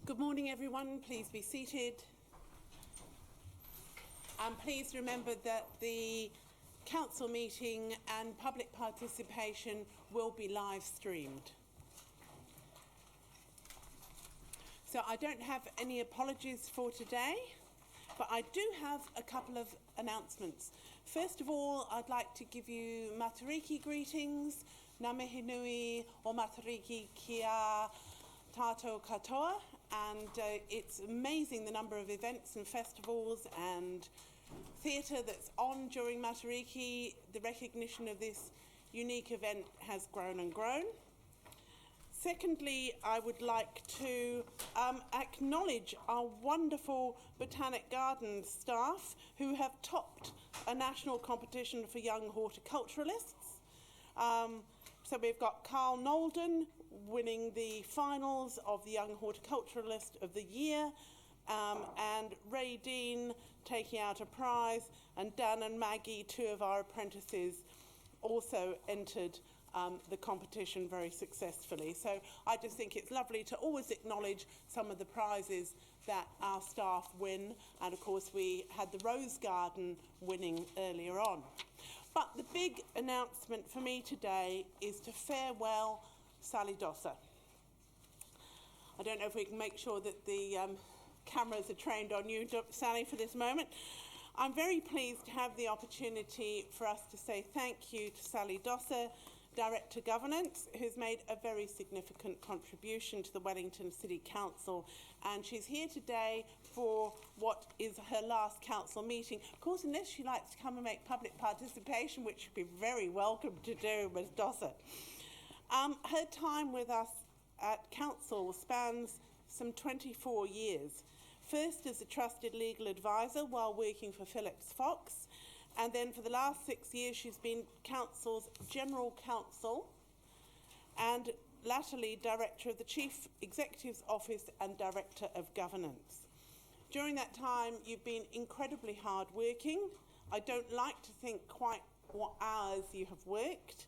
Good morning, everyone. Please be seated. And please remember that the council meeting and public participation will be live streamed. So I don't have any apologies for today, but I do have a couple of announcements. First of all, I'd like to give you Matariki greetings. Ngā mihi nui o Matariki kia tātou katoa. And it's amazing the number of events and festivals and theatre that's on during Matariki. The recognition of this unique event has grown and grown. Secondly, I would like to acknowledge our wonderful Botanic Gardens staff who have topped a national competition for young horticulturalists. So we've got Carl Nolden winning the finals of the Young Horticulturalist of the Year, and Ray Dean taking out a prize, and Dan and Maggie, two of our apprentices, also entered the competition very successfully. So I just think it's lovely to always acknowledge some of the prizes that our staff win, and of course we had the Rose Garden winning earlier on. But the big announcement for me today is to farewell Sally Dosser. I don't know if we can make sure that the cameras are trained on you, Sally, for this moment. I'm very pleased to have the opportunity for us to say thank you to Sally Dosser, Director Governance, who's made a very significant contribution to the Wellington City Council, and she's here today for what is her last council meeting. Of course, unless she likes to come and make public participation, which she'd be very welcome to do, Ms. Dosser. Her time with us at council spans some 24 years. First as a trusted legal advisor while working for Phillips Fox, and then for the last 6 years she's been council's general counsel and latterly director of the Chief Executive's Office and Director of Governance. During that time you've been incredibly hard working. I don't like to think quite what hours you have worked,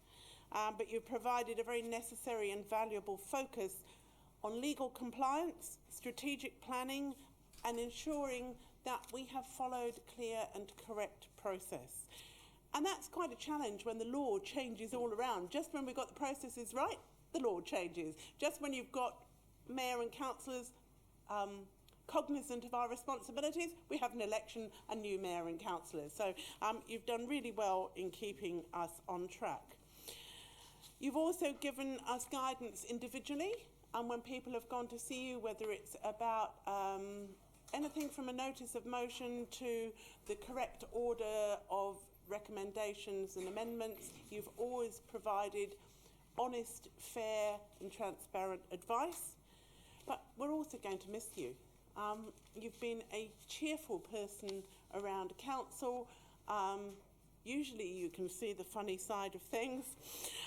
but you've provided a very necessary and valuable focus on legal compliance, strategic planning, and ensuring that we have followed clear and correct process. And that's quite a challenge when the law changes all around. Just when we've got the processes right, the law changes. Just when you've got mayor and councillors cognizant of our responsibilities, we have an election and new mayor and councillors. So you've done really well in keeping us on track. You've also given us guidance individually, and when people have gone to see you, whether it's about anything from a notice of motion to the correct order of recommendations and amendments, you've always provided honest, fair and transparent advice. But we're also going to miss you. You've been a cheerful person around council. Usually you can see the funny side of things,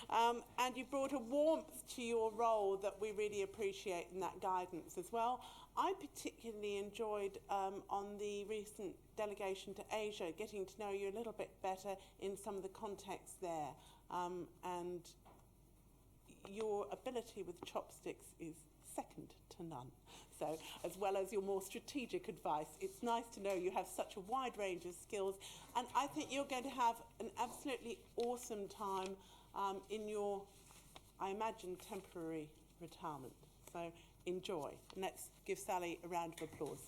and you brought a warmth to your role that we really appreciate, in that guidance as well. I particularly enjoyed on the recent delegation to Asia, getting to know you a little bit better in some of the context there, and your ability with chopsticks is second to none. So, as well as your more strategic advice, it's nice to know you have such a wide range of skills, and I think you're going to have an absolutely awesome time in your, I imagine, temporary retirement. So enjoy, and let's give Sally a round of applause.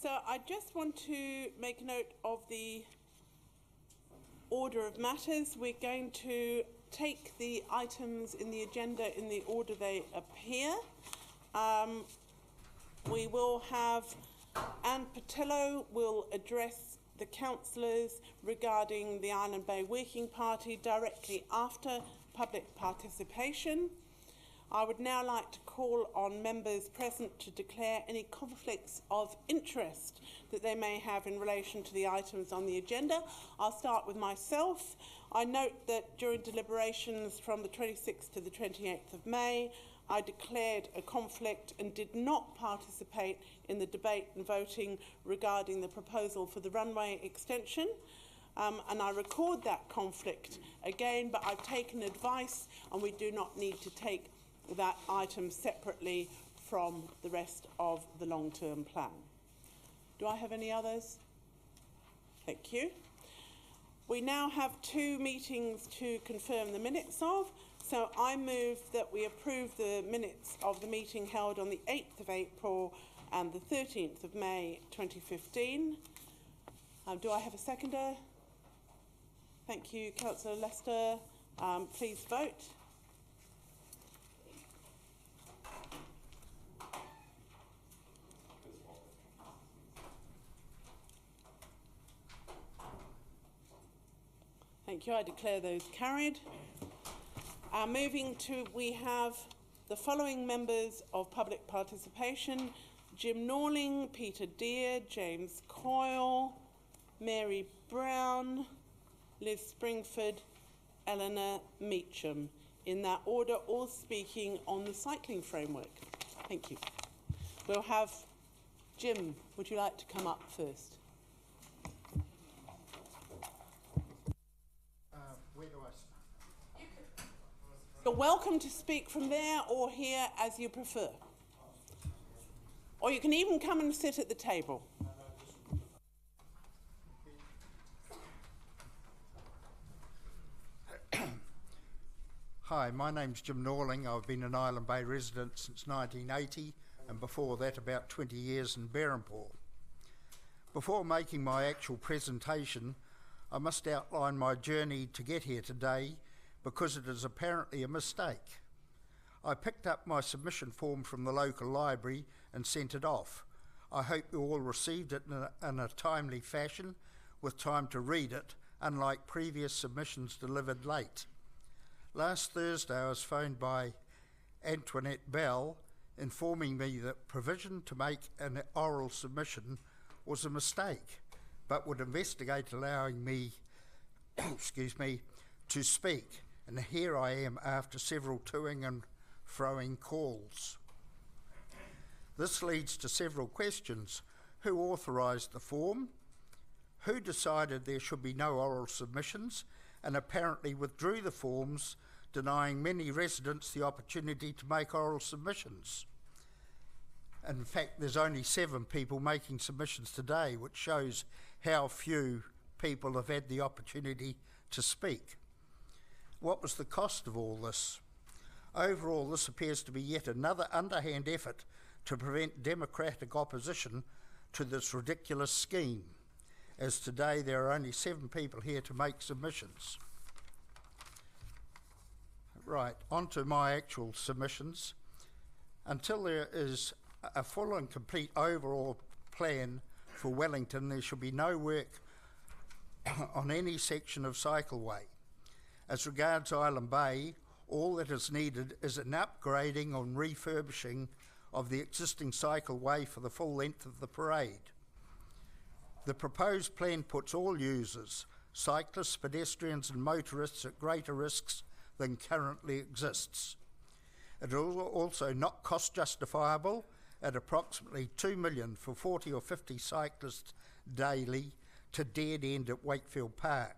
So I just want to make a note of the order of matters. We're going to take the items in the agenda in the order they appear. We will have Anne Patillo will address the councillors regarding the Island Bay Working Party directly after public participation. I would now like to call on members present to declare any conflicts of interest that they may have in relation to the items on the agenda. I'll start with myself. I note that during deliberations from the 26th to the 28th of May, I declared a conflict and did not participate in the debate and voting regarding the proposal for the runway extension. And I record that conflict again, but I've taken advice and we do not need to take that item separately from the rest of the long-term plan. Do I have any others? Thank you. We now have 2 meetings to confirm the minutes of, so I move that we approve the minutes of the meeting held on the 8th of April and the 13th of May 2015. Do I have a seconder? Thank you, Councillor Lester. Please vote. Thank you. I declare those carried. Moving to, we have the following members of public participation: Jim Norling, Peter Deere, James Coyle, Mary Brown, Liz Springford, Eleanor Meacham. In that order, all speaking on the cycling framework. Thank you. We'll have Jim, would you like to come up first? Where do I start? You're welcome to speak from there or here as you prefer. Or you can even come and sit at the table. Hi, my name's Jim Norling. I've been an Island Bay resident since 1980 and before that about 20 years in Berhampore. Before making my actual presentation, I must outline my journey to get here today because it is apparently a mistake. I picked up my submission form from the local library and sent it off. I hope you all received it in a timely fashion with time to read it, unlike previous submissions delivered late. Last Thursday I was phoned by Antoinette Bell informing me that provision to make an oral submission was a mistake, but would investigate allowing me to speak. And here I am after several toing and froing calls. This leads to several questions. Who authorised the form? Who decided there should be no oral submissions and apparently withdrew the forms, denying many residents the opportunity to make oral submissions? In fact, there's only 7 people making submissions today, which shows how few people have had the opportunity to speak. What was the cost of all this? Overall, this appears to be yet another underhand effort to prevent democratic opposition to this ridiculous scheme, as today there are only 7 people here to make submissions. Right, on to my actual submissions. Until there is a full and complete overall plan for Wellington, there should be no work on any section of cycleway. As regards Island Bay, all that is needed is an upgrading or refurbishing of the existing cycleway for the full length of the parade. The proposed plan puts all users, cyclists, pedestrians and motorists at greater risks than currently exists. It is also not cost justifiable at approximately $2 million for 40 or 50 cyclists daily to dead end at Wakefield Park.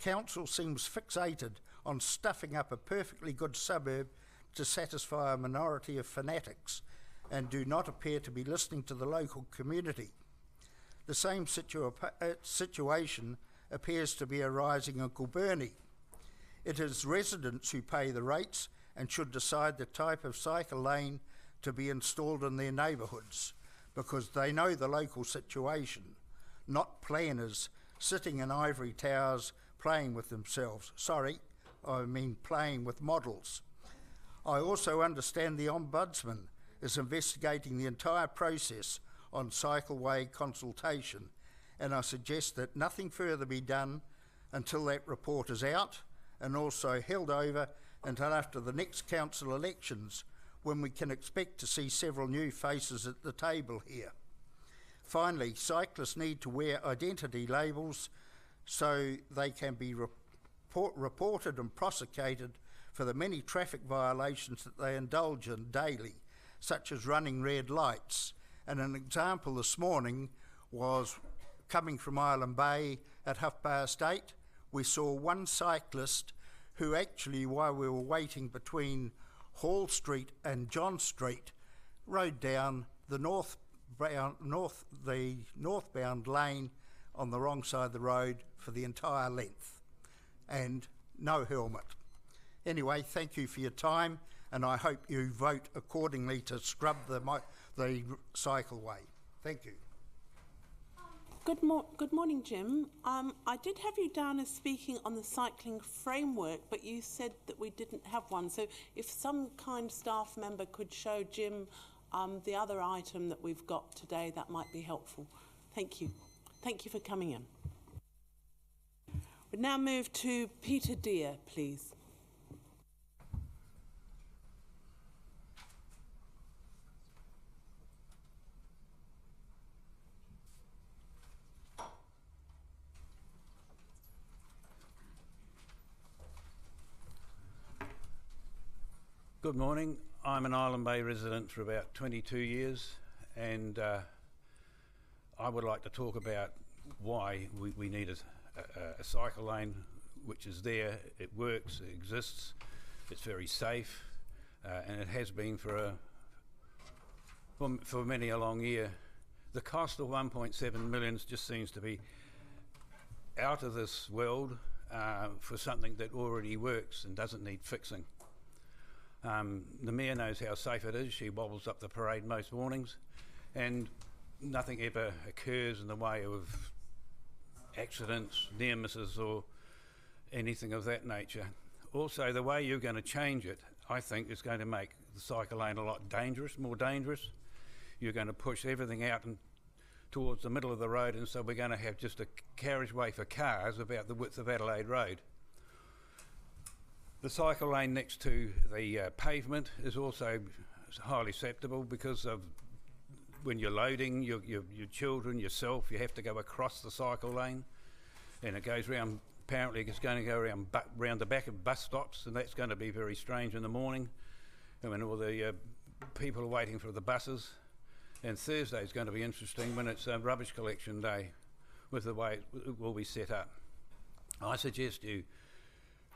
Council seems fixated on stuffing up a perfectly good suburb to satisfy a minority of fanatics and do not appear to be listening to the local community. The same situation appears to be arising in Kilburnie. It is residents who pay the rates and should decide the type of cycle lane to be installed in their neighbourhoods because they know the local situation, not planners sitting in ivory towers playing with themselves. Sorry, I mean playing with models. I also understand the Ombudsman is investigating the entire process on cycleway consultation, and I suggest that nothing further be done until that report is out, and also held over until after the next council elections, when we can expect to see several new faces at the table here. Finally, cyclists need to wear identity labels so they can be reported and prosecuted for the many traffic violations that they indulge in daily, such as running red lights. And an example this morning was coming from Island Bay at 8:30. We saw one cyclist who actually, while we were waiting between Hall Street and John Street, rode down the northbound lane on the wrong side of the road for the entire length, and no helmet. Anyway, thank you for your time, and I hope you vote accordingly to scrub the cycleway. Thank you. Good morning, Jim. I did have you down as speaking on the cycling framework, but you said that we didn't have one. So if some kind staff member could show Jim the other item that we've got today, that might be helpful. Thank you. Thank you for coming in. We now move to Peter Deere, please. Good morning. I'm an Island Bay resident for about 22 years, and I would like to talk about why we need a cycle lane, which is there, it works, it exists, it's very safe, and it has been for many a long year. The cost of 1.7 million just seems to be out of this world for something that already works and doesn't need fixing. The Mayor knows how safe it is. She wobbles up the parade most mornings, and nothing ever occurs in the way of accidents, near misses, or anything of that nature. Also, the way you're going to change it, I think, is going to make the cycle lane a lot dangerous, more dangerous. You're going to push everything out and towards the middle of the road, and so we're going to have just a carriageway for cars about the width of Adelaide Road. The cycle lane next to the pavement is also highly susceptible because of when you're loading your children, yourself, you have to go across the cycle lane, and it goes round, apparently it's going to go round the back of bus stops, and that's going to be very strange in the morning and when all the people are waiting for the buses. And Thursday is going to be interesting when it's rubbish collection day with the way it will be set up. I suggest you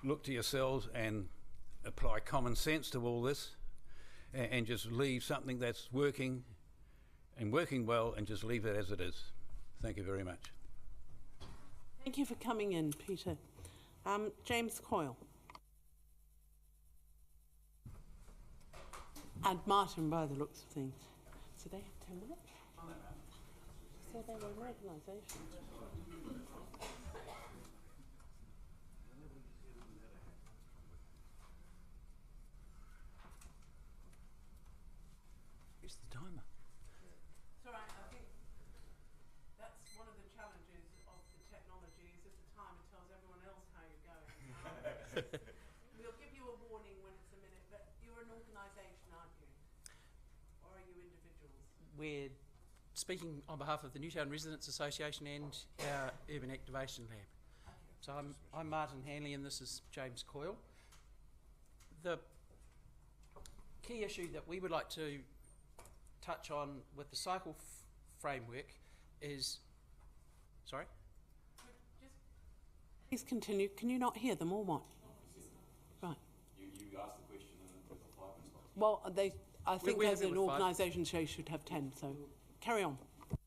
look to yourselves and apply common sense to all this, and just leave something that's working and working well, and just leave it as it is. Thank you very much. Thank you for coming in, Peter. James Coyle. And Martin, by the looks of things. So they have 10 minutes? So they were an organisation. The timer. It's all right. I think that's one of the challenges of the technology, is that the timer tells everyone else how you're going. We'll give you a warning when it's a minute, but you're an organisation, aren't you? Or are you individuals? We're speaking on behalf of the Newtown Residents Association and our Urban Activation Lab. Okay. So I'm Martin Hanley, and this is James Coyle. The key issue that we would like to touch on with the cycle framework is, sorry? Please continue. Can you not hear them or what? Right. You asked the question and it took 5 minutes. Well, I think as an organisation they should have 10, so carry on. If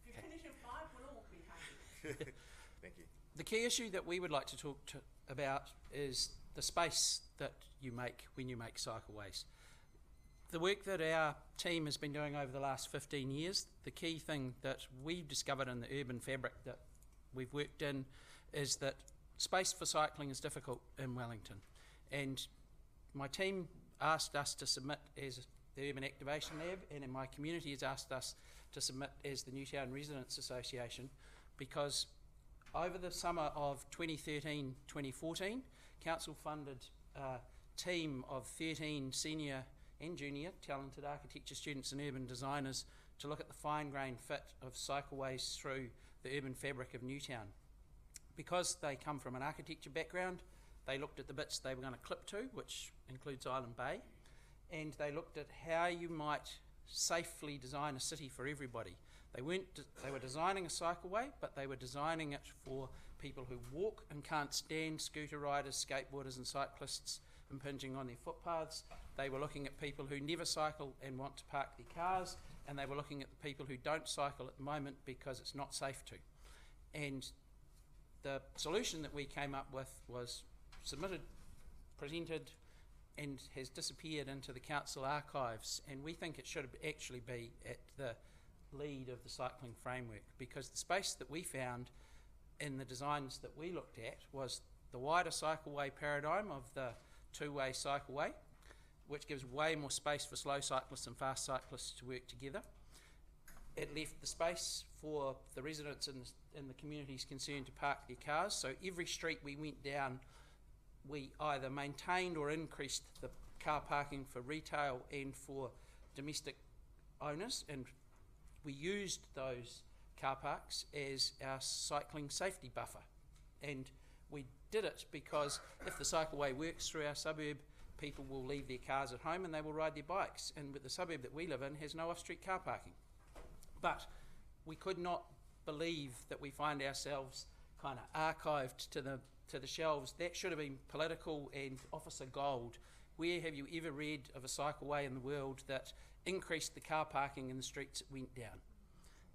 you finish at 5, we'll all be happy. Thank you. The key issue that we would like to talk about is the space that you make when you make cycleways. The work that our team has been doing over the last 15 years, the key thing that we've discovered in the urban fabric that we've worked in is that space for cycling is difficult in Wellington. And my team asked us to submit as the Urban Activation Lab, and in my community has asked us to submit as the Newtown Residents Association, because over the summer of 2013-2014, Council funded a team of 13 senior and junior talented architecture students and urban designers to look at the fine-grained fit of cycleways through the urban fabric of Newtown. Because they come from an architecture background, they looked at the bits they were going to clip to, which includes Island Bay, and they looked at how you might safely design a city for everybody. They were designing a cycleway, but they were designing it for people who walk and can't stand scooter riders, skateboarders and cyclists impinging on their footpaths. They were looking at people who never cycle and want to park their cars, and they were looking at the people who don't cycle at the moment because it's not safe to. And the solution that we came up with was submitted, presented, and has disappeared into the council archives, and we think it should actually be at the lead of the cycling framework, because the space that we found in the designs that we looked at was the wider cycleway paradigm of the two-way cycleway, which gives way more space for slow cyclists and fast cyclists to work together. It left the space for the residents in the communities concerned to park their cars, so every street we went down, we either maintained or increased the car parking for retail and for domestic owners, and we used those car parks as our cycling safety buffer. And we did it because if the cycleway works through our suburb, people will leave their cars at home and they will ride their bikes. And with the suburb that we live in has no off-street car parking. But we could not believe that we find ourselves kind of archived to the shelves. That should have been political and officer gold. Where have you ever read of a cycleway in the world that increased the car parking in the streets it went down?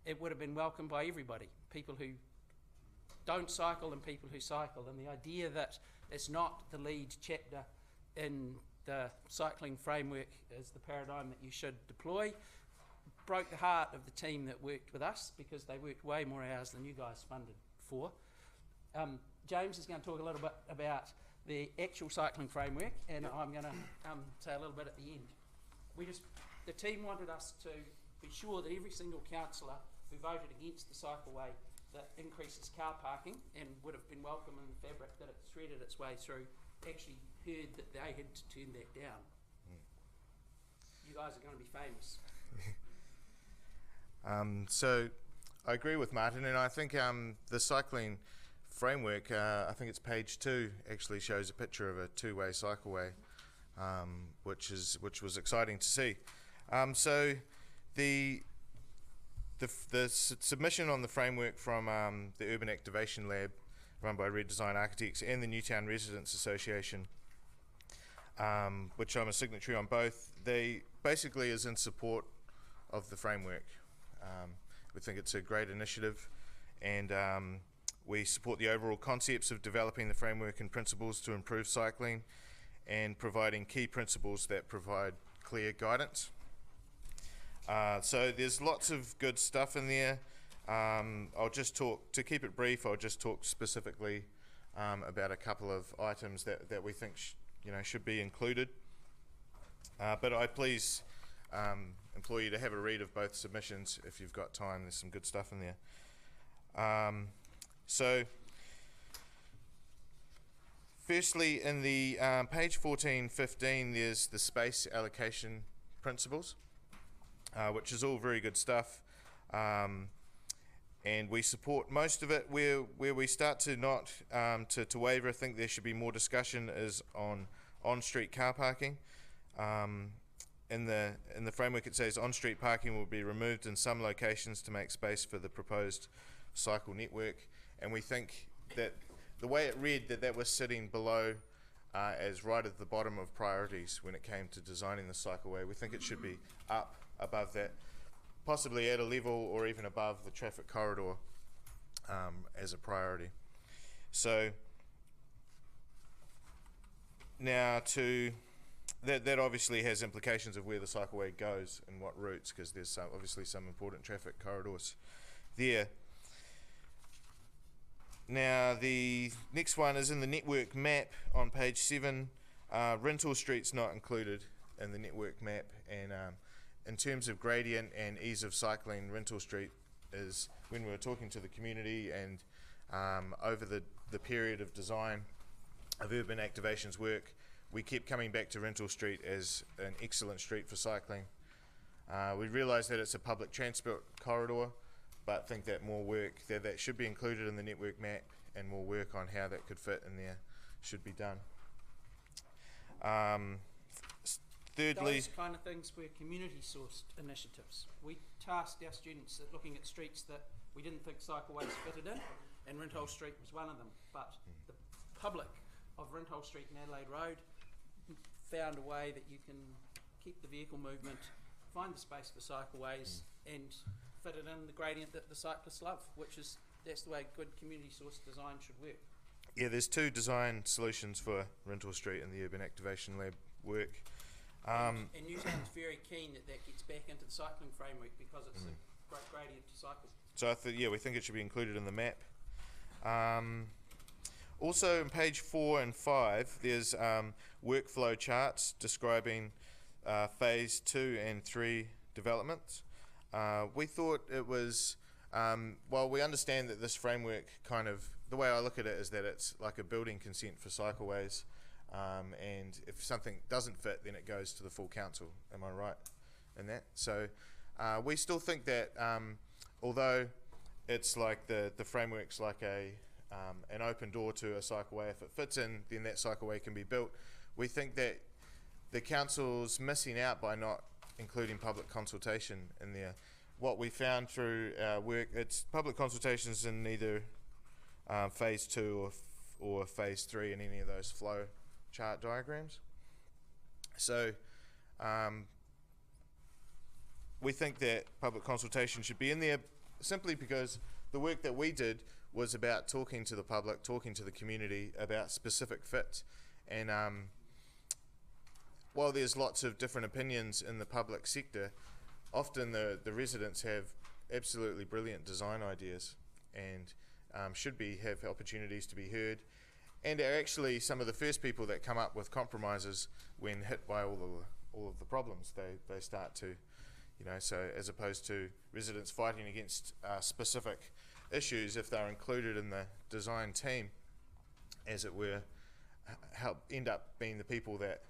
It would have been welcomed by everybody, people who don't cycle and people who cycle. And the idea that it's not the lead chapter in the cycling framework is the paradigm that you should deploy broke the heart of the team that worked with us, because they worked way more hours than you guys funded for. James is going to talk a little bit about the actual cycling framework, and I'm going to say a little bit at the end. The team wanted us to be sure that every single councillor who voted against the cycleway that increases car parking and would have been welcome in the fabric that it threaded its way through actually heard that they had to turn that down. You guys are going to be famous. So I agree with Martin, and I think the cycling framework, I think it's page 2, actually shows a picture of a two-way cycleway, which was exciting to see. So the submission on the framework from the Urban Activation Lab, run by Red Design Architects, and the Newtown Residents Association, which I'm a signatory on both, they basically is in support of the framework. We think it's a great initiative, and we support the overall concepts of developing the framework and principles to improve cycling and providing key principles that provide clear guidance. So there's lots of good stuff in there. I'll just talk, to keep it brief, I'll just talk specifically about a couple of items that we think should be included. But I please implore you to have a read of both submissions if you've got time. There's some good stuff in there. So firstly, in the page 14-15, there's the space allocation principles, which is all very good stuff, and we support most of it. Where we start to not to waver, I think there should be more discussion is on street car parking. In the framework it says on-street parking will be removed in some locations to make space for the proposed cycle network, and we think that the way it read, that was sitting below as right at the bottom of priorities when it came to designing the cycleway. We think it should be up above that, possibly at a level or even above the traffic corridor as a priority. So now that obviously has implications of where the cycleway goes and what routes, because there's obviously some important traffic corridors there. Now the next one is in the network map on page 7. Rintoul Street's not included in the network map, and in terms of gradient and ease of cycling, Rintoul Street is, when we were talking to the community and over the period of design of urban activations work, we kept coming back to Rintoul Street as an excellent street for cycling. We realise that it's a public transport corridor, but think that more work that should be included in the network map, and more work on how that could fit in there should be done. Thirdly, those kind of things were community-sourced initiatives. We tasked our students at looking at streets that we didn't think cycleways fitted in, and Rintoul Street was one of them. But the public of Rintoul Street and Adelaide Road found a way that you can keep the vehicle movement, find the space for cycleways, and fit it in the gradient that the cyclists love, that's the way good community-sourced design should work. yeah, there's 2 design solutions for Rintoul Street and the Urban Activation Lab work. And Newtown's very keen that gets back into the cycling framework because it's a great gradient to cycle. So we think it should be included in the map. Also, on page 4 and 5, there's workflow charts describing phase 2 and 3 developments. We thought it was, while we understand that this framework the way I look at it is that it's like a building consent for cycleways, and if something doesn't fit, then it goes to the full council. Am I right in that? So we still think that although it's like the framework's like an open door to a cycleway, if it fits in, then that cycleway can be built. We think that the council's missing out by not including public consultation in there. What we found through our work, it's public consultations in either phase 2 or phase 3 in any of those flow chart diagrams. So we think that public consultation should be in there simply because the work that we did was about talking to the public, talking to the community about specific fit. And while there's lots of different opinions in the public sector, often the residents have absolutely brilliant design ideas and should have opportunities to be heard, and are actually some of the first people that come up with compromises when hit by all of the problems. They start to, so as opposed to residents fighting against specific issues, if they're included in the design team, as it were, help end up being the people that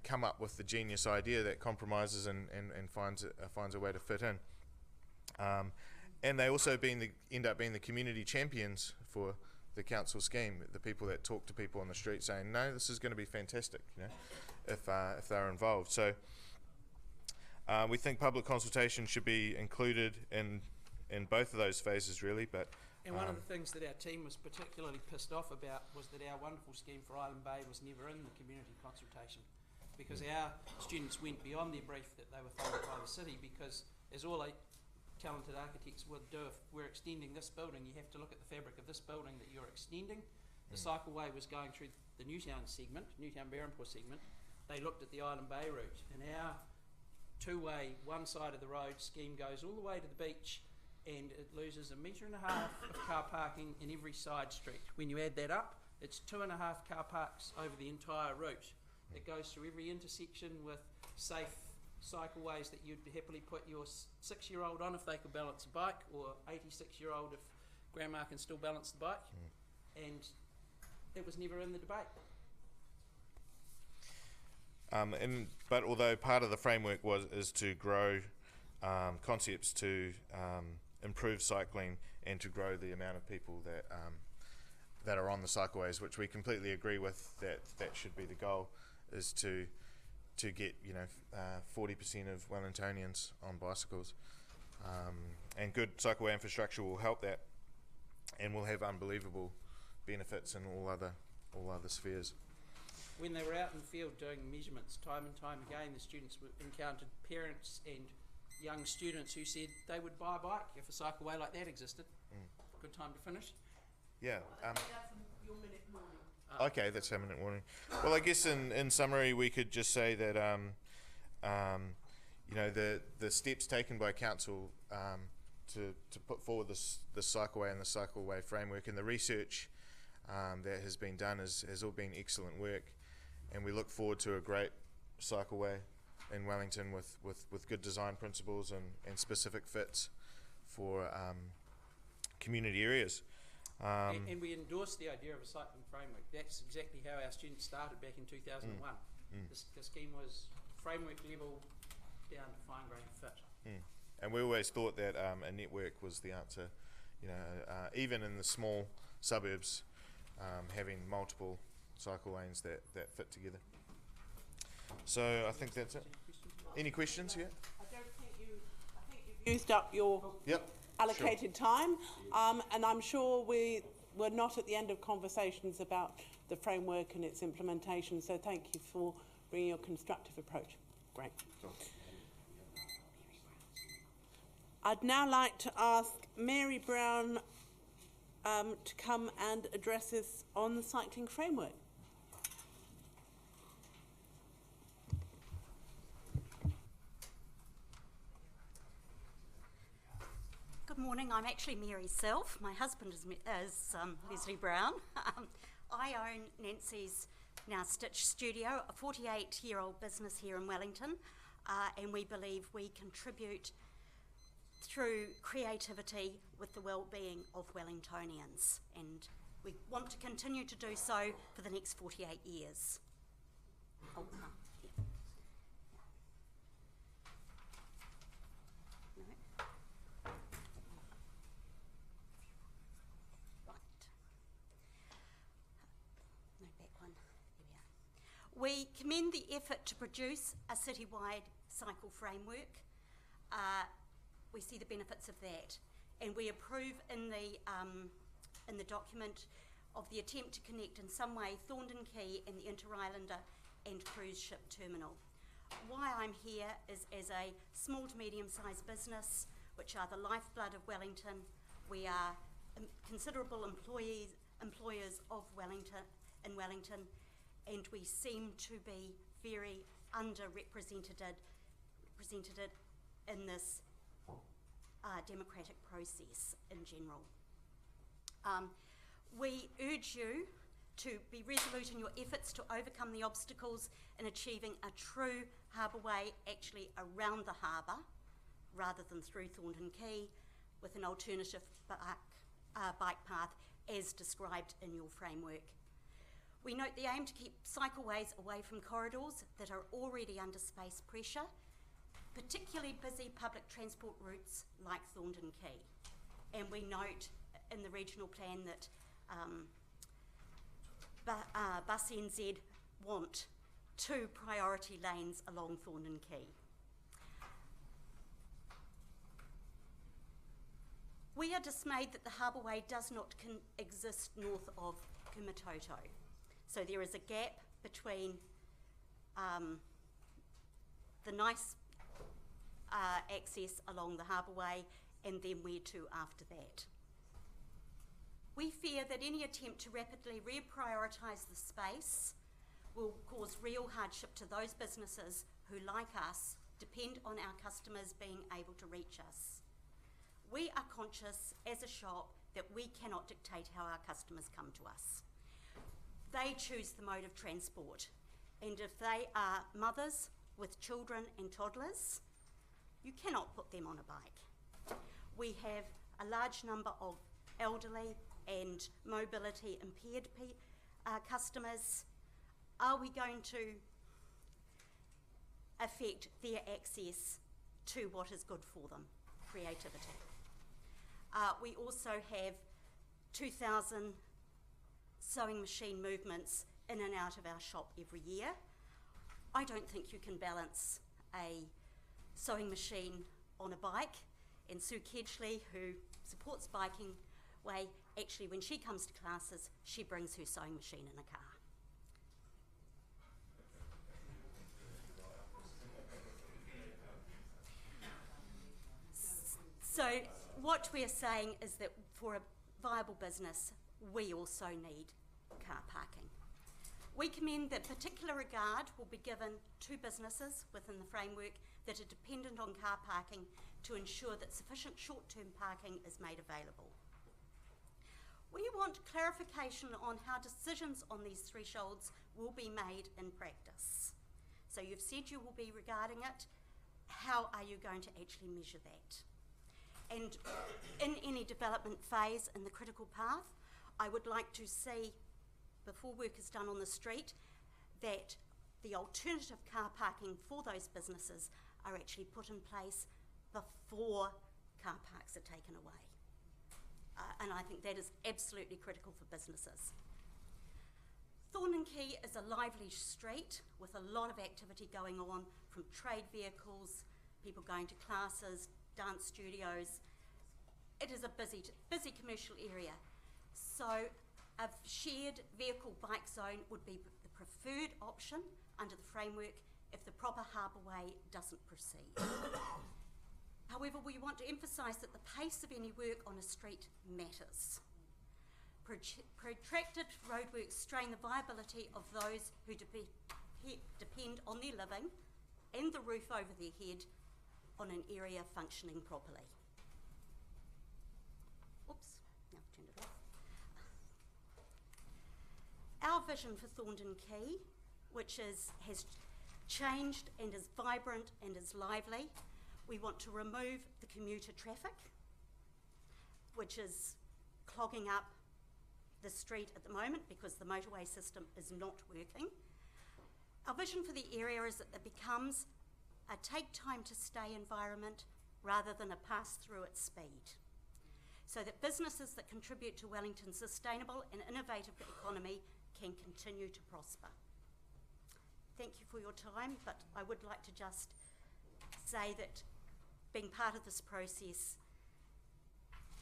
come up with the genius idea that compromises and finds a way to fit in. And they also end up being the community champions for the council scheme, the people that talk to people on the street saying, no, this is going to be fantastic, if they're involved. So we think public consultation should be included in both of those phases, really. And one of the things that our team was particularly pissed off about was that our wonderful scheme for Island Bay was never in the community consultation, because our students went beyond their brief that they were funded by the city, because as all talented architects would do, if we're extending this building, you have to look at the fabric of this building that you're extending. The cycleway was going through the Newtown segment, Newtown-Berrinpore segment. They looked at the Island Bay route, and our 2-way, one side of the road scheme goes all the way to the beach, and it loses 1.5 meters of car parking in every side street. When you add that up, it's 2.5 car parks over the entire route. It goes through every intersection with safe cycleways that you'd happily put your 6-year-old on if they could balance a bike, or 86-year-old if grandma can still balance the bike. And it was never in the debate. But although part of the framework is to grow concepts to improve cycling and to grow the amount of people that are on the cycleways, which we completely agree with, that should be the goal, is to get 40% of Wellingtonians on bicycles, and good cycleway infrastructure will help that, and will have unbelievable benefits in all other spheres. When they were out in the field doing measurements, time and time again, the students encountered parents and young students who said they would buy a bike if a cycleway like that existed. Good time to finish. Yeah. That's your minute warning. Okay, that's a minute warning. Well, I guess in summary, we could just say that the steps taken by council to put forward this cycleway and the cycleway framework, and the research that has been done has all been excellent work, and we look forward to a great cycleway in Wellington with good design principles and specific fits for community areas. And we endorse the idea of a cycling framework. That's exactly how our students started back in 2001. The scheme was framework level down to fine grained fit. And we always thought that a network was the answer. You know, even in the small suburbs, having multiple cycle lanes that fit together. So I think that's it. Any questions here? I think you've used up your allocated time, and I'm sure we're not at the end of conversations about the framework and its implementation, so thank you for bringing your constructive approach. Great. Cool. I'd now like to ask Mary Brown to come and address us on the cycling framework. Good morning. I'm actually Mary's self. My husband is Leslie Brown. I own Nancy's Now Stitch Studio, a 48-year-old business here in Wellington, and we believe we contribute through creativity with the well-being of Wellingtonians, and we want to continue to do so for the next 48 years. Oh, yeah. We commend the effort to produce a citywide cycle framework. We see the benefits of that, and we approve in the document of the attempt to connect in some way Thorndon Quay and the Inter-Islander and cruise ship terminal. Why I'm here is as a small to medium-sized business, which are the lifeblood of Wellington. We are considerable employers of Wellington, and we seem to be very underrepresented in this democratic process in general. We urge you to be resolute in your efforts to overcome the obstacles in achieving a true harbour way, actually around the harbour, rather than through Thorndon Quay, with an alternative bike path as described in your framework. We note the aim to keep cycleways away from corridors that are already under space pressure, particularly busy public transport routes like Thorndon Quay. And we note in the regional plan that Bus NZ want 2 priority lanes along Thorndon Quay. We are dismayed that the harbourway does not exist north of Kumatoto. So there is a gap between the nice access along the harbourway and then where to after that. We fear that any attempt to rapidly reprioritise the space will cause real hardship to those businesses who, like us, depend on our customers being able to reach us. We are conscious as a shop that we cannot dictate how our customers come to us. They choose the mode of transport, and if they are mothers with children and toddlers, you cannot put them on a bike. We have a large number of elderly and mobility impaired customers. Are we going to affect their access to what is good for them? Creativity. We also have 2,000 sewing machine movements in and out of our shop every year. I don't think you can balance a sewing machine on a bike, and Sue Kedgley, who supports Biking Way, actually when she comes to classes, she brings her sewing machine in a car. So what we're saying is that for a viable business, we also need car parking. We commend that particular regard will be given to businesses within the framework that are dependent on car parking to ensure that sufficient short-term parking is made available. We want clarification on how decisions on these thresholds will be made in practice. So you've said you will be regarding it. How are you going to actually measure that? And in any development phase in the critical path, I would like to see, before work is done on the street, that the alternative car parking for those businesses are actually put in place before car parks are taken away. And I think that is absolutely critical for businesses. Thorndon Quay is a lively street with a lot of activity going on, from trade vehicles, people going to classes, dance studios. It is a busy commercial area. So a shared vehicle bike zone would be the preferred option under the framework if the proper harbour way doesn't proceed. However, we want to emphasise that the pace of any work on a street matters. Protracted roadworks strain the viability of those who depend on their living and the roof over their head on an area functioning properly. Oops, now I've turned it off. Our vision for Thorndon Quay, which has changed and is vibrant and is lively. We want to remove the commuter traffic, which is clogging up the street at the moment because the motorway system is not working. Our vision for the area is that it becomes a take time to stay environment rather than a pass through at speed, so that businesses that contribute to Wellington's sustainable and innovative economy can continue to prosper. Thank you for your time, but I would like to just say that being part of this process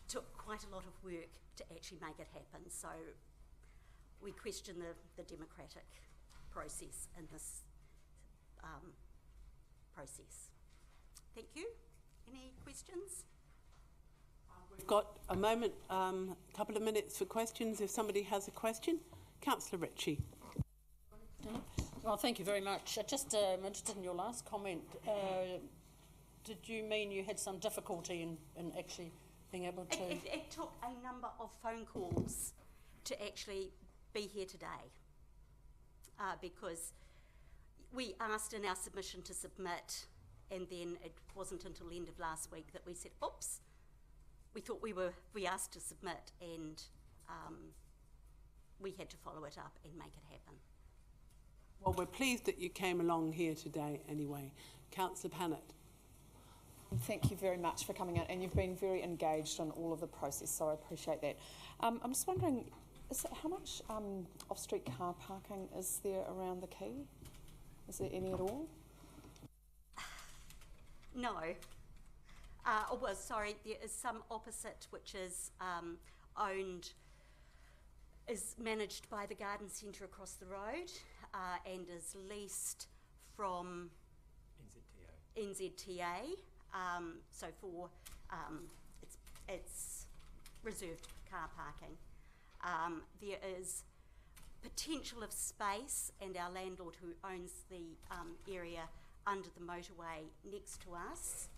took quite a lot of work to actually make it happen. So we question the democratic process in this process. Thank you. Any questions? We've got a moment, couple of minutes for questions if somebody has a question. Councillor Ritchie. Well, thank you very much. I'm interested in your last comment. Did you mean you had some difficulty in actually being able to... It took a number of phone calls to actually be here today because we asked in our submission to submit, and then it wasn't until the end of last week that we said, oops, we thought we asked to submit, and we had to follow it up and make it happen. Well, we're pleased that you came along here today anyway. Councillor Pannett. Thank you very much for coming out, and you've been very engaged on all of the process, so I appreciate that. I'm just wondering, how much off-street car parking is there around the quay? Is there any at all? No. Well, sorry, there is some opposite, which is managed by the garden centre across the road and is leased from NZTA. So for it's reserved car parking. There is potential of space, and our landlord who owns the area under the motorway next to us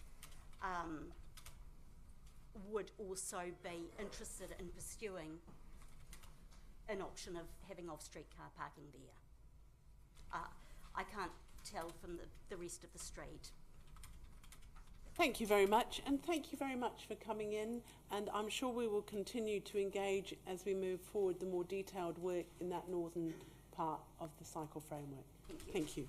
would also be interested in pursuing an option of having off-street car parking there. I can't tell from the rest of the street. Thank you very much, and thank you very much for coming in, and I'm sure we will continue to engage as we move forward the more detailed work in that northern part of the cycle framework. Thank you.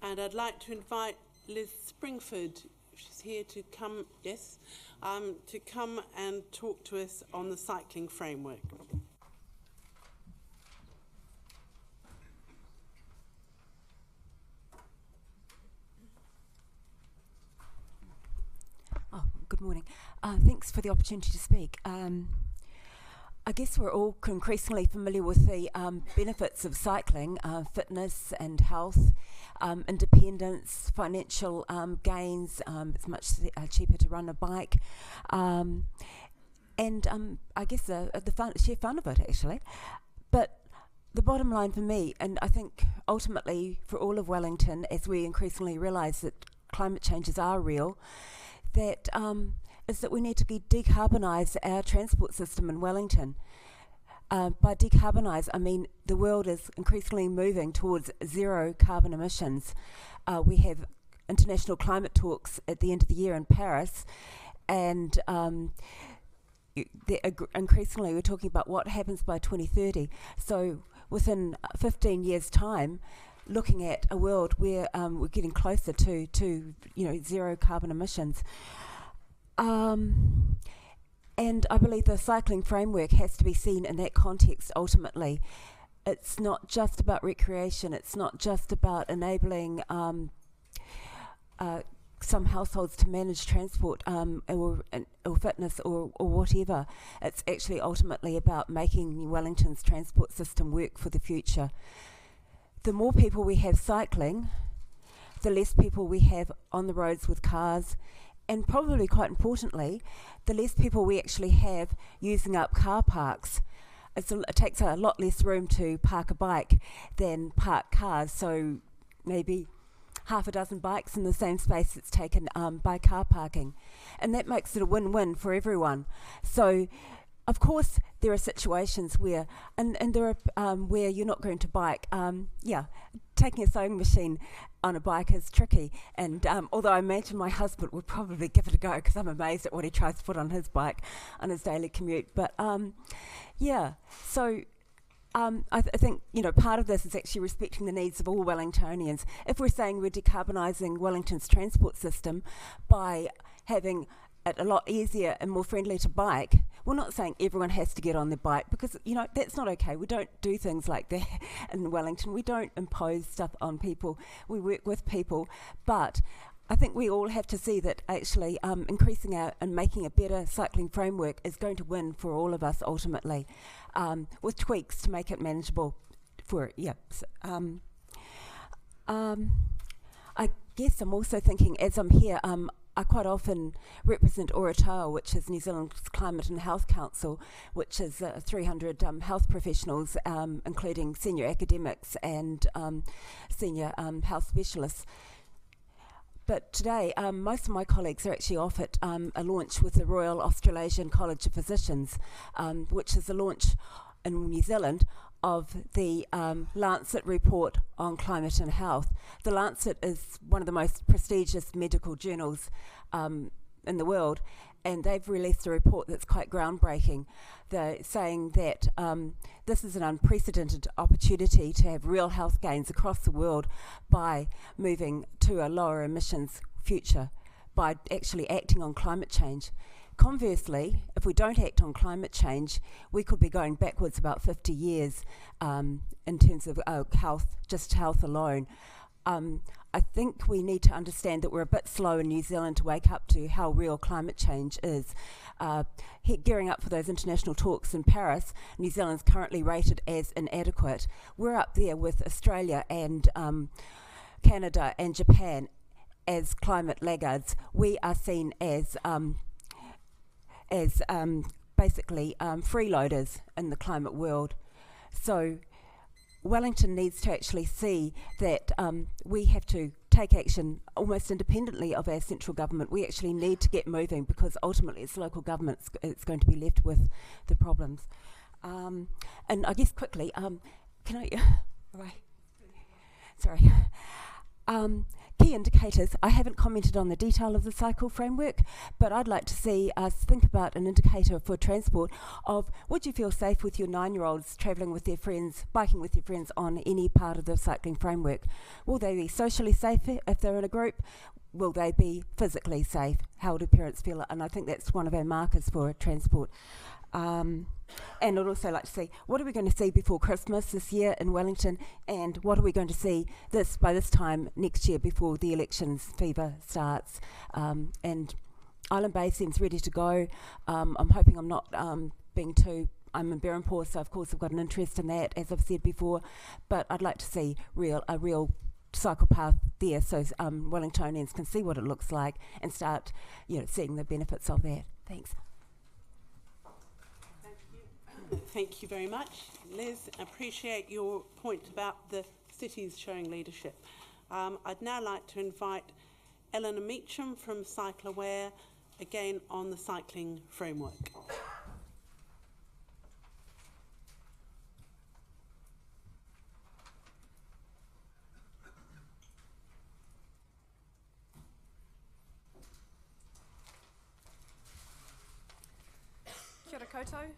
And I'd like to invite Liz Springford, if she's here, to come, to come and talk to us on the cycling framework. Good morning. Thanks for the opportunity to speak. I guess we're all increasingly familiar with the benefits of cycling, fitness and health, independence, financial gains. It's much cheaper to run a bike, and I guess the sheer fun of it, actually. But the bottom line for me, and I think ultimately for all of Wellington, as we increasingly realise that climate changes are real, is that we need to decarbonise our transport system in Wellington. By decarbonise, I mean the world is increasingly moving towards zero carbon emissions. We have international climate talks at the end of the year in Paris, and increasingly we're talking about what happens by 2030. So within 15 years' time, looking at a world where we're getting closer to zero carbon emissions. And I believe the cycling framework has to be seen in that context ultimately. It's not just about recreation, it's not just about enabling some households to manage transport or fitness or whatever. It's actually ultimately about making Wellington's transport system work for the future. The more people we have cycling, the less people we have on the roads with cars, and probably quite importantly, the less people we actually have using up car parks. It takes a lot less room to park a bike than park cars, so maybe half a dozen bikes in the same space that's taken by car parking. And that makes it a win-win for everyone. So, of course, there are situations where, and there are where you're not going to bike. Taking a sewing machine on a bike is tricky. And although I imagine my husband would probably give it a go because I'm amazed at what he tries to put on his bike on his daily commute. But so I think, part of this is actually respecting the needs of all Wellingtonians. If we're saying we're decarbonising Wellington's transport system by having it a lot easier and more friendly to bike, we're not saying everyone has to get on their bike because, that's not okay. We don't do things like that in Wellington. We don't impose stuff on people. We work with people. But I think we all have to see that actually increasing and making a better cycling framework is going to win for all of us ultimately, with tweaks to make it manageable for, I guess I'm also thinking as I'm here, I quite often represent Oratoa, which is New Zealand's Climate and Health Council, which is 300 health professionals, including senior academics and senior health specialists. But today, most of my colleagues are actually off at a launch with the Royal Australasian College of Physicians, which is a launch in New Zealand of the Lancet report on climate and health. The Lancet is one of the most prestigious medical journals in the world, and they've released a report that's quite groundbreaking. They're saying that this is an unprecedented opportunity to have real health gains across the world by moving to a lower emissions future, by actually acting on climate change. Conversely, if we don't act on climate change, we could be going backwards about 50 years in terms of health alone. I think we need to understand that we're a bit slow in New Zealand to wake up to how real climate change is. Gearing up for those international talks in Paris, New Zealand's currently rated as inadequate. We're up there with Australia and Canada and Japan as climate laggards. We are seen as basically freeloaders in the climate world. So Wellington needs to actually see that we have to take action almost independently of our central government. We actually need to get moving because ultimately it's local governments it's going to be left with the problems. And I guess quickly, can I, right, sorry. Key indicators, I haven't commented on the detail of the cycle framework, but I'd like to see us think about an indicator for transport of would you feel safe with your 9-year-olds travelling with their friends, biking with their friends on any part of the cycling framework? Will they be socially safe if they're in a group? Will they be physically safe? How do parents feel? And I think that's one of our markers for transport. And I'd also like to see what are we going to see before Christmas this year in Wellington, and what are we going to see by this time next year before the elections fever starts. And Island Bay seems ready to go. I'm hoping I'm not I'm in Berrenport, so of course I've got an interest in that, as I've said before, but I'd like to see a real cycle path there so Wellingtonians can see what it looks like and start seeing the benefits of that. Thanks. Thank you very much, Liz. Appreciate your point about the cities showing leadership. I'd now like to invite Eleanor Meacham from Cycle Aware, again on the cycling framework. koutou.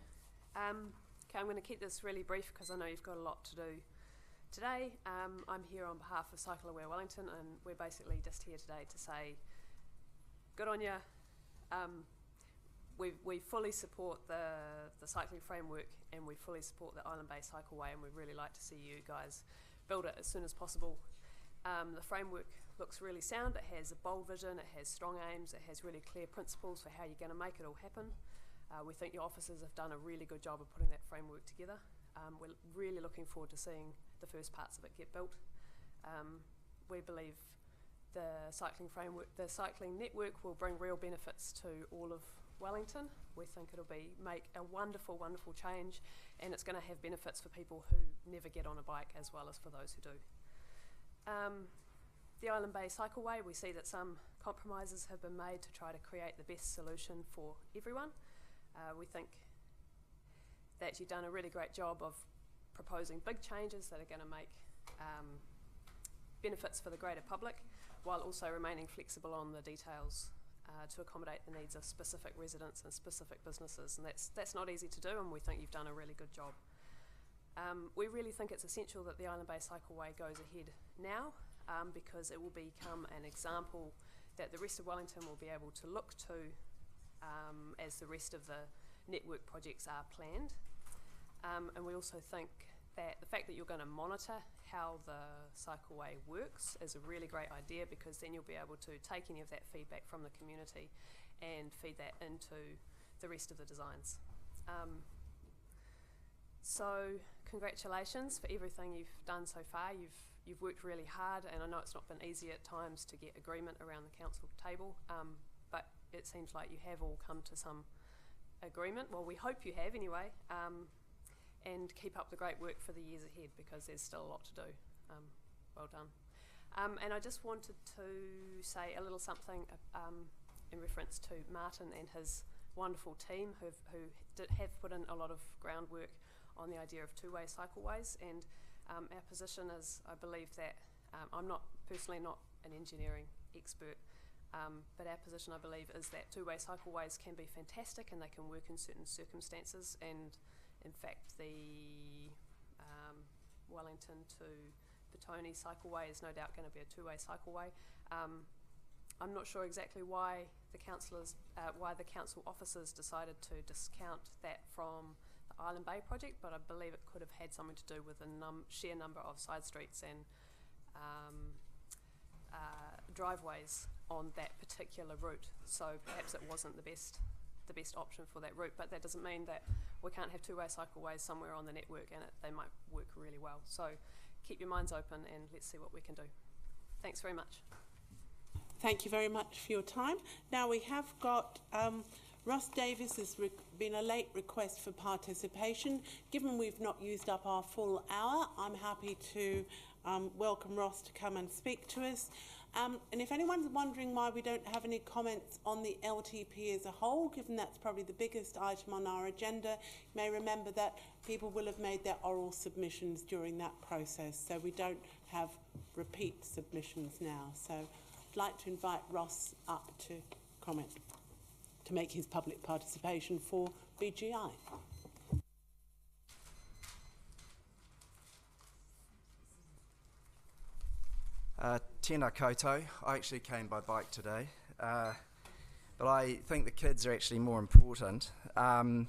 Okay, I'm going to keep this really brief because I know you've got a lot to do today. I'm here on behalf of Cycle Aware Wellington, and we're basically just here today to say, good on you. We fully support the cycling framework, and we fully support the Island Bay Cycleway, and we'd really like to see you guys build it as soon as possible. The framework looks really sound. It has a bold vision, it has strong aims, it has really clear principles for how you're going to make it all happen. We think your officers have done a really good job of putting that framework together. We're really looking forward to seeing the first parts of it get built. We believe the cycling framework, the cycling network will bring real benefits to all of Wellington. We think it'll make a wonderful, wonderful change, and it's going to have benefits for people who never get on a bike as well as for those who do. The Island Bay Cycleway, we see that some compromises have been made to try to create the best solution for everyone. We think that you've done a really great job of proposing big changes that are going to make benefits for the greater public, while also remaining flexible on the details to accommodate the needs of specific residents and specific businesses, and that's not easy to do, and we think you've done a really good job. We really think it's essential that the Island Bay Cycleway goes ahead now, because it will become an example that the rest of Wellington will be able to look to as the rest of the network projects are planned. And we also think that the fact that you're going to monitor how the cycleway works is a really great idea, because then you'll be able to take any of that feedback from the community and feed that into the rest of the designs. So congratulations for everything you've done so far. You've worked really hard, and I know it's not been easy at times to get agreement around the council table, but it seems like you have all come to some agreement. Well, we hope you have anyway, and keep up the great work for the years ahead, because there's still a lot to do. Well done. And I just wanted to say a little something in reference to Martin and his wonderful team who have put in a lot of groundwork on the idea of two-way cycleways, and our position is, I believe that, I'm personally not an engineering expert, but our position, I believe, is that two-way cycleways can be fantastic and they can work in certain circumstances, and in fact the Wellington to Petone cycleway is no doubt going to be a two-way cycleway. I'm not sure exactly why the council officers decided to discount that from the Island Bay project, but I believe it could have had something to do with the sheer number of side streets and driveways on that particular route. So perhaps it wasn't the best option for that route, but that doesn't mean that we can't have two-way cycleways somewhere on the network, and they might work really well. So keep your minds open and let's see what we can do. Thanks very much. Thank you very much for your time. Now we have got Ross Davis has been a late request for participation. Given we've not used up our full hour, I'm happy to welcome Ross to come and speak to us. And if anyone's wondering why we don't have any comments on the LTP as a whole, given that's probably the biggest item on our agenda, you may remember that people will have made their oral submissions during that process, so we don't have repeat submissions now. So I'd like to invite Ross up to comment, to make his public participation for BGI. Tēnā koutou. I actually came by bike today, but I think the kids are actually more important. I've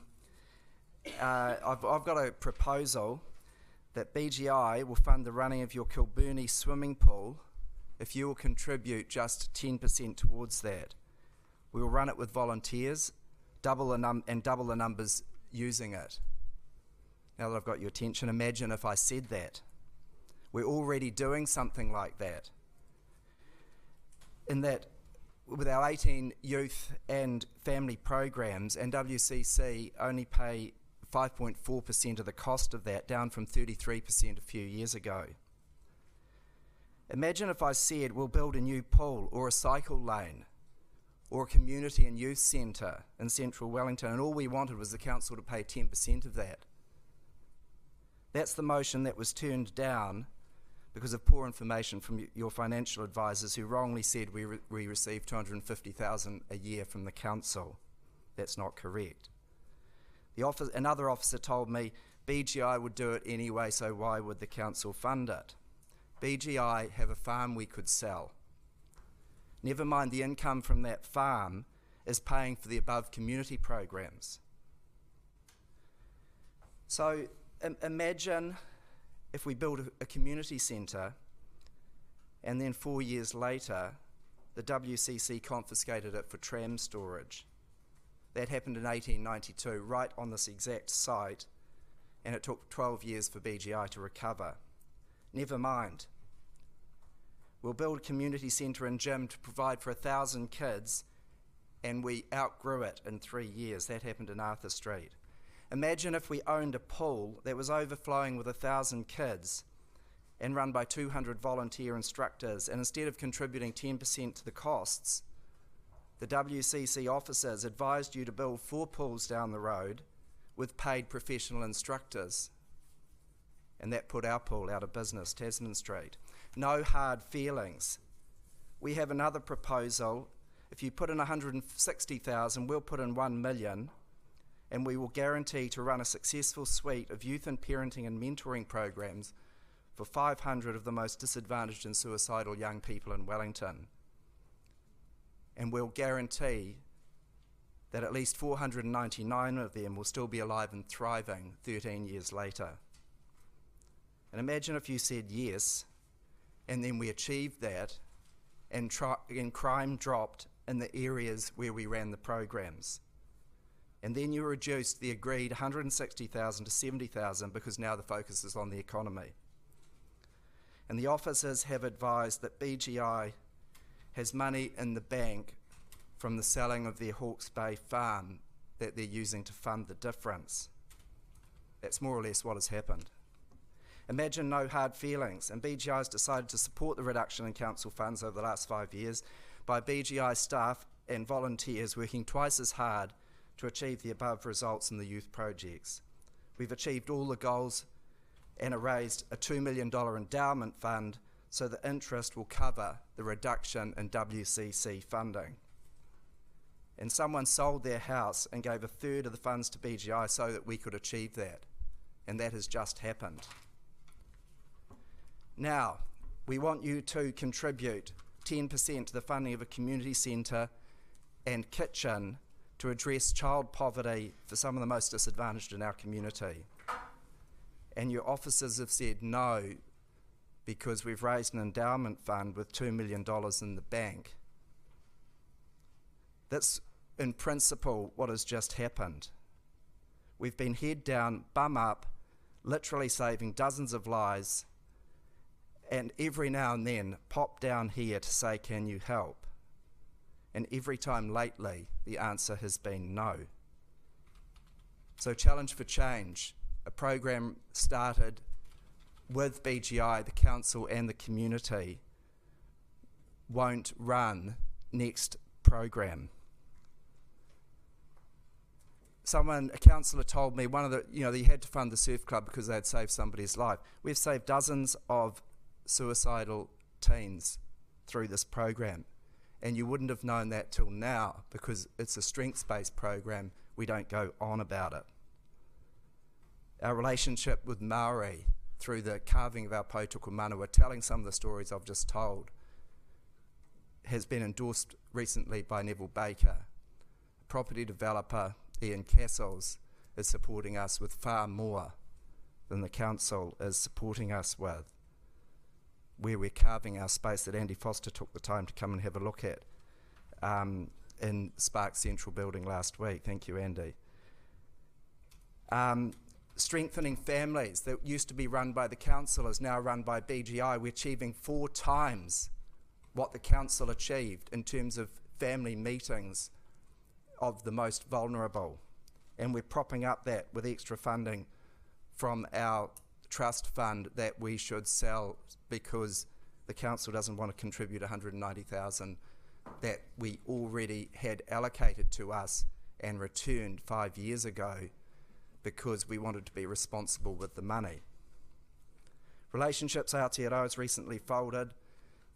got a proposal that BGI will fund the running of your Kilburnie swimming pool if you will contribute just 10% towards that. We will run it with volunteers, double the numbers using it. Now that I've got your attention, imagine if I said that. We're already doing something like that. In that, with our 18 youth and family programs, and WCC only pay 5.4% of the cost of that, down from 33% a few years ago. Imagine if I said we'll build a new pool or a cycle lane or a community and youth centre in central Wellington, and all we wanted was the council to pay 10% of that. That's the motion that was turned down because of poor information from your financial advisors, who wrongly said we receive $250,000 a year from the council. That's not correct. Another officer told me BGI would do it anyway, so why would the council fund it? BGI have a farm we could sell. Never mind the income from that farm is paying for the above community programs. So imagine if we build a community centre and then 4 years later the WCC confiscated it for tram storage. That happened in 1892, right on this exact site, and it took 12 years for BGI to recover. Never mind. We'll build a community centre and gym to provide for 1,000 kids, and we outgrew it in 3 years. That happened in Arthur Street. Imagine if we owned a pool that was overflowing with 1,000 kids and run by 200 volunteer instructors, and instead of contributing 10% to the costs, the WCC officers advised you to build 4 pools down the road with paid professional instructors. And that put our pool out of business, Tasman Street. No hard feelings. We have another proposal. If you put in 160,000, we'll put in 1 million, and we will guarantee to run a successful suite of youth and parenting and mentoring programs for 500 of the most disadvantaged and suicidal young people in Wellington. And we'll guarantee that at least 499 of them will still be alive and thriving 13 years later. And imagine if you said yes, and then we achieved that, and crime dropped in the areas where we ran the programs. And then you reduced the agreed 160,000 to 70,000 because now the focus is on the economy. And the officers have advised that BGI has money in the bank from the selling of their Hawke's Bay farm that they're using to fund the difference. That's more or less what has happened. Imagine no hard feelings, and BGI has decided to support the reduction in council funds over the last 5 years by BGI staff and volunteers working twice as hard to achieve the above results in the youth projects. We've achieved all the goals and raised a $2 million endowment fund so the interest will cover the reduction in WCC funding. And someone sold their house and gave 1/3 of the funds to BGI so that we could achieve that. And that has just happened. Now, we want you to contribute 10% to the funding of a community centre and kitchen to address child poverty for some of the most disadvantaged in our community. And your officers have said no because we've raised an endowment fund with $2 million in the bank. That's in principle what has just happened. We've been head down, bum up, literally saving dozens of lives, and every now and then pop down here to say, can you help? And every time lately, the answer has been no. So Challenge for Change, a program started with BGI, the council and the community, won't run next program. A councillor told me that he had to fund the surf club because they had saved somebody's life. We've saved dozens of suicidal teens through this program, and you wouldn't have known that till now because it's a strengths-based program. We don't go on about it. Our relationship with Maori through the carving of our Poutuku Manawa, telling some of the stories I've just told, has been endorsed recently by Neville Baker. A property developer, Ian Castles, is supporting us with far more than the council is supporting us with, where we're carving our space that Andy Foster took the time to come and have a look at in Spark Central building last week. Thank you, Andy. Strengthening families that used to be run by the council is now run by BGI. We're achieving 4 times what the council achieved in terms of family meetings of the most vulnerable. And we're propping up that with extra funding from our trust fund that we should sell because the council doesn't want to contribute 190,000 that we already had allocated to us and returned 5 years ago because we wanted to be responsible with the money. Relationships Aotearoa has recently folded.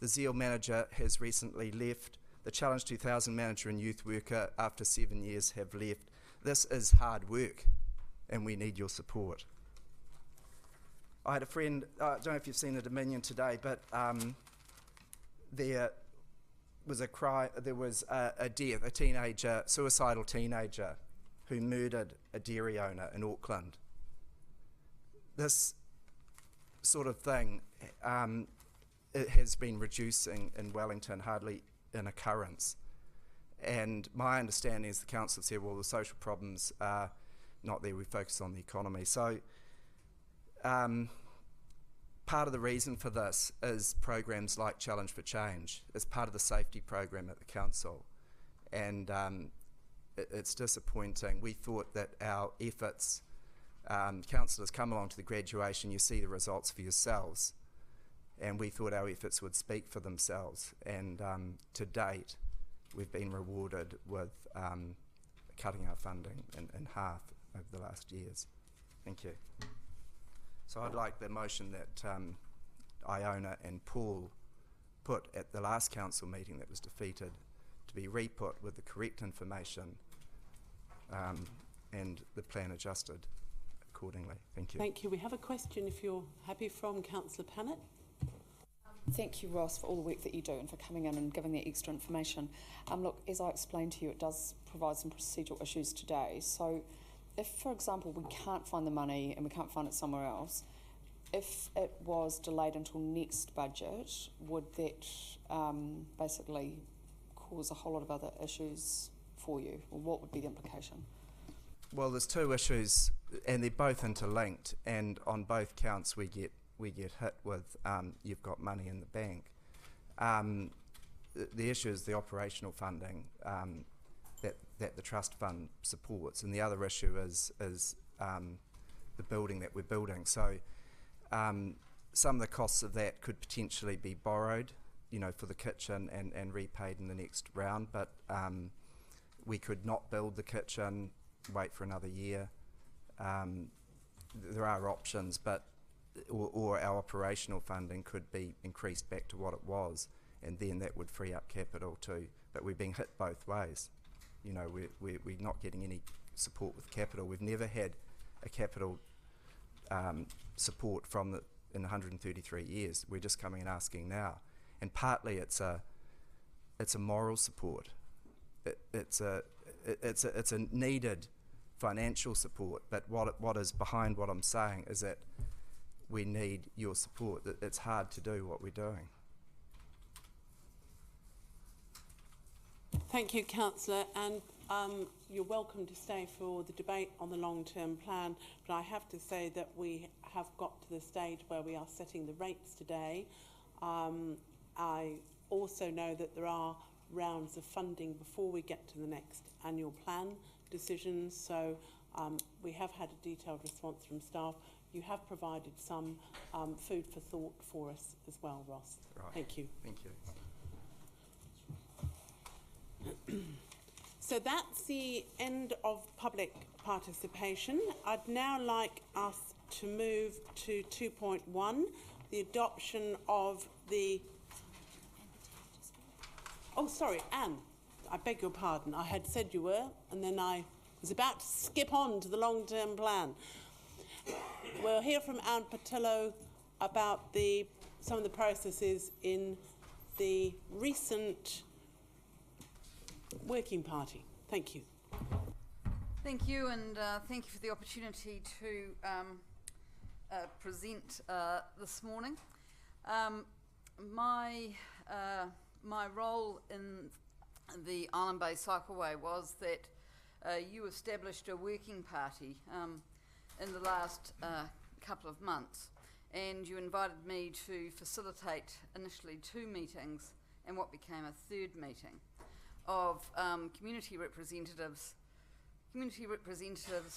The Zeal manager has recently left. The Challenge 2000 manager and youth worker after 7 years have left. This is hard work. and we need your support. I had a friend, I don't know if you've seen the Dominion today, but there was a death, a teenager, suicidal teenager who murdered a dairy owner in Auckland. This sort of thing, it has been reducing in Wellington, hardly an occurrence. And my understanding is the council said, well, the social problems are not there, we focus on the economy. So part of the reason for this is programs like Challenge for Change. It's part of the safety program at the council. And it's disappointing. We thought that our efforts, councillors come along to the graduation, you see the results for yourselves. And we thought our efforts would speak for themselves. And to date, we've been rewarded with cutting our funding in half over the last years. Thank you. So I'd like the motion that Iona and Paul put at the last council meeting that was defeated to be re-put with the correct information and the plan adjusted accordingly. Thank you. Thank you. We have a question, if you're happy, from Councillor Pannett. Thank you, Ross, for all the work that you do and for coming in and giving that extra information. Look, as I explained to you, it does provide some procedural issues today. So if, for example, we can't find the money and we can't find it somewhere else, if it was delayed until next budget, would that basically cause a whole lot of other issues for you? Or what would be the implication? Well, there's two issues, and they're both interlinked, and on both counts we get hit with you've got money in the bank. The issue is the operational funding that the trust fund supports, and the other issue is the building that we're building. So some of the costs of that could potentially be borrowed, you know, for the kitchen and repaid in the next round, but we could not build the kitchen, wait for another year. There are options, but or our operational funding could be increased back to what it was, and then that would free up capital too. But we're being hit both ways. You know, we're not getting any support with capital. We've never had a capital support in 133 years. We're just coming and asking now, and partly it's a moral support. It's a needed financial support. But what is behind what I'm saying is that we need your support. It's hard to do what we're doing. Thank you, Councillor, and you're welcome to stay for the debate on the long-term plan, but I have to say that we have got to the stage where we are setting the rates today. I also know that there are rounds of funding before we get to the next annual plan decisions, so we have had a detailed response from staff. You have provided some food for thought for us as well, Ross. Right. Thank you. Thank you. So that's the end of public participation. I'd now like us to move to 2.1, the adoption of the... Oh, sorry, Anne. I beg your pardon. I had said you were, and then I was about to skip on to the long-term plan. We'll hear from Anne Patillo about some of the processes in the recent working party. Thank you. Thank you, and thank you for the opportunity to present this morning. My role in the Island Bay Cycleway was that you established a working party in the last couple of months, and you invited me to facilitate initially 2 meetings and what became a 3rd meeting of community representatives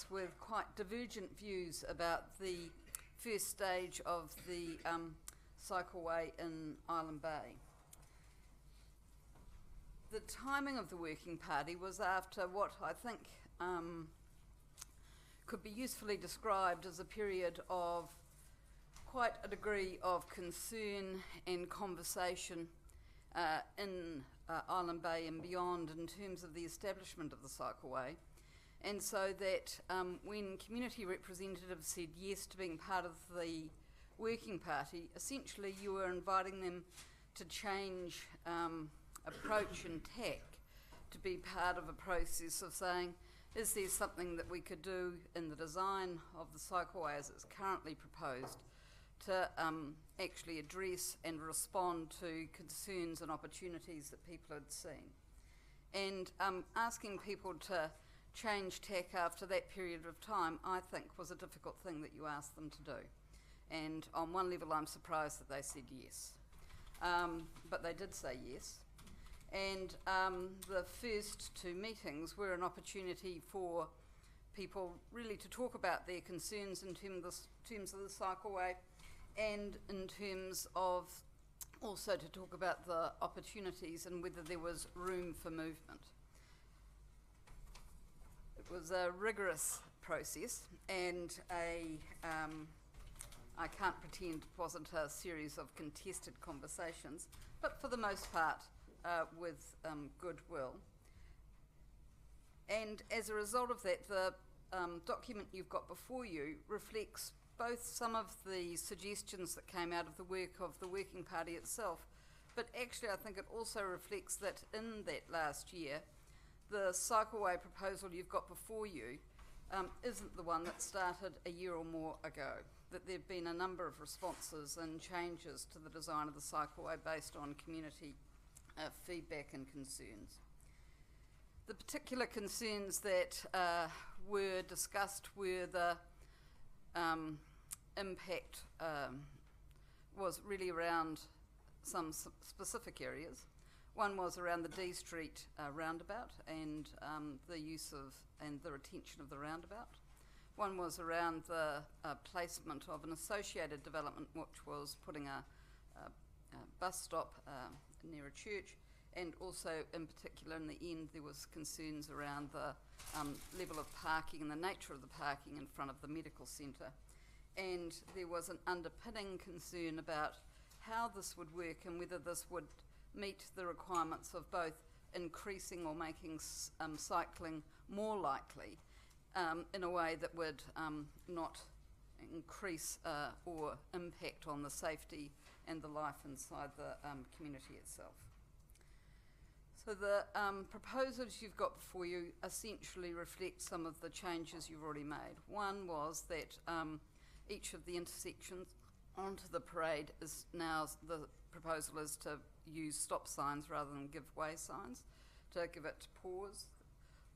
with quite divergent views about the first stage of the cycleway in Island Bay. The timing of the working party was after what I think could be usefully described as a period of quite a degree of concern and conversation in Island Bay and beyond in terms of the establishment of the cycleway, And so that when community representatives said yes to being part of the working party, essentially you were inviting them to change approach and tack to be part of a process of saying, is there something that we could do in the design of the cycleway as it's currently proposed to actually address and respond to concerns and opportunities that people had seen. And asking people to change tack after that period of time, I think, was a difficult thing that you asked them to do. And on one level, I'm surprised that they said yes. But they did say yes. And the first two meetings were an opportunity for people really to talk about their concerns in terms of the cycleway, and in terms of also to talk about the opportunities and whether there was room for movement. It was a rigorous process, and I can't pretend it wasn't a series of contested conversations, but for the most part with goodwill. And as a result of that, the document you've got before you reflects both some of the suggestions that came out of the work of the Working Party itself, but actually I think it also reflects that in that last year, the cycleway proposal you've got before you isn't the one that started a year or more ago, that there have been a number of responses and changes to the design of the cycleway based on community feedback and concerns. The particular concerns that were discussed were the impact was really around some specific areas. One was around the D Street roundabout and the use of and the retention of the roundabout. One was around the placement of an associated development, which was putting a bus stop near a church, and also in particular in the end there was concerns around the level of parking and the nature of the parking in front of the medical centre. And there was an underpinning concern about how this would work and whether this would meet the requirements of both increasing or making cycling more likely in a way that would not increase or impact on the safety and the life inside the community itself. So the proposals you've got before you essentially reflect some of the changes you've already made. One was that each of the intersections onto the parade is now, the proposal is to use stop signs rather than give way signs, to give it pause.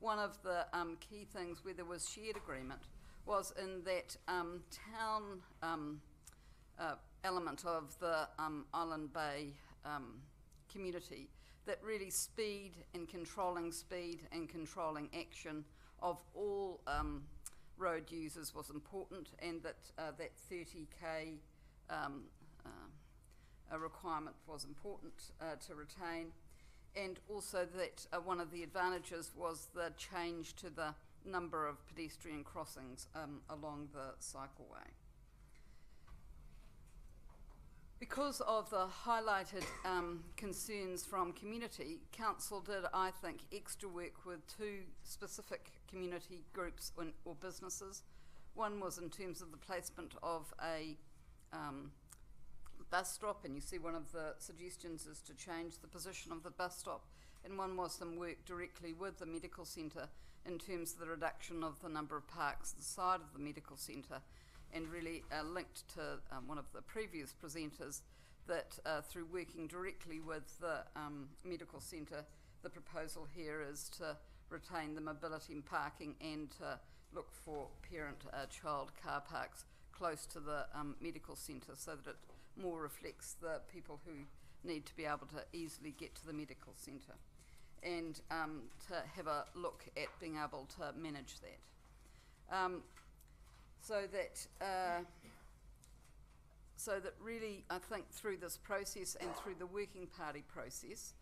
One of the key things where there was shared agreement was in that town element of the Island Bay community, that really speed and controlling action of all road users was important, and that that 30k requirement was important to retain, and also that one of the advantages was the change to the number of pedestrian crossings along the cycleway. Because of the highlighted concerns from community, Council did, I think, extra work with two specific community groups or businesses. One was in terms of the placement of a bus stop, and you see one of the suggestions is to change the position of the bus stop, and one was some work directly with the medical centre in terms of the reduction of the number of parks the side of the medical centre, and really linked to one of the previous presenters that through working directly with the medical centre, the proposal here is to retain the mobility and parking and to look for parent-child car parks close to the medical centre so that it more reflects the people who need to be able to easily get to the medical centre, and to have a look at being able to manage that. So that really, I think, through this process and through the Working Party process,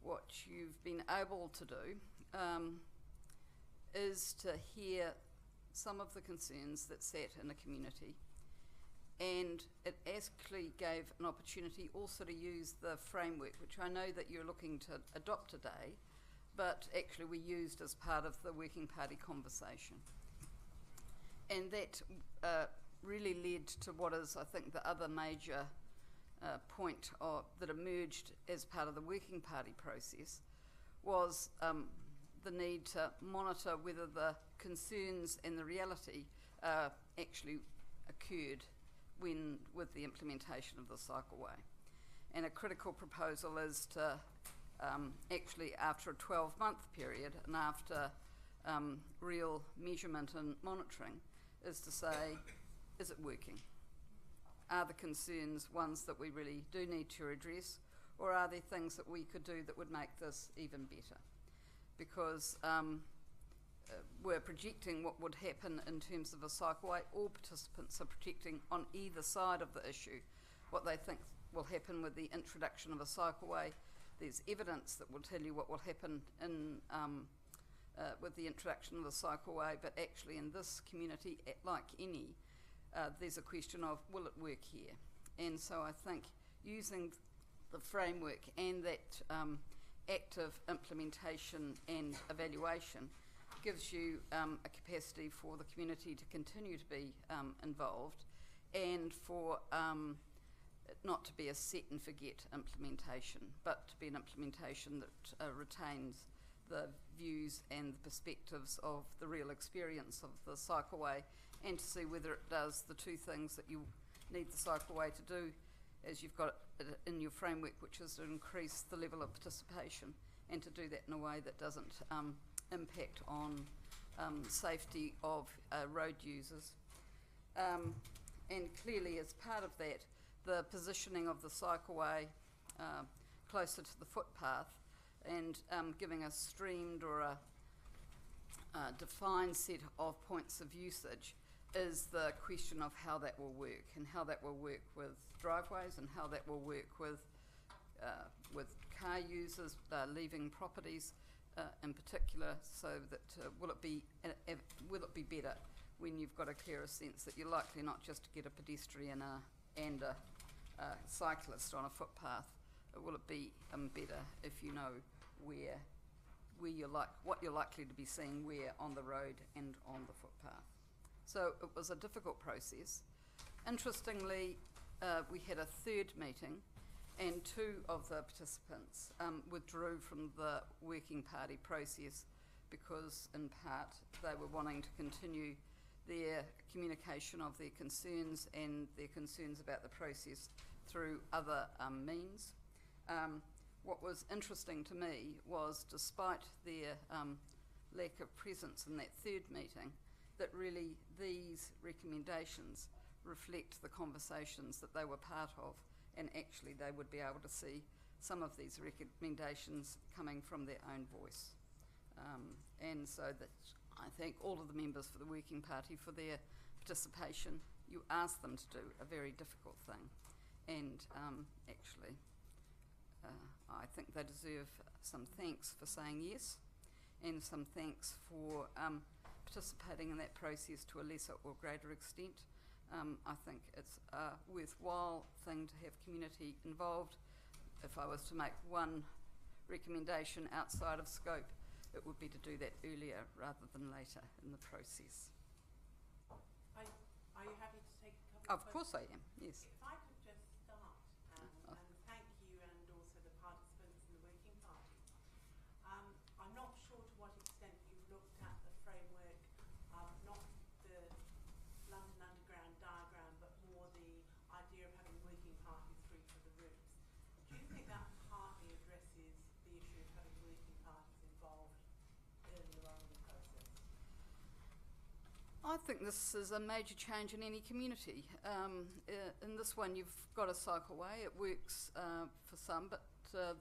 what you've been able to do is to hear some of the concerns that sat in the community, and it actually gave an opportunity also to use the framework, which I know that you're looking to adopt today, but actually we used as part of the working party conversation. And that really led to what is, I think, the other major point that emerged as part of the working party process was the need to monitor whether the concerns and the reality actually occurred with the implementation of the cycleway. And a critical proposal is to actually, after a 12-month period and after real measurement and monitoring, is to say, is it working? Are the concerns ones that we really do need to address, or are there things that we could do that would make this even better? Because we're projecting what would happen in terms of a cycleway. All participants are projecting on either side of the issue what they think will happen with the introduction of a cycleway. There's evidence that will tell you what will happen with the introduction of the cycleway, but actually in this community, like any, there's a question of, will it work here? And so I think using the framework and that active implementation and evaluation gives you a capacity for the community to continue to be involved, and for it not to be a set and forget implementation, but to be an implementation that retains the views and the perspectives of the real experience of the cycleway, and to see whether it does the two things that you need the cycleway to do, as you've got it in your framework, which is to increase the level of participation and to do that in a way that doesn't impact on safety of road users. And clearly, as part of that, the positioning of the cycleway closer to the footpath and giving a streamed or a defined set of points of usage is the question of how that will work, and how that will work with driveways, and how that will work with car users leaving properties in particular, so that will it be better when you've got a clearer sense that you're likely not just to get a pedestrian and a cyclist on a footpath. Will it be better if you know what you're likely to be seeing where on the road and on the footpath? So it was a difficult process. Interestingly, we had a third meeting, and two of the participants withdrew from the working party process because, in part, they were wanting to continue their communication of their concerns and their concerns about the process through other means. What was interesting to me was, despite their lack of presence in that third meeting, that really these recommendations reflect the conversations that they were part of, and actually they would be able to see some of these recommendations coming from their own voice. And so that I thank all of the members for the working party for their participation. You asked them to do a very difficult thing, and actually I think they deserve some thanks for saying yes, and some thanks for participating in that process to a lesser or greater extent. I think it's a worthwhile thing to have community involved. If I was to make one recommendation outside of scope, it would be to do that earlier rather than later in the process. Are you happy to take a couple of course I am, yes. If I could just start and thank you and also the participants in the working party. I'm not sure to what extent you've looked at the framework, not the London Underground diagram, but more the idea of having working parties for each of the routes. Do you think that partly addresses the issue of having working parties involved earlier on in the process? I think this is a major change in any community. In this one, you've got a cycleway. It works for some, but the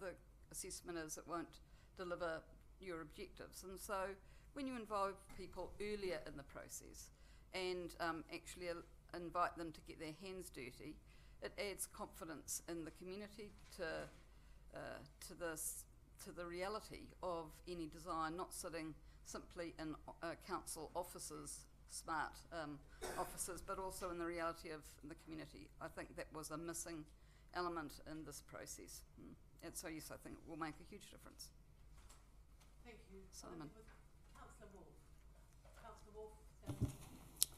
assessment is it won't deliver your objectives. And so when you involve people earlier in the process and actually invite them to get their hands dirty, it adds confidence in the community to the reality of any design, not sitting simply in council offices, smart offices, but also in the reality of the community. I think that was a missing element in this process. And so yes, I think it will make a huge difference. Thank Simon.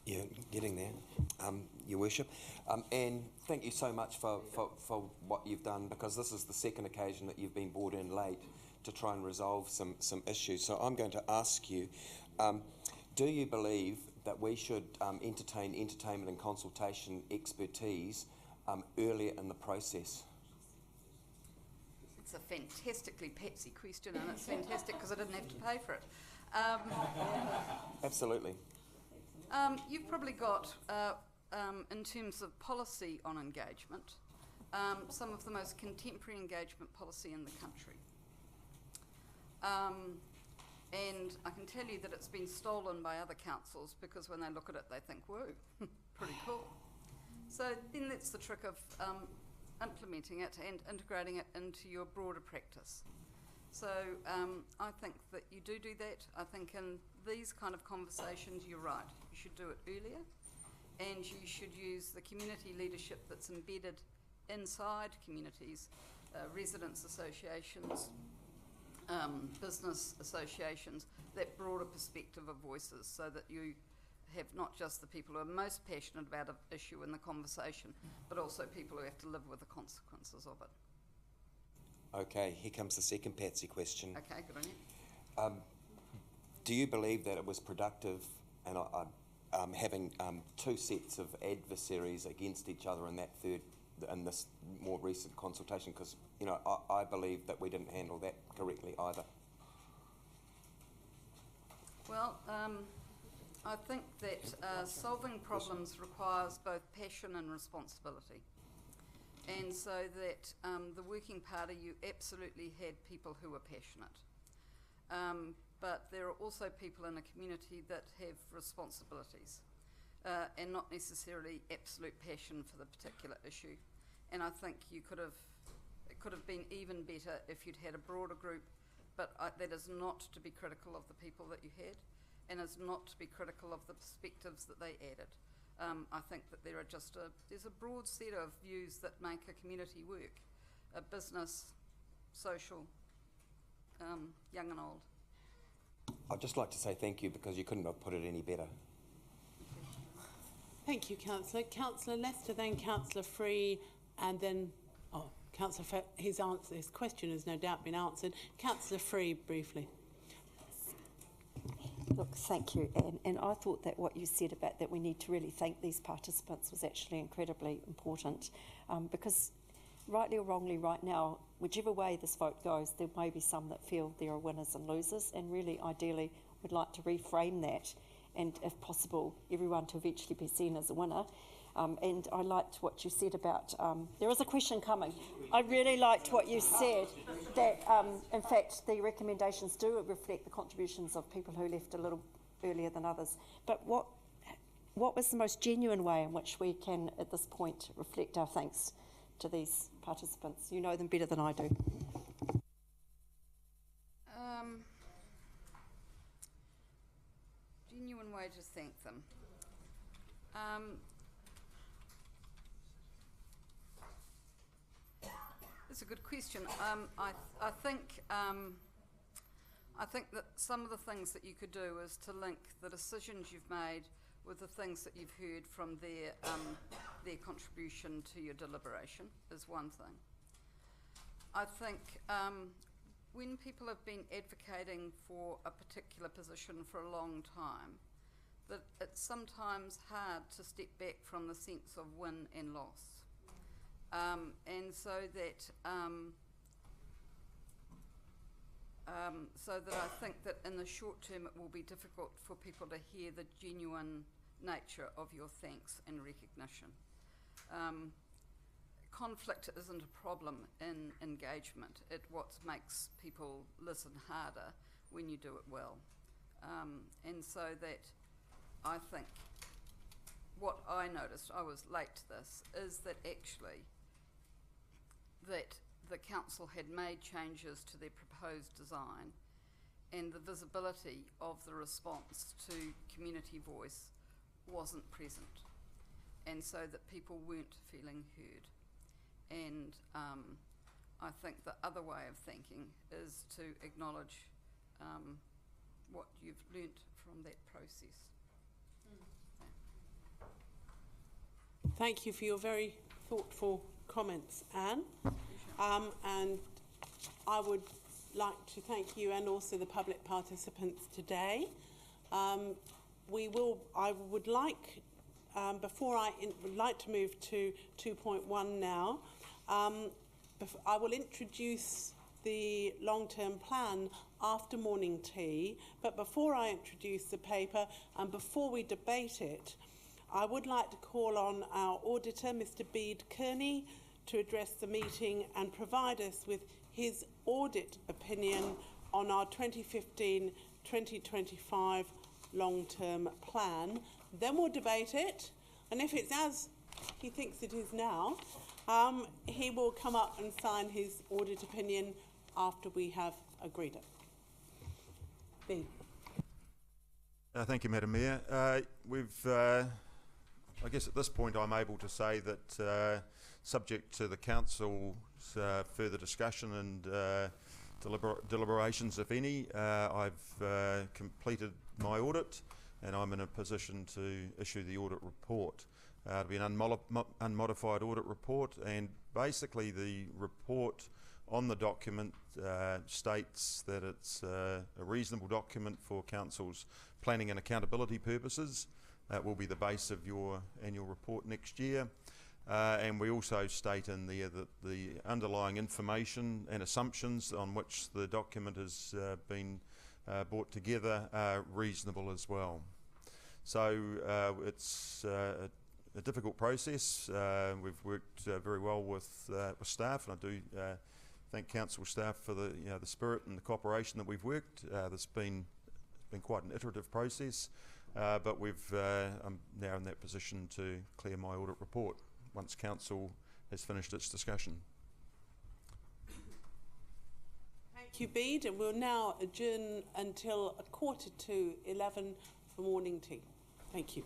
Yeah, getting there, Your Worship. And thank you so much for what you've done, because this is the second occasion that you've been brought in late to try and resolve some issues. So I'm going to ask you, do you believe that we should entertain entertainment and consultation expertise earlier in the process? It's a fantastically Pepsi question, and it's fantastic because I didn't have to pay for it. Absolutely. You've probably got, in terms of policy on engagement, some of the most contemporary engagement policy in the country. And I can tell you that it's been stolen by other councils, because when they look at it they think, whoa, pretty cool. So then that's the trick of implementing it and integrating it into your broader practice. So I think that you do that. I think in these kind of conversations, you're right. You should do it earlier, and you should use the community leadership that's embedded inside communities, residents associations, business associations, that broader perspective of voices, so that you have not just the people who are most passionate about an issue in the conversation, but also people who have to live with the consequences of it. Okay, here comes the second Patsy question. Okay, good on you. Do you believe that it was productive and having two sets of adversaries against each other in this more recent consultation? Because I believe that we didn't handle that correctly either. Well, I think that solving problems requires both passion and responsibility. And so that the working party, you absolutely had people who were passionate. But there are also people in a community that have responsibilities and not necessarily absolute passion for the particular issue. And I think it could have been even better if you'd had a broader group, but that is not to be critical of the people that you had, and is not to be critical of the perspectives that they added. I think that there's a broad set of views that make a community work, a business, social, young and old. I'd just like to say thank you, because you couldn't have put it any better. Thank you, Councillor. Councillor Lester, then Councillor Free, and then, Councillor, his question has no doubt been answered. Councillor Free, briefly. Look, thank you, and I thought that what you said about that we need to really thank these participants was actually incredibly important, because rightly or wrongly right now, whichever way this vote goes, there may be some that feel there are winners and losers, and really ideally would like to reframe that, and if possible everyone to eventually be seen as a winner. And I liked what you said about, there is a question coming. I really liked what you said, that in fact the recommendations do reflect the contributions of people who left a little earlier than others. But what was the most genuine way in which we can at this point reflect our thanks to these participants? You know them better than I do. Genuine way to thank them. That's a good question. I think that some of the things that you could do is to link the decisions you've made with the things that you've heard from their contribution to your deliberation is one thing. I think when people have been advocating for a particular position for a long time, that it's sometimes hard to step back from the sense of win and loss. And so that I think that in the short term it will be difficult for people to hear the genuine nature of your thanks and recognition. Conflict isn't a problem in engagement. It what makes people listen harder when you do it well. And so that I think what I noticed, I was late to this, is that actually that the council had made changes to their proposed design, and the visibility of the response to community voice wasn't present, and so that people weren't feeling heard. And I think the other way of thinking is to acknowledge what you've learnt from that process. Thank you for your very thoughtful comments, Anne. And I would like to thank you and also the public participants today. I would like, would like to move to 2.1 now. I will introduce the long-term plan after morning tea, but before I introduce the paper and before we debate it, I would like to call on our auditor, Mr. Bede Kearney, to address the meeting and provide us with his audit opinion on our 2015-2025 long-term plan. Then we'll debate it, and if it's as he thinks it is now, he will come up and sign his audit opinion after we have agreed it. Bede. Thank you, Madam Mayor. I guess at this point I'm able to say that subject to the Council's further discussion and deliberations, if any, I've completed my audit and I'm in a position to issue the audit report. It'll be an unmodified audit report, and basically the report on the document states that it's a reasonable document for Council's planning and accountability purposes. That will be the base of your annual report next year. And we also state in there that the underlying information and assumptions on which the document has been brought together are reasonable as well. So it's a difficult process. We've worked very well with staff, and I do thank Council staff for the spirit and the cooperation that we've worked. It's been quite an iterative process. But I'm now in that position to clear my audit report once Council has finished its discussion. Thank you, Bede, and we'll now adjourn until 11:45 for morning tea. Thank you.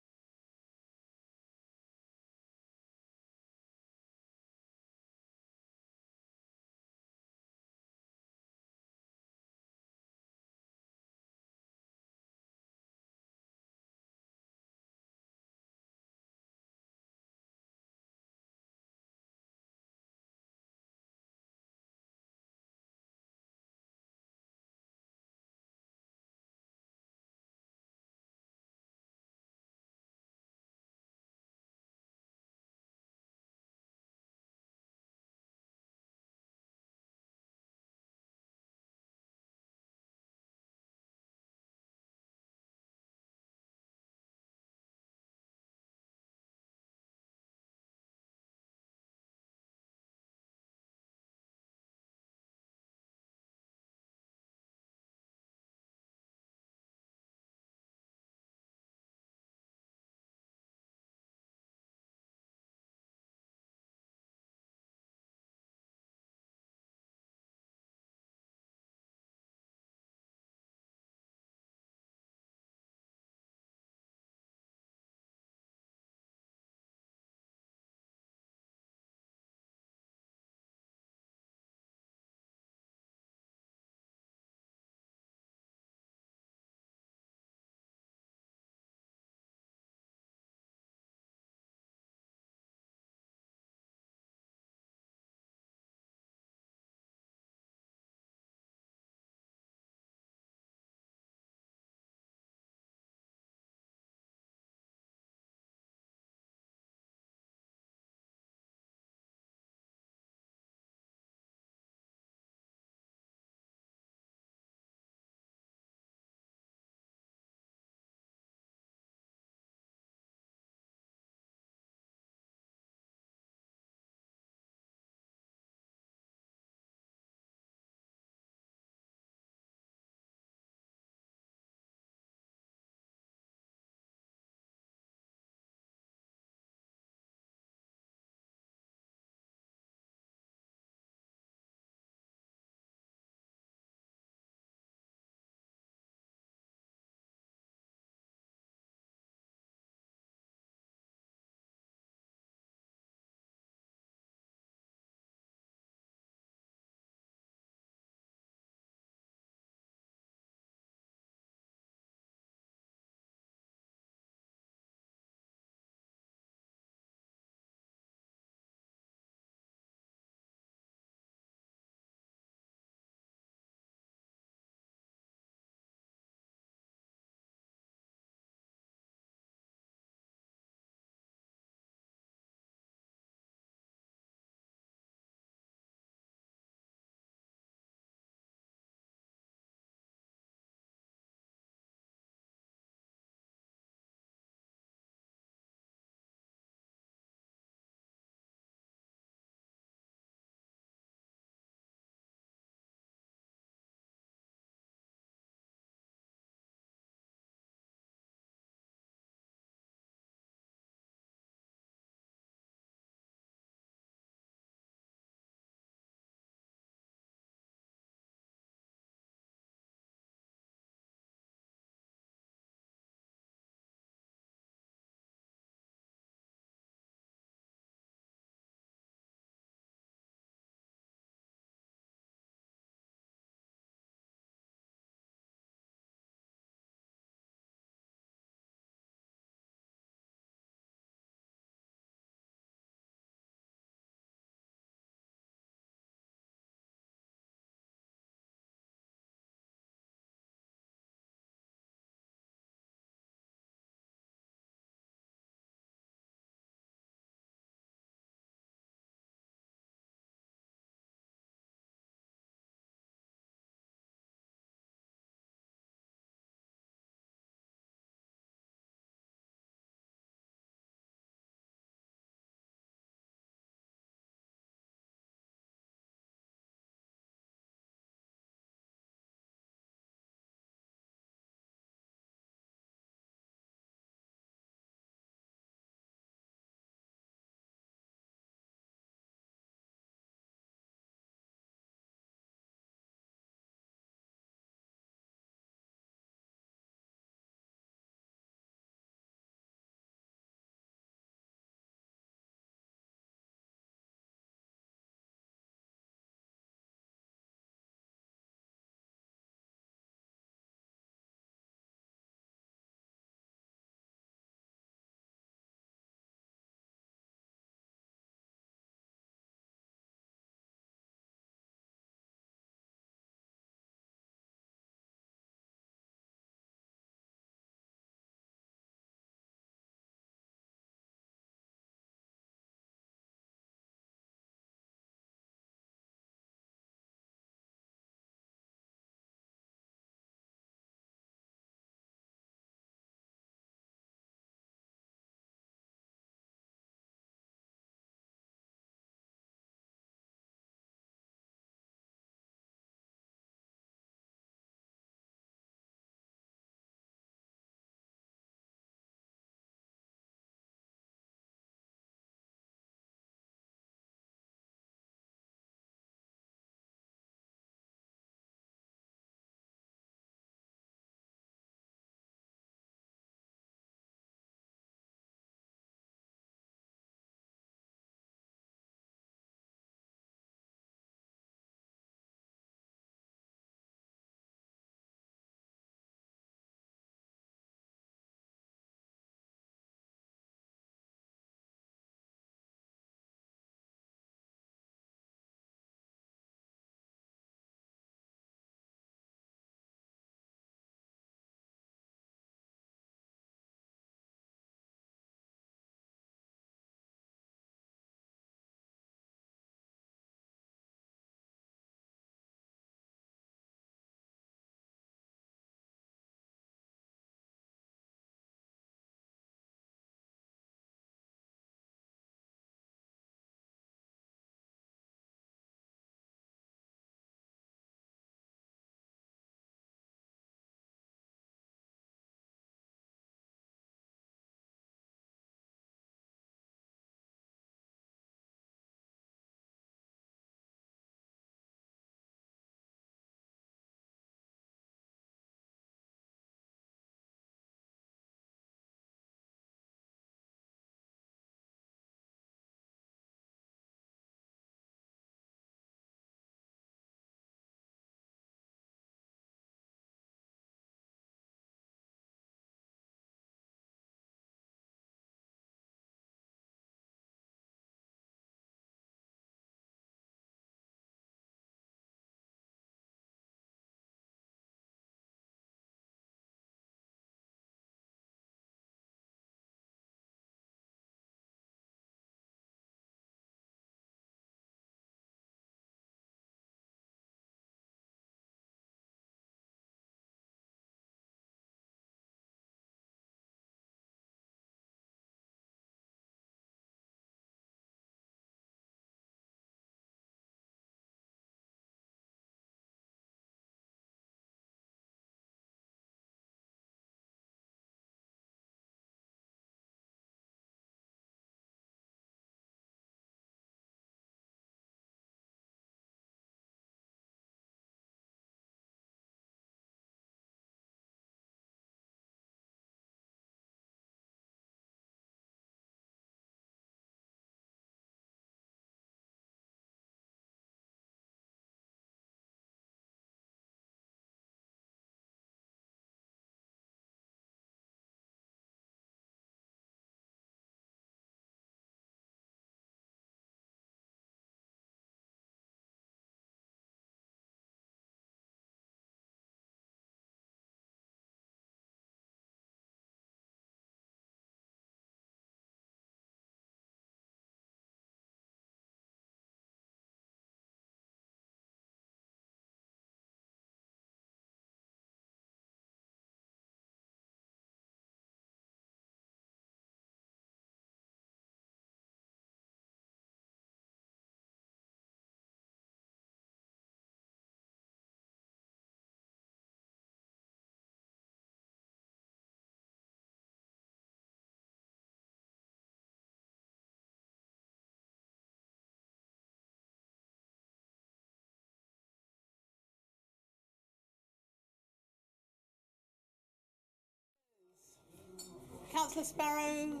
Councillor Sparrow.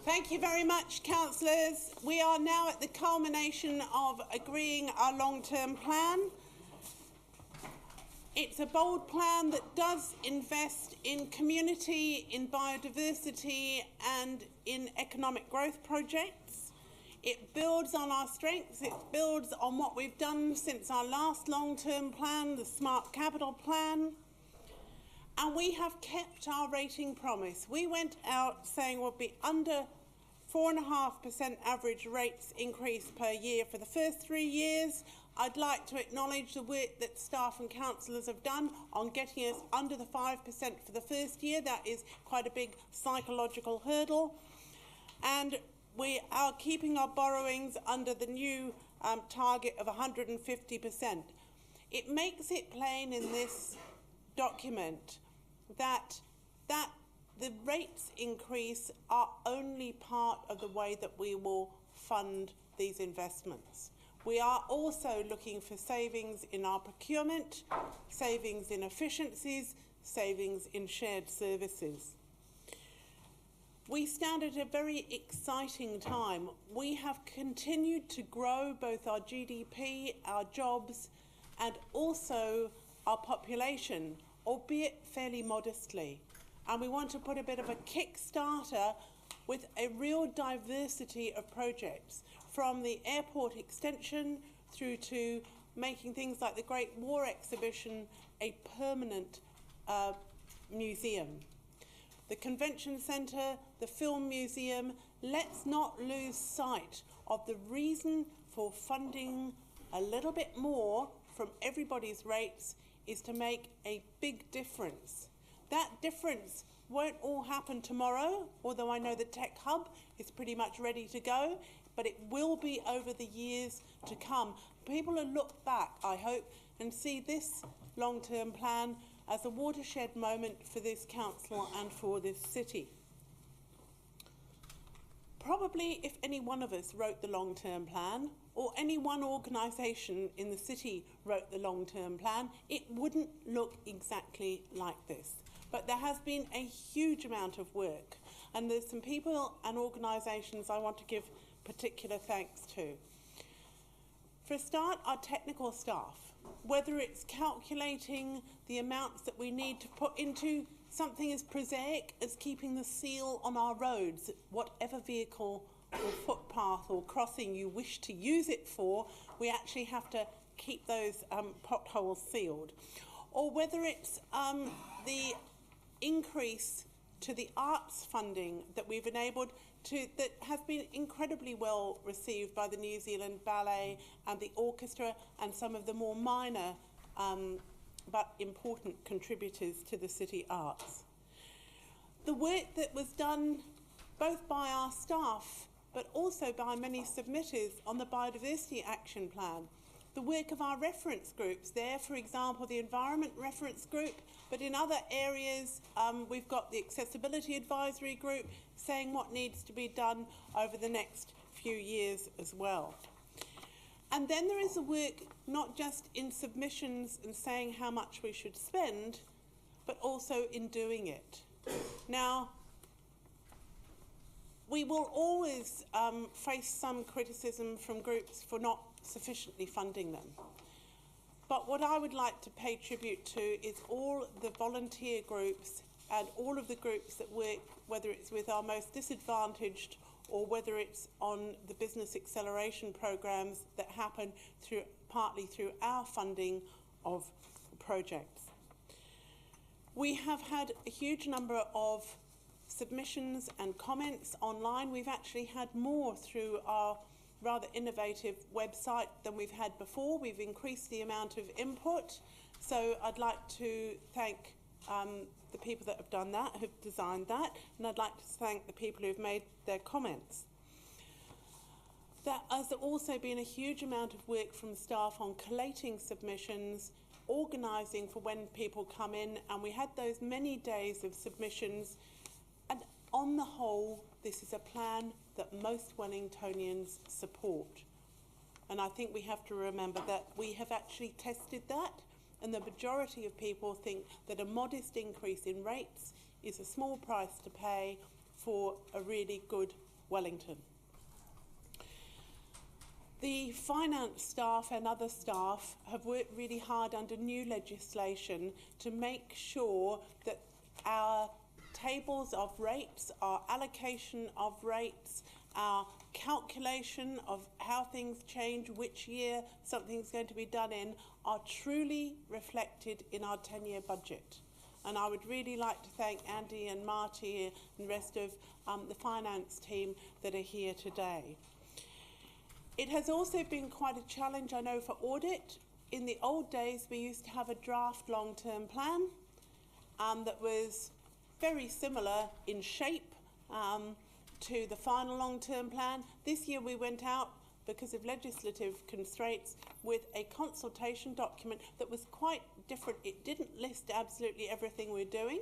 Thank you very much, councillors. We are now at the culmination of agreeing our long-term plan. It's a bold plan that does invest in community, in biodiversity and in economic growth projects. It builds on our strengths, it builds on what we've done since our last long-term plan, the Smart Capital Plan. And we have kept our rating promise. We went out saying we'll be under 4.5% average rates increase per year for the first 3 years. I'd like to acknowledge the work that staff and councillors have done on getting us under the 5% for the first year. That is quite a big psychological hurdle. And we are keeping our borrowings under the new target of 150%. It makes it plain in this document that the rates increase are only part of the way that we will fund these investments. We are also looking for savings in our procurement, savings in efficiencies, savings in shared services. We stand at a very exciting time. We have continued to grow both our GDP, our jobs, and also our population, albeit fairly modestly. And we want to put a bit of a kickstarter with a real diversity of projects, from the airport extension through to making things like the Great War Exhibition a permanent museum. The Convention Centre, the Film Museum. Let's not lose sight of the reason for funding a little bit more from everybody's rates is to make a big difference. That difference won't all happen tomorrow, although I know the Tech Hub is pretty much ready to go, but it will be over the years to come. People will look back, I hope, and see this long-term plan as a watershed moment for this council and for this city. Probably if any one of us wrote the long-term plan, or any one organisation in the city wrote the long-term plan, it wouldn't look exactly like this. But there has been a huge amount of work, and there's some people and organisations I want to give particular thanks to. For a start, our technical staff, whether it's calculating the amounts that we need to put into something as prosaic as keeping the seal on our roads, whatever vehicle or footpath or crossing you wish to use it for, we actually have to keep those potholes sealed. Or whether it's the increase to the arts funding that we've enabled to, that has been incredibly well received by the New Zealand Ballet and the orchestra and some of the more minor but important contributors to the city arts. The work that was done both by our staff but also by many submitters on the Biodiversity Action Plan. The work of our reference groups there, for example, the Environment Reference Group, but in other areas we've got the Accessibility Advisory Group saying what needs to be done over the next few years as well. And then there is the work not just in submissions and saying how much we should spend, but also in doing it. Now, we will always face some criticism from groups for not sufficiently funding them. But what I would like to pay tribute to is all the volunteer groups and all of the groups that work, whether it's with our most disadvantaged or whether it's on the business acceleration programs that happen partly through our funding of projects. We have had a huge number of submissions and comments online. We've actually had more through our rather innovative website than we've had before. We've increased the amount of input. So I'd like to thank the people that have done that, who've designed that, and I'd like to thank the people who've made their comments. There has also been a huge amount of work from staff on collating submissions, organising for when people come in, and we had those many days of submissions. And on the whole, this is a plan that most Wellingtonians support. And I think we have to remember that we have actually tested that, and the majority of people think that a modest increase in rates is a small price to pay for a really good Wellington. The finance staff and other staff have worked really hard under new legislation to make sure that our tables of rates, our allocation of rates, our calculation of how things change, which year something's going to be done in, are truly reflected in our 10-year budget. And I would really like to thank Andy and Marty and the rest of the finance team that are here today. It has also been quite a challenge, I know, for audit. In the old days, we used to have a draft long-term plan that was very similar in shape to the final long-term plan. This year we went out, because of legislative constraints, with a consultation document that was quite different. It didn't list absolutely everything we're doing.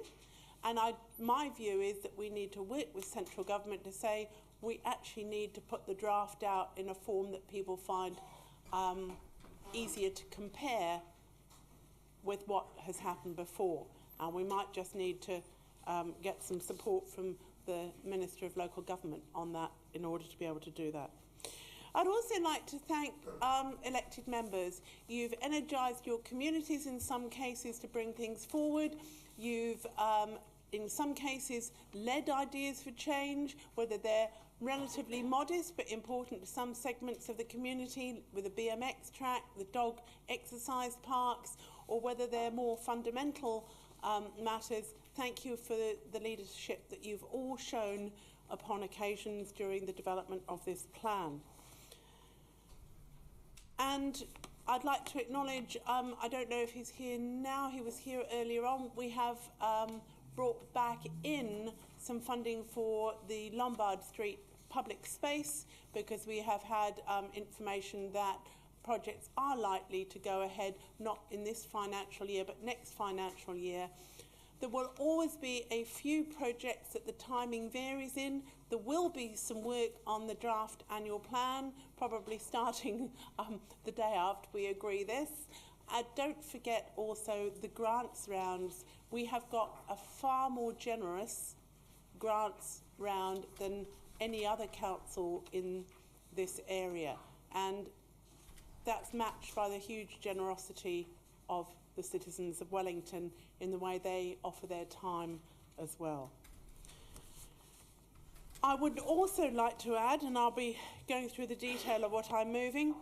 And my view is that we need to work with central government to say we actually need to put the draft out in a form that people find easier to compare with what has happened before. And we might just need to get some support from the Minister of Local Government on that in order to be able to do that. I'd also like to thank elected members. You've energised your communities in some cases to bring things forward. You've, in some cases, led ideas for change, whether they're relatively modest but important to some segments of the community, with a BMX track, the dog exercise parks, or whether they're more fundamental matters. Thank you for the leadership that you've all shown upon occasions during the development of this plan. And I'd like to acknowledge, I don't know if he's here now, he was here earlier on, we have brought back in some funding for the Lombard Street public space, because we have had information that projects are likely to go ahead, not in this financial year, but next financial year. There will always be a few projects that the timing varies in. There will be some work on the draft annual plan, probably starting the day after we agree this. Don't forget also the grants rounds. We have got a far more generous grants round than any other council in this area. And that's matched by the huge generosity of the citizens of Wellington in the way they offer their time as well. I would also like to add, and I'll be going through the detail of what I'm moving,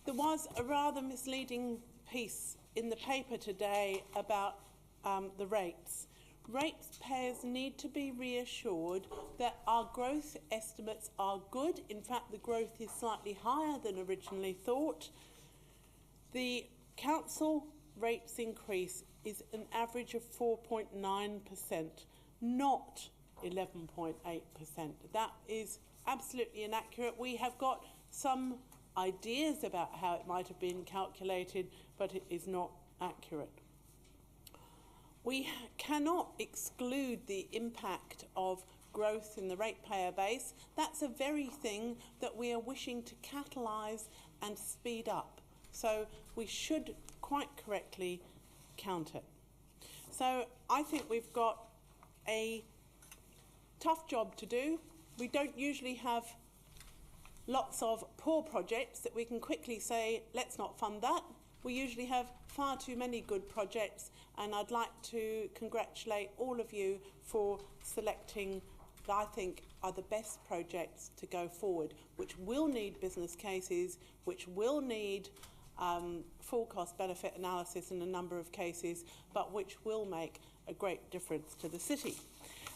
there was a rather misleading piece in the paper today about the rates. Ratepayers need to be reassured that our growth estimates are good. In fact, the growth is slightly higher than originally thought. The council rates increase is an average of 4.9%, not 11.8%. That is absolutely inaccurate. We have got some ideas about how it might have been calculated, but it is not accurate. We cannot exclude the impact of growth in the ratepayer base. That's a very thing that we are wishing to catalyse and speed up. So we should quite correctly count it. So I think we've got a tough job to do. We don't usually have lots of poor projects that we can quickly say, let's not fund that. We usually have far too many good projects, and I'd like to congratulate all of you for selecting, I think, are the best projects to go forward, which will need business cases, which will need full cost benefit analysis in a number of cases, but which will make a great difference to the city.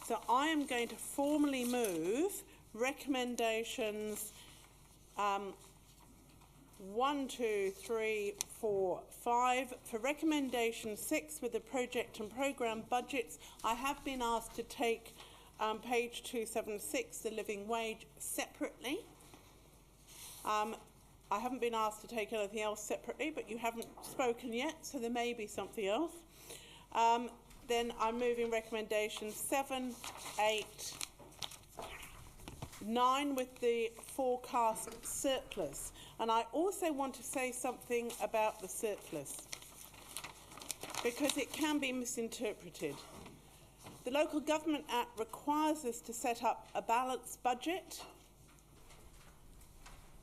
So I am going to formally move recommendations 1, 2, 3, 4, 5. For recommendation 6 with the project and programme budgets, I have been asked to take page 276, the living wage, separately. I haven't been asked to take anything else separately, but you haven't spoken yet, so there may be something else. Then I'm moving recommendations 7, 8, 9 with the forecast surplus. And I also want to say something about the surplus, because it can be misinterpreted. The Local Government Act requires us to set up a balanced budget,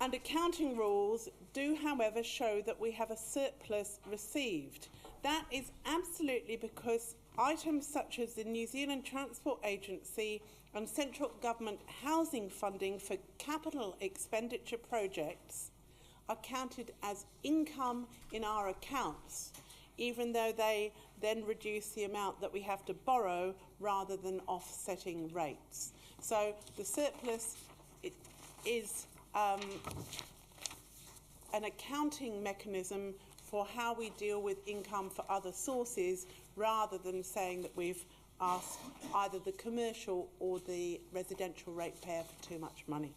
and accounting rules do, however, show that we have a surplus received. That is absolutely because items such as the New Zealand Transport Agency and central government housing funding for capital expenditure projects are counted as income in our accounts, even though they then reduce the amount that we have to borrow rather than offsetting rates. So the surplus is an accounting mechanism for how we deal with income for other sources, rather than saying that we've asked either the commercial or the residential ratepayer for too much money.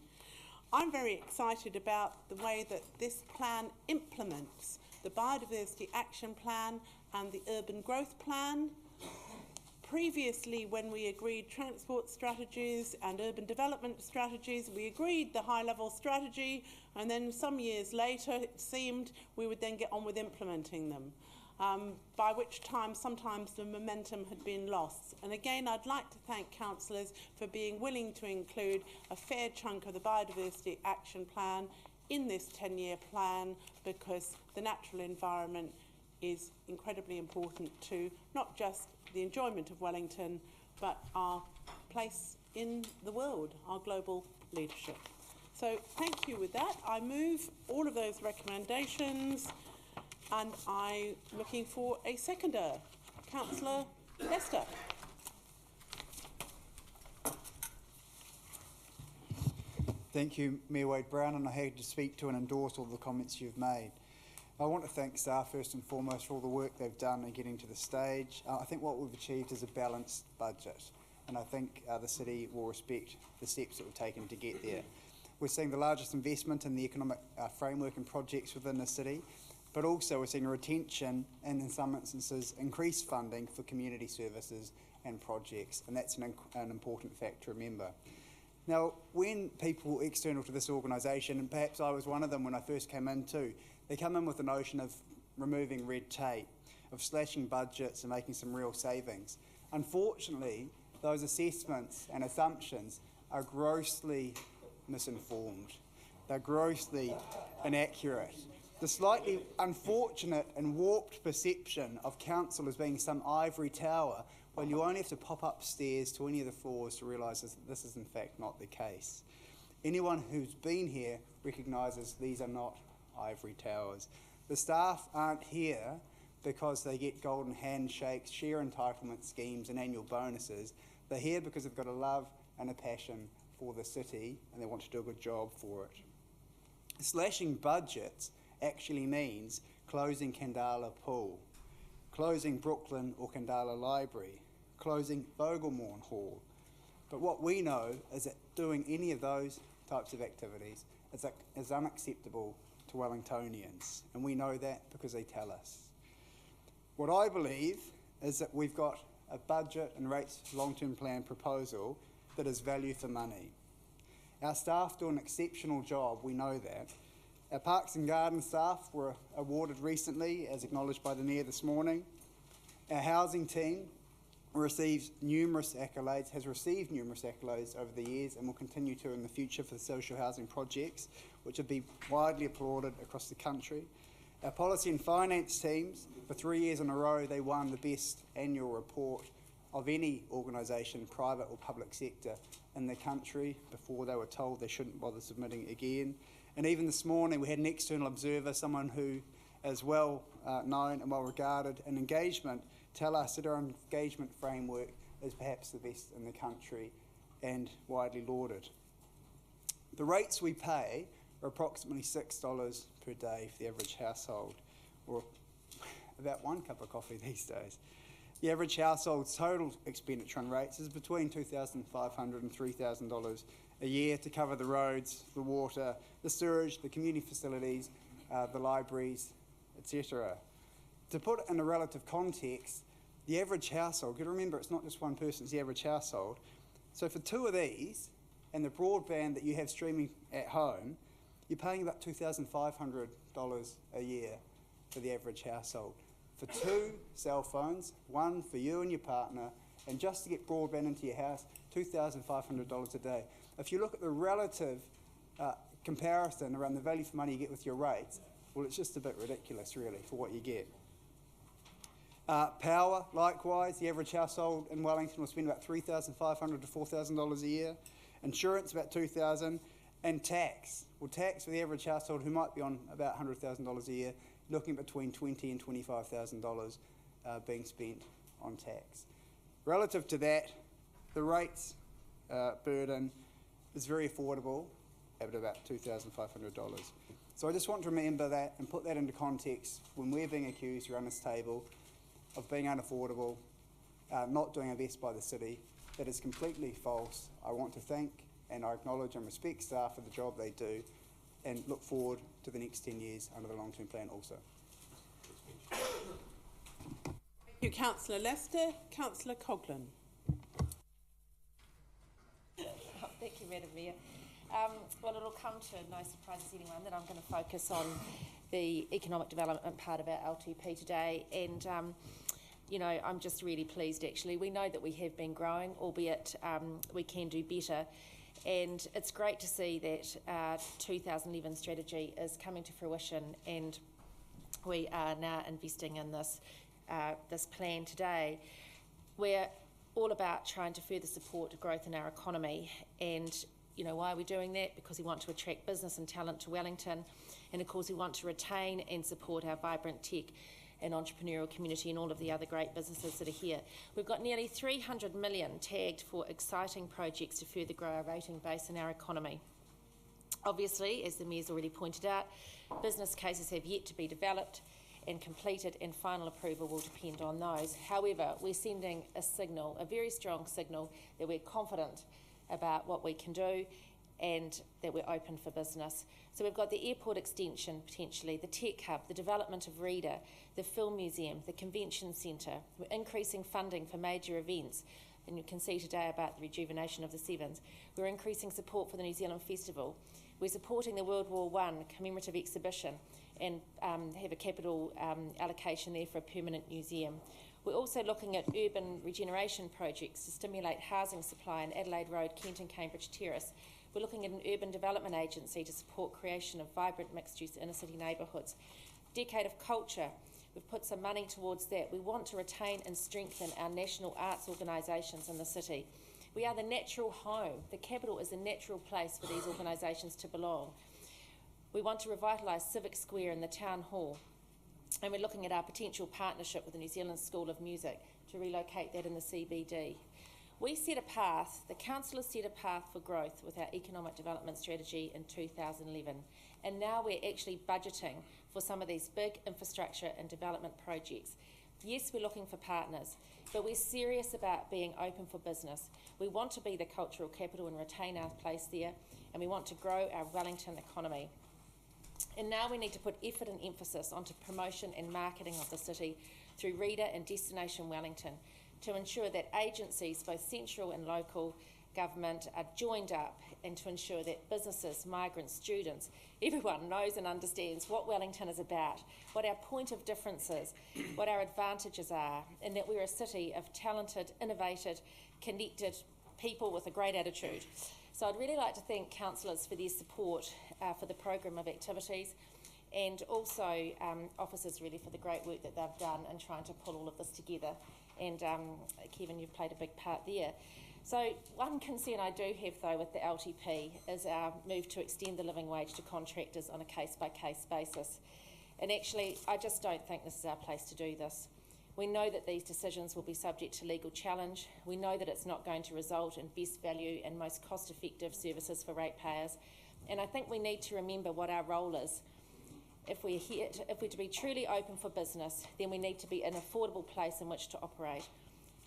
I'm very excited about the way that this plan implements the Biodiversity Action Plan and the Urban Growth Plan. Previously, when we agreed transport strategies and urban development strategies, we agreed the high-level strategy, and then some years later, it seemed we would then get on with implementing them, by which time sometimes the momentum had been lost. And again, I'd like to thank councillors for being willing to include a fair chunk of the Biodiversity Action Plan in this 10-year plan, because the natural environment is incredibly important to not just the enjoyment of Wellington, but our place in the world, our global leadership. So thank you with that. I move all of those recommendations, and I'm looking for a seconder. Councillor Lester. Thank you, Mayor Wade-Brown, and I had to speak to and endorse all the comments you've made. I want to thank staff first and foremost for all the work they've done in getting to the stage. I think what we've achieved is a balanced budget, and I think the city will respect the steps that we've taken to get there. We're seeing the largest investment in the economic framework and projects within the city, but also we're seeing a retention and, in some instances, increased funding for community services and projects, and that's an important fact to remember. Now, when people external to this organisation, and perhaps I was one of them when I first came in too, they come in with the notion of removing red tape, of slashing budgets and making some real savings. Unfortunately, those assessments and assumptions are grossly misinformed. They're grossly inaccurate. The slightly unfortunate and warped perception of council as being some ivory tower, well, you only have to pop upstairs to any of the floors to realise that this is in fact not the case. Anyone who's been here recognises these are not ivory towers. The staff aren't here because they get golden handshakes, share entitlement schemes and annual bonuses. They're here because they've got a love and a passion for the city and they want to do a good job for it. Slashing budgets actually means closing Kandala Pool, closing Brooklyn or Kandala Library, closing Vogelmorn Hall. But what we know is that doing any of those types of activities is unacceptable to Wellingtonians, and we know that because they tell us. What I believe is that we've got a budget and rates long-term plan proposal that is value for money. Our staff do an exceptional job, we know that. Our Parks and Garden staff were awarded recently, as acknowledged by the Mayor this morning. Our housing team has received numerous accolades over the years and will continue to in the future for the social housing projects, which will be widely applauded across the country. Our policy and finance teams, for 3 years in a row, they won the best annual report of any organisation, private or public sector, in the country before they were told they shouldn't bother submitting again. And even this morning, we had an external observer, someone who is well known and well regarded in engagement, tell us that our engagement framework is perhaps the best in the country and widely lauded. The rates we pay are approximately $6 per day for the average household, or about 1 cup of coffee these days. The average household's total expenditure on rates is between $2,500 and $3,000 a year to cover the roads, the water, the sewage, the community facilities, the libraries, etc. To put it in a relative context, the average household, you got to remember it's not just one person, it's the average household. So for 2 of these, and the broadband that you have streaming at home, you're paying about $2,500 a year for the average household. For 2 cell phones, one for you and your partner, and just to get broadband into your house, $2,500 a day. If you look at the relative comparison around the value for money you get with your rates, well, it's just a bit ridiculous, really, for what you get. Power, likewise, the average household in Wellington will spend about $3,500 to $4,000 a year. Insurance, about $2,000. And tax. Well, tax for the average household, who might be on about $100,000 a year, looking between $20,000 and $25,000 being spent on tax. Relative to that, the rates burden is very affordable at about $2,500. So I just want to remember that and put that into context when we're being accused around this table of being unaffordable, not doing our best by the city. That is completely false. I want to thank and I acknowledge and respect staff for the job they do and look forward to the next 10 years under the long-term plan also. Thank you, Councillor Lester. Councillor Coghlan. Thank you, Madam Mayor. Well, it'll come to no surprise to anyone that I'm going to focus on the economic development part of our LTP today, and you know, I'm just really pleased actually. We know that we have been growing, albeit we can do better, and it's great to see that our 2011 strategy is coming to fruition, and we are now investing in this plan today. We're all about trying to further support growth in our economy, and you know, why are we doing that? Because we want to attract business and talent to Wellington, and of course we want to retain and support our vibrant tech and entrepreneurial community and all of the other great businesses that are here. We've got nearly 300 million tagged for exciting projects to further grow our rating base in our economy. Obviously, as the Mayor's already pointed out, business cases have yet to be developed and completed, and final approval will depend on those. However, we're sending a signal, a very strong signal, that we're confident about what we can do and that we're open for business. So we've got the airport extension potentially, the tech hub, the development of Reader, the film museum, the convention centre. We're increasing funding for major events, and you can see today about the rejuvenation of the Sevens. We're increasing support for the New Zealand Festival. We're supporting the World War I commemorative exhibition and have a capital allocation there for a permanent museum. We're also looking at urban regeneration projects to stimulate housing supply in Adelaide Road, Kent and Cambridge Terrace. We're looking at an urban development agency to support creation of vibrant mixed-use inner-city neighbourhoods. Decade of culture, we've put some money towards that. We want to retain and strengthen our national arts organisations in the city. We are the natural home. The capital is a natural place for these organisations to belong. We want to revitalise Civic Square and the Town Hall. And we're looking at our potential partnership with the New Zealand School of Music to relocate that in the CBD. We set a path, the councillors set a path for growth with our economic development strategy in 2011, and now we're actually budgeting for some of these big infrastructure and development projects. Yes, we're looking for partners, but we're serious about being open for business. We want to be the cultural capital and retain our place there, and we want to grow our Wellington economy. And now we need to put effort and emphasis onto promotion and marketing of the city through Reader and Destination Wellington to ensure that agencies, both central and local government, are joined up, and to ensure that businesses, migrants, students, everyone knows and understands what Wellington is about, what our point of difference is, what our advantages are, and that we're a city of talented, innovative, connected people with a great attitude. So I'd really like to thank councillors for their support for the program of activities, and also officers really for the great work that they've done in trying to pull all of this together. And Kevin, you've played a big part there. So one concern I do have though with the LTP is our move to extend the living wage to contractors on a case-by-case basis. And actually, I just don't think this is our place to do this. We know that these decisions will be subject to legal challenge. We know that it's not going to result in best value and most cost-effective services for ratepayers. And I think we need to remember what our role is. If we're to be truly open for business, then we need to be an affordable place in which to operate.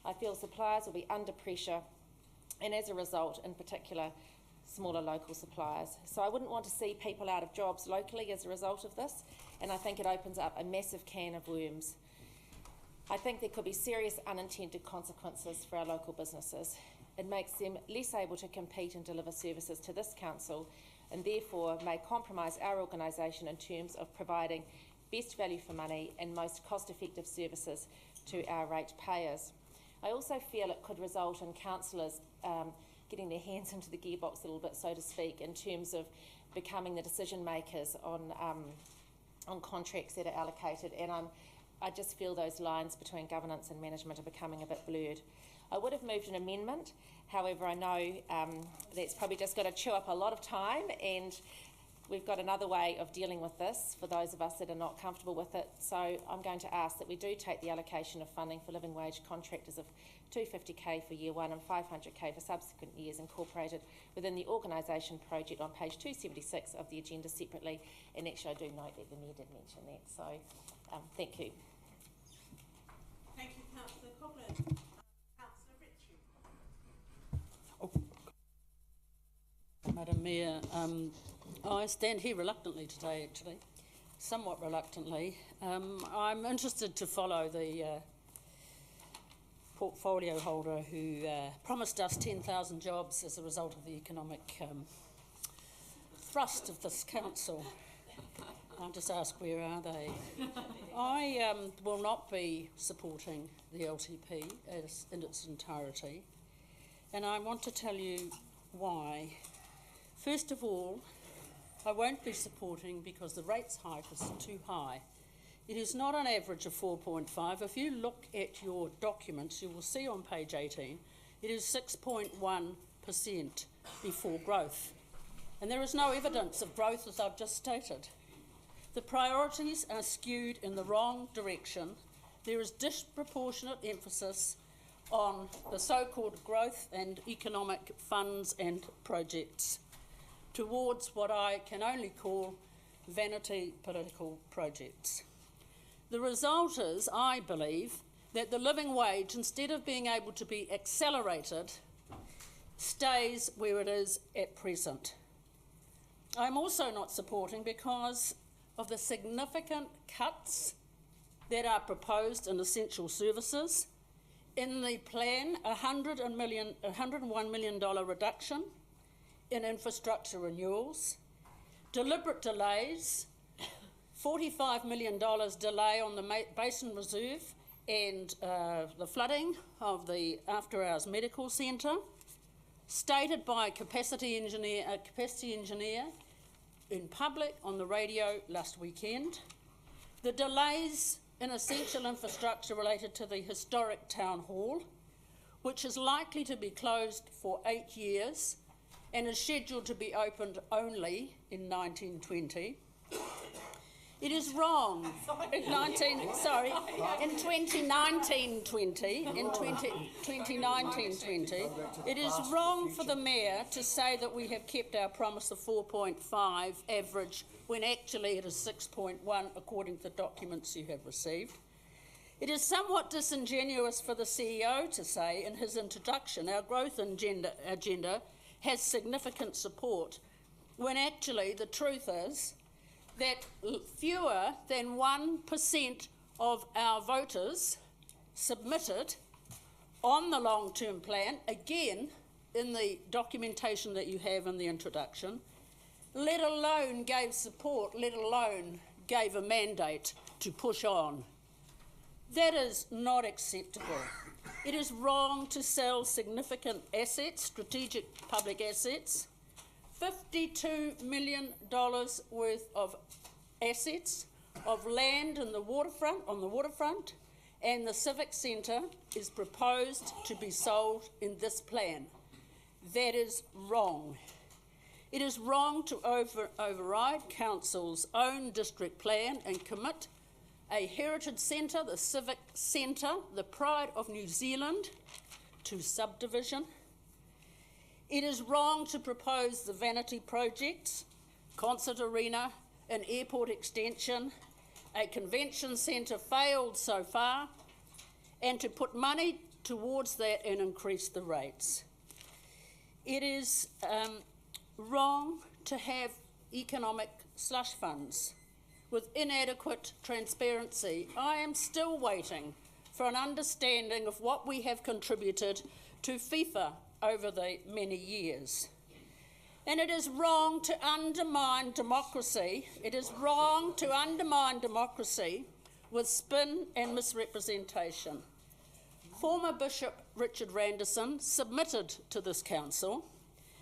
I feel suppliers will be under pressure, and as a result, in particular, smaller local suppliers. So I wouldn't want to see people out of jobs locally as a result of this, and I think it opens up a massive can of worms. I think there could be serious unintended consequences for our local businesses. it makes them less able to compete and deliver services to this council, and therefore may compromise our organisation in terms of providing best value for money and most cost-effective services to our ratepayers. I also feel it could result in councillors getting their hands into the gearbox a little bit, so to speak, in terms of becoming the decision makers on contracts that are allocated, and I just feel those lines between governance and management are becoming a bit blurred. I would have moved an amendment, however I know that's probably just got to chew up a lot of time, and we've got another way of dealing with this for those of us that are not comfortable with it. So I'm going to ask that we do take the allocation of funding for living wage contractors of $250,000 for year one and $500,000 for subsequent years incorporated within the organisation project on page 276 of the agenda separately. And actually I do note that the Mayor did mention that. So thank you. Thank you, Councillor Coghlan. Councillor Ritchie. Madam Mayor, I stand here reluctantly today, actually, somewhat reluctantly. I'm interested to follow the portfolio holder who promised us 10,000 jobs as a result of the economic thrust of this council. I'll just ask, where are they? I will not be supporting the LTP in its entirety, and I want to tell you why. First of all, I won't be supporting because the rates hike is too high. It is not an average of 4.5. If you look at your documents, you will see on page 18, it is 6.1% before growth. And there is no evidence of growth, as I've just stated. The priorities are skewed in the wrong direction. There is disproportionate emphasis on the so-called growth and economic funds and projects towards what I can only call vanity political projects. The result is, I believe, that the living wage, instead of being able to be accelerated, stays where it is at present. I'm also not supporting because of the significant cuts that are proposed in essential services. In the plan, $101 million reduction in infrastructure renewals, deliberate delays, $45 million delay on the Basin Reserve and the flooding of the After Hours Medical Centre, stated by a capacity engineer in public on the radio last weekend. The delays in essential infrastructure related to the historic town hall, which is likely to be closed for 8 years and is scheduled to be opened only in 1920. It is wrong. In 2019-20, it is wrong for the Mayor to say that we have kept our promise of 4.5 average when actually it is 6.1 according to the documents you have received. It is somewhat disingenuous for the CEO to say in his introduction our growth agenda has significant support, when actually the truth is that fewer than 1% of our voters submitted on the long-term plan, again in the documentation that you have in the introduction, let alone gave support, let alone gave a mandate to push on. That is not acceptable. It is wrong to sell significant assets, strategic public assets, $52 million worth of assets, of land in the waterfront, on the waterfront, and the Civic Centre is proposed to be sold in this plan. That is wrong. It is wrong to override Council's own district plan and commit a heritage centre, the Civic Centre, the pride of New Zealand, to subdivision. It is wrong to propose the vanity projects, concert arena, an airport extension, a convention centre failed so far, and to put money towards that and increase the rates. It is wrong to have economic slush funds with inadequate transparency. I am still waiting for an understanding of what we have contributed to FIFA over the many years. And it is wrong to undermine democracy. It is wrong to undermine democracy with spin and misrepresentation. Former Bishop Richard Randerson submitted to this council,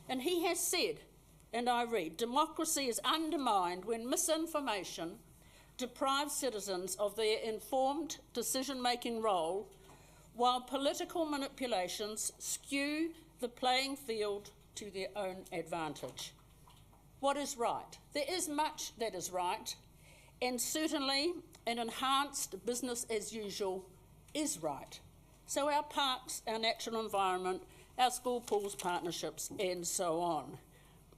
and he has said, and I read, democracy is undermined when misinformation deprives citizens of their informed decision-making role, while political manipulations skew the playing field to their own advantage. What is right? There is much that is right, and certainly an enhanced business as usual is right. So our parks, our natural environment, our school pools partnerships, and so on.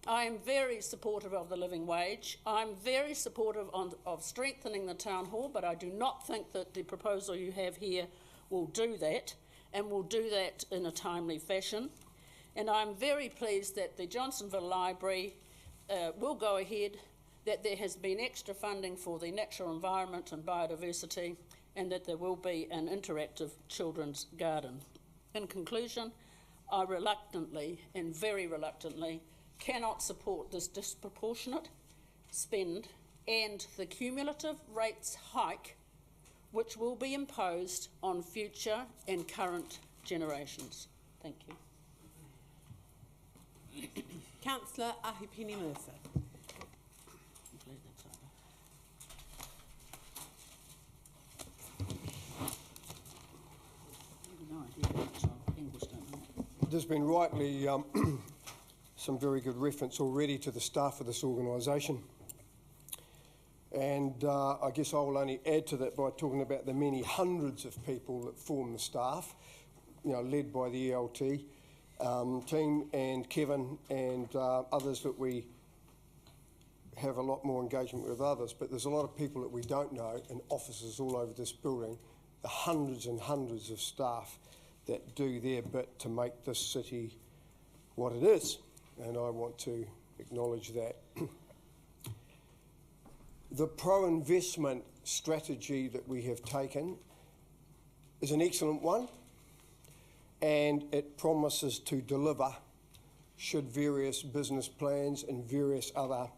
I am very supportive of the living wage. I'm very supportive of strengthening the town hall, but I do not think that the proposal you have here will do that, and will do that in a timely fashion. And I'm very pleased that the Johnsonville Library will go ahead, that there has been extra funding for the natural environment and biodiversity, and that there will be an interactive children's garden. In conclusion, I reluctantly, and very reluctantly, cannot support this disproportionate spend and the cumulative rates hike which will be imposed on future and current generations. Thank you. Councillor Ahipini Mercer. There's been rightly some very good reference already to the staff of this organisation. And I guess I will only add to that by talking about the many hundreds of people that form the staff, you know, led by the ELT team and Kevin and others that we have a lot more engagement with others. But there's a lot of people that we don't know and officers all over this building, the hundreds and hundreds of staff that do their bit to make this city what it is. And I want to acknowledge that. The pro-investment strategy that we have taken is an excellent one, and it promises to deliver should various business plans and various other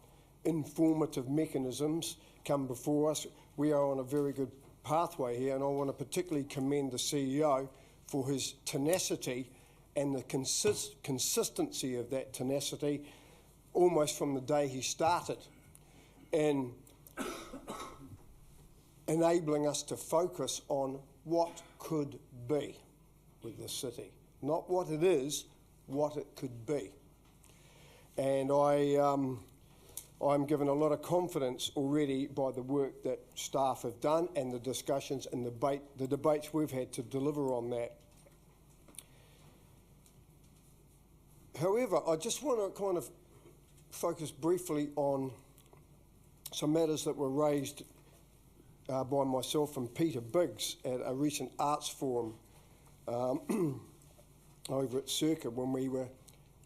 informative mechanisms come before us. We are on a very good pathway here, and I want to particularly commend the CEO for his tenacity and the consistency of that tenacity almost from the day he started in enabling us to focus on what could be with the city. Not what it is, what it could be. And I'm given a lot of confidence already by the work that staff have done and the discussions and the debates we've had to deliver on that. However, I just want to kind of focus briefly on some matters that were raised by myself and Peter Biggs at a recent arts forum over at Circa when we were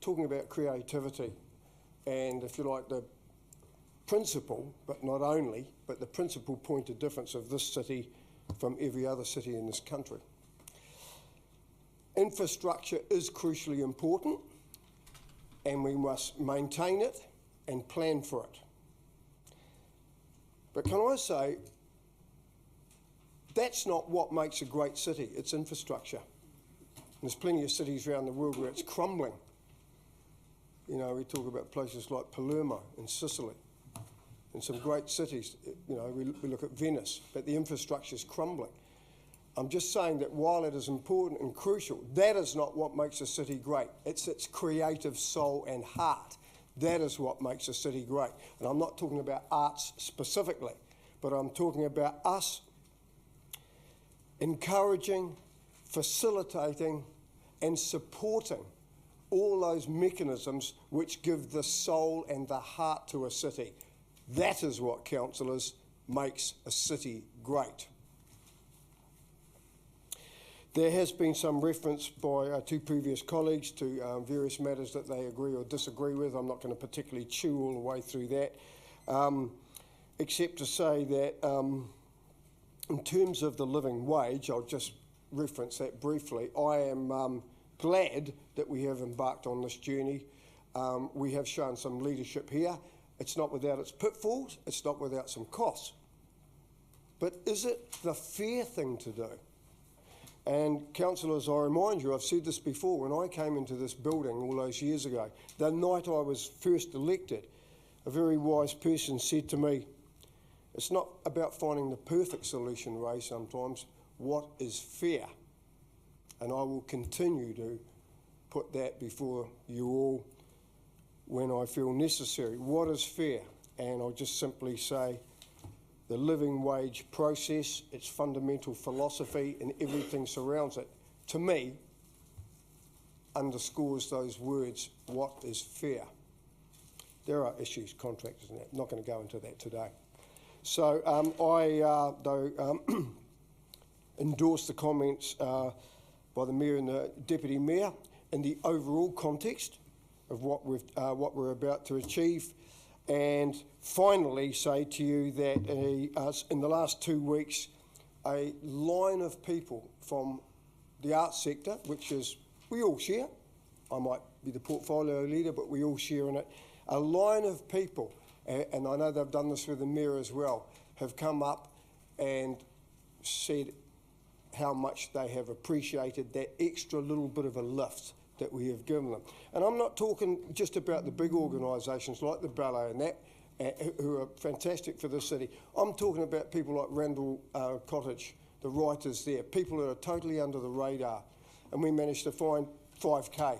talking about creativity and, if you like, the principal, but not only, but the principal point of difference of this city from every other city in this country. Infrastructure is crucially important, and we must maintain it and plan for it. But can I say, that's not what makes a great city, it's infrastructure. And there's plenty of cities around the world where it's crumbling. You know, we talk about places like Palermo in Sicily, and some great cities, you know, we look at Venice, but the infrastructure is crumbling. I'm just saying that while it is important and crucial, that is not what makes a city great. It's its creative soul and heart. That is what makes a city great. And I'm not talking about arts specifically, but I'm talking about us encouraging, facilitating, and supporting all those mechanisms which give the soul and the heart to a city. That is what, councillors, makes a city great. There has been some reference by two previous colleagues to various matters that they agree or disagree with. I'm not going to particularly chew all the way through that, except to say that in terms of the living wage, I'll just reference that briefly. I am glad that we have embarked on this journey. We have shown some leadership here. It's not without its pitfalls, it's not without some costs. But is it the fair thing to do? And councillors, I remind you, I've said this before, when I came into this building all those years ago, the night I was first elected, a very wise person said to me, it's not about finding the perfect solution, Ray, sometimes. What is fair? And I will continue to put that before you all when I feel necessary. What is fair? And I'll just simply say the living wage process, its fundamental philosophy and everything surrounds it, to me, underscores those words, what is fair? There are issues, contractors and that. I'm not going to go into that today. So I endorse the comments by the Mayor and the Deputy Mayor in the overall context of what we're about to achieve, and finally say to you that in the last 2 weeks, a line of people from the arts sector, which is we all share, I might be the portfolio leader, but we all share in it, a line of people, and I know they've done this with the Mayor as well, have come up and said how much they have appreciated that extra little bit of a lift that we have given them. And I'm not talking just about the big organisations like the Ballet and that, who are fantastic for the city. I'm talking about people like Randall Cottage, the writers there, people that are totally under the radar. And we managed to find 5K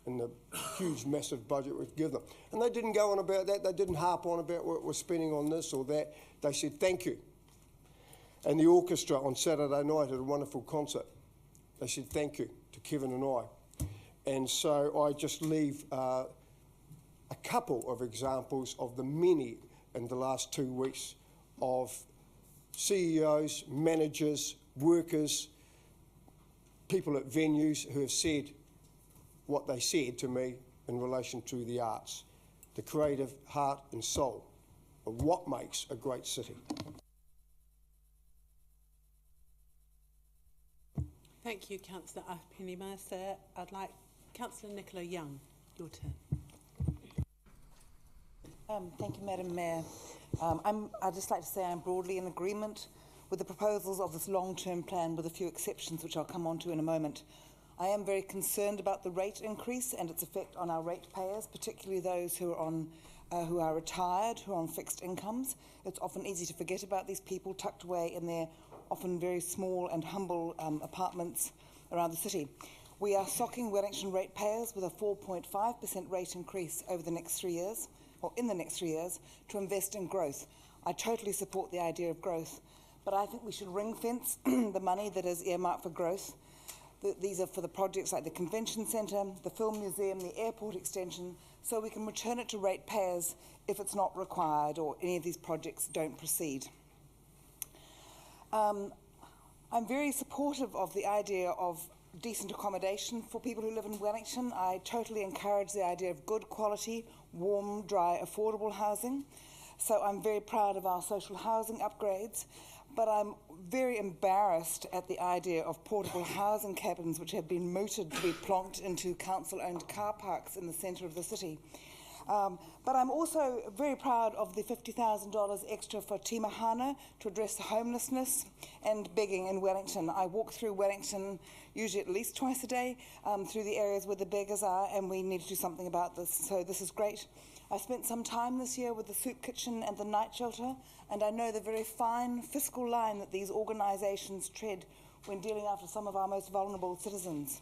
in the huge, massive budget we've given them. And they didn't go on about that. They didn't harp on about what we're spending on this or that. They said, thank you. And the orchestra on Saturday night had a wonderful concert. They said, thank you to Kevin and I. And so I just leave a couple of examples of the many in the last 2 weeks of CEOs, managers, workers, people at venues who have said what they said to me in relation to the arts, the creative heart and soul of what makes a great city. Thank you, Councillor Penny-Mercer. I'd like Councillor Nicola Young, your turn. Thank you, Madam Mayor. I'd just like to say I'm broadly in agreement with the proposals of this long-term plan, with a few exceptions which I'll come on to in a moment. I am very concerned about the rate increase and its effect on our ratepayers, particularly those who are retired, who are on fixed incomes. It's often easy to forget about these people tucked away in their often very small and humble apartments around the city. We are socking Wellington ratepayers with a 4.5% rate increase over the next 3 years, or in the next 3 years, to invest in growth. I totally support the idea of growth, but I think we should ring-fence the money that is earmarked for growth. These are for the projects like the Convention Centre, the Film Museum, the airport extension, so we can return it to ratepayers if it's not required or any of these projects don't proceed. I'm very supportive of the idea of decent accommodation for people who live in Wellington. I totally encourage the idea of good quality, warm, dry, affordable housing. So I'm very proud of our social housing upgrades, but I'm very embarrassed at the idea of portable housing cabins which have been mooted to be plonked into council-owned car parks in the centre of the city. But I'm also very proud of the $50,000 extra for Timahana to address homelessness and begging in Wellington. I walk through Wellington usually at least twice a day through the areas where the beggars are, and we need to do something about this. So this is great. I spent some time this year with the soup kitchen and the night shelter, and I know the very fine fiscal line that these organisations tread when dealing after some of our most vulnerable citizens.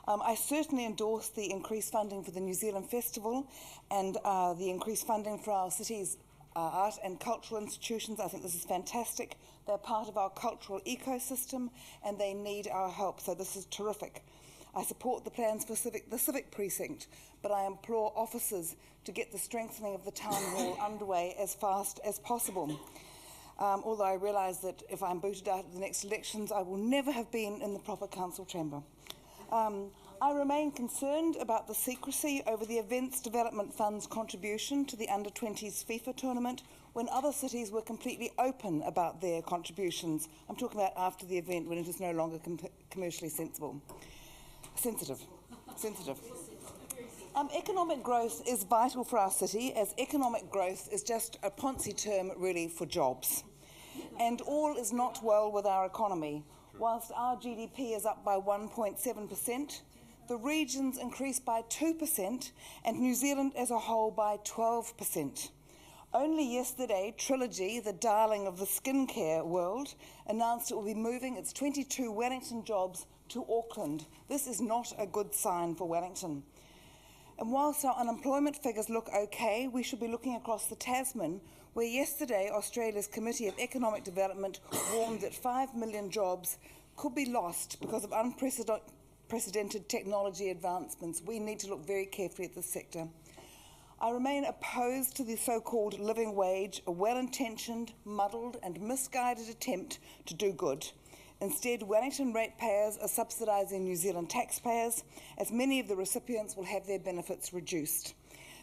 I certainly endorse the increased funding for the New Zealand Festival and the increased funding for our city's art and cultural institutions. I think this is fantastic. They're part of our cultural ecosystem and they need our help, so this is terrific. I support the plans for the civic precinct, but I implore officers to get the strengthening of the town hall underway as fast as possible. Although I realise that if I'm booted out at the next elections, I will never have been in the proper council chamber. I remain concerned about the secrecy over the Events Development Fund's contribution to the Under-20s FIFA tournament when other cities were completely open about their contributions. I'm talking about after the event when it is no longer commercially sensible. Sensitive. Economic growth is vital for our city, as economic growth is just a Ponzi term really for jobs. And all is not well with our economy. Whilst our GDP is up by 1.7%, the regions increased by 2% and New Zealand as a whole by 12%. Only yesterday, Trilogy, the darling of the skincare world, announced it will be moving its 22 Wellington jobs to Auckland. This is not a good sign for Wellington. And whilst our unemployment figures look okay, we should be looking across the Tasman, where yesterday Australia's Committee of Economic Development warned that 5 million jobs could be lost because of unprecedented technology advancements. We need to look very carefully at this sector. I remain opposed to the so-called living wage, a well-intentioned, muddled and misguided attempt to do good. Instead, Wellington ratepayers are subsidising New Zealand taxpayers, as many of the recipients will have their benefits reduced.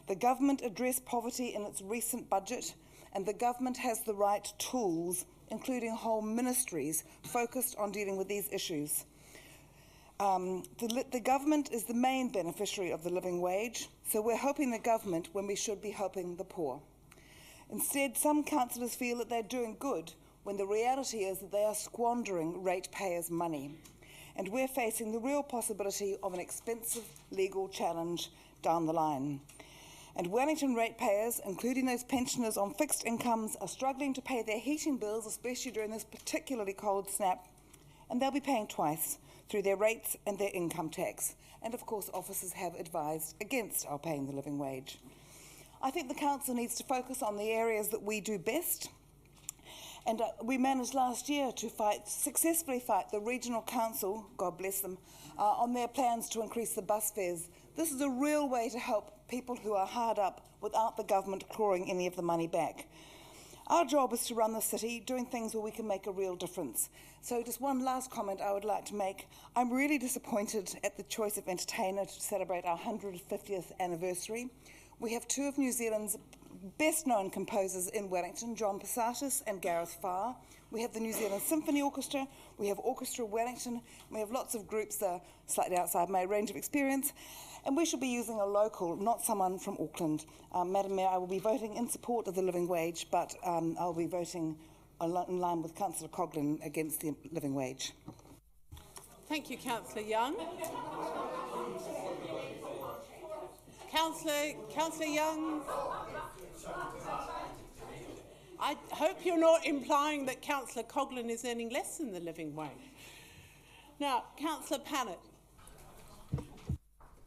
The government addressed poverty in its recent budget, and the government has the right tools, including whole ministries, focused on dealing with these issues. The government is the main beneficiary of the living wage, so we're helping the government when we should be helping the poor. Instead, some councillors feel that they're doing good, when the reality is that they are squandering ratepayers' money. And we're facing the real possibility of an expensive legal challenge down the line. And Wellington ratepayers, including those pensioners on fixed incomes, are struggling to pay their heating bills, especially during this particularly cold snap, and they'll be paying twice, through their rates and their income tax. And of course, officers have advised against our paying the living wage. I think the council needs to focus on the areas that we do best. And we managed last year to successfully fight the regional council, God bless them, on their plans to increase the bus fares. This is a real way to help people who are hard up without the government clawing any of the money back. Our job is to run the city, doing things where we can make a real difference. So just one last comment I would like to make. I'm really disappointed at the choice of entertainer to celebrate our 150th anniversary. We have two of New Zealand's best-known composers in Wellington, John Passatis and Gareth Farr. We have the New Zealand Symphony Orchestra, we have Orchestra Wellington, we have lots of groups that are slightly outside my range of experience, and we should be using a local, not someone from Auckland. Madam Mayor, I will be voting in support of the living wage, but I'll be voting in line with Councillor Coughlin against the living wage. Thank you, Councillor Young. Councillor Young. I hope you're not implying that Councillor Coughlin is earning less than the living wage. Now, Councillor Pannett.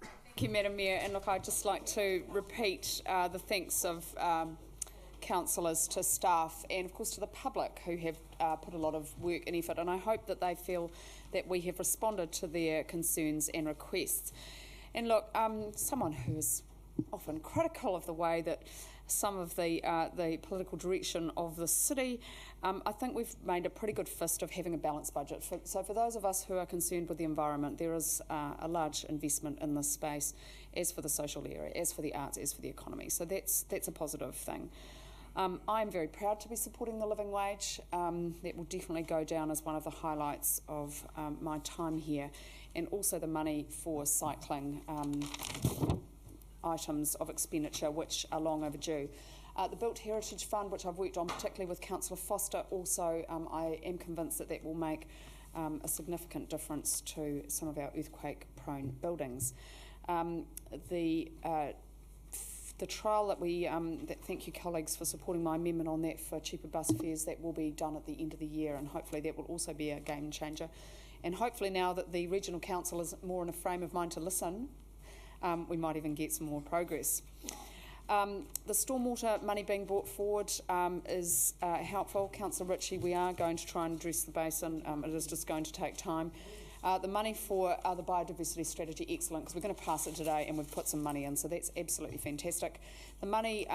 Thank you, Madam Mayor. And look, I'd just like to repeat the thanks of councillors to staff and, of course, to the public who have put a lot of work and effort. And I hope that they feel that we have responded to their concerns and requests. And look, someone who is often critical of the way that some of the political direction of the city, I think we've made a pretty good fist of having a balanced budget. So for those of us who are concerned with the environment, there is a large investment in this space, as for the social area, as for the arts, as for the economy. So that's a positive thing. I'm very proud to be supporting the living wage. That will definitely go down as one of the highlights of my time here, and also the money for cycling items of expenditure which are long overdue. The Built Heritage Fund, which I've worked on particularly with Councillor Foster, also I am convinced that that will make a significant difference to some of our earthquake-prone buildings. The trial that thank you colleagues for supporting my amendment on that for cheaper bus fares, that will be done at the end of the year, and hopefully that will also be a game changer. And hopefully now that the Regional Council is more in a frame of mind to listen, we might even get some more progress. The stormwater money being brought forward is helpful. Councillor Ritchie, we are going to try and address the basin. It is just going to take time. The money for the biodiversity strategy, excellent, because we're going to pass it today and we've put some money in, so that's absolutely fantastic. The money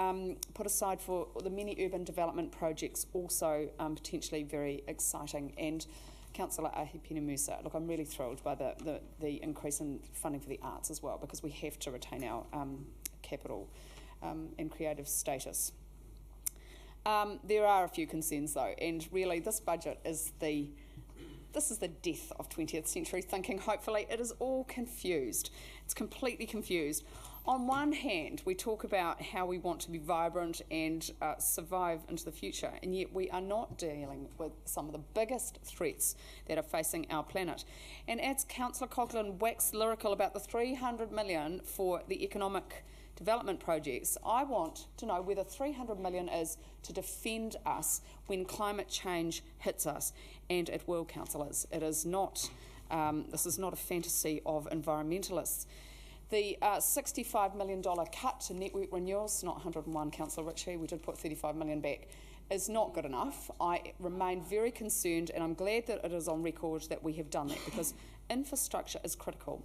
put aside for the many urban development projects, also potentially very exciting. And Councillor Ahipina-Musa, look, I'm really thrilled by the increase in funding for the arts as well, because we have to retain our capital and creative status. There are a few concerns though, and really this budget is the this is the death of 20th century thinking, hopefully. It is all confused. It's completely confused. On one hand, we talk about how we want to be vibrant and survive into the future, and yet we are not dealing with some of the biggest threats that are facing our planet. And as Councillor Coghlan waxed lyrical about the 300 million for the economic development projects, I want to know whether 300 million is to defend us when climate change hits us, and it will, councillors. It is not. This is not a fantasy of environmentalists. The $65 million cut to network renewals, not 101, Councillor Ritchie, we did put 35 million back, is not good enough. I remain very concerned, and I'm glad that it is on record that we have done that, because infrastructure is critical.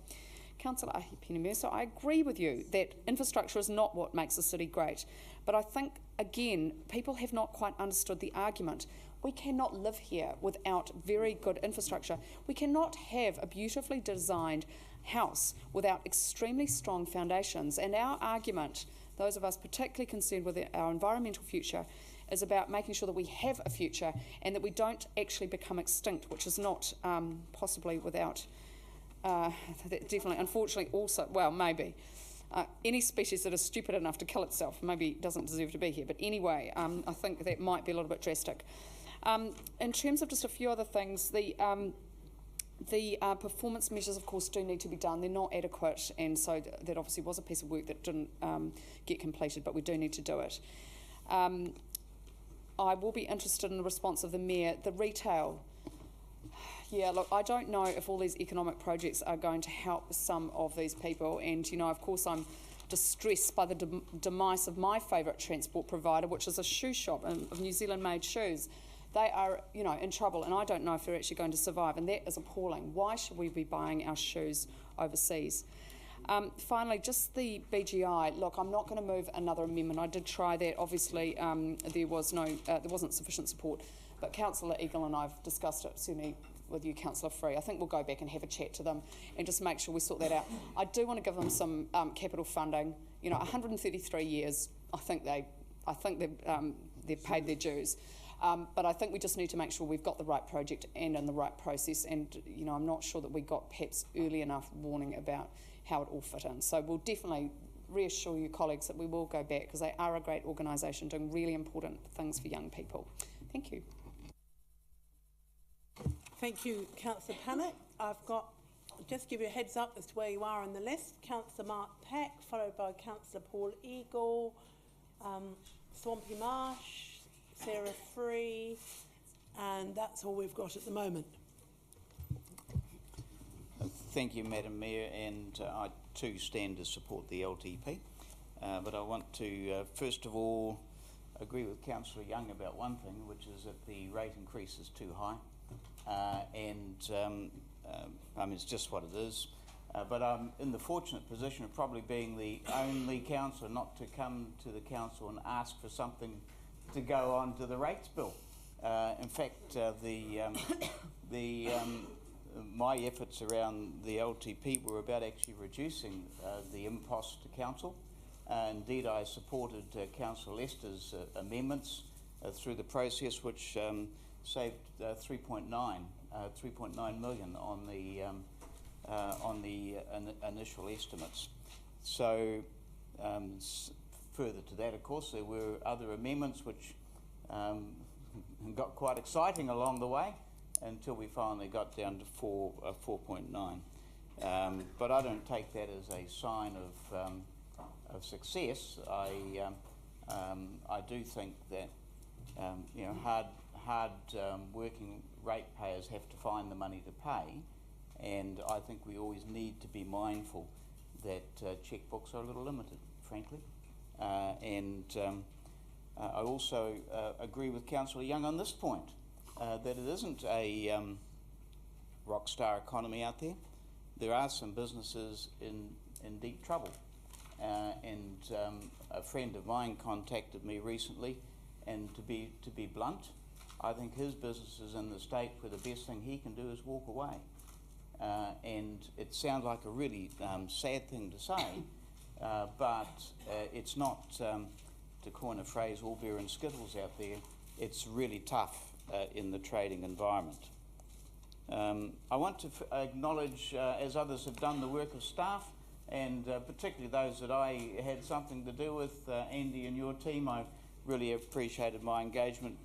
Councillor Ahi-Pena-Mercer, I agree with you that infrastructure is not what makes a city great, but I think, again, people have not quite understood the argument. We cannot live here without very good infrastructure. We cannot have a beautifully designed house without extremely strong foundations. And our argument, those of us particularly concerned with our environmental future, is about making sure that we have a future and that we don't actually become extinct, which is not possibly without, definitely, unfortunately also, well, maybe. Any species that is stupid enough to kill itself maybe doesn't deserve to be here. But anyway, I think that might be a little bit drastic. In terms of just a few other things, the performance measures, of course, do need to be done. They're not adequate, and so that obviously was a piece of work that didn't get completed, but we do need to do it. I will be interested in the response of the Mayor. The retail, yeah, look, I don't know if all these economic projects are going to help some of these people, and, you know, of course, I'm distressed by the demise of my favourite transport provider, which is a shoe shop of New Zealand-made shoes. They are, you know, in trouble, and I don't know if they're actually going to survive, and that is appalling. Why should we be buying our shoes overseas? Finally, just the BGI. Look, I'm not going to move another amendment. I did try that. Obviously, there wasn't sufficient support, but Councillor Eagle and I've discussed it, certainly with you, Councillor Free. I think we'll go back and have a chat to them and just make sure we sort that out. I do want to give them some capital funding. You know, 133 years. I think they've paid their dues. But I think we just need to make sure we've got the right project and in the right process. And, you know, I'm not sure that we got perhaps early enough warning about how it all fit in. So we'll definitely reassure you, colleagues, that we will go back, because they are a great organisation doing really important things for young people. Thank you. Thank you, Councillor Pannick. I've got, just give you a heads up as to where you are on the list. Councillor Mark Pack, followed by Councillor Paul Eagle, Swampy Marsh, Sarah Free, and that's all we've got at the moment. Thank you, Madam Mayor, and I too stand to support the LTP. But I want to, first of all, agree with Councillor Young about one thing, which is that the rate increase is too high. I mean, it's just what it is. But I'm in the fortunate position of probably being the only councillor not to come to the council and ask for something to go on to the rates bill. In fact, my efforts around the LTP were about actually reducing the impost to council. Indeed, I supported Councillor Lester's amendments through the process, which saved 3.9 million on the initial estimates. So further to that, of course, there were other amendments which got quite exciting along the way until we finally got down to 4.9. But I don't take that as a sign of success. I do think that you know, hard working ratepayers have to find the money to pay, and I think we always need to be mindful that checkbooks are a little limited, frankly. I also agree with Councillor Young on this point, that it isn't a rock star economy out there. There are some businesses in deep trouble. A friend of mine contacted me recently, and to be blunt, I think his business is in the state where the best thing he can do is walk away. And it sounds like a really sad thing to say, but it's not, to coin a phrase, all beer and skittles out there. It's really tough in the trading environment. I want to acknowledge, as others have done, the work of staff, and particularly those that I had something to do with, Andy and your team. I really appreciated my engagement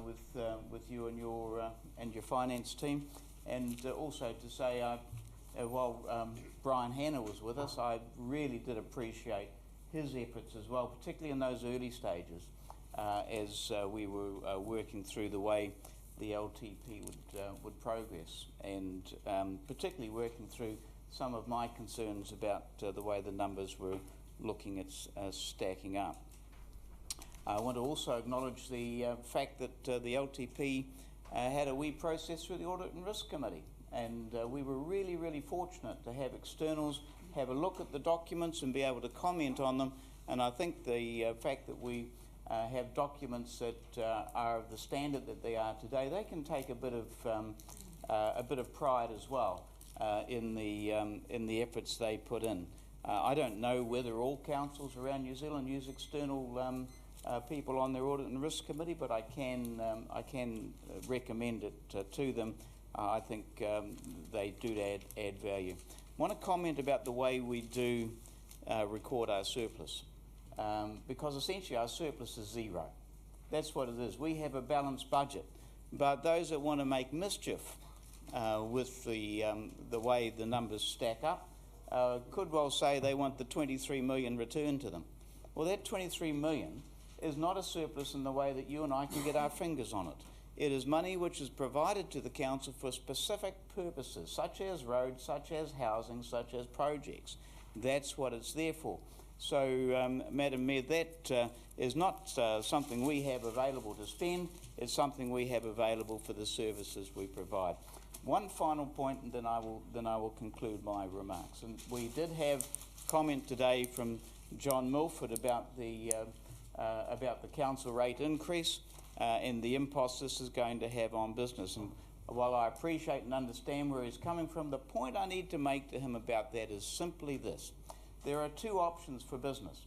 with you and your finance team, and also to say, while Brian Hanna was with us, I really did appreciate his efforts as well, particularly in those early stages, as we were working through the way the LTP would progress, and particularly working through some of my concerns about the way the numbers were looking at stacking up. I want to also acknowledge the fact that the LTP had a wee process through the Audit and Risk Committee, and we were really, really fortunate to have externals have a look at the documents and be able to comment on them. And I think the fact that we have documents that are of the standard that they are today, they can take a bit of pride as well in the efforts they put in. I don't know whether all councils around New Zealand use external people on their Audit and Risk Committee, but I can recommend it to them. I think they do add value. I want to comment about the way we do record our surplus, because essentially our surplus is zero. That's what it is. We have a balanced budget, but those that want to make mischief with the way the numbers stack up could well say they want the 23 million returned to them. Well, that 23 million is not a surplus in the way that you and I can get our fingers on it. It is money which is provided to the council for specific purposes, such as roads, such as housing, such as projects. That's what it's there for. So, Madam Mayor, that is not something we have available to spend. It's something we have available for the services we provide. One final point, and then I will conclude my remarks. And we did have comment today from John Milford about the council rate increase and the impost this is going to have on business. And while I appreciate and understand where he's coming from, the point I need to make to him about that is simply this. There are two options for business.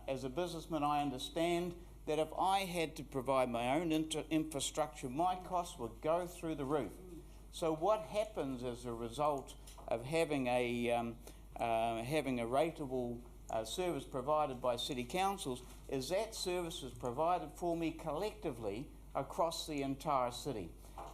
As a businessman, I understand that if I had to provide my own infrastructure, my costs would go through the roof. So what happens as a result of having a rateable service provided by city councils is that service is provided for me collectively across the entire city.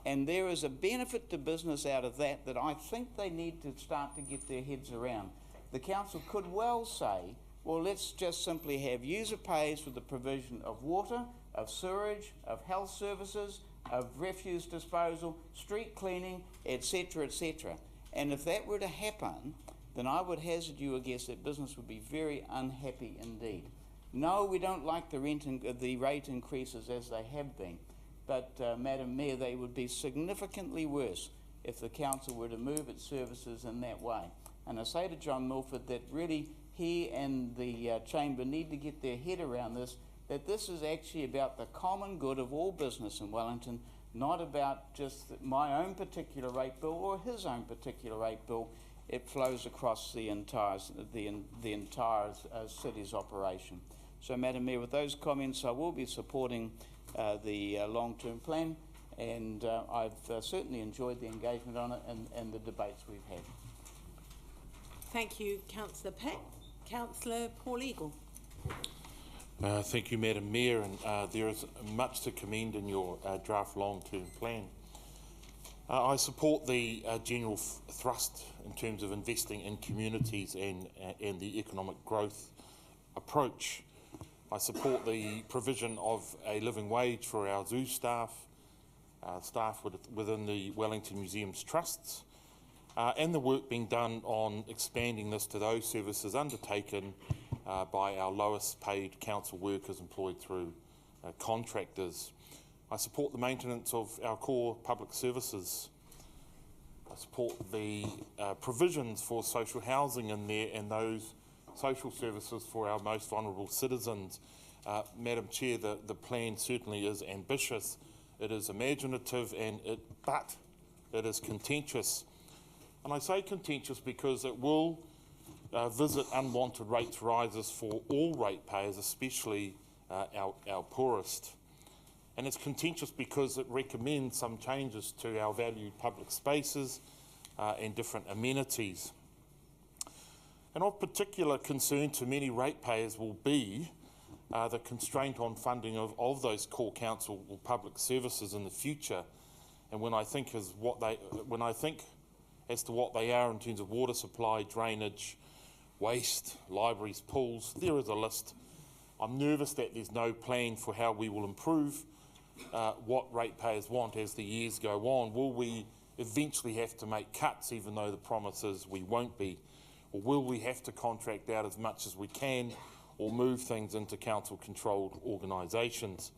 And there is a benefit to business out of that that I think they need to start to get their heads around. The council could well say, well, let's just simply have user pays for the provision of water, of sewerage, of health services, of refuse disposal, street cleaning, etc., etc. And if that were to happen, then I would hazard you a guess that business would be very unhappy indeed. No, we don't like the rate increases as they have been, but Madam Mayor, they would be significantly worse if the council were to move its services in that way. And I say to John Milford that really he and the Chamber need to get their head around this, that this is actually about the common good of all business in Wellington, not about just my own particular rate bill or his own particular rate bill. It flows across the entire city's operation. So, Madam Mayor, with those comments, I will be supporting the long-term plan, and I've certainly enjoyed the engagement on it and the debates we've had. Thank you, Councillor Peck. Councillor Paul Eagle. Thank you, Madam Mayor, and there is much to commend in your draft long-term plan. I support the general thrust in terms of investing in communities and the economic growth approach. I support the provision of a living wage for our zoo staff, within the Wellington Museums Trusts, and the work being done on expanding this to those services undertaken by our lowest paid council workers employed through contractors. I support the maintenance of our core public services. I support the provisions for social housing in there and those social services for our most vulnerable citizens. Madam Chair, the plan certainly is ambitious, it is imaginative, but it is contentious. And I say contentious because it will visit unwanted rates rises for all ratepayers, especially our poorest. And it's contentious because it recommends some changes to our valued public spaces and different amenities. And of particular concern to many ratepayers will be the constraint on funding of those core council or public services in the future. And when I think as to what they are in terms of water supply, drainage, waste, libraries, pools, there is a list. I'm nervous that there's no plan for how we will improve what ratepayers want as the years go on. Will we eventually have to make cuts even though the promise is we won't be? Or will we have to contract out as much as we can or move things into council-controlled organisations?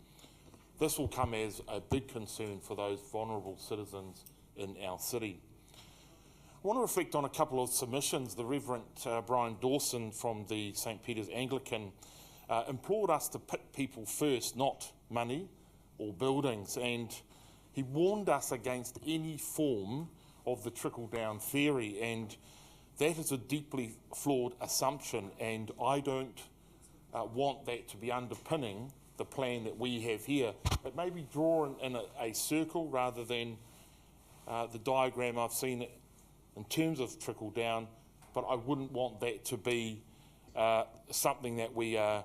This will come as a big concern for those vulnerable citizens in our city. I want to reflect on a couple of submissions. The Reverend Brian Dawson from the St Peter's Anglican implored us to put people first, not money or buildings, and he warned us against any form of the trickle-down theory, and that is a deeply flawed assumption, and I don't want that to be underpinning the plan that we have here. It may be drawn in a circle rather than the diagram I've seen in terms of trickle-down, but I wouldn't want that to be something that we are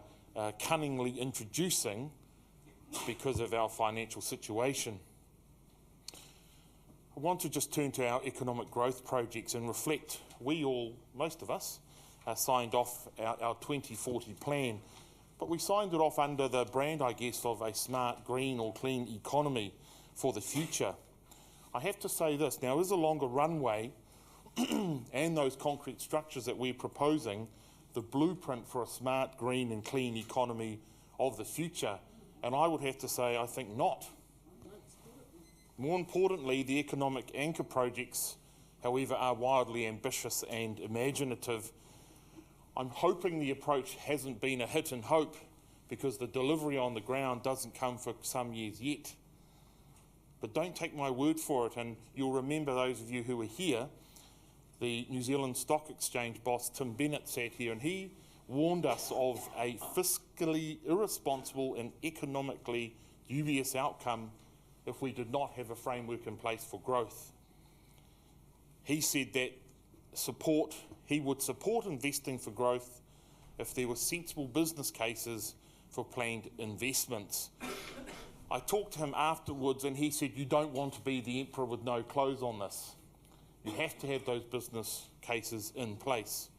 cunningly introducing because of our financial situation. I want to just turn to our economic growth projects and reflect. We all, most of us, signed off our 2040 plan, but we signed it off under the brand, I guess, of a smart, green or clean economy for the future. I have to say this, now is a longer runway and those concrete structures that we're proposing the blueprint for a smart, green and clean economy of the future? And I would have to say, I think not. More importantly, the economic anchor projects, however, are wildly ambitious and imaginative. I'm hoping the approach hasn't been a hit and hope because the delivery on the ground doesn't come for some years yet. But don't take my word for it, and you'll remember, those of you who were here, the New Zealand Stock Exchange boss Tim Bennett sat here and he warned us of a fiscally irresponsible and economically dubious outcome if we did not have a framework in place for growth. He said that he would support investing for growth if there were sensible business cases for planned investments. I talked to him afterwards and he said, you don't want to be the emperor with no clothes on this. You have to have those business cases in place.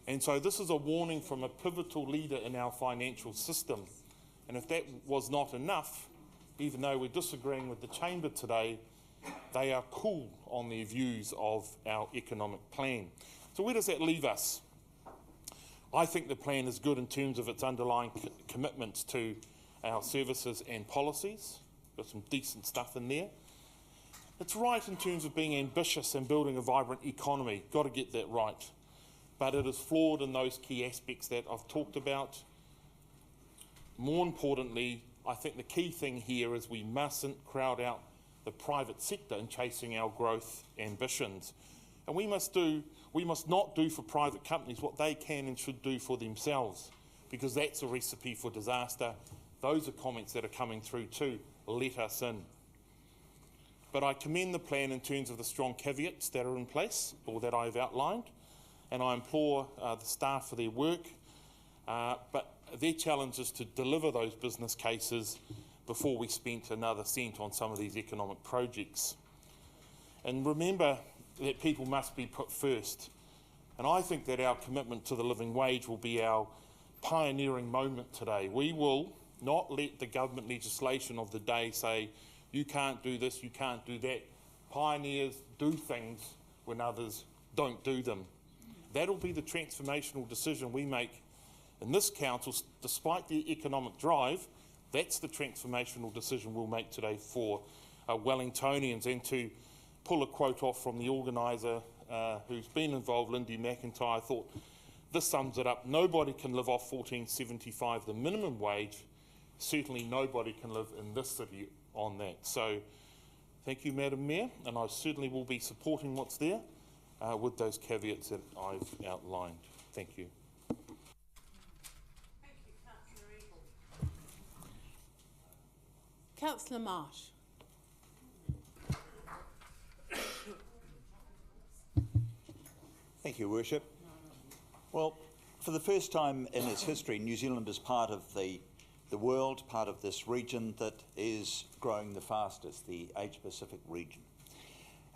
And so this is a warning from a pivotal leader in our financial system. And if that was not enough, even though we're disagreeing with the Chamber today, they are cool on their views of our economic plan. So where does that leave us? I think the plan is good in terms of its underlying commitments to our services and policies. Got some decent stuff in there. It's right in terms of being ambitious and building a vibrant economy. Got to get that right. But it is flawed in those key aspects that I've talked about. More importantly, I think the key thing here is we mustn't crowd out the private sector in chasing our growth ambitions. And we must not do for private companies what they can and should do for themselves, because that's a recipe for disaster. Those are comments that are coming through too. Let us in. But I commend the plan in terms of the strong caveats that are in place, or that I've outlined, and I implore the staff for their work. But their challenge is to deliver those business cases before we spent another cent on some of these economic projects. And remember that people must be put first. And I think that our commitment to the living wage will be our pioneering moment today. We will not let the government legislation of the day say, you can't do this, you can't do that. Pioneers do things when others don't do them. That'll be the transformational decision we make in this council, despite the economic drive. That's the transformational decision we'll make today for Wellingtonians. And to pull a quote off from the organiser who's been involved, Lindy McIntyre, I thought this sums it up. Nobody can live off $14.75, the minimum wage. Certainly nobody can live in this city on that. So thank you, Madam Mayor, and I certainly will be supporting what's there with those caveats that I've outlined. Thank you. Councillor Marsh. Thank you, Worship. Well, for the first time in its history, New Zealand is part of the world, part of this region that is growing the fastest, the Asia-Pacific region.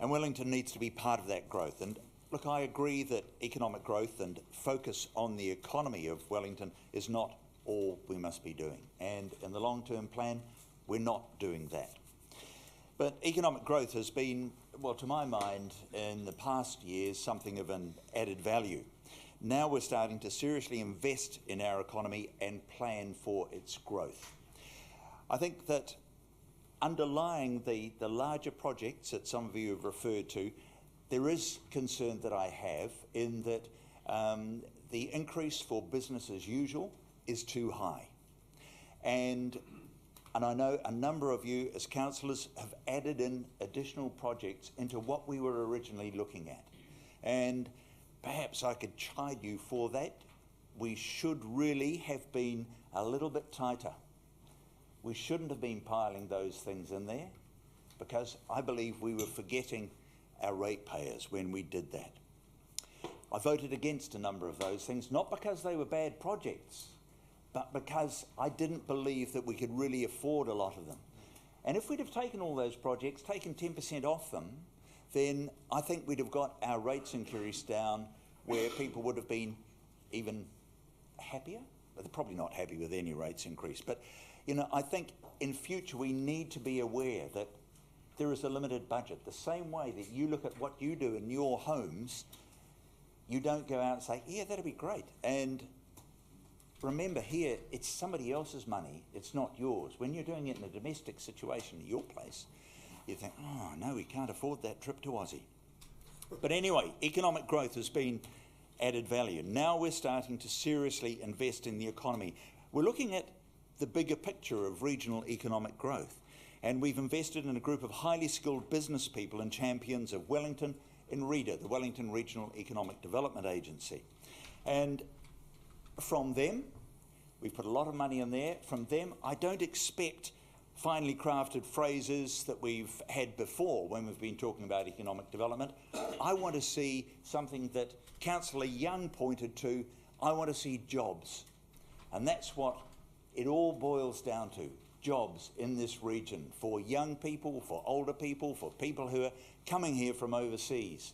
And Wellington needs to be part of that growth. And look, I agree that economic growth and focus on the economy of Wellington is not all we must be doing. And in the long-term plan, we're not doing that. But economic growth has been, well, to my mind, in the past years, something of an added value. Now we're starting to seriously invest in our economy and plan for its growth. I think that underlying the larger projects that some of you have referred to, there is concern that I have in that the increase for business as usual is too high. And I know a number of you as councillors have added in additional projects into what we were originally looking at. And perhaps I could chide you for that. We should really have been a little bit tighter. We shouldn't have been piling those things in there, because I believe we were forgetting our ratepayers when we did that. I voted against a number of those things, not because they were bad projects, but because I didn't believe that we could really afford a lot of them. And if we'd have taken all those projects, taken 10% off them, then I think we'd have got our rates increased down where people would have been even happier. But they're probably not happy with any rates increase. But, you know, I think in future we need to be aware that there is a limited budget. The same way that you look at what you do in your homes, you don't go out and say, yeah, that'd be great. And remember here, it's somebody else's money, it's not yours. When you're doing it in a domestic situation at your place, you think, oh no, we can't afford that trip to Aussie. But anyway, economic growth has been added value. Now we're starting to seriously invest in the economy. We're looking at the bigger picture of regional economic growth. And we've invested in a group of highly skilled business people and champions of Wellington in REDA, the Wellington Regional Economic Development Agency. And from them, we've put a lot of money in there. From them, I don't expect finely crafted phrases that we've had before when we've been talking about economic development. I want to see something that Councillor Young pointed to. I want to see jobs. And that's what it all boils down to, jobs in this region for young people, for older people, for people who are coming here from overseas.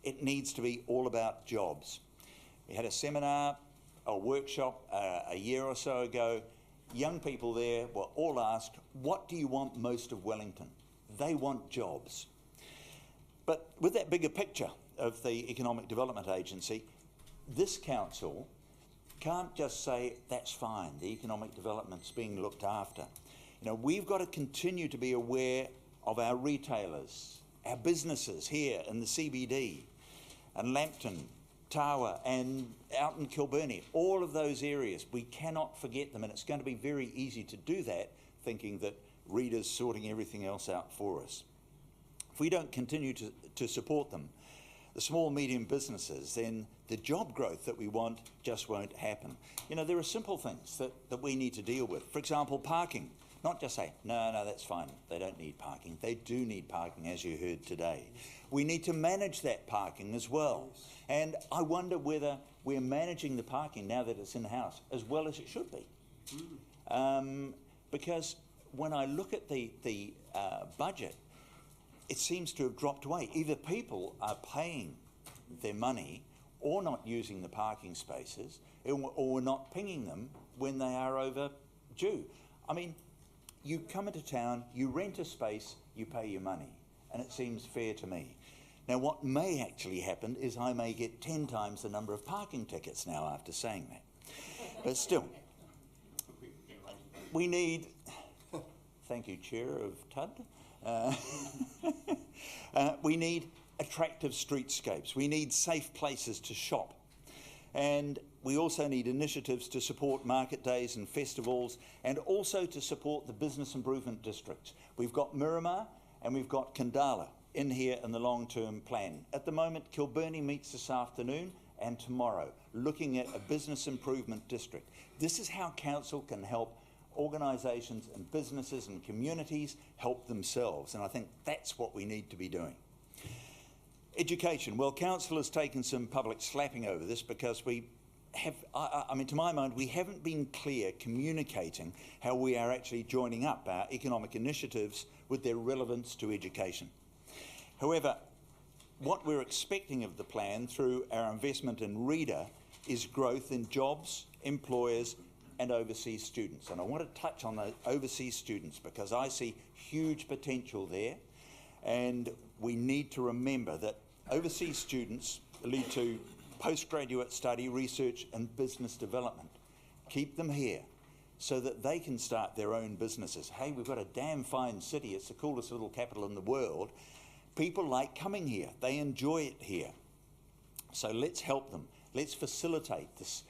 It needs to be all about jobs. We had a seminar, a workshop a year or so ago. Young people there were all asked, what do you want most of Wellington? They want jobs. But with that bigger picture of the Economic Development Agency, this council can't just say, that's fine, the economic development's being looked after. You know, we've got to continue to be aware of our retailers, our businesses here in the CBD, and Lambton, Tawa, and out in Kilburnie, all of those areas. We cannot forget them, and it's going to be very easy to do that, thinking that REDA's sorting everything else out for us. If we don't continue to support them, the small, medium businesses, then the job growth that we want just won't happen. You know, there are simple things that we need to deal with. For example, parking. Not just say, no, that's fine, they don't need parking. They do need parking, as you heard today. We need to manage that parking as well. And I wonder whether we're managing the parking now that it's in-house as well as it should be. Because when I look at the budget, it seems to have dropped away. Either people are paying their money or not using the parking spaces, or not pinging them when they are overdue. I mean, you come into town, you rent a space, you pay your money, and it seems fair to me. Now, what may actually happen is I may get 10 times the number of parking tickets now after saying that. But still, we need, thank you, Chair of TUD, we need attractive streetscapes. We need safe places to shop. And we also need initiatives to support market days and festivals, and also to support the business improvement districts. We've got Miramar and we've got Kandala in here in the long-term plan. At the moment, Kilburnie meets this afternoon and tomorrow, looking at a business improvement district. This is how council can help organisations and businesses and communities help themselves, and I think that's what we need to be doing. Education. Well, Council has taken some public slapping over this because we have, I mean, to my mind, we haven't been clear communicating how we are actually joining up our economic initiatives with their relevance to education. However, what we're expecting of the plan through our investment in Reader is growth in jobs, employers and overseas students. And I want to touch on the overseas students because I see huge potential there, and we need to remember that overseas students lead to postgraduate study, research and business development. Keep them here so that they can start their own businesses. Hey, we've got a damn fine city, it's the coolest little capital in the world. People like coming here, they enjoy it here. So let's help them. Let's facilitate this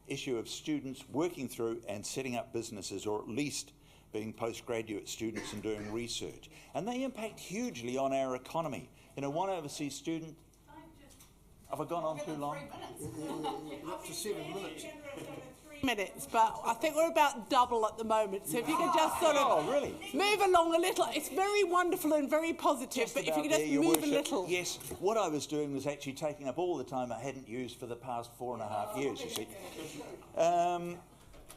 issue of students working through and setting up businesses, or at least being postgraduate students and doing research. And they impact hugely on our economy. You know, one overseas student, have I gone on too long? Up to 7 minutes. 3 minutes, but I think we're about double at the moment. So if you could just sort of move along a little. It's very wonderful and very positive, but if you could just move a little. Yes, what I was doing was actually taking up all the time I hadn't used for the past 4.5 years, you see.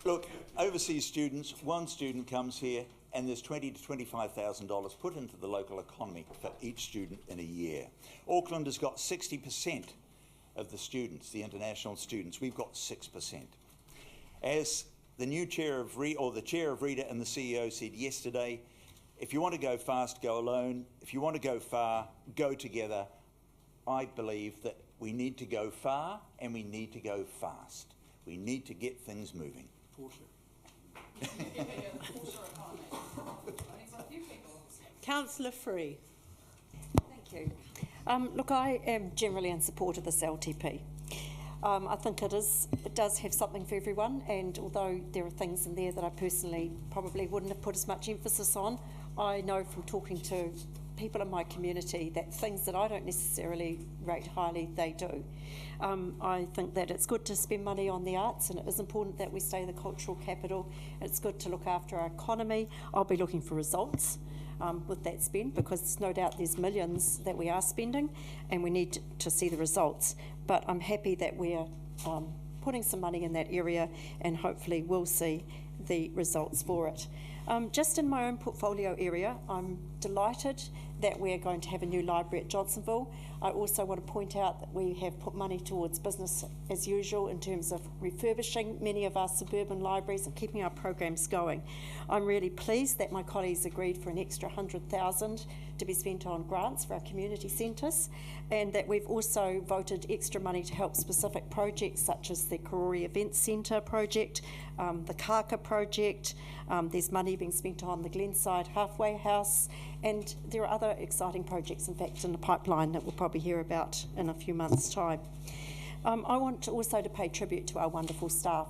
Look, overseas students, one student comes here and there's $20,000 to $25,000 put into the local economy for each student in a year. Auckland has got 60% of the students, the international students. We've got 6%. As the new chair of the chair of Reader and the CEO said yesterday, if you want to go fast, go alone. If you want to go far, go together. I believe that we need to go far and we need to go fast. We need to get things moving. Councillor Free. Thank you. Look, I am generally in support of this LTP. I think it does have something for everyone, and although there are things in there that I personally probably wouldn't have put as much emphasis on, I know from talking to people in my community that things that I don't necessarily rate highly, they do. I think that it's good to spend money on the arts, and it is important that we stay the cultural capital. It's good to look after our economy. I'll be looking for results with that spend, because no doubt there's millions that we are spending and we need to see the results. But I'm happy that we're putting some money in that area, and hopefully we'll see the results for it. Just in my own portfolio area, I'm delighted that we're going to have a new library at Johnsonville. I also want to point out that we have put money towards business as usual in terms of refurbishing many of our suburban libraries and keeping our programs going. I'm really pleased that my colleagues agreed for an extra $100,000 to be spent on grants for our community centres, and that we've also voted extra money to help specific projects such as the Karori Events Centre project, the Kaka project. There's money being spent on the Glenside Halfway House, and there are other exciting projects, in fact, in the pipeline that we'll probably hear about in a few months' time. I want also to pay tribute to our wonderful staff.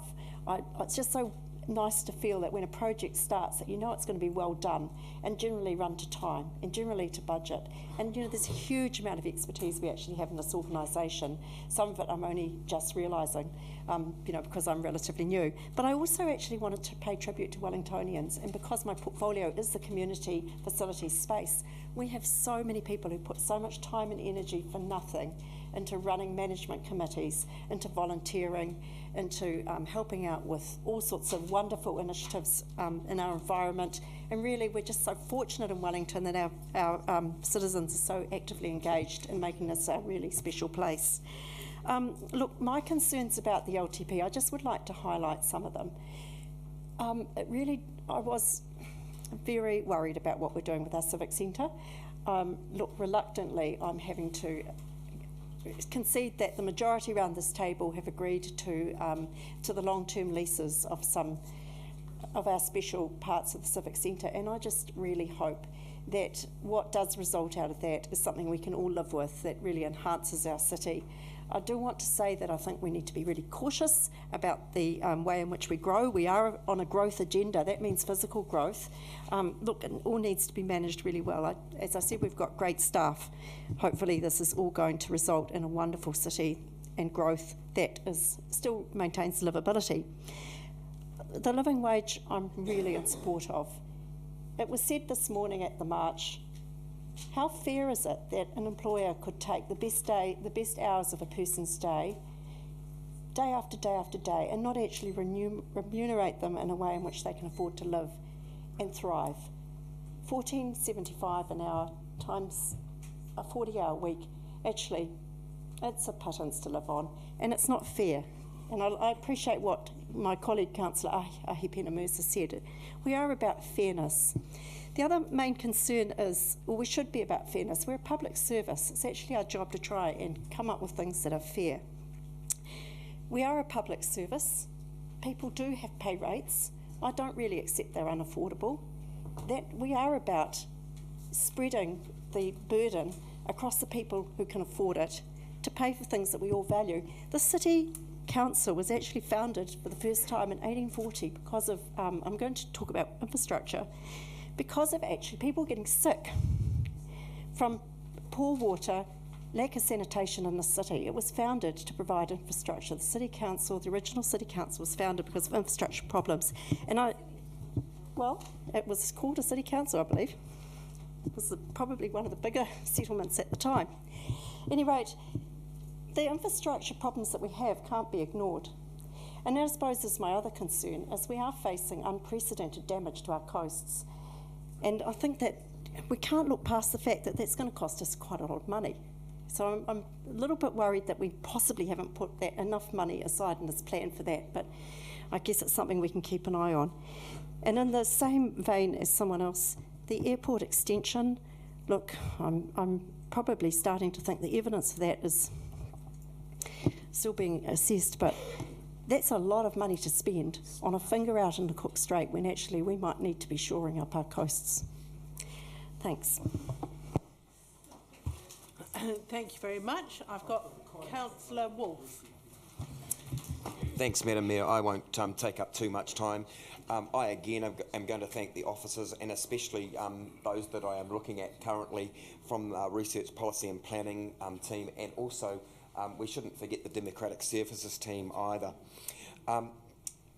It's just so nice to feel that when a project starts that you know it's going to be well done and generally run to time and generally to budget. And you know, there's a huge amount of expertise we actually have in this organisation. Some of it I'm only just realising, you know, because I'm relatively new. But I also actually wanted to pay tribute to Wellingtonians, and because my portfolio is the community facilities space, we have so many people who put so much time and energy for nothing into running management committees, into volunteering, into helping out with all sorts of wonderful initiatives in our environment. And really, we're just so fortunate in Wellington that our citizens are so actively engaged in making this a really special place. Look, my concerns about the LTP, I just would like to highlight some of them. I was very worried about what we're doing with our civic centre. Look, reluctantly, I'm having to concede that the majority around this table have agreed to the long-term leases of some of our special parts of the civic centre, and I just really hope that what does result out of that is something we can all live with, that really enhances our city. I do want to say that I think we need to be really cautious about the way in which we grow. We are on a growth agenda. That means physical growth. Look, it all needs to be managed really well. As I said, we've got great staff. Hopefully this is all going to result in a wonderful city and growth that still maintains livability. the living wage I'm really in support of. It was said this morning at the march, how fair is it that an employer could take the best hours of a person's day after day after day, and not actually remunerate them in a way in which they can afford to live and thrive? $14.75 an hour times a 40-hour week, actually, it's a pittance to live on, and it's not fair. And I appreciate what my colleague Councillor Ahipena Mercer said. We are about fairness. The other main concern is, well, we should be about fairness. We're a public service. It's actually our job to try and come up with things that are fair. We are a public service. People do have pay rates. I don't really accept they're unaffordable. That we are about spreading the burden across the people who can afford it to pay for things that we all value. The City Council was actually founded for the first time in 1840 because of, I'm going to talk about infrastructure, because of actually people getting sick from poor water, lack of sanitation in the city. It was founded to provide infrastructure. The City Council, the original City Council, was founded because of infrastructure problems. And it was called a City Council, I believe. It was probably one of the bigger settlements at the time. At any rate, the infrastructure problems that we have can't be ignored. And I suppose is my other concern, is we are facing unprecedented damage to our coasts. And I think that we can't look past the fact that that's going to cost us quite a lot of money. So I'm a little bit worried that we possibly haven't put enough money aside in this plan for that, but I guess it's something we can keep an eye on. And in the same vein as someone else, the airport extension, look, I'm probably starting to think the evidence of that is still being assessed, but that's a lot of money to spend on a finger out into Cook Strait when actually we might need to be shoring up our coasts. Thanks. Thank you very much. I've got Councillor Wolfe. Thanks, Madam Mayor. I won't take up too much time. I again am going to thank the officers, and especially those that I am looking at currently from the Research Policy and Planning team, and also we shouldn't forget the Democratic Services team either.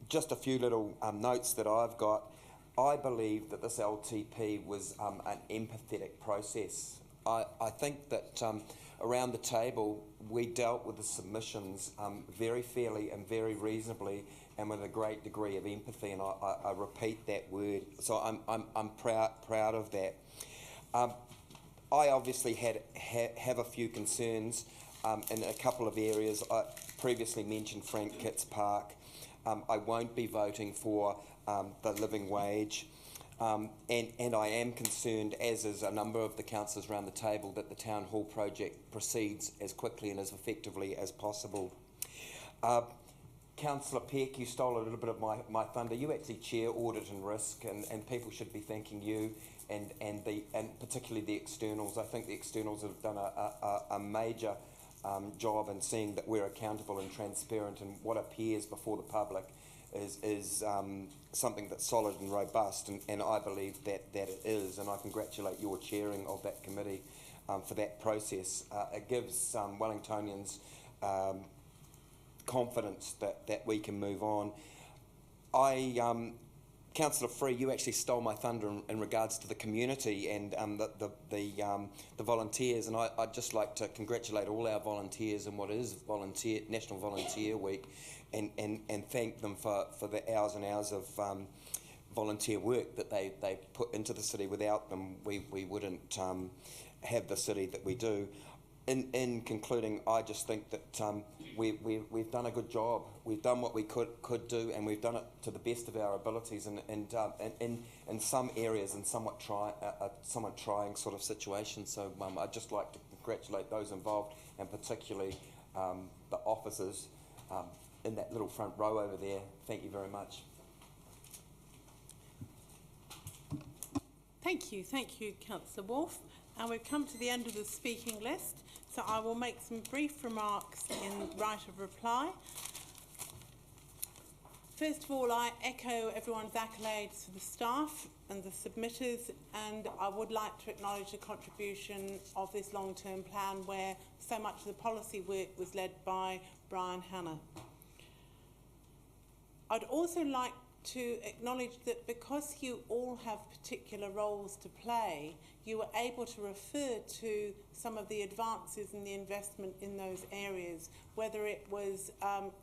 Just a few little notes that I've got. I believe that this LTP was an empathetic process. I think that around the table we dealt with the submissions very fairly and very reasonably, and with a great degree of empathy, and I repeat that word. So I'm proud of that. I obviously have a few concerns in a couple of areas. I previously mentioned Frank Kitts Park. I won't be voting for the living wage. And I am concerned, as is a number of the councillors around the table, that the Town Hall project proceeds as quickly and as effectively as possible. Councillor Peck, you stole a little bit of my thunder. You actually chair audit and risk, and people should be thanking you and particularly the externals. I think the externals have done a major job in seeing that we're accountable and transparent, and what appears before the public is something that's solid and robust, and I believe that it is, and I congratulate your chairing of that committee for that process. It gives Wellingtonians confidence that we can move on. Councillor Free, you actually stole my thunder in regards to the community and the volunteers, and I'd just like to congratulate all our volunteers in what is National Volunteer Week, and thank them for the hours and hours of volunteer work that they put into the city. Without them, we wouldn't have the city that we do. In concluding, I just think that we've done a good job. We've done what we could do, and we've done it to the best of our abilities, and in some areas, in somewhat trying sort of situations. So I'd just like to congratulate those involved, and particularly the officers in that little front row over there. Thank you very much. Thank you, Councillor Wolfe. And we've come to the end of the speaking list, so I will make some brief remarks in right of reply. First of all, I echo everyone's accolades to the staff and the submitters, and I would like to acknowledge the contribution of this long-term plan where so much of the policy work was led by Brian Hanna. I'd also like to acknowledge that because you all have particular roles to play, you were able to refer to some of the advances in the investment in those areas, whether it was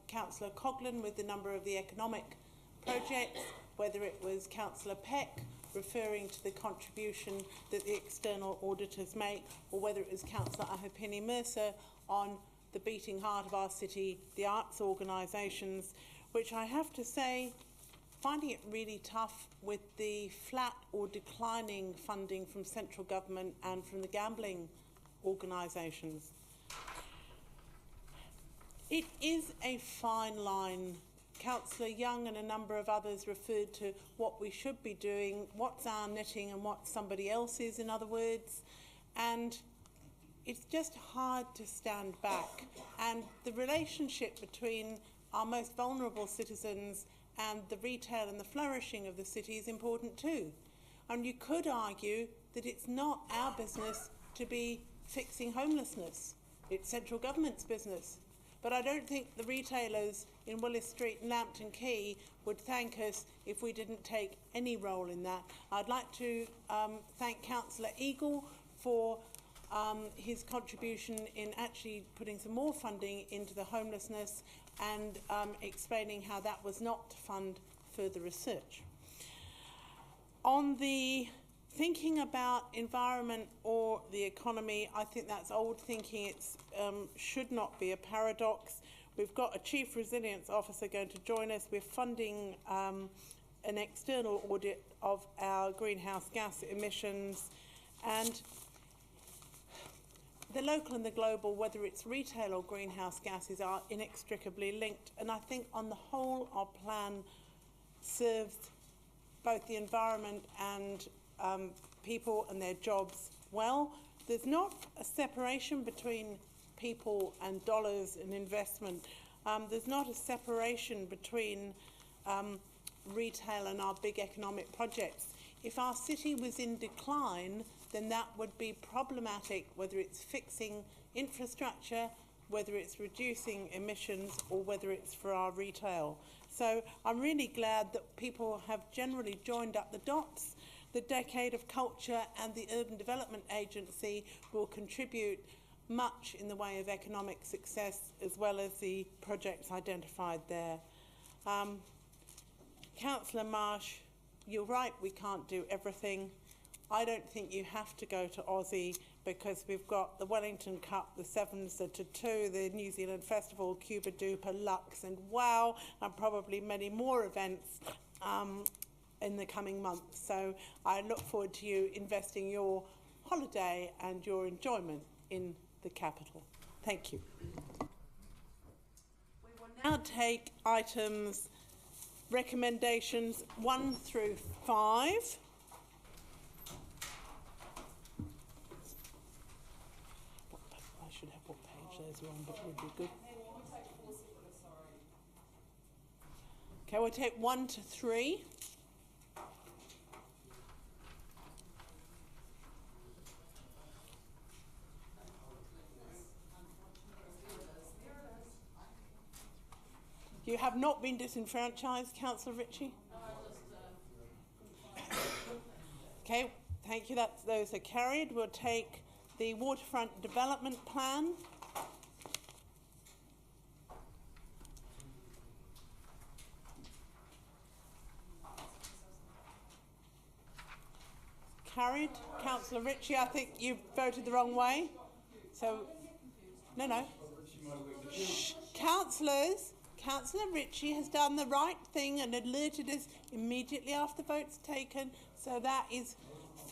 Councillor Coughlin with the number of the economic projects, whether it was Councillor Peck referring to the contribution that the external auditors make, or whether it was Councillor Ahapini Mercer on the beating heart of our city, the arts organisations, which I have to say, finding it really tough with the flat or declining funding from central government and from the gambling organisations. It is a fine line. Councillor Young and a number of others referred to what we should be doing, what's our knitting and what somebody else's, in other words, and it's just hard to stand back. And the relationship between our most vulnerable citizens and the retail and the flourishing of the city is important too. And you could argue that it's not our business to be fixing homelessness. It's central government's business. But I don't think the retailers in Willis Street and Lambton Quay would thank us if we didn't take any role in that. I'd like to thank Councillor Eagle for his contribution in actually putting some more funding into the homelessness and explaining how that was not to fund further research. On the thinking about environment or the economy, I think that's old thinking. It should not be a paradox. We've got a Chief Resilience Officer going to join us. We're funding an external audit of our greenhouse gas emissions, and the local and the global, whether it's retail or greenhouse gases, are inextricably linked. And I think on the whole, our plan serves both the environment and people and their jobs well. There's not a separation between people and dollars and investment. There's not a separation between retail and our big economic projects. If our city was in decline, then that would be problematic, whether it's fixing infrastructure, whether it's reducing emissions, or whether it's for our retail. So I'm really glad that people have generally joined up the dots. The Decade of Culture and the Urban Development Agency will contribute much in the way of economic success, as well as the projects identified there. Councillor Marsh, you're right, we can't do everything. I don't think you have to go to Aussie, because we've got the Wellington Cup, the Sevens, the Tattoo, the New Zealand Festival, Cuba Duper, Lux and Wow, and probably many more events in the coming months. So I look forward to you investing your holiday and your enjoyment in the capital. Thank you. We will now take items, recommendations 1 through 5. I should have what page those are on, but it would be good. Okay, we'll take 1 to 3. You have not been disenfranchised, Councillor Ritchie? Okay, thank you. Those are carried. We'll take the Waterfront Development Plan. Carried. Councillor Ritchie, I think you voted the wrong way. So, no. Shh. Councillor Ritchie has done the right thing and alerted us immediately after the vote's taken. So that is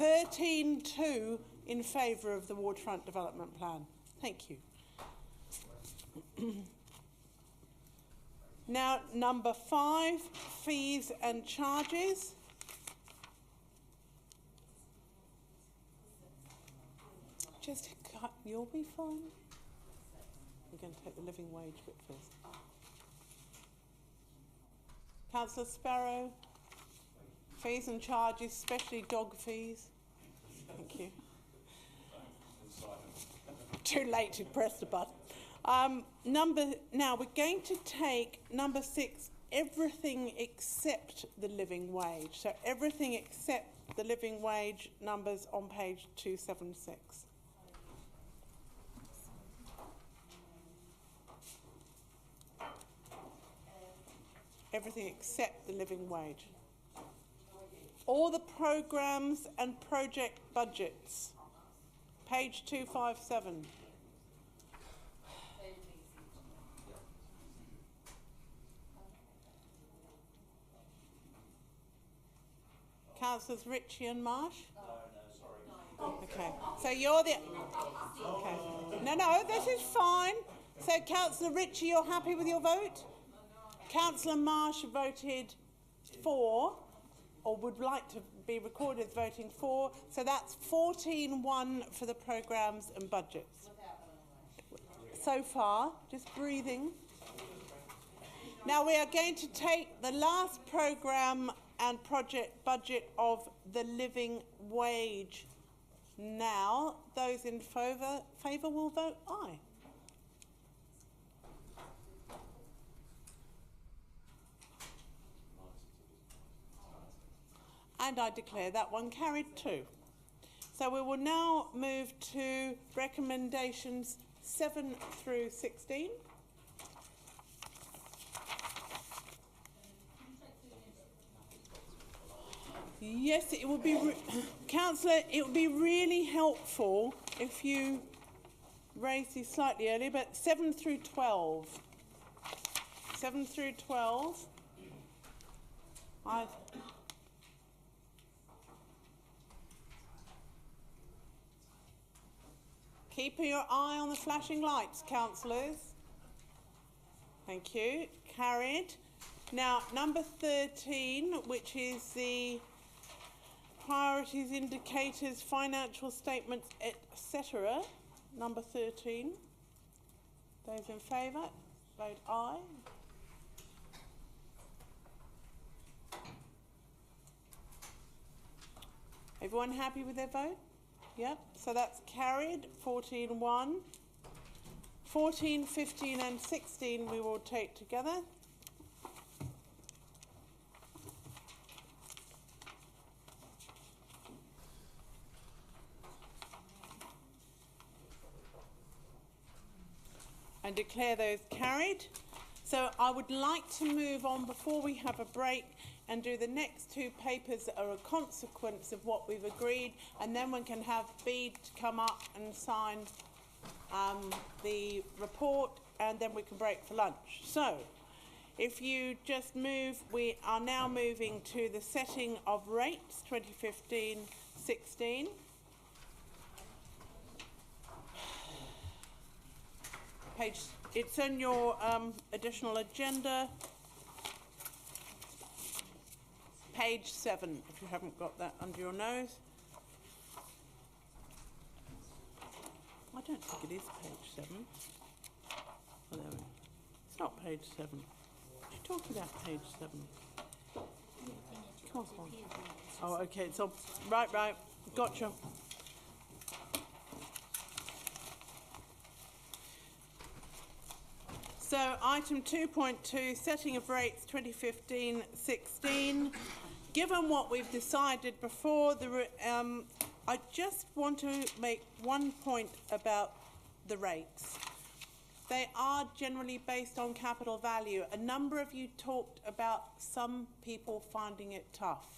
13-2 in favour of the Waterfront Development Plan. Thank you. Now, number 5, fees and charges. Just cut, you'll be fine. We're going to take the living wage bit first. Councillor Sparrow, fees and charges, especially dog fees. Thank you. Too late to press the button. Now we're going to take number 6, everything except the living wage. So everything except the living wage numbers on page 276. Everything except the living wage. All the programs and project budgets. Page 257. Councillors Ritchie and Marsh? Okay, so you're the... Okay. No, this is fine. So Councillor Ritchie, you're happy with your vote? Councillor Marsh voted for, or would like to be recorded as voting for, so that's 14-1 for the programmes and budgets. So far, just breathing. Now we are going to take the last programme and project budget of the living wage. Now, those in favour will vote aye. And I declare that one carried too. So we will now move to recommendations 7 through 16. Yes, it would be, Councillor, it would be really helpful if you raised these slightly earlier, but 7 through 12. 7 through 12. Keep your eye on the flashing lights, councillors. Thank you. Carried. Now, number 13, which is the priorities, indicators, financial statements, etc. Number 13. Those in favour, vote aye. Everyone happy with their vote? Yep, so that's carried, 14-1. 14, 15 and 16 we will take together. And declare those carried. So I would like to move on before we have a break and do the next two papers that are a consequence of what we've agreed, and then we can have Bede come up and sign the report, and then we can break for lunch. So if you just move, we are now moving to the setting of rates 2015-16. Page, it's on your additional agenda. Page 7, if you haven't got that under your nose. I don't think it is page 7. Oh, there we go. It's not page 7. What are you talking about, page 7? Come on. Oh, okay, it's on. Right. Gotcha. So, item 2.2, setting of rates 2015-16. Given what we've decided before, I just want to make one point about the rates. They are generally based on capital value. A number of you talked about some people finding it tough.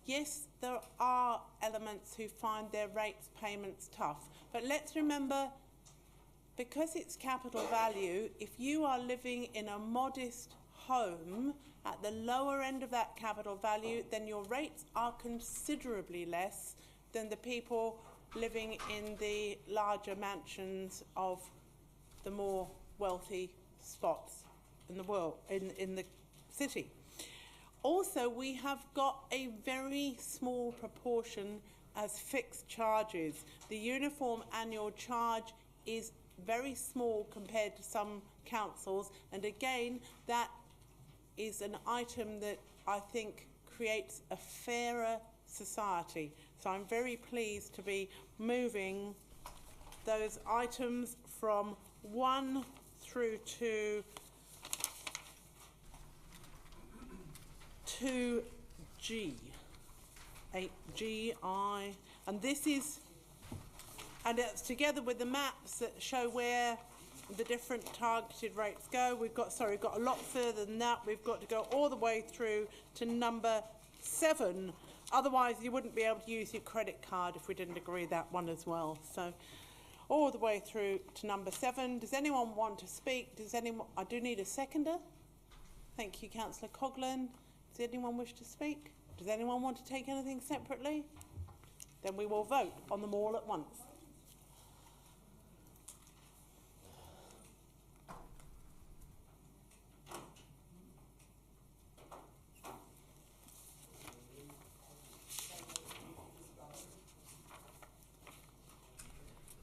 Yes, there are elements who find their rates payments tough, but let's remember, because it's capital value, if you are living in a modest home at the lower end of that capital value, then your rates are considerably less than the people living in the larger mansions of the more wealthy spots in the world, in the city. Also, we have got a very small proportion as fixed charges. The uniform annual charge is very small compared to some councils, and again, that is an item that I think creates a fairer society. So I'm very pleased to be moving those items from 1 through to 8GI, and this is, and it's together with the maps that show where the different targeted rates go. We've got a lot further than that. We've got to go all the way through to number 7. Otherwise, you wouldn't be able to use your credit card if we didn't agree that one as well. So, all the way through to number 7. Does anyone want to speak? Does anyone? I do need a seconder. Thank you, Councillor Coghlan. Does anyone wish to speak? Does anyone want to take anything separately? Then we will vote on them all at once.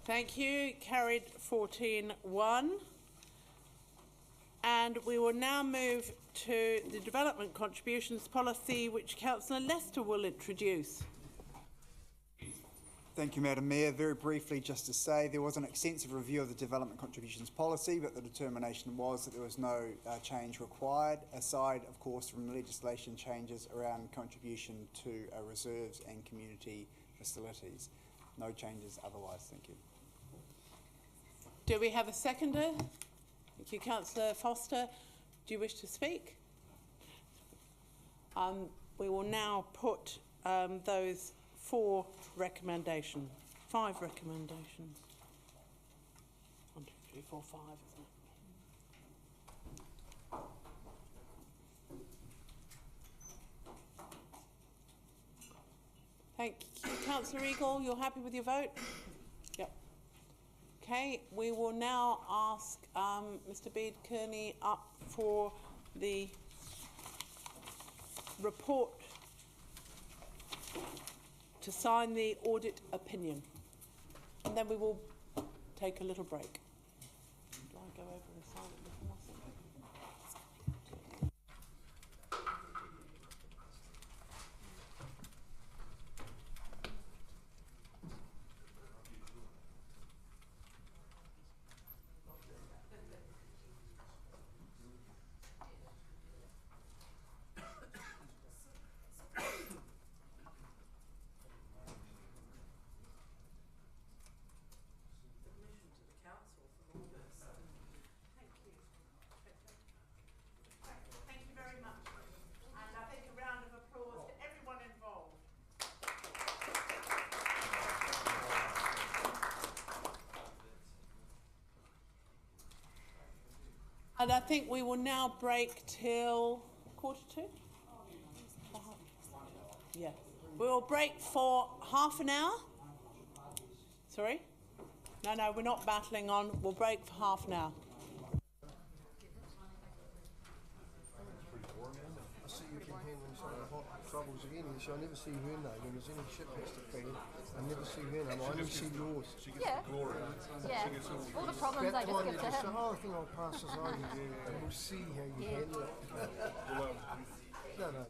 Thank you. Carried 14-1. And we will now move to the Development Contributions Policy, which Councillor Lester will introduce. Thank you, Madam Mayor. Very briefly, just to say, there was an extensive review of the Development Contributions Policy, but the determination was that there was no change required, aside, of course, from legislation changes around contribution to reserves and community facilities. No changes otherwise. Thank you. Do we have a seconder? Thank you, Councillor Foster. Do you wish to speak? We will now put those 5 recommendations. 1, 2, 3, 4, 5, isn't it? Thank you, Councillor Eagle. You're happy with your vote? Yep. Okay, we will now ask Mr. Bede Kearney up for the report to sign the audit opinion, and then we will take a little break. Do I go over and sign it before? And I think we will now break till 1:45. Yeah. We will break for half an hour. Sorry? No, we're not battling on. We'll break for half an hour. I see you've been handling some of the hot troubles again, so I never see her name. When there's any ship has to clean, I never see her name. I only see yours. She gets the glory. Yeah. All the problems I just give to him. Oh, I think I'll pass this over and we'll see how you handle it. No.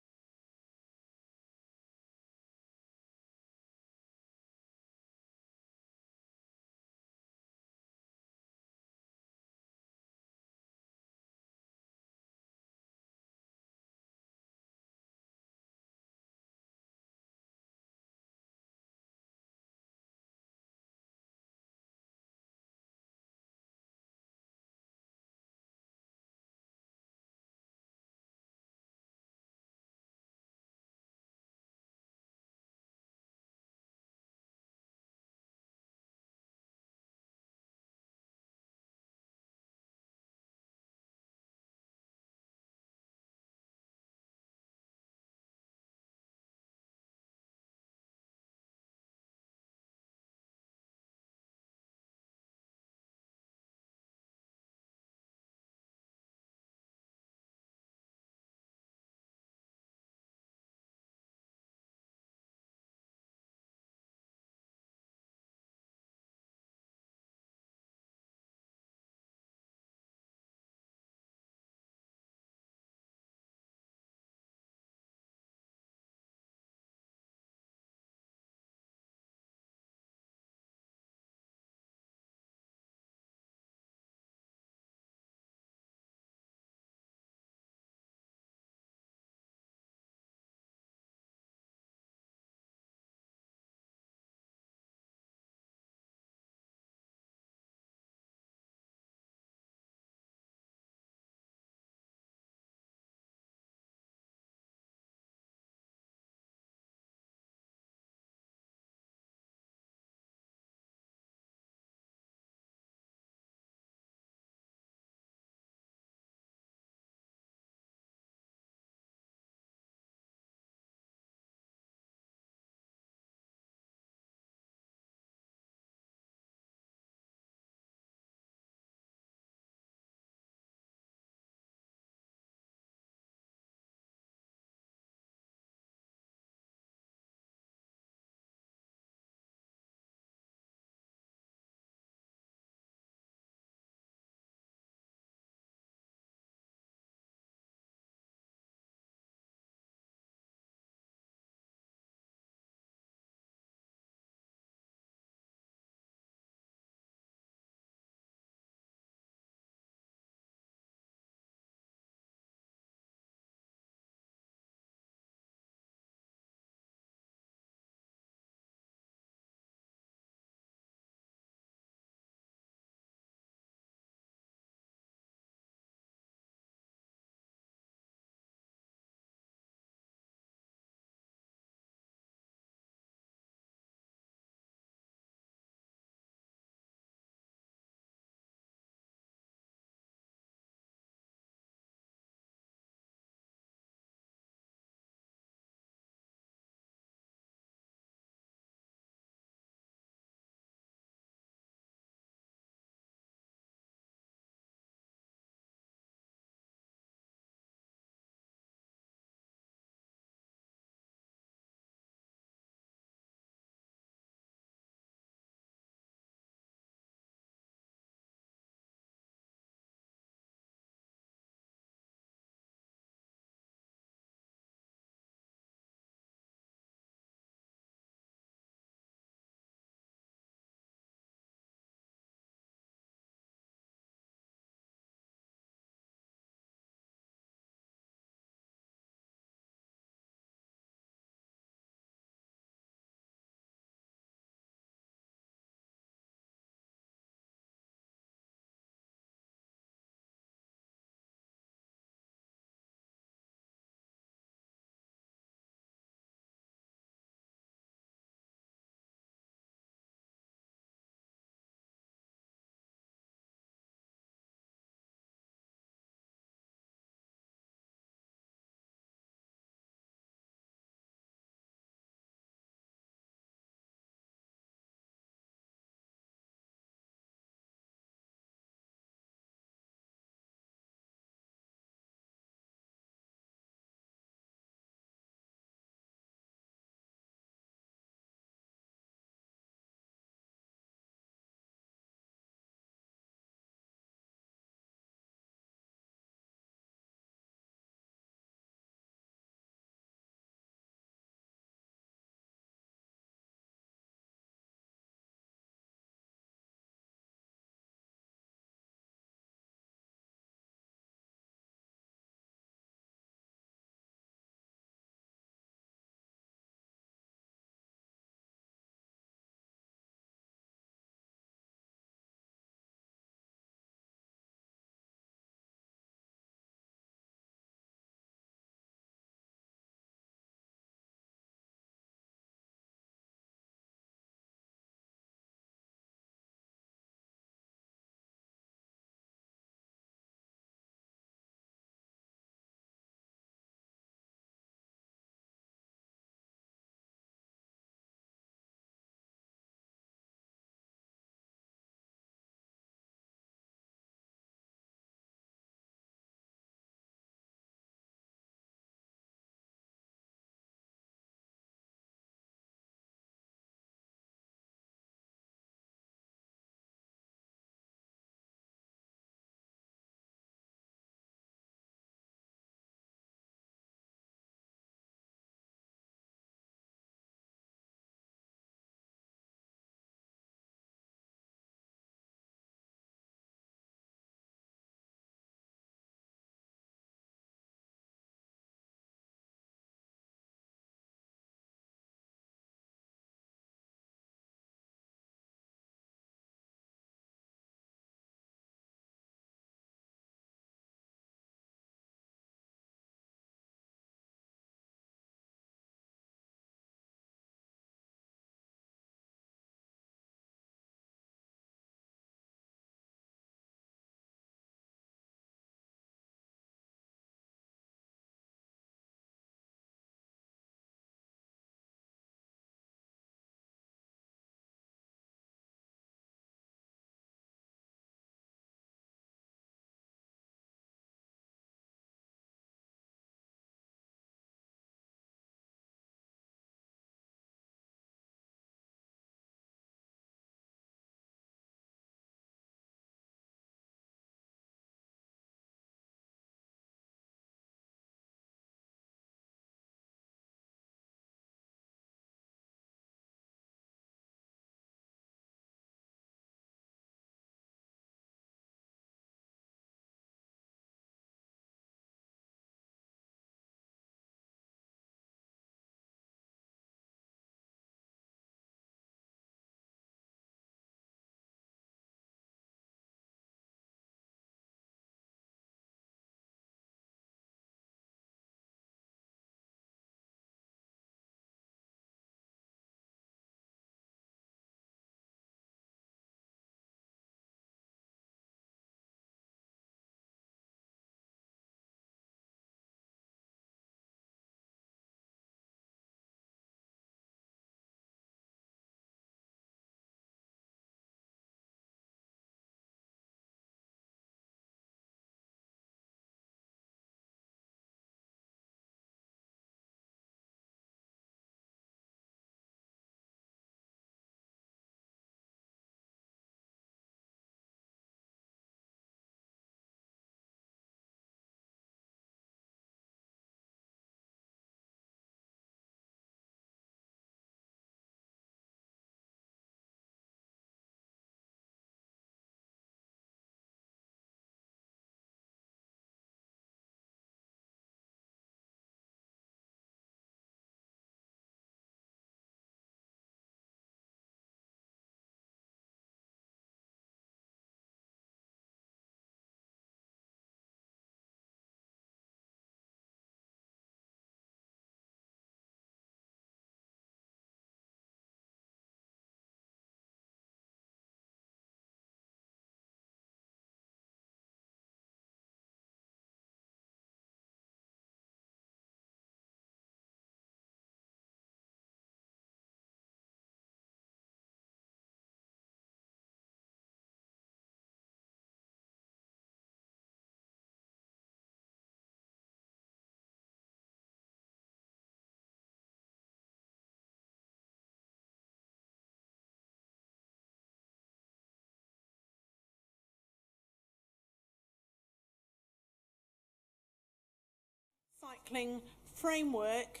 cycling framework,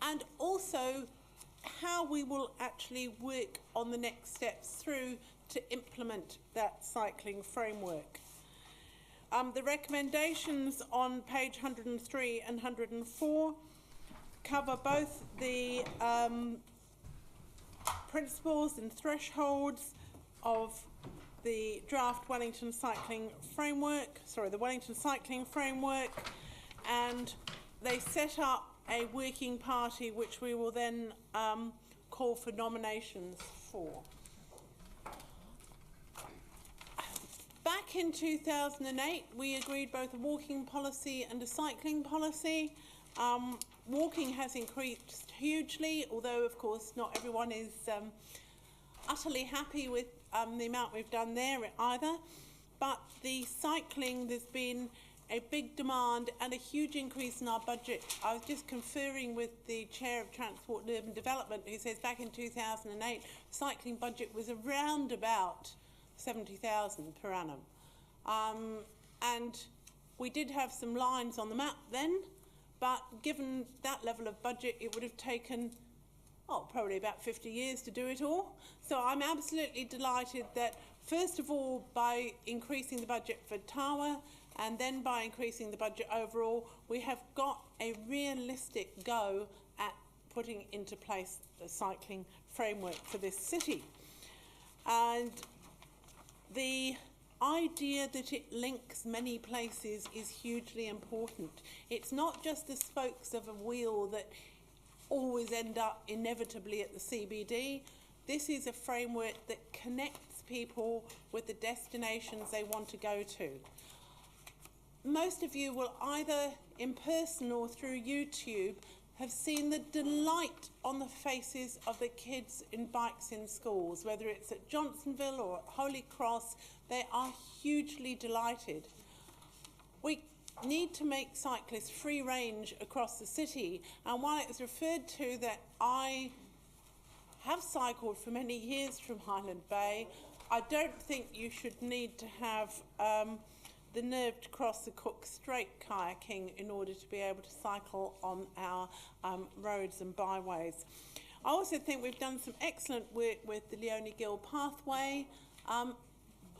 and also how we will actually work on the next steps through to implement that cycling framework. The recommendations on page 103 and 104 cover both the principles and thresholds of the draft Wellington Cycling Framework, the Wellington Cycling Framework, and they set up a working party which we will then call for nominations for. Back in 2008, we agreed both a walking policy and a cycling policy. Walking has increased hugely, although of course not everyone is utterly happy with the amount we've done there either. But the cycling, there's been a big demand and a huge increase in our budget. I was just conferring with the Chair of Transport and Urban Development, who says back in 2008, cycling budget was around about 70,000 per annum. And we did have some lines on the map then, but given that level of budget, it would have taken probably about 50 years to do it all. So I'm absolutely delighted that, first of all, by increasing the budget for Tawa, and then by increasing the budget overall, we have got a realistic go at putting into place the cycling framework for this city. And the idea that it links many places is hugely important. It's not just the spokes of a wheel that always end up inevitably at the CBD. This is a framework that connects people with the destinations they want to go to. Most of you will either in person or through YouTube have seen the delight on the faces of the kids in bikes in schools, whether it's at Johnsonville or at Holy Cross. They are hugely delighted. We need to make cyclists free range across the city, and while it was referred to that I have cycled for many years from Highland Bay, I don't think you should need to have the nerve to cross the Cook Strait kayaking in order to be able to cycle on our roads and byways. I also think we've done some excellent work with the Leonie Gill pathway.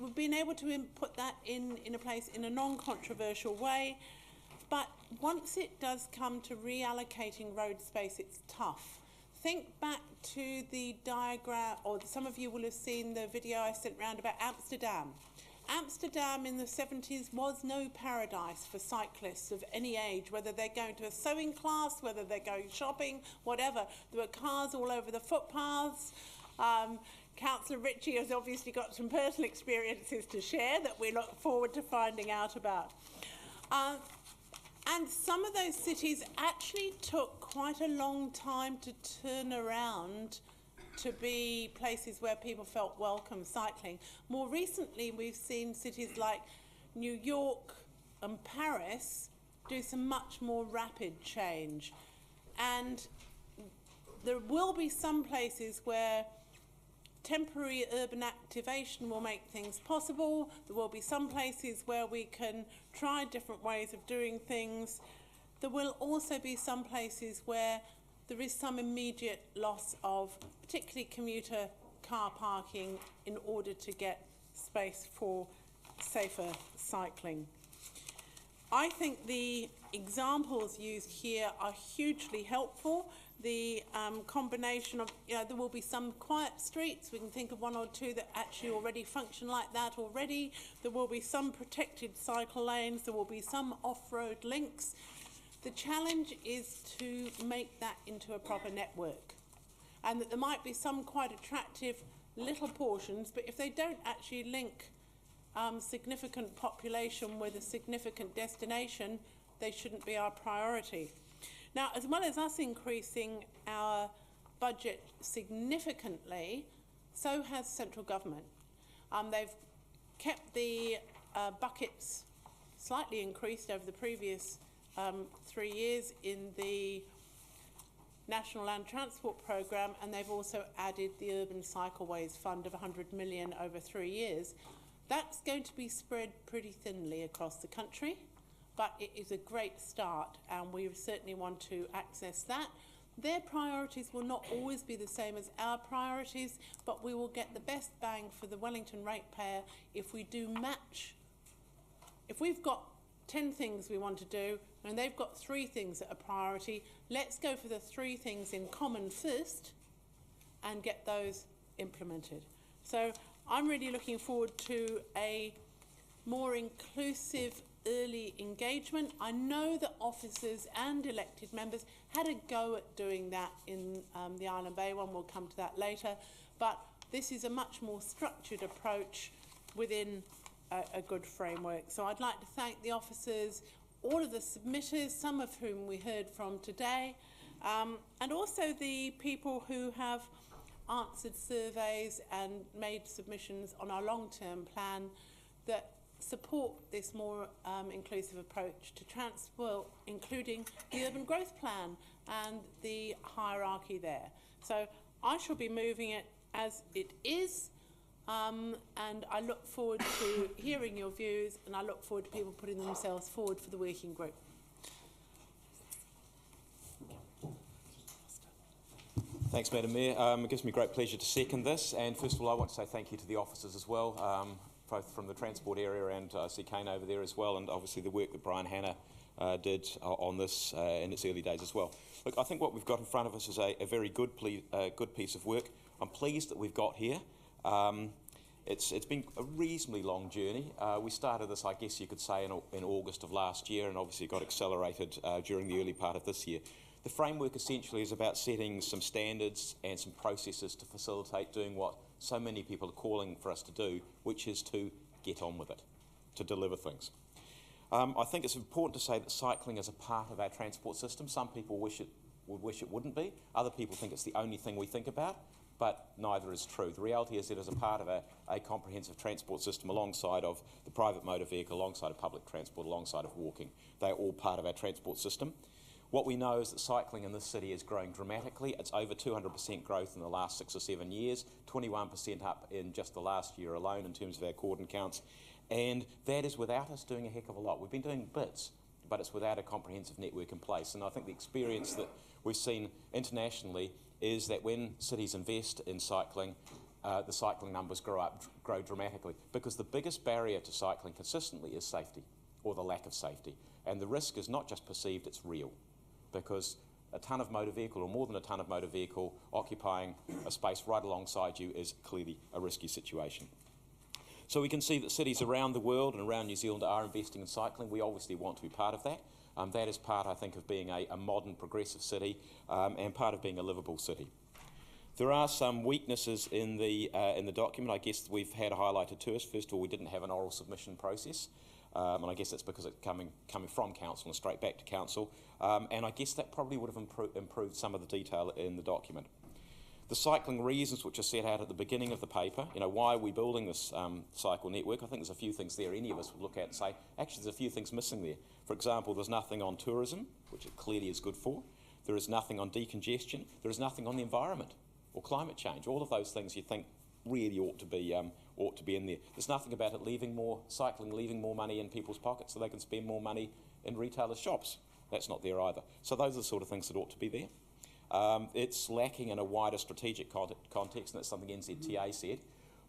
We've been able to put that in a place in a non-controversial way, but once it does come to reallocating road space, it's tough. Think back to the diagram, or some of you will have seen the video I sent round about Amsterdam. Amsterdam in the 70s was no paradise for cyclists of any age, whether they're going to a sewing class, whether they're going shopping, whatever. There were cars all over the footpaths. Councillor Ritchie has obviously got some personal experiences to share that we look forward to finding out about. And some of those cities actually took quite a long time to turn around to be places where people felt welcome cycling. More recently, we've seen cities like New York and Paris do some much more rapid change. And there will be some places where temporary urban activation will make things possible. There will be some places where we can try different ways of doing things. There will also be some places where there is some immediate loss of particularly commuter car parking in order to get space for safer cycling. I think the examples used here are hugely helpful. The combination of, there will be some quiet streets. We can think of one or two that actually already function like that already. There will be some protected cycle lanes. There will be some off-road links. The challenge is to make that into a proper network, and that there might be some quite attractive little portions, but if they don't actually link significant population with a significant destination, they shouldn't be our priority. Now, as well as us increasing our budget significantly, so has central government. They've kept the buckets slightly increased over the previous 3 years in the National Land Transport Programme, and they've also added the Urban Cycleways Fund of 100 million over 3 years. That's going to be spread pretty thinly across the country, but it is a great start, and we certainly want to access that. Their priorities will not always be the same as our priorities, but we will get the best bang for the Wellington ratepayer if we do match. If we've got 10 things we want to do and they've got 3 things that are priority, let's go for the 3 things in common first and get those implemented. So I'm really looking forward to a more inclusive early engagement. I know that officers and elected members had a go at doing that in the Island Bay one. We'll come to that later. But this is a much more structured approach within a good framework. So I'd like to thank the officers, all of the submitters, some of whom we heard from today, and also the people who have answered surveys and made submissions on our long-term plan that support this more inclusive approach to transport, including the urban growth plan and the hierarchy there. So I shall be moving it as it is, and I look forward to hearing your views, and I look forward to people putting themselves forward for the working group. Thanks, Madam Mayor. It gives me great pleasure to second this, and first of all I want to say thank you to the officers as well, both from the transport area and I see Kane over there as well, and obviously the work that Brian Hanna did on this in its early days as well. Look, I think what we've got in front of us is a very good piece of work. I'm pleased that we've got here. It's been a reasonably long journey. We started this, I guess you could say, in August of last year, and obviously got accelerated during the early part of this year. The framework essentially is about setting some standards and some processes to facilitate doing what so many people are calling for us to do, which is to get on with it, to deliver things. I think it's important to say that cycling is a part of our transport system. Some people would wish it wouldn't be. Other people think it's the only thing we think about, but neither is true. The reality is it is a part of a comprehensive transport system alongside of the private motor vehicle, alongside of public transport, alongside of walking. They're all part of our transport system. What we know is that cycling in this city is growing dramatically. It's over 200% growth in the last 6 or 7 years, 21% up in just the last year alone in terms of our cordon counts. And that is without us doing a heck of a lot. We've been doing bits, but it's without a comprehensive network in place. And I think the experience that we've seen internationally is that when cities invest in cycling, the cycling numbers grow dramatically, because the biggest barrier to cycling consistently is safety, or the lack of safety. And the risk is not just perceived, it's real, because a ton of motor vehicle, or more than a ton of motor vehicle, occupying a space right alongside you is clearly a risky situation. So we can see that cities around the world and around New Zealand are investing in cycling. We obviously want to be part of that. That is part, I think, of being a modern, progressive city, and part of being a livable city. There are some weaknesses in the document. I guess we've had highlighted to us. First of all, we didn't have an oral submission process. And I guess that's because it's coming from Council and straight back to Council. And I guess that probably would have improved some of the detail in the document. The cycling reasons which are set out at the beginning of the paper, why are we building this cycle network? I think there's a few things there any of us would look at and say, actually there's a few things missing there. For example, there's nothing on tourism, which it clearly is good for. There is nothing on decongestion. There is nothing on the environment or climate change. All of those things you think really ought to be in there. There's nothing about it leaving more money in people's pockets so they can spend more money in retailers' shops. That's not there either. So those are the sort of things that ought to be there. It's lacking in a wider strategic context, and that's something NZTA said.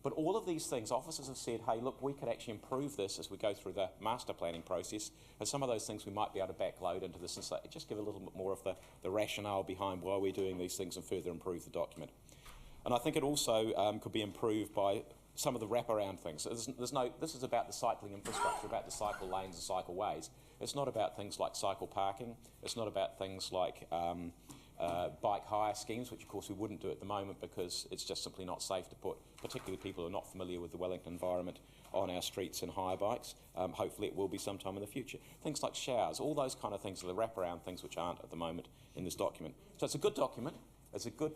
But all of these things, officers have said, hey, look, we could actually improve this as we go through the master planning process, and some of those things we might be able to backload into this and say, just give a little bit more of the rationale behind why we're doing these things and further improve the document. And I think it also could be improved by some of the wraparound things. This is about the cycling infrastructure, about the cycle lanes and cycle ways. It's not about things like cycle parking. It's not about things like bike hire schemes, which of course we wouldn't do at the moment because it's just simply not safe to put, particularly people who are not familiar with the Wellington environment, on our streets and hire bikes. Hopefully it will be sometime in the future. Things like showers, all those kind of things are the wraparound things which aren't at the moment in this document. So it's a good document. It's a good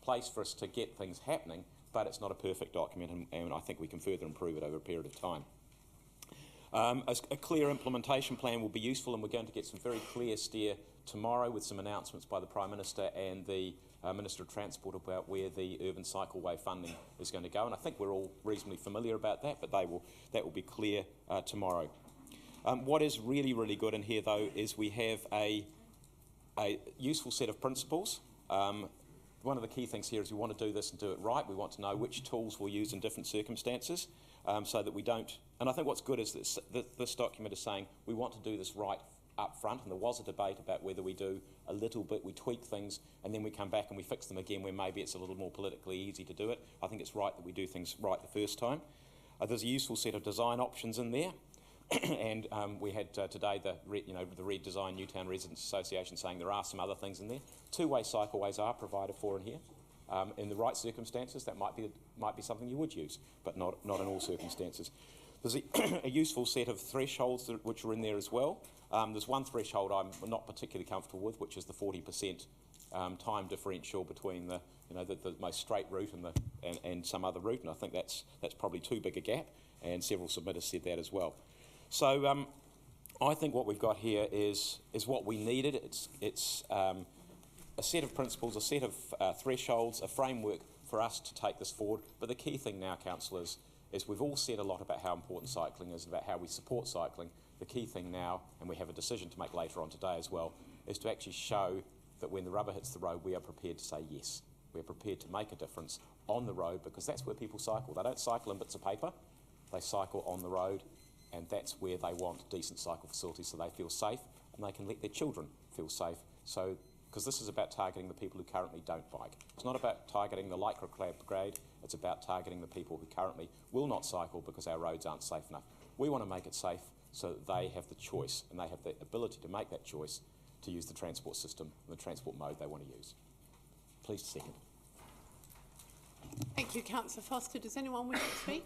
place for us to get things happening, but it's not a perfect document, and I think we can further improve it over a period of time. A clear implementation plan will be useful, and we're going to get some very clear steer tomorrow with some announcements by the Prime Minister and the Minister of Transport about where the urban cycleway funding is going to go, and I think we're all reasonably familiar about that, but that will be clear tomorrow. What is really, really good in here, though, is we have a useful set of principles. One of the key things here is we want to do this and do it right. We want to know which tools we'll use in different circumstances so that we don't... And I think what's good is that this document is saying we want to do this right up front, and there was a debate about whether we do a little bit, we tweak things, and then we come back and we fix them again where maybe it's a little more politically easy to do it. I think it's right that we do things right the first time. There's a useful set of design options in there. And we had today the Red Design Newtown Residents Association saying there are some other things in there. Two-way cycleways are provided for in here. In the right circumstances, that might be something you would use, but not in all circumstances. There's a useful set of thresholds which are in there as well. There's one threshold I'm not particularly comfortable with, which is the 40% time differential between the most straight route and some other route, and I think that's probably too big a gap, and several submitters said that as well. So I think what we've got here is what we needed. It's a set of principles, a set of thresholds, a framework for us to take this forward. But the key thing now, councillors, is we've all said a lot about how important cycling is, about how we support cycling. The key thing now, and we have a decision to make later on today as well, is to actually show that when the rubber hits the road, we are prepared to say yes. We're prepared to make a difference on the road, because that's where people cycle. They don't cycle in bits of paper, they cycle on the road, and that's where they want decent cycle facilities so they feel safe and they can let their children feel safe. So, because this is about targeting the people who currently don't bike. It's not about targeting the lycra clad brigade, it's about targeting the people who currently will not cycle because our roads aren't safe enough. We want to make it safe so that they have the choice and they have the ability to make that choice to use the transport system and the transport mode they want to use. Please second. Thank you, Councillor Foster. Does anyone wish to speak?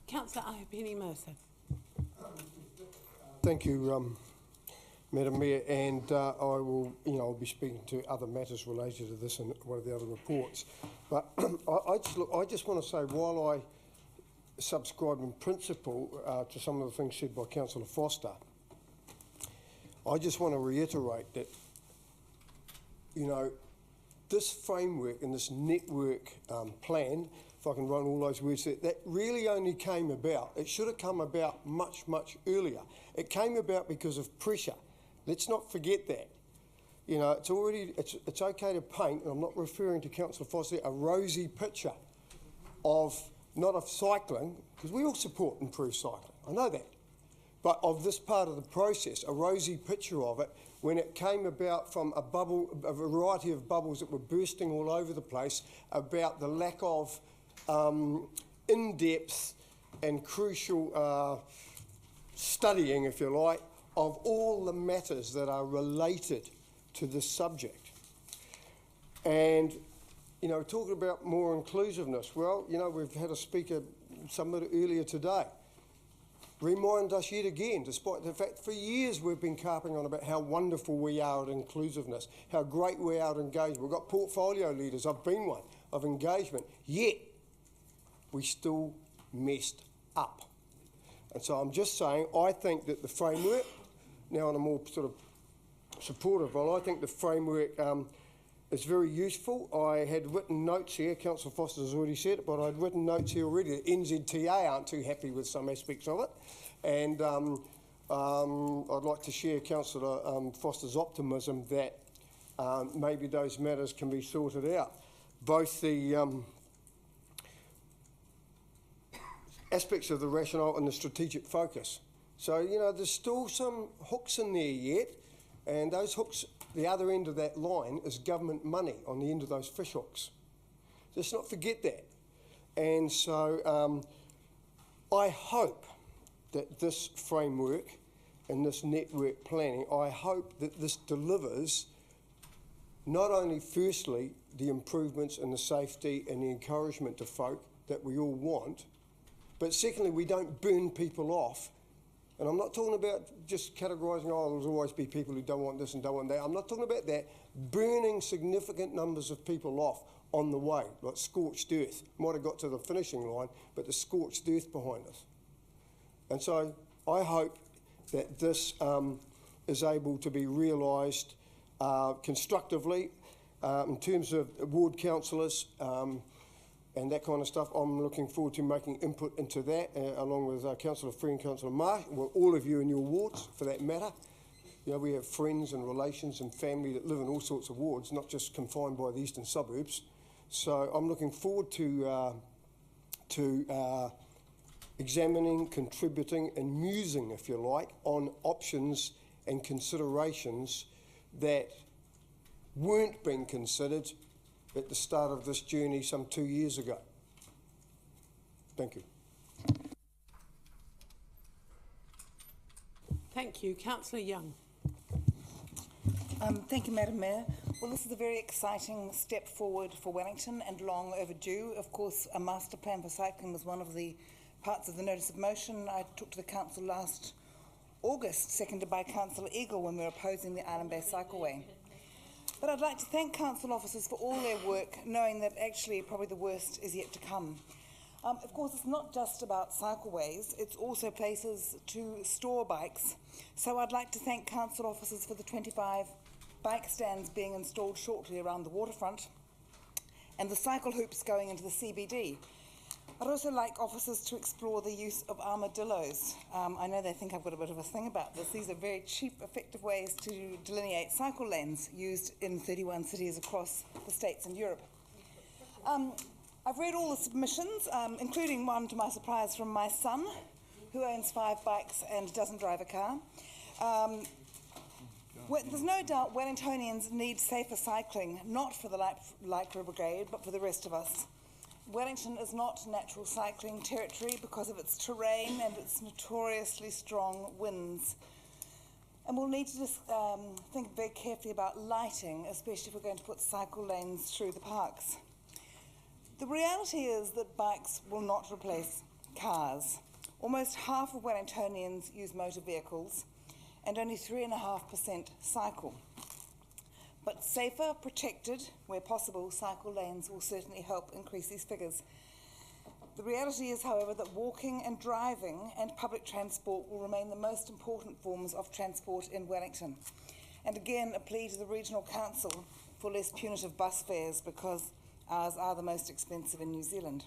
Councillor Ayapini Mercer. Thank you, Madam Mayor, and I'll be speaking to other matters related to this and one of the other reports. But I just want to say, while I subscribe in principle to some of the things said by Councillor Foster, I just want to reiterate that, this framework and this network plan, if I can run all those words, that really only came about, it should have come about much, much earlier. It came about because of pressure. Let's not forget that. It's okay to paint, and I'm not referring to Councillor Foster, a rosy picture of, not of cycling, because we all support improved cycling, I know that, but of this part of the process, a rosy picture of it, when it came about from a variety of bubbles that were bursting all over the place about the lack of in-depth and crucial studying, if you like, of all the matters that are related to this subject. And, talking about more inclusiveness, well, we've had a speaker submit earlier today. Remind us yet again, despite the fact for years we've been carping on about how wonderful we are at inclusiveness, how great we are at engagement. We've got portfolio leaders, I've been one, of engagement, yet we still messed up. And so I'm just saying, I think that the framework, now on a more sort of supportive role, I think the framework is very useful. I had written notes here, Councillor Foster has already said it, but I'd written notes here already that NZTA aren't too happy with some aspects of it. And I'd like to share Councillor Foster's optimism that maybe those matters can be sorted out. Both the aspects of the rationale and the strategic focus. So, there's still some hooks in there yet, and those hooks, the other end of that line is government money on the end of those fish hooks. Let's not forget that. And so I hope that this framework and this network planning, I hope that this delivers not only firstly the improvements in the safety and the encouragement to folk that we all want, but secondly we don't burn people off. And I'm not talking about just categorising, there'll always be people who don't want this and don't want that. I'm not talking about that. Burning significant numbers of people off on the way, like scorched earth. Might have got to the finishing line, but the scorched earth behind us. And so I hope that this is able to be realised constructively in terms of ward councillors. and that kind of stuff. I'm looking forward to making input into that, along with Councillor Free and Councillor Marsh, well, all of you in your wards, for that matter. You know, we have friends and relations and family that live in all sorts of wards, not just confined by the eastern suburbs. So I'm looking forward to examining, contributing and musing, if you like, on options and considerations that weren't being considered at the start of this journey some 2 years ago. Thank you. Thank you. Councillor Young. Thank you, Madam Mayor. Well, this is a very exciting step forward for Wellington and long overdue. Of course, a master plan for cycling was one of the parts of the notice of motion I took to the council last August, seconded by Councillor Eagle when we were opposing the Island Bay Cycleway. But I'd like to thank council officers for all their work, knowing that actually probably the worst is yet to come. Of course, it's not just about cycleways, it's also places to store bikes. So I'd like to thank council officers for the 25 bike stands being installed shortly around the waterfront and the cycle hoops going into the CBD. I'd also like officers to explore the use of armadillos. I know they think I've got a bit of a thing about this. These are very cheap, effective ways to delineate cycle lanes used in 31 cities across the States and Europe. I've read all the submissions, including one, to my surprise, from my son, who owns 5 bikes and doesn't drive a car. There's no doubt Wellingtonians need safer cycling, not for the Lycra Brigade, but for the rest of us. Wellington is not natural cycling territory because of its terrain and its notoriously strong winds. And we'll need to just think very carefully about lighting, especially if we're going to put cycle lanes through the parks. The reality is that bikes will not replace cars. Almost half of Wellingtonians use motor vehicles and only 3.5% cycle. But safer, protected, where possible, cycle lanes will certainly help increase these figures. The reality is, however, that walking and driving and public transport will remain the most important forms of transport in Wellington. And again, a plea to the Regional Council for less punitive bus fares, because ours are the most expensive in New Zealand.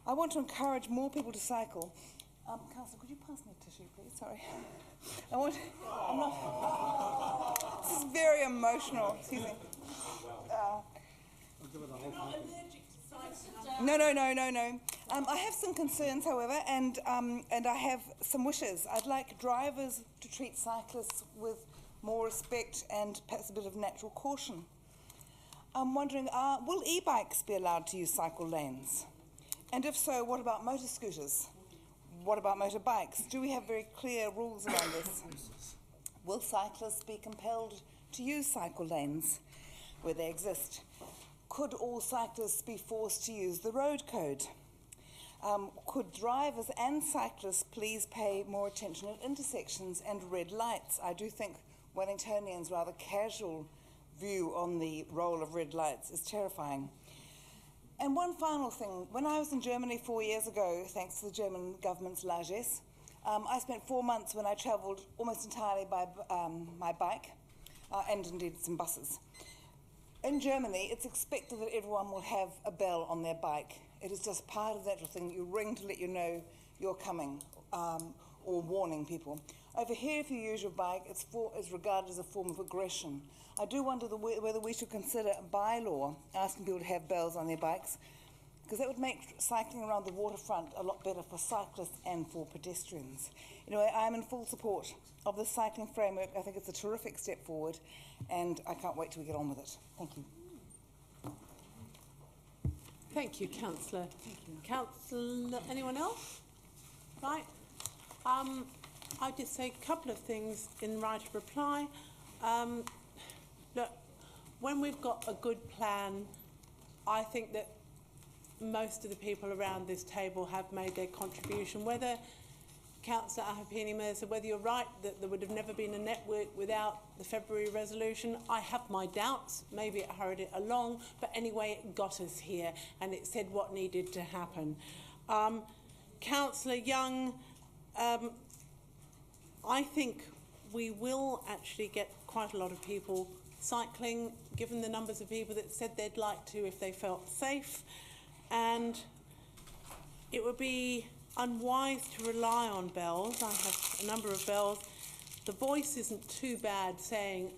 I want to encourage more people to cycle. Councillor, could you pass me a tissue, please? Sorry. I'm not. This is very emotional. Excuse me. No. I have some concerns, however, and I have some wishes. I'd like drivers to treat cyclists with more respect and perhaps a bit of natural caution. I'm wondering, will e-bikes be allowed to use cycle lanes? And if so, what about motor scooters? What about motorbikes? Do we have very clear rules around this? Will cyclists be compelled to use cycle lanes where they exist? Could all cyclists be forced to use the road code? Could drivers and cyclists please pay more attention at intersections and red lights? I do think Wellingtonians' rather casual view on the role of red lights is terrifying. And one final thing, when I was in Germany 4 years ago, thanks to the German government's largesse, I spent 4 months when I travelled almost entirely by my bike, and indeed some buses. In Germany, it's expected that everyone will have a bell on their bike. It is just part of that thing. You ring to let you know you're coming, or warning people. Over here, if you use your bike, it's regarded as a form of aggression. I do wonder whether we should consider a bylaw asking people to have bells on their bikes, because that would make cycling around the waterfront a lot better for cyclists and for pedestrians. Anyway, I'm in full support of the cycling framework. I think it's a terrific step forward, and I can't wait till we get on with it. Thank you. Thank you, Councillor. Councillor, anyone else? Right. I'll just say a couple of things in right of reply. Look, when we've got a good plan, I think that most of the people around this table have made their contribution. Whether, Councillor Ahapini-Mercer, whether you're right that there would have never been a network without the February resolution, I have my doubts. Maybe it hurried it along, but anyway, it got us here and it said what needed to happen. Councillor Young, I think we will actually get quite a lot of people cycling, given the numbers of people that said they'd like to if they felt safe. and it would be unwise to rely on bells. I have a number of bells. The voice isn't too bad saying,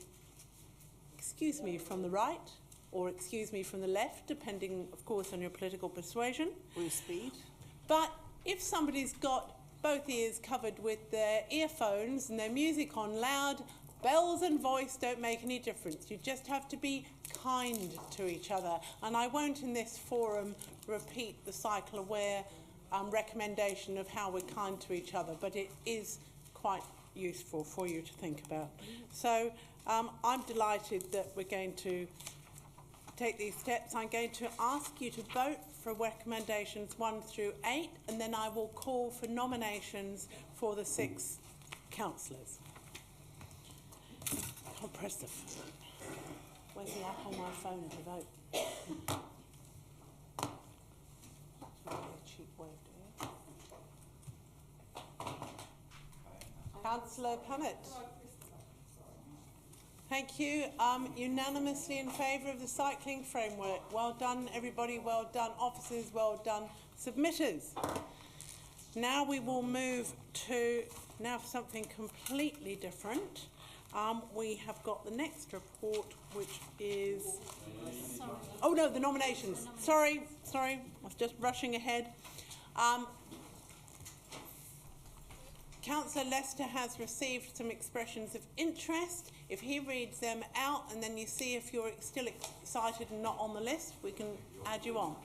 excuse me from the right, or excuse me from the left, depending, of course, on your political persuasion. Or speed. But if somebody's got both ears covered with their earphones and their music on loud, bells and voice don't make any difference. You just have to be kind to each other. And I won't in this forum repeat the Cycle Aware recommendation of how we're kind to each other, but it is quite useful for you to think about. So I'm delighted that we're going to take these steps. I'm going to ask you to vote for recommendations 1 through 8, and then I will call for nominations for the 6 councillors. I'll press the phone. Where's the app on my phone to vote? Cheap way of doing it. Councillor Punnett. Thank you. Unanimously in favour of the cycling framework. Well done, everybody. Well done, officers. Well done, submitters. Now we will move to something completely different. We have got the next report, which is... Oh, no, the nominations. Sorry, I was just rushing ahead. Councillor Lester has received some expressions of interest. If he reads them out and then you see if you're still excited and not on the list, we can add you on.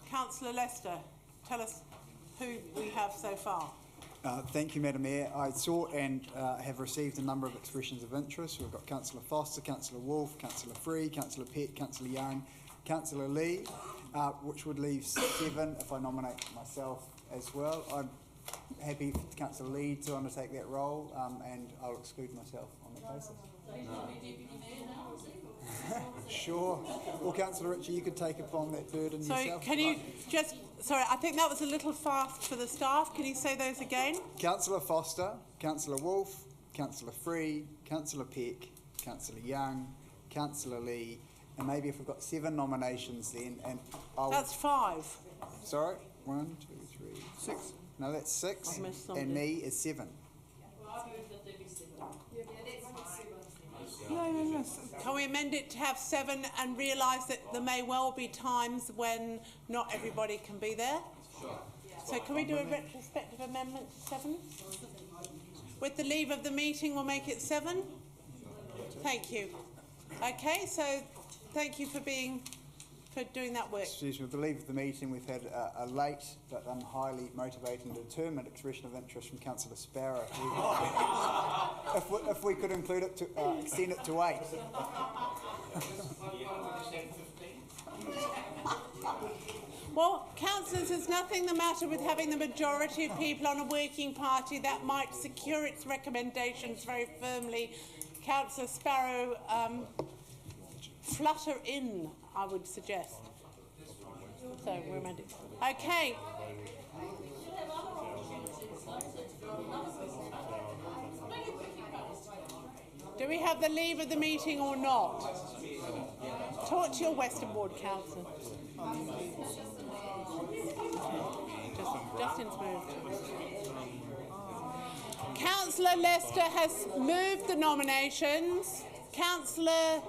Councillor Lester, tell us who we have so far. Thank you, Madam Mayor. I saw and have received a number of expressions of interest. We've got Councillor Foster, Councillor Wolfe, Councillor Free, Councillor Peck, Councillor Young, Councillor Lee, which would leave 7 if I nominate myself as well. I'm happy for Councillor Lee to undertake that role, and I'll exclude myself on the basis. Sure. Well, Councillor Ritchie, you could take upon that burden yourself. So can you just... Sorry, I think that was a little fast for the staff. Can you say those again? Councillor Foster, Councillor Wolfe, Councillor Free, Councillor Peck, Councillor Young, Councillor Lee, and maybe if we've got 7 nominations then, and I'll... That's 5. Sorry? 1, 2, 3, 6. No, that's 6, and me is 7. No. Can we amend it to have 7 and realise that there may well be times when not everybody can be there? Sure. So can we do a retrospective amendment to 7? With the leave of the meeting, we'll make it 7? Thank you. Okay, so thank you for doing that work. Excuse me, with the leave of the meeting, we've had a late but highly motivated and determined expression of interest from Councillor Sparrow. If we could include it to extend it to 8. Well, councillors, there's nothing the matter with having the majority of people on a working party that might secure its recommendations very firmly. Councillor Sparrow, flutter in, I would suggest. So we're amending. Okay. Do we have the leave of the meeting or not? Talk to your Western Ward councillor. Justin's moved. Councillor Lester has moved the nominations. Councillor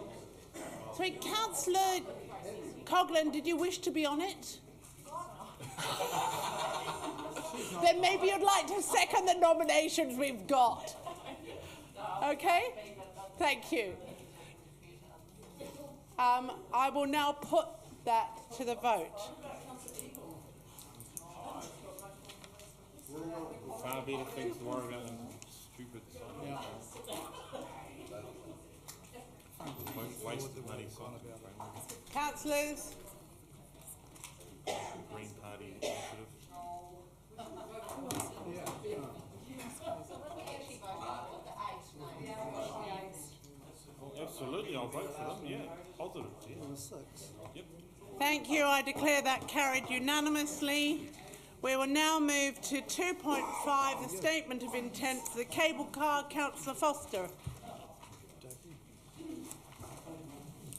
Coghlan, did you wish to be on it? Then maybe you'd like to second the nominations we've got. Okay? Thank you. I will now put that to the vote. Far better things to worry about than stupid wasted money. Councillors? Green Party initiative. Absolutely, I'll vote for them, yeah. Positive, yeah. Yep. Thank you. I declare that carried unanimously. We will now move to 2.5, the statement of intent for the cable car. Councillor Foster.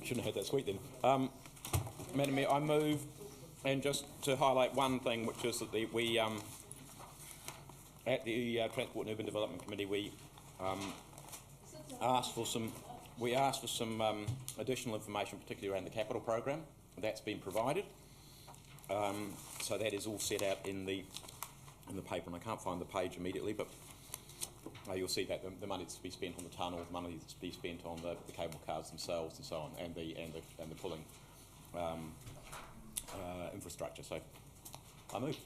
Shouldn't have had that squeak then. Madam Mayor, I move, and just to highlight one thing, which is that we at the Transport and Urban Development Committee, we asked for some additional information, particularly around the capital program. That's been provided. So that is all set out in the paper, and I can't find the page immediately, but you'll see that the money that's to be spent on the tunnel, the money that's to be spent on the cable cars themselves, and so on, and the pulling infrastructure. So I move.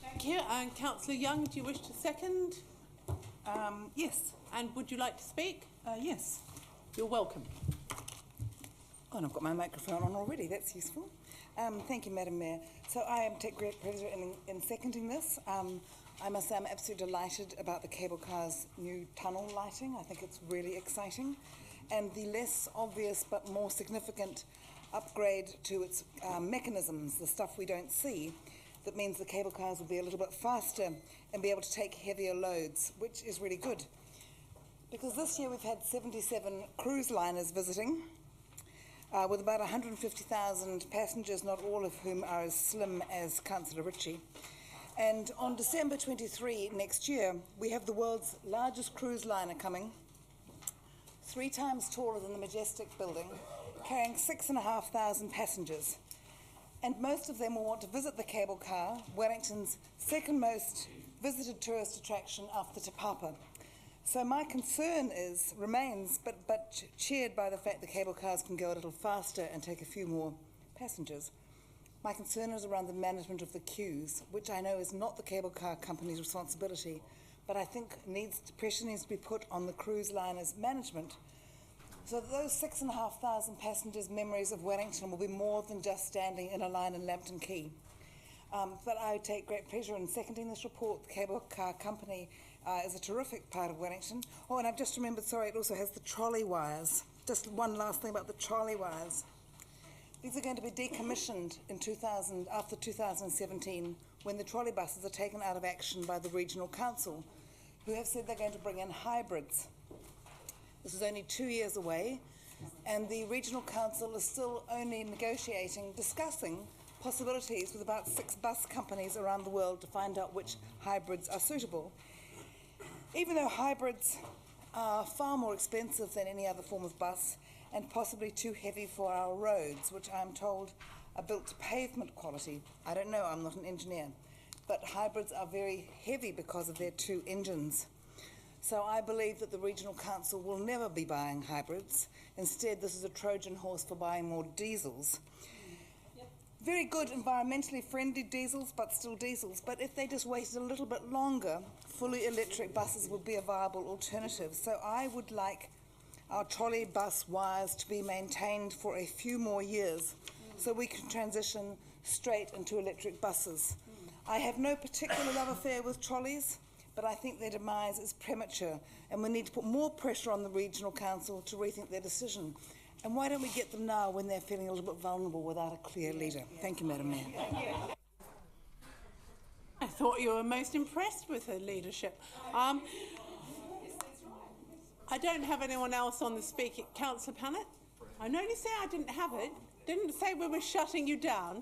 Thank you. And Councillor Young, do you wish to second? Yes. And would you like to speak? Yes. You're welcome. Oh, and I've got my microphone on already. That's useful. Thank you, Madam Mayor. So I take great pleasure in seconding this. I must say I'm absolutely delighted about the cable car's new tunnel lighting. I think it's really exciting. And the less obvious but more significant upgrade to its mechanisms, the stuff we don't see, that means the cable cars will be a little bit faster and be able to take heavier loads, which is really good. Because this year we've had 77 cruise liners visiting, with about 150,000 passengers, not all of whom are as slim as Councillor Ritchie. And on December 23 next year, we have the world's largest cruise liner coming, 3 times taller than the Majestic building, carrying 6,500 passengers. And most of them will want to visit the cable car, Wellington's second most visited tourist attraction after Te Papa. So my concern remains, but cheered by the fact the cable cars can go a little faster and take a few more passengers. My concern is around the management of the queues, which I know is not the cable car company's responsibility, but I think pressure needs to be put on the cruise liners' management, so that those 6,500 passengers' memories of Wellington will be more than just standing in a line in Lambton Quay. But I take great pleasure in seconding this report. The cable car company is a terrific part of Wellington. Oh, and I've just remembered, sorry, it also has the trolley wires. Just one last thing about the trolley wires. These are going to be decommissioned after 2017, when the trolley buses are taken out of action by the regional council, who have said they're going to bring in hybrids. This is only 2 years away, and the regional council is still only discussing possibilities with about 6 bus companies around the world to find out which hybrids are suitable. Even though hybrids are far more expensive than any other form of bus and possibly too heavy for our roads, which I'm told are built to pavement quality. I don't know, I'm not an engineer, but hybrids are very heavy because of their 2 engines. So I believe that the regional council will never be buying hybrids. Instead, this is a Trojan horse for buying more diesels. Yep. Very good environmentally friendly diesels, but still diesels. But if they just waited a little bit longer, fully electric buses would be a viable alternative. So I would like our trolley bus wires to be maintained for a few more years so we can transition straight into electric buses. I have no particular love affair with trolleys, but I think their demise is premature, and we need to put more pressure on the regional council to rethink their decision. And why don't we get them now when they're feeling a little bit vulnerable without a clear leader? Thank you, Madam Mayor. I thought you were most impressed with her leadership. I don't have anyone else on the speaking. Councillor Pannett? I know you say I didn't have it. Didn't say we were shutting you down.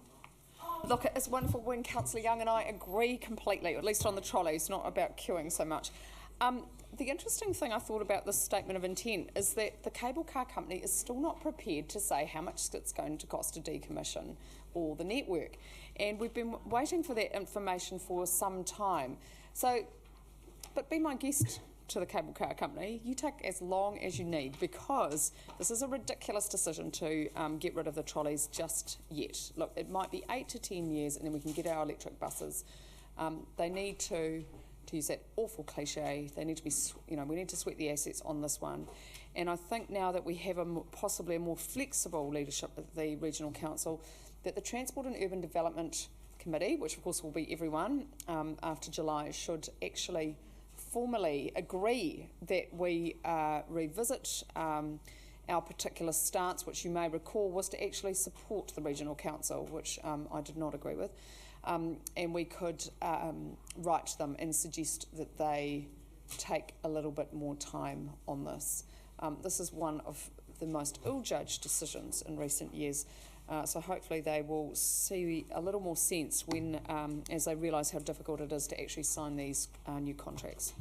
Look, it's wonderful when Councillor Young and I agree completely, at least on the trolleys, not about queuing so much. The interesting thing I thought about this statement of intent is that the cable car company is still not prepared to say how much it's going to cost to decommission all the network. And we've been waiting for that information for some time. So, but be my guest to the cable car company, you take as long as you need, because this is a ridiculous decision to get rid of the trolleys just yet. Look, it might be 8 to 10 years and then we can get our electric buses. They need to use that awful cliche, they need to be, we need to sweat the assets on this one. And I think now that we have possibly a more flexible leadership at the Regional Council, that the Transport and Urban Development Committee, which of course will be everyone after July, should actually formally agree that we revisit our particular stance, which you may recall was to actually support the Regional Council, which I did not agree with. And we could write to them and suggest that they take a little bit more time on this. This is one of the most ill-judged decisions in recent years. So hopefully they will see a little more sense when, as they realise how difficult it is to actually sign these new contracts.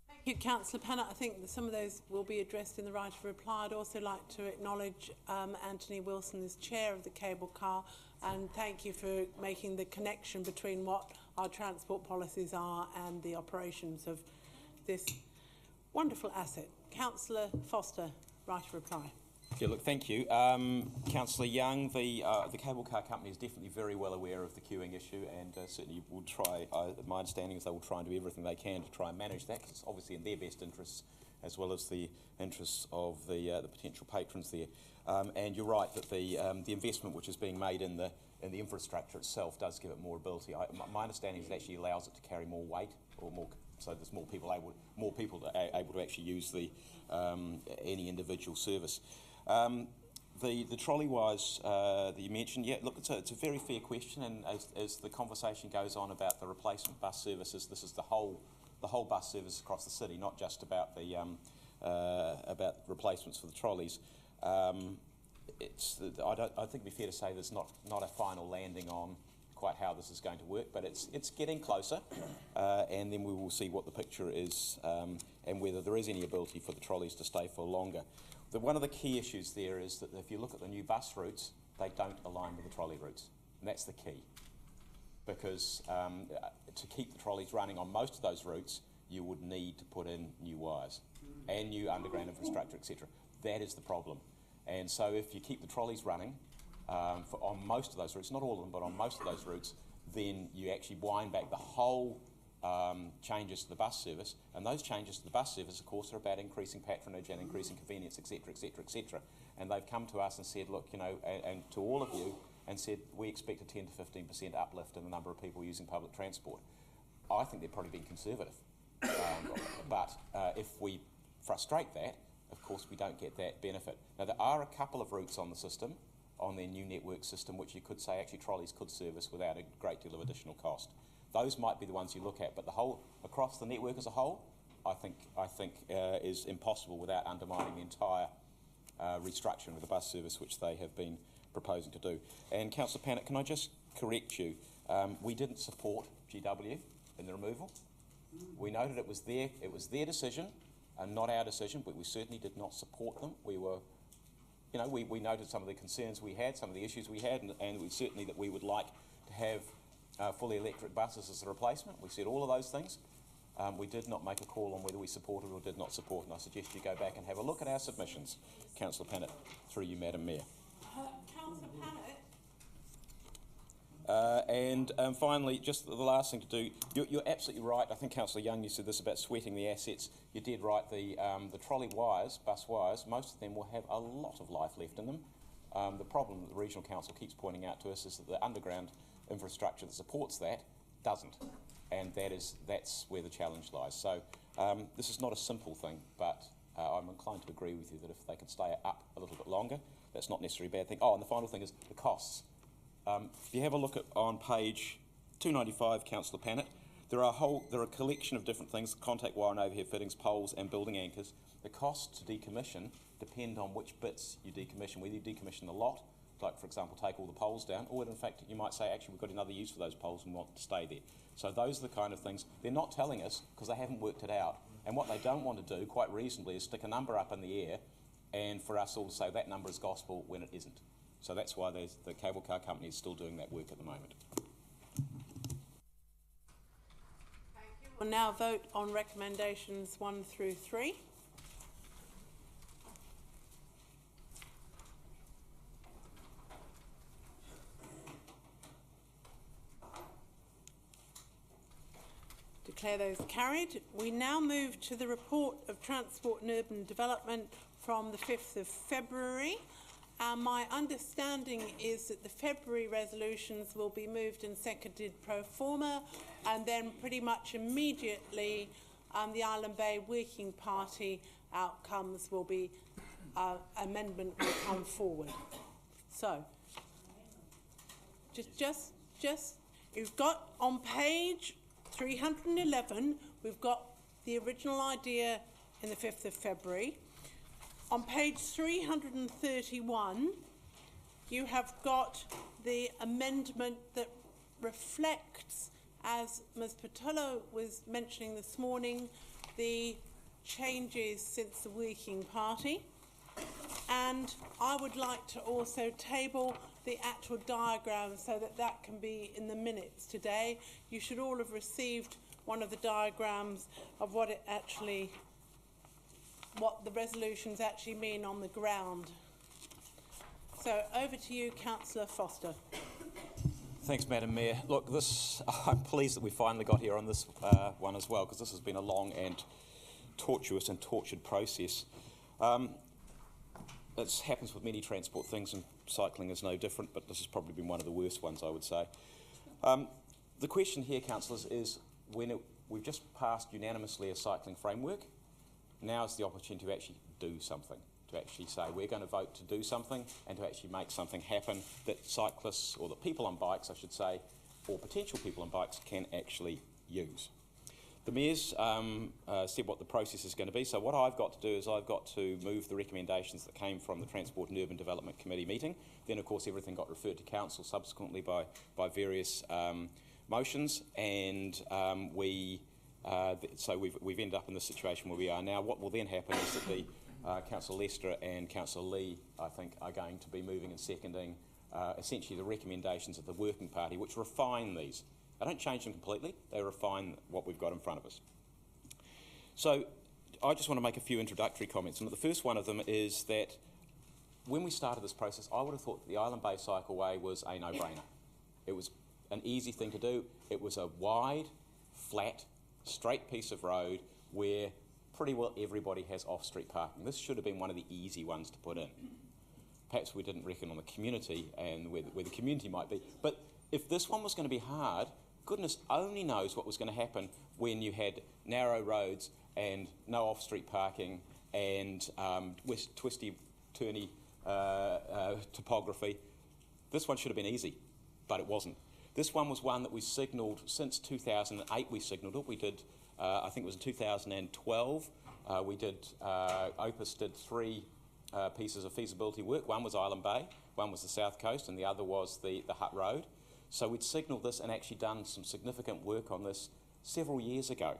Thank you, Councillor Pennant. I think that some of those will be addressed in the right of reply. I'd also like to acknowledge Anthony Wilson as chair of the Cable Car, and thank you for making the connection between what our transport policies are and the operations of this wonderful asset. Councillor Foster, right of reply. Yeah, look, thank you. Councillor Young, the cable car company is definitely very well aware of the queuing issue, and certainly will try, my understanding is they will try and do everything they can to try and manage that, because it's obviously in their best interests, as well as the interests of the potential patrons there. And you're right that the investment which is being made in the infrastructure itself does give it more ability. My understanding is it actually allows it to carry more weight, or more, so there's more people able to actually use the any individual service. The trolley-wise that you mentioned, yeah, look, it's a very fair question, and as the conversation goes on about the replacement bus services, this is the whole bus service across the city, not just about the about replacements for the trolleys. I think it'd be fair to say there's not a final landing on quite how this is going to work, but it's getting closer, and then we will see what the picture is and whether there is any ability for the trolleys to stay for longer. One of the key issues there is that if you look at the new bus routes, they don't align with the trolley routes, and that's the key. Because to keep the trolleys running on most of those routes, you would need to put in new wires and new underground infrastructure, etc. That is the problem. And so if you keep the trolleys running on most of those routes, not all of them, but on most of those routes, then you actually wind back the whole changes to the bus service, and those changes to the bus service, of course, are about increasing patronage and increasing convenience, etc., etc., etc. And they've come to us and said, look, you know, and to all of you, and said we expect a 10 to 15% uplift in the number of people using public transport. I think they're probably being conservative, but if we frustrate that, of course, we don't get that benefit. Now, there are a couple of routes on the system, on their new network system, which you could say actually trolleys could service without a great deal of additional cost. Those might be the ones you look at, but the whole, across the network as a whole, I think is impossible without undermining the entire restructuring of the bus service, which they have been proposing to do. And Councillor Pannett, can I just correct you? We didn't support GW in the removal. We noted it was their decision and not our decision, but we certainly did not support them. We were, you know, we noted some of the concerns we had, some of the issues we had, and we certainly that we would like to have fully electric buses as a replacement. We said all of those things. We did not make a call on whether we supported or did not support, and I suggest you go back and have a look at our submissions, Councillor Pannett, through you, Madam Mayor. Councillor Pannett. And finally, just the last thing to do, you're absolutely right. I think Councillor Young, you said this about sweating the assets. You did right. The trolley wires, bus wires, most of them will have a lot of life left in them. The problem that the Regional Council keeps pointing out to us is that the underground infrastructure that supports that doesn't, and that's where the challenge lies. So this is not a simple thing, but I'm inclined to agree with you that if they can stay up a little bit longer, that's not necessarily a bad thing. Oh, and the final thing is the costs. If you have a look at on page 295, Councillor Pannett, there are a collection of different things: contact wire and overhead fittings, poles, and building anchors. The costs to decommission depend on which bits you decommission. Whether you decommission the lot, like for example take all the poles down, or in fact you might say actually we've got another use for those poles and want to stay there. So those are the kind of things they're not telling us because they haven't worked it out. And what they don't want to do, quite reasonably, is stick a number up in the air and for us all to say that number is gospel when it isn't. So that's why the cable car company is still doing that work at the moment. We'll now vote on recommendations 1 through 3. Declare those carried. We now move to the report of Transport and Urban Development from the 5th of February. My understanding is that the February resolutions will be moved and seconded pro forma, and then pretty much immediately the Island Bay Working Party outcomes will be, amendment will come forward. So, just you've got on page 311, we've got the original idea in the 5th of February. On page 331, you have got the amendment that reflects, as Ms Patullo was mentioning this morning, the changes since the Working Party. And I would like to also table the actual diagram so that that can be in the minutes today. You should all have received one of the diagrams of what the resolutions actually mean on the ground. So over to you, Councillor Foster. Thanks, Madam Mayor. Look, I'm pleased that we finally got here on this one as well, because this has been a long and tortuous and tortured process. It happens with many transport things, and cycling is no different, but this has probably been one of the worst ones, I would say. The question here, councillors, is we've just passed unanimously a cycling framework. Now is the opportunity to actually do something, to actually say we're going to vote to do something and to actually make something happen that cyclists, or that people on bikes, I should say, or potential people on bikes can actually use. The Mayor's said what the process is going to be, so what I've got to do is I've got to move the recommendations that came from the Transport and Urban Development Committee meeting. Then, of course, everything got referred to Council subsequently by various motions, and so we've ended up in the situation where we are now. What will then happen is that the Councillor Lester and Councillor Lee, I think, are going to be moving and seconding essentially the recommendations of the Working Party, which refine these. They don't change them completely, they refine what we've got in front of us. So I just want to make a few introductory comments, and the first one of them is that when we started this process, I would have thought that the Island Bay Cycleway was a no-brainer. It was an easy thing to do. It was a wide, flat, straight piece of road where pretty well everybody has off-street parking. This should have been one of the easy ones to put in. Perhaps we didn't reckon on the community and where the community might be, but if this one was going to be hard, goodness only knows what was going to happen when you had narrow roads and no off-street parking and twisty, turny topography. This one should have been easy, but it wasn't. This one was one that we signalled since 2008. We signalled it. We did, I think it was in 2012. Opus did 3 pieces of feasibility work. One was Island Bay, one was the South Coast, and the other was the Hutt Road. So we'd signalled this and actually done some significant work on this several years ago.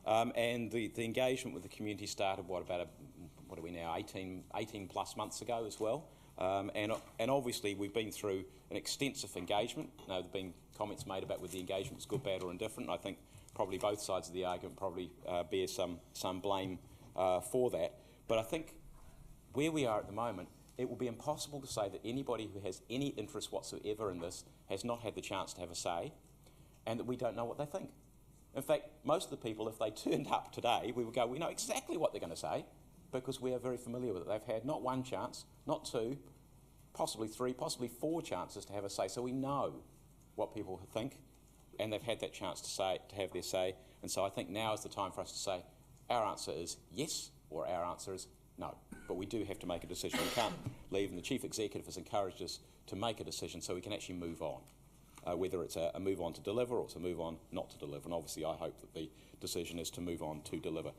And the engagement with the community started, what are we now, 18 plus months ago as well. And obviously we've been through an extensive engagement. There have been comments made about whether the engagement was good, bad or indifferent. I think probably both sides of the argument probably bear some blame for that. But I think where we are at the moment, it will be impossible to say that anybody who has any interest whatsoever in this has not had the chance to have a say, and that we don't know what they think. In fact, most of the people, if they turned up today, we would go, we know exactly what they're going to say, because we are very familiar with it. They've had not 1 chance, not 2, possibly 3, possibly 4 chances to have a say, so we know what people think, and they've had that chance to have their say. And so I think now is the time for us to say our answer is yes, or our answer is no. But we do have to make a decision. We can't leave, and the Chief Executive has encouraged us to make a decision so we can actually move on, whether it's a move on to deliver or it's a move on not to deliver. And obviously I hope that the decision is to move on to deliver.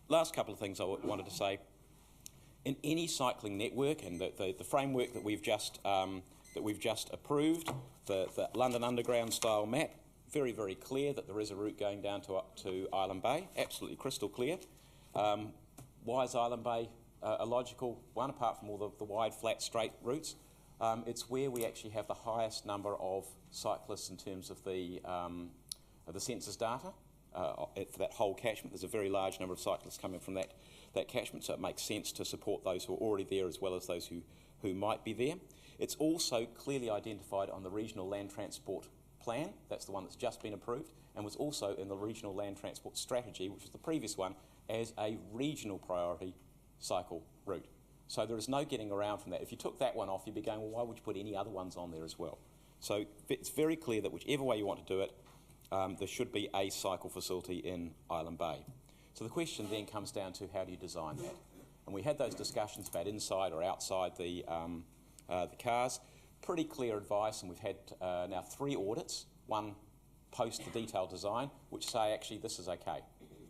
Last couple of things I wanted to say. In any cycling network, and the framework that we've just approved, the London Underground style map, very, very clear that there is a route going down to Island Bay, absolutely crystal clear. Why is Island Bay a logical one, apart from all the wide, flat, straight routes? It's where we actually have the highest number of cyclists in terms of the census data for that whole catchment. There's a very large number of cyclists coming from that catchment, so it makes sense to support those who are already there as well as those who might be there. It's also clearly identified on the Regional Land Transport Plan. That's the one that's just been approved, and was also in the Regional Land Transport Strategy, which was the previous one, as a regional priority cycle route. So there is no getting around from that. If you took that one off, you'd be going, well, why would you put any other ones on there as well? So it's very clear that whichever way you want to do it, there should be a cycle facility in Island Bay. So the question then comes down to how do you design that? And we had those discussions about inside or outside the cars. Pretty clear advice, and we've had now 3 audits, one post the detailed design, which say actually this is okay.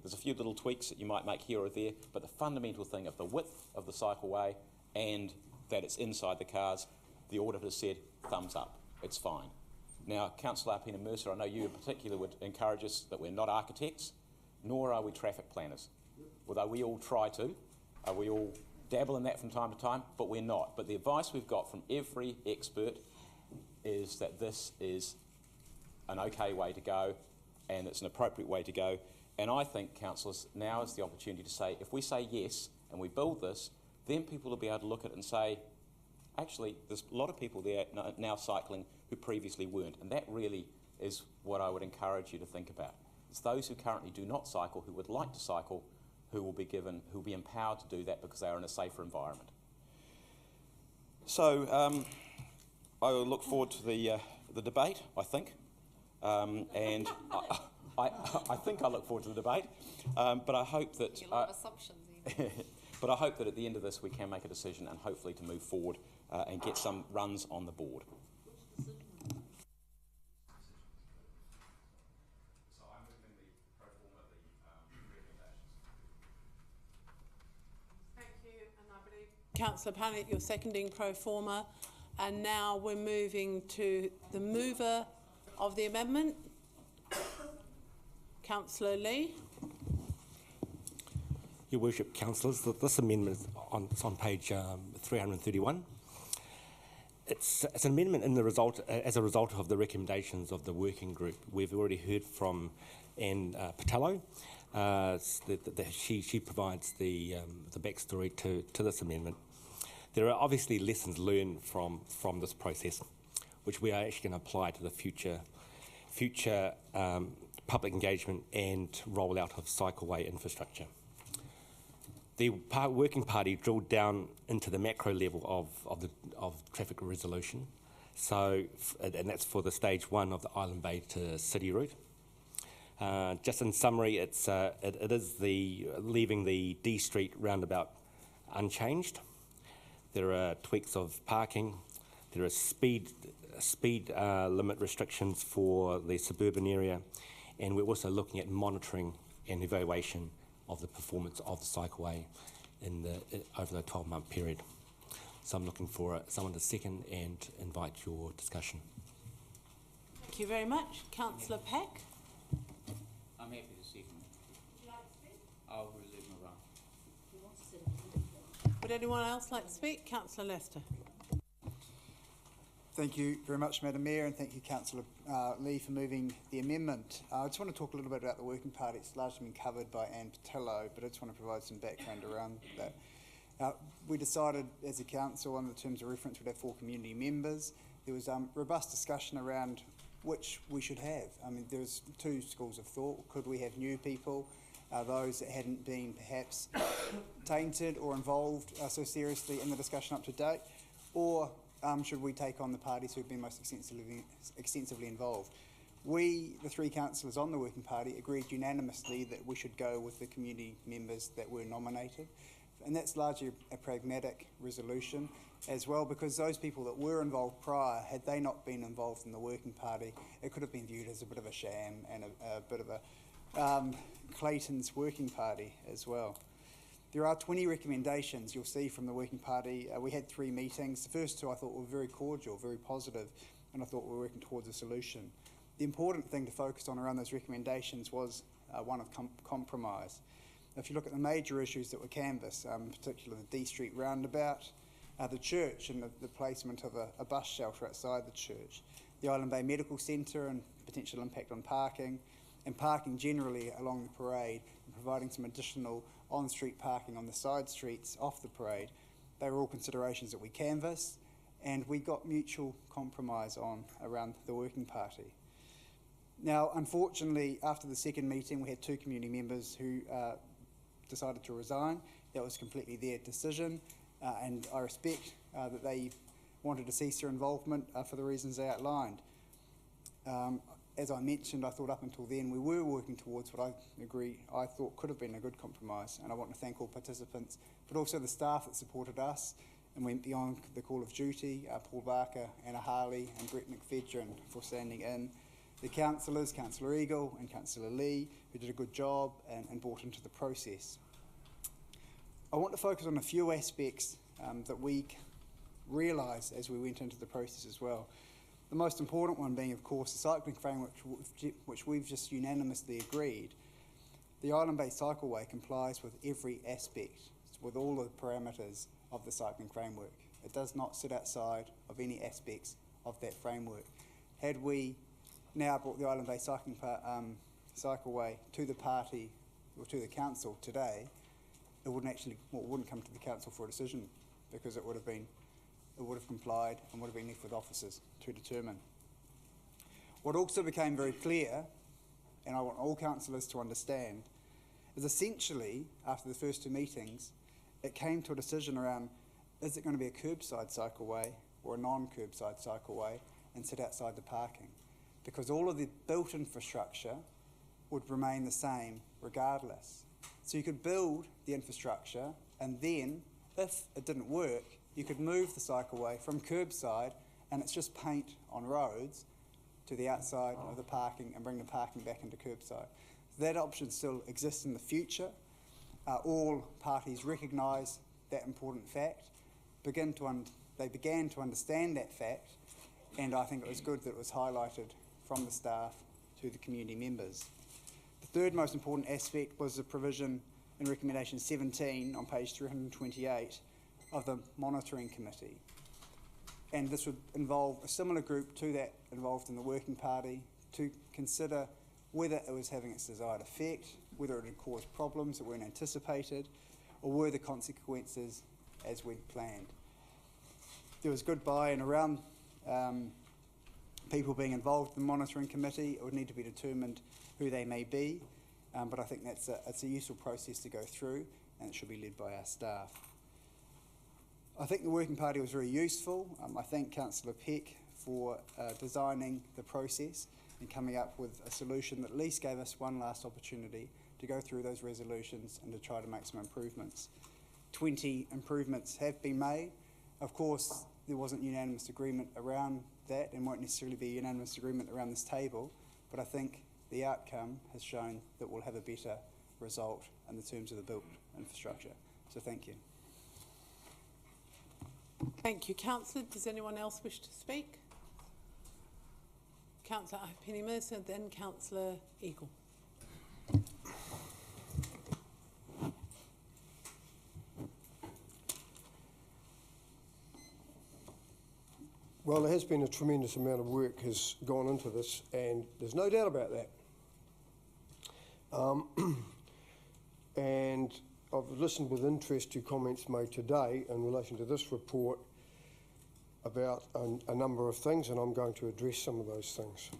There's a few little tweaks that you might make here or there, but the fundamental thing of the width of the cycleway and that it's inside the cars, the auditor said, thumbs up, it's fine. Now, Councillor Arpina Mercer, I know you in particular would encourage us that we're not architects, nor are we traffic planners. Although we all try to, we all dabble in that from time to time, but we're not. But the advice we've got from every expert is that this is an okay way to go, and it's an appropriate way to go. And I think, councillors, now is the opportunity to say, if we say yes and we build this, then people will be able to look at it and say, actually, there's a lot of people there now cycling who previously weren't, and that really is what I would encourage you to think about. It's those who currently do not cycle, who would like to cycle, who will be empowered to do that because they are in a safer environment. So I will look forward to the debate, I think, and I think I look forward to the debate, but I hope that. A lot of assumptions. But I hope that at the end of this we can make a decision and hopefully to move forward and get some runs on the board. Thank you, and I believe Councillor Panic, you're seconding pro forma, and now we're moving to the mover of the amendment, Councillor Lee. Your Worship, Councillors, this amendment is on page 331. It's an amendment as a result of the recommendations of the working group. We've already heard from Anne Patello. She provides the backstory to this amendment. There are obviously lessons learned from this process, which we are actually going to apply to the future public engagement and rollout of cycleway infrastructure. The working party drilled down into the macro level of traffic resolution, and that's for the stage 1 of the Island Bay to City route. Just in summary, it is leaving the D Street roundabout unchanged. There are tweaks of parking. There are speed limit restrictions for the suburban area, and we're also looking at monitoring and evaluation of the performance of the cycleway over the 12-month period. So I'm looking for someone to second and invite your discussion. Thank you very much. Councillor Pack. I'm happy to second. Would you like to speak? I'll reserve my right. Would anyone else like to speak? Councillor Lester. Thank you very much, Madam Mayor, and thank you, Councillor Lee, for moving the amendment. I just want to talk a little bit about the working party. It's largely been covered by Anne Patello, but I just want to provide some background around that. We decided as a council, under the terms of reference, we'd have 4 community members. There was robust discussion around which we should have. I mean, there was 2 schools of thought. Could we have new people, those that hadn't been perhaps tainted or involved so seriously in the discussion up to date, or should we take on the parties who've been most extensively involved? We, the 3 councillors on the working party, agreed unanimously that we should go with the community members that were nominated. And that's largely a pragmatic resolution as well, because those people that were involved prior, had they not been involved in the working party, it could have been viewed as a bit of a sham and a bit of a Clayton's working party as well. There are 20 recommendations you'll see from the working party. We had 3 meetings. The first 2 I thought were very cordial, very positive, and I thought we were working towards a solution. The important thing to focus on around those recommendations was one of compromise. If you look at the major issues that were canvassed, particularly the D Street roundabout, the church and the placement of a bus shelter outside the church, the Island Bay Medical Centre and potential impact on parking, and parking generally along the parade, and providing some additional on-street parking on the side streets off the parade. They were all considerations that we canvassed, and we got mutual compromise on around the working party. Now, unfortunately, after the second meeting, we had 2 community members who decided to resign. That was completely their decision, and I respect that they wanted to cease their involvement for the reasons they outlined. As I mentioned, I thought up until then we were working towards what I thought could have been a good compromise, and I want to thank all participants, but also the staff that supported us and went beyond the call of duty, Paul Barker, Anna Harley and Brett McFedrin for standing in, the councillors, Councillor Eagle and Councillor Lee, who did a good job and brought into the process. I want to focus on a few aspects that we realised as we went into the process as well. The most important one being, of course, the cycling framework, which we've just unanimously agreed. The Island Bay Cycleway complies with every aspect, with all the parameters of the cycling framework. It does not sit outside of any aspects of that framework. Had we now brought the Island Bay Cycleway to the party or to the council today, it wouldn't come to the council for a decision, because it would have complied and would have been left with officers to determine. What also became very clear, and I want all councillors to understand, is essentially, after the first two meetings, it came to a decision around, is it going to be a curbside cycleway or a non-curbside cycleway, and sit outside the parking? Because all of the built infrastructure would remain the same regardless. So you could build the infrastructure, and then, if it didn't work, you could move the cycleway from curbside, and it's just paint on roads, to the outside of the parking and bring the parking back into curbside. That option still exists in the future. All parties recognise that important fact, they began to understand that fact, and I think it was good that it was highlighted from the staff to the community members. The third most important aspect was the provision in recommendation 17 on page 328 of the monitoring committee. And this would involve a similar group to that involved in the working party to consider whether it was having its desired effect, whether it had caused problems that weren't anticipated, or were the consequences as we'd planned. There was good buy-in around people being involved in the monitoring committee. It would need to be determined who they may be, but I think it's a useful process to go through, and it should be led by our staff. I think the working party was very useful. I thank Councillor Peck for designing the process and coming up with a solution that at least gave us one last opportunity to go through those resolutions and to try to make some improvements. 20 improvements have been made. Of course, there wasn't unanimous agreement around that, and won't necessarily be unanimous agreement around this table, but I think the outcome has shown that we'll have a better result in the terms of the built infrastructure. So thank you. Thank you, Councillor. Does anyone else wish to speak? Councillor Penny Mercer, then Councillor Eagle. Well, there has been a tremendous amount of work has gone into this, and there's no doubt about that. And I've listened with interest to comments made today in relation to this report about a number of things, and I'm going to address some of those things.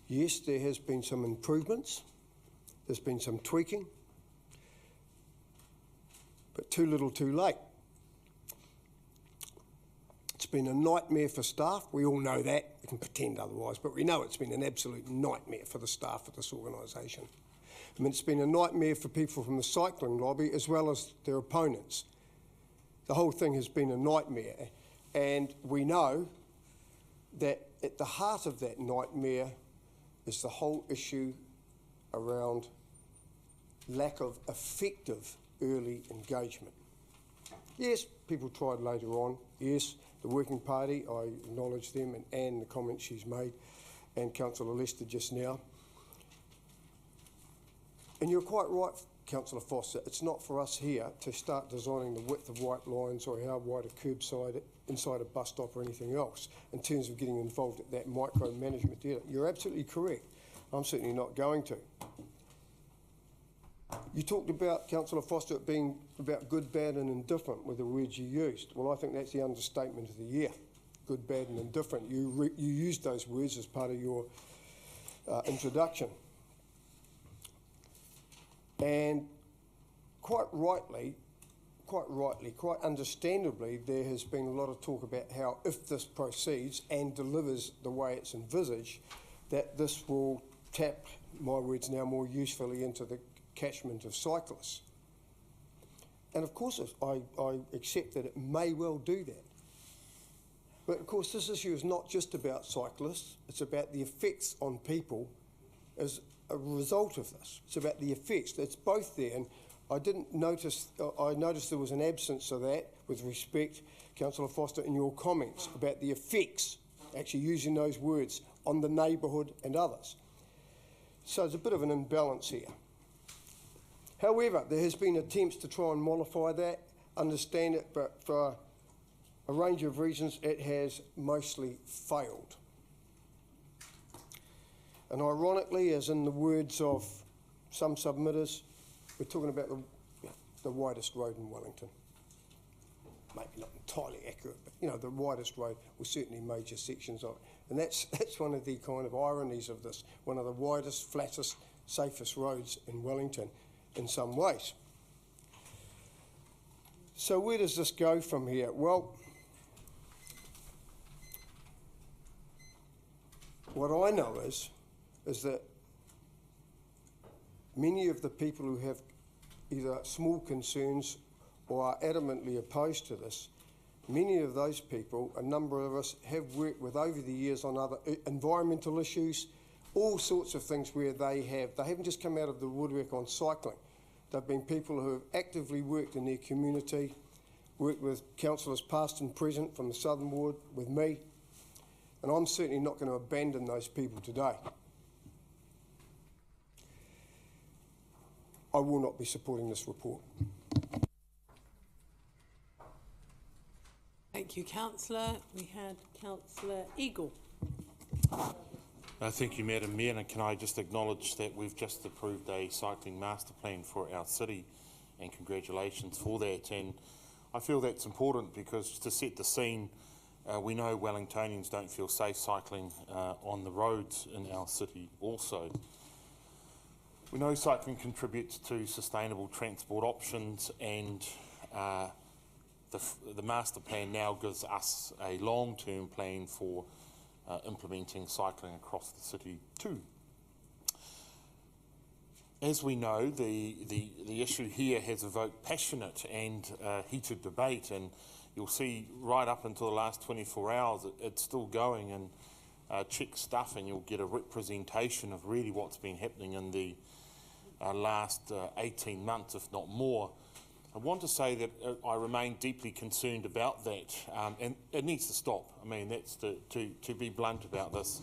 Yes, there has been some improvements, there's been some tweaking, but too little too late. It's been a nightmare for staff. We all know that. We can pretend otherwise, but we know it's been an absolute nightmare for the staff of this organisation. I mean, it's been a nightmare for people from the cycling lobby as well as their opponents. The whole thing has been a nightmare, and we know that at the heart of that nightmare is the whole issue around lack of effective early engagement. Yes, people tried later on. Yes, the Working Party, I acknowledge them, and Anne, the comments she's made, and Councillor Lester just now. And you're quite right, Councillor Foster, it's not for us here to start designing the width of white lines or how wide a curbside inside a bus stop or anything else in terms of getting involved at that micromanagement deal. You're absolutely correct. I'm certainly not going to. You talked about, Councillor Foster, it being about good, bad and indifferent were the words you used. Well, I think that's the understatement of the year. Good, bad and indifferent. You used those words as part of your introduction. And quite rightly, quite understandably, there has been a lot of talk about how if this proceeds and delivers the way it's envisaged, that this will tap, my words now, more usefully into the catchment of cyclists. And of course, I accept that it may well do that. But of course this issue is not just about cyclists, it's about the effects on people as a result of this. It's about the effects, it's both there. And I noticed there was an absence of that with respect, Councillor Foster, in your comments about the effects, actually using those words, on the neighbourhood and others. So there's a bit of an imbalance here. However, there has been attempts to try and modify that, understand it, but for a range of reasons it has mostly failed. And ironically, as in the words of some submitters, we're talking about the widest road in Wellington. Maybe not entirely accurate, but you know, the widest road, with certainly major sections of it. And that's one of the kind of ironies of this, one of the widest, flattest, safest roads in Wellington in some ways. So where does this go from here? Well, what I know is that many of the people who have either small concerns or are adamantly opposed to this, many of those people, a number of us, have worked with over the years on other environmental issues, all sorts of things where they haven't just come out of the woodwork on cycling. They've been people who have actively worked in their community, worked with councillors past and present from the Southern Ward, with me, and I'm certainly not going to abandon those people today. I will not be supporting this report. Thank you, Councillor. We had Councillor Eagle. Thank you, Madam Mayor, and can I just acknowledge that we've just approved a cycling master plan for our city, and congratulations for that. And I feel that's important because, to set the scene, we know Wellingtonians don't feel safe cycling on the roads in our city also. We know cycling contributes to sustainable transport options, and the master plan now gives us a long-term plan for implementing cycling across the city too. As we know, the issue here has evoked passionate and heated debate, and you'll see right up until the last 24 hours it's still going, and check stuff and you'll get a representation of really what's been happening in the last 18 months, if not more. I want to say that I remain deeply concerned about that, and it needs to stop. I mean, that's to be blunt about this.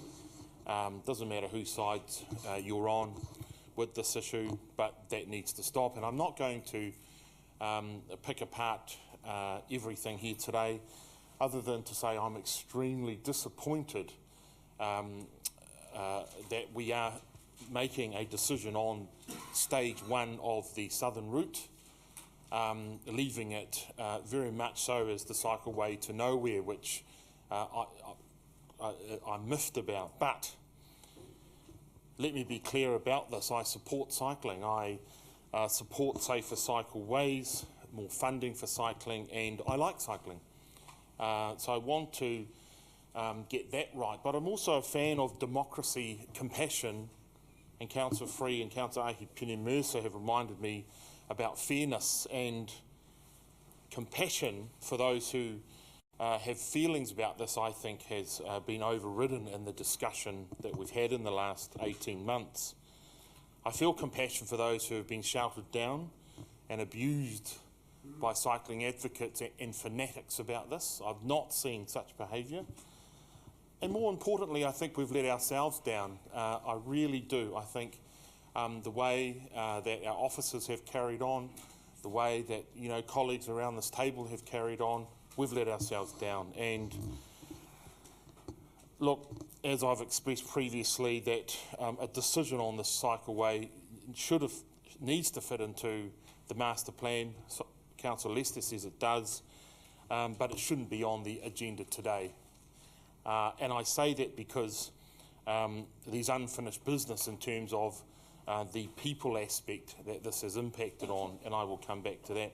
Doesn't matter whose side you're on with this issue, but that needs to stop. And I'm not going to pick apart everything here today, other than to say I'm extremely disappointed that we are making a decision on stage 1 of the southern route, leaving it very much so as the cycleway to nowhere, which I'm miffed about. But let me be clear about this. I support cycling. I support safer cycleways, more funding for cycling, and I like cycling. So I want to get that right. But I'm also a fan of democracy, compassion, and Councillor Free and Councillor Ahipini-Mercer have reminded me about fairness and compassion for those who have feelings about this. I think has been overridden in the discussion that we've had in the last 18 months. I feel compassion for those who have been shouted down and abused by cycling advocates and fanatics about this. I've not seen such behaviour. And more importantly, I think we've let ourselves down. I really do. I think the way that our officers have carried on, the way that colleagues around this table have carried on, we've let ourselves down. And look, as I've expressed previously, that a decision on this cycleway needs to fit into the master plan. So Councillor Lester says it does, but it shouldn't be on the agenda today. And I say that because there's unfinished business in terms of the people aspect that this has impacted on, and I will come back to that.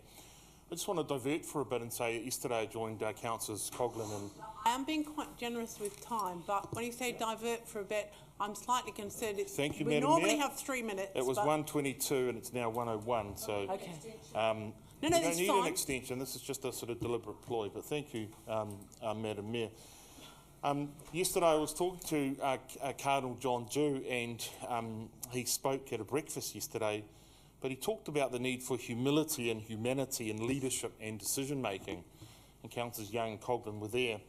I just want to divert for a bit and say yesterday I joined Councillors Coghlan and... I am being quite generous with time, but when you say divert for a bit, I'm slightly concerned. Thank you, we Madam normally Mayor. have 3 minutes. It was 1:22 and it's now 1:01, so... Okay. No, that's don't need fine. an extension. This is just a sort of deliberate ploy, but thank you, Madam Mayor. Yesterday I was talking to Cardinal John Dew, and he spoke at a breakfast yesterday, but he talked about the need for humility and humanity in leadership and decision making, and Councillors Young and Coglan were there.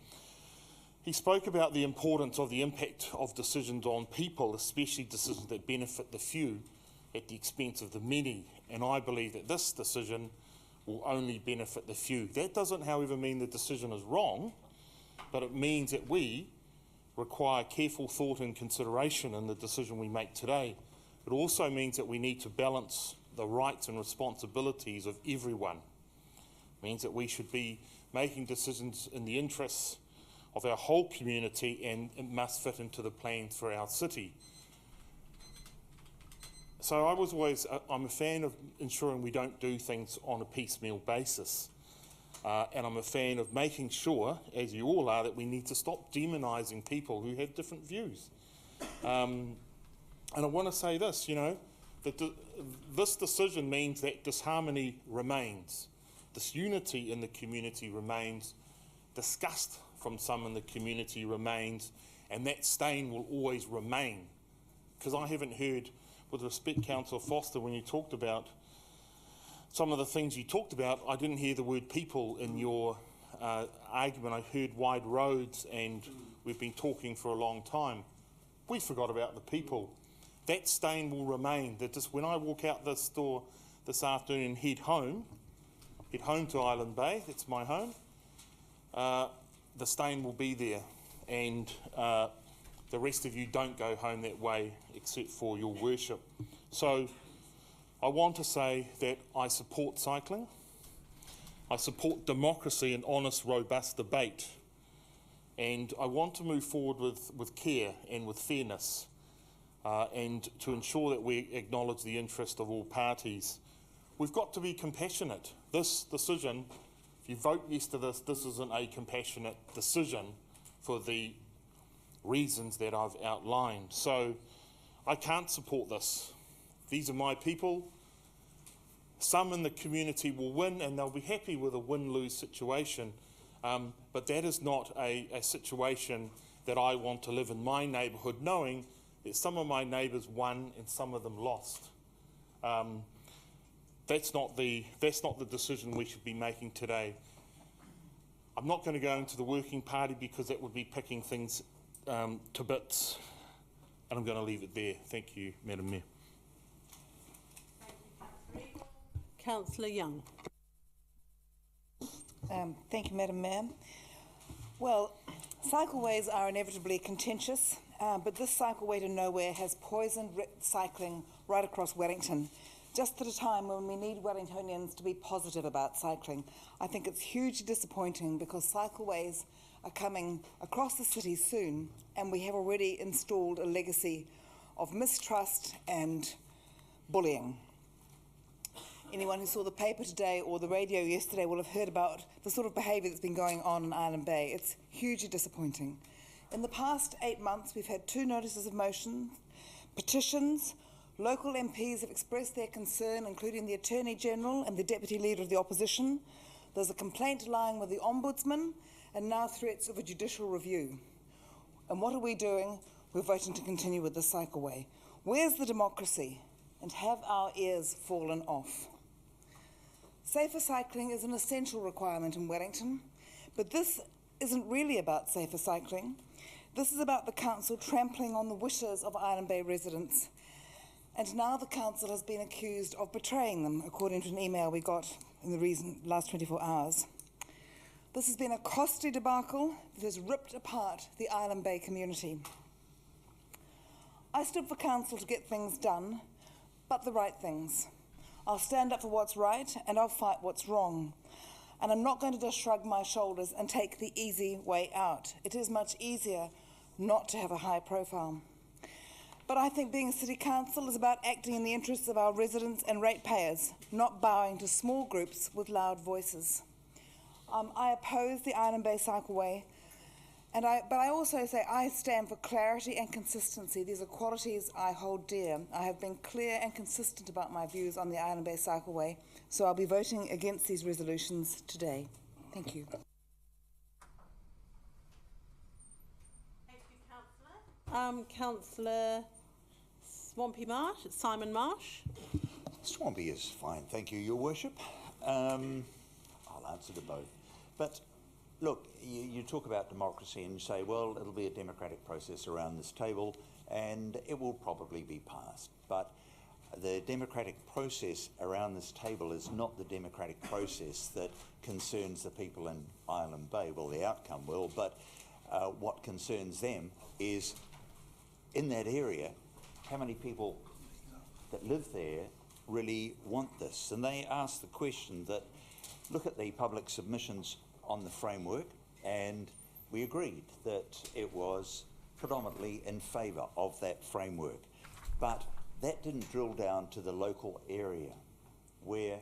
He spoke about the importance of the impact of decisions on people, especially decisions that benefit the few at the expense of the many, and I believe that this decision will only benefit the few. That doesn't, however, mean the decision is wrong, but it means that we require careful thought and consideration in the decision we make today. It also means that we need to balance the rights and responsibilities of everyone. It means that we should be making decisions in the interests of our whole community, and it must fit into the plans for our city. So I'm a fan of ensuring we don't do things on a piecemeal basis. And I'm a fan of making sure, as you all are, that we need to stop demonising people who have different views. And I want to say this, that this decision means that disharmony remains. Disunity in the community remains. Disgust from some in the community remains. And that stain will always remain. Because I haven't heard, with respect, Councillor Foster, when you talked about some of the things you talked about, I didn't hear the word people in your argument. I heard wide roads, and we've been talking for a long time. We forgot about the people. That stain will remain. That just when I walk out this door this afternoon and head home to Island Bay, that's my home, the stain will be there. And the rest of you don't go home that way except for your worship. So I want to say that I support cycling. I support democracy and honest, robust debate. And I want to move forward with care and with fairness, and to ensure that we acknowledge the interest of all parties. We've got to be compassionate. This decision, if you vote yes to this isn't a compassionate decision for the reasons that I've outlined. So I can't support this. These are my people. Some in the community will win, and they'll be happy with a win-lose situation. But that is not a situation that I want to live in my neighbourhood, knowing that some of my neighbours won and some of them lost. That's not the decision we should be making today. I'm not going to go into the Working Party because that would be picking things to bits, and I'm going to leave it there. Thank you, Madam Mayor. Councillor Young. Thank you, Madam Mayor. Well, cycleways are inevitably contentious, but this cycleway to nowhere has poisoned cycling right across Wellington, just at a time when we need Wellingtonians to be positive about cycling. I think it's hugely disappointing because cycleways are coming across the city soon, and we have already installed a legacy of mistrust and bullying. Anyone who saw the paper today or the radio yesterday will have heard about the sort of behaviour that's been going on in Island Bay. It's hugely disappointing. In the past 8 months, we've had 2 notices of motion, petitions. Local MPs have expressed their concern, including the Attorney General and the Deputy Leader of the Opposition. There's a complaint lying with the Ombudsman, and now threats of a judicial review. And what are we doing? We're voting to continue with the cycleway. Where's the democracy? And have our ears fallen off? Safer cycling is an essential requirement in Wellington, but this isn't really about safer cycling. This is about the council trampling on the wishes of Island Bay residents. And now the council has been accused of betraying them, according to an email we got in the last 24 hours. This has been a costly debacle that has ripped apart the Island Bay community. I stood for council to get things done, but the right things. I'll stand up for what's right, and I'll fight what's wrong. And I'm not going to just shrug my shoulders and take the easy way out. It is much easier not to have a high profile. But I think being a city council is about acting in the interests of our residents and ratepayers, not bowing to small groups with loud voices. I oppose the Island Bay Cycleway, but I also say I stand for clarity and consistency. These are qualities I hold dear. I have been clear and consistent about my views on the Island Bay Cycleway, so I'll be voting against these resolutions today. Thank you. Councillor Simon Marsh. Swampy is fine, thank you, Your Worship. I'll answer to both. But look, you talk about democracy and you say, well, it'll be a democratic process around this table and it will probably be passed. But the democratic process around this table is not the democratic process that concerns the people in Island Bay. Well, the outcome will, but what concerns them is in that area, how many people that live there really want this. And they ask the question that, look at the public submissions on the framework, and we agreed that it was predominantly in favour of that framework. But that didn't drill down to the local area where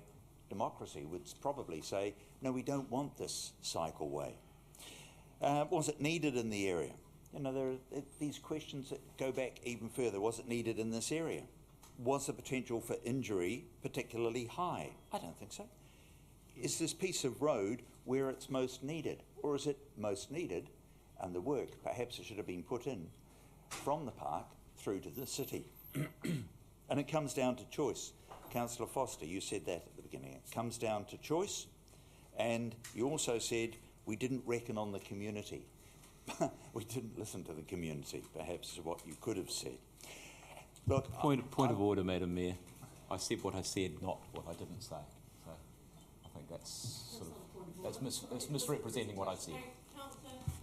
democracy would probably say, no, we don't want this cycleway. Was it needed in the area? You know, there are these questions that go back even further. Was it needed in this area? Was the potential for injury particularly high? I don't think so. Is this piece of road where it's most needed? Or is it most needed, and the work, perhaps it should have been put in from the park through to the city? And it comes down to choice. Councillor Foster, you said that at the beginning. It comes down to choice, and you also said we didn't reckon on the community. We didn't listen to the community, perhaps is what you could have said. Look, Point of order, Madam Mayor. I said what I said, not what I didn't say. So I think that's sort of that's misrepresenting what I said.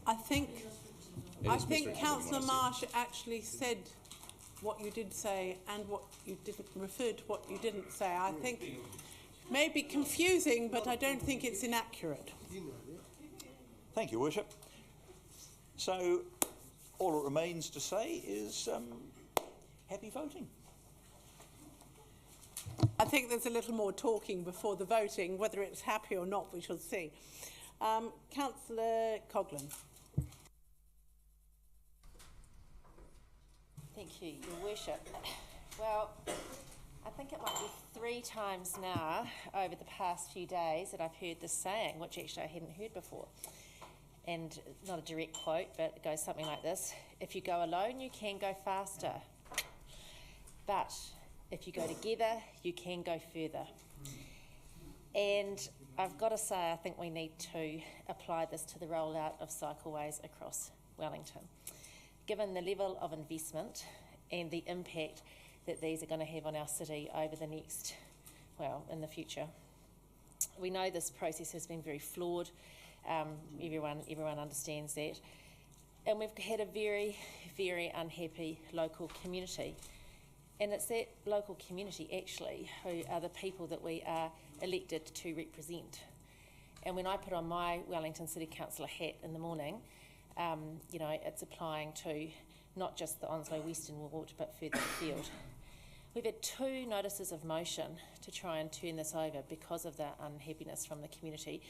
I think Councillor Marsh actually said what you did say and what you didn't, referred to what you didn't say. I think may be confusing, but I don't think it's inaccurate. Thank you, Worship. So all it remains to say is happy voting. I think there's a little more talking before the voting. Whether it's happy or not, we shall see. Councillor Coghlan. Thank you, Your Worship. Well, I think it might be 3 times now over the past few days that I've heard this saying, which actually I hadn't heard before. And not a direct quote, but it goes something like this: if you go alone, you can go faster. But if you go together, you can go further. And I've got to say, I think we need to apply this to the rollout of cycleways across Wellington. Given the level of investment and the impact that these are going to have on our city over the next, well, in the future. We know this process has been very flawed. Everyone understands that. And we've had a very, very unhappy local community. And it's that local community, actually, who are the people that we are elected to represent. And when I put on my Wellington City Councillor hat in the morning, you know, it's applying to not just the Onslow Western Ward, but further afield. We've had 2 notices of motion to try and turn this over because of the unhappiness from the community.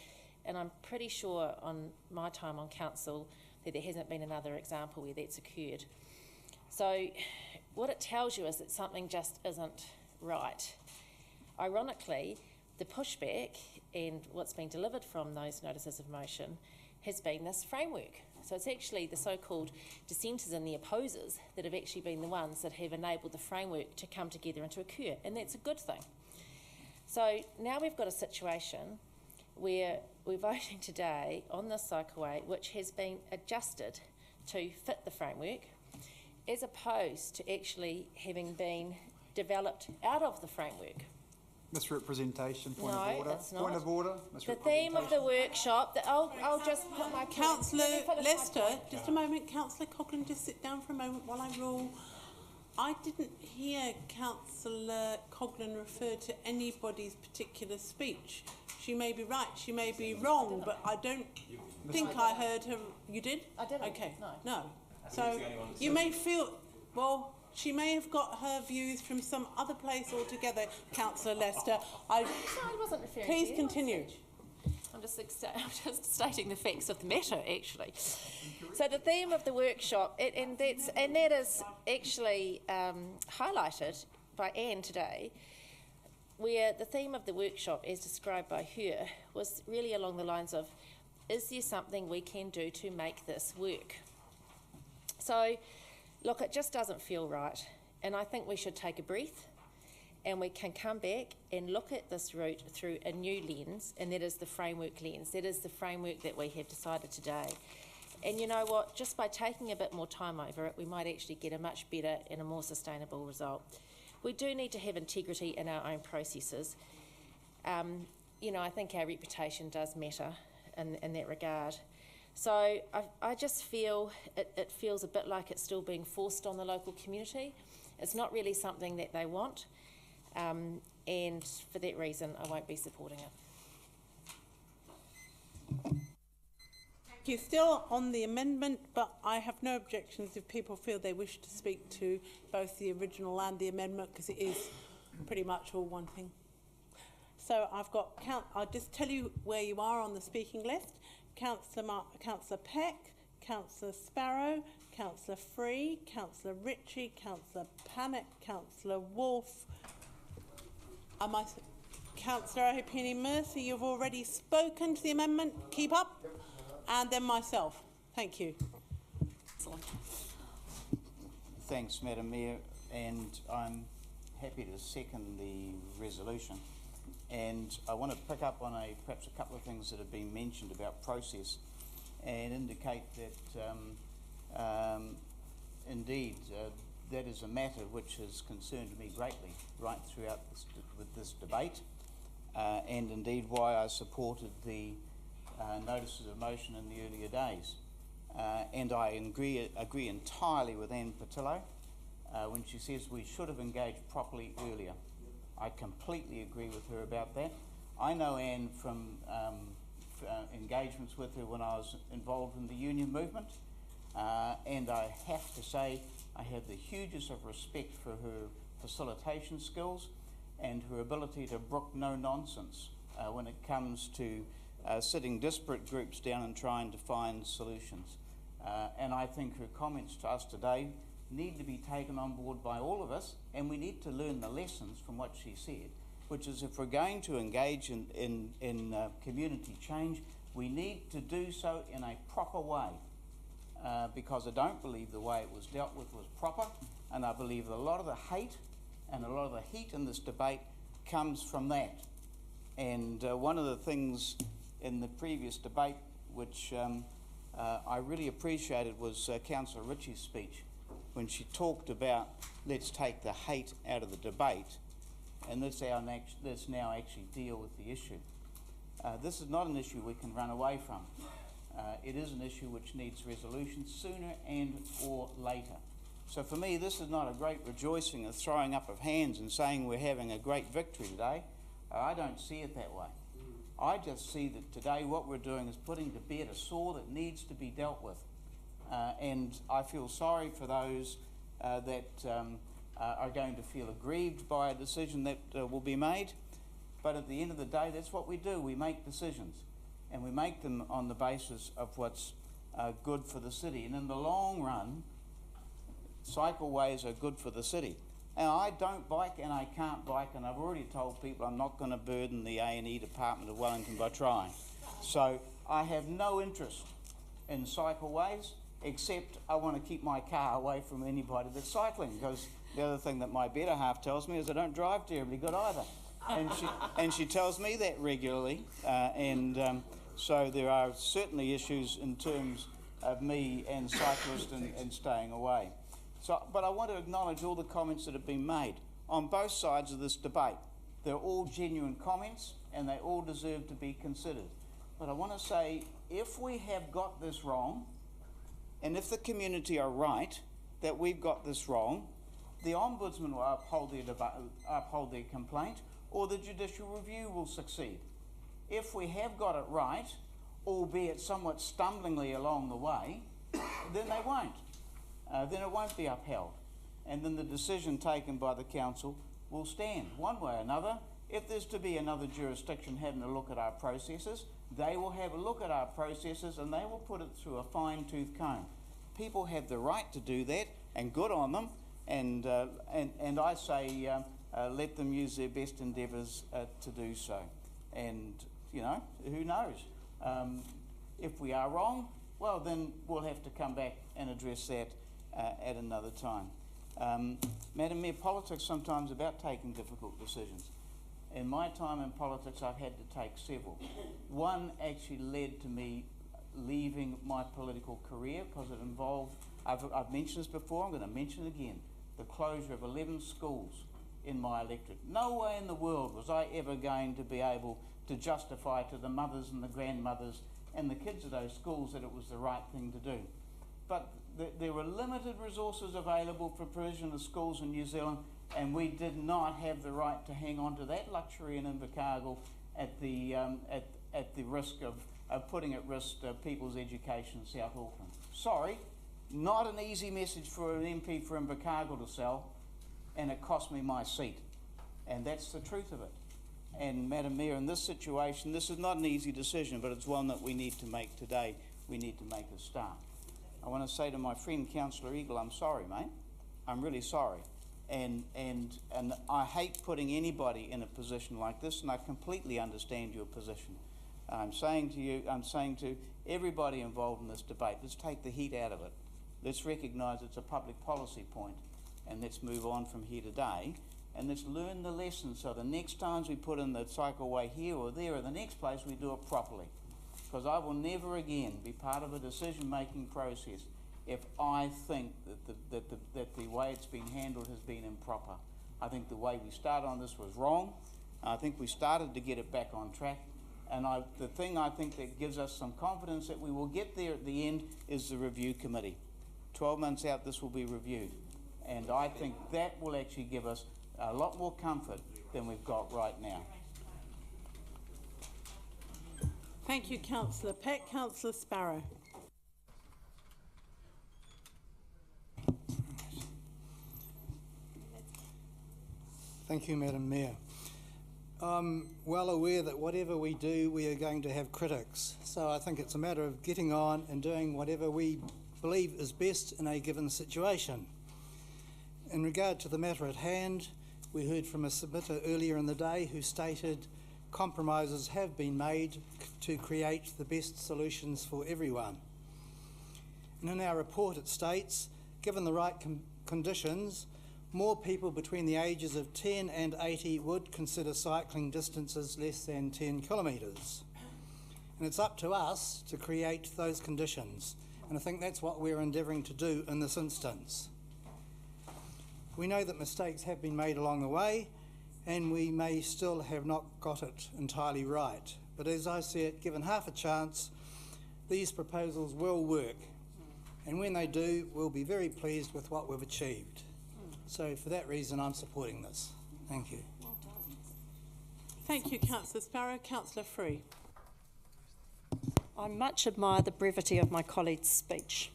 And I'm pretty sure on my time on council that there hasn't been another example where that's occurred. So what it tells you is that something just isn't right. Ironically, the pushback and what's been delivered from those notices of motion has been this framework. So it's actually the so-called dissenters and the opposers that have actually been the ones that have enabled the framework to come together and to occur, and that's a good thing. So now we've got a situation where we're voting today on this cycleway, which has been adjusted to fit the framework, as opposed to actually having been developed out of the framework. Misrepresentation, point No, of order. it's not. Point of order. The theme of the workshop, I'll just put my Councillor point. Lester, just a moment. Councillor Coghlan, just sit down for a moment while I rule. I didn't hear Councillor Coghlan refer to anybody's particular speech. She may be right, she may be wrong, but I don't think I heard her. You did? I didn't. Okay. No. So you may feel, well, she may have got her views from some other place altogether, Councillor Lester. No, I wasn't referring to Please you. continue. I'm just stating the facts of the matter, actually. So the theme of the workshop, and that is actually highlighted by Anne today, where the theme of the workshop, as described by her, was really along the lines of, is there something we can do to make this work? So Look, it just doesn't feel right, and I think we should take a breath and we can come back and look at this route through a new lens, and that is the framework lens. That is the framework that we have decided today. And you know what, just by taking a bit more time over it, we might actually get a much better and a more sustainable result. We do need to have integrity in our own processes. You know, I think our reputation does matter in that regard. So I just feel it feels a bit like it's still being forced on the local community. It's not really something that they want, and for that reason I won't be supporting it. Thank you. Still on the amendment, but I have no objections if people feel they wish to speak to both the original and the amendment, because it is pretty much all one thing. So I've got, I'll just tell you where you are on the speaking list. Councillor Peck, Councillor Sparrow, Councillor Free, Councillor Ritchie, Councillor Panic, Councillor Wolfe. Councillor Ahipini Mercy, you've already spoken to the amendment. Keep up. And then myself. Thank you. Thanks, Madam Mayor, and I'm happy to second the resolution. And I want to pick up on perhaps a couple of things that have been mentioned about process, and indicate that indeed that is a matter which has concerned me greatly right throughout this debate, and indeed why I supported the notices of motion in the earlier days. And I agree entirely with Anne Patillo when she says we should have engaged properly earlier. I completely agree with her about that. I know Anne from engagements with her when I was involved in the union movement, and I have to say I have the hugest of respect for her facilitation skills and her ability to brook no nonsense when it comes to sitting disparate groups down and trying to find solutions. And I think her comments to us today need to be taken on board by all of us, and we need to learn the lessons from what she said, which is if we're going to engage in community change, we need to do so in a proper way, because I don't believe the way it was dealt with was proper, and I believe a lot of the hate and a lot of the heat in this debate comes from that. And one of the things in the previous debate which I really appreciated was Councillor Ritchie's speech, when she talked about let's take the hate out of the debate and let's now actually deal with the issue. This is not an issue we can run away from. It is an issue which needs resolution sooner and or later. So for me, this is not a great rejoicing, a throwing up of hands and saying we're having a great victory today. I don't see it that way. I just see that today what we're doing is putting to bed a sore that needs to be dealt with. And I feel sorry for those that are going to feel aggrieved by a decision that will be made. But at the end of the day, that's what we do. We make decisions, and we make them on the basis of what's good for the city. And in the long run, cycleways are good for the city. Now, I don't bike and I can't bike, and I've already told people I'm not going to burden the A&E department of Wellington by trying. So I have no interest in cycleways, except I want to keep my car away from anybody that's cycling, because the other thing that my better half tells me is I don't drive terribly good either. And she tells me that regularly, so there are certainly issues in terms of me and cyclists and staying away. So, but I want to acknowledge all the comments that have been made on both sides of this debate. They're all genuine comments and they all deserve to be considered. But I want to say, if we have got this wrong, and if the community are right that we've got this wrong, the Ombudsman will uphold their complaint, or the judicial review will succeed. If we have got it right, albeit somewhat stumblingly along the way, then they won't. Then it won't be upheld. And then the decision taken by the council will stand. One way or another, if there's to be another jurisdiction having a look at our processes, they will have a look at our processes and they will put it through a fine-tooth comb. People have the right to do that, and good on them. And I say let them use their best endeavours to do so. And, you know, who knows? If we are wrong, well, then we'll have to come back and address that at another time. Madam Mayor, politics sometimes about taking difficult decisions. In my time in politics, I've had to take several. One actually led to me leaving my political career because it involved, I've mentioned this before, I'm going to mention it again, the closure of 11 schools in my electorate. No way in the world was I ever going to be able to justify to the mothers and the grandmothers and the kids of those schools that it was the right thing to do. But there were limited resources available for provision of schools in New Zealand, and we did not have the right to hang on to that luxury in Invercargill at the risk of putting at risk people's education in South Auckland. Sorry, not an easy message for an MP for Invercargill to sell, and it cost me my seat. And that's the truth of it. And Madam Mayor, in this situation, this is not an easy decision, but it's one that we need to make today. We need to make a start. I want to say to my friend Councillor Eagle, I'm sorry, mate. I'm really sorry. And I hate putting anybody in a position like this, and I completely understand your position. I'm saying to everybody involved in this debate, let's take the heat out of it. Let's recognise it's a public policy point, and let's move on from here today, and let's learn the lessons so the next times we put in the cycleway here or there or the next place, we do it properly. Because I will never again be part of a decision-making process if I think that the way it's been handled has been improper. I think the way we started on this was wrong. I think we started to get it back on track. And the thing I think that gives us some confidence that we will get there at the end is the review committee. 12 months out, this will be reviewed. And I think that will actually give us a lot more comfort than we've got right now. Thank you, Councillor Peck. Councillor Sparrow. Thank you, Madam Mayor. I'm well aware that whatever we do, we are going to have critics. So I think it's a matter of getting on and doing whatever we believe is best in a given situation. In regard to the matter at hand, we heard from a submitter earlier in the day who stated compromises have been made to create the best solutions for everyone. And in our report it states, given the right conditions, more people between the ages of 10 and 80 would consider cycling distances less than 10 kilometres. And it's up to us to create those conditions. And I think that's what we're endeavouring to do in this instance. We know that mistakes have been made along the way, and we may still have not got it entirely right. But as I see it, given half a chance, these proposals will work. And when they do, we'll be very pleased with what we've achieved. So for that reason, I'm supporting this. Thank you. Thank you, Councillor Sparrow. Councillor Free. I much admire the brevity of my colleague's speech.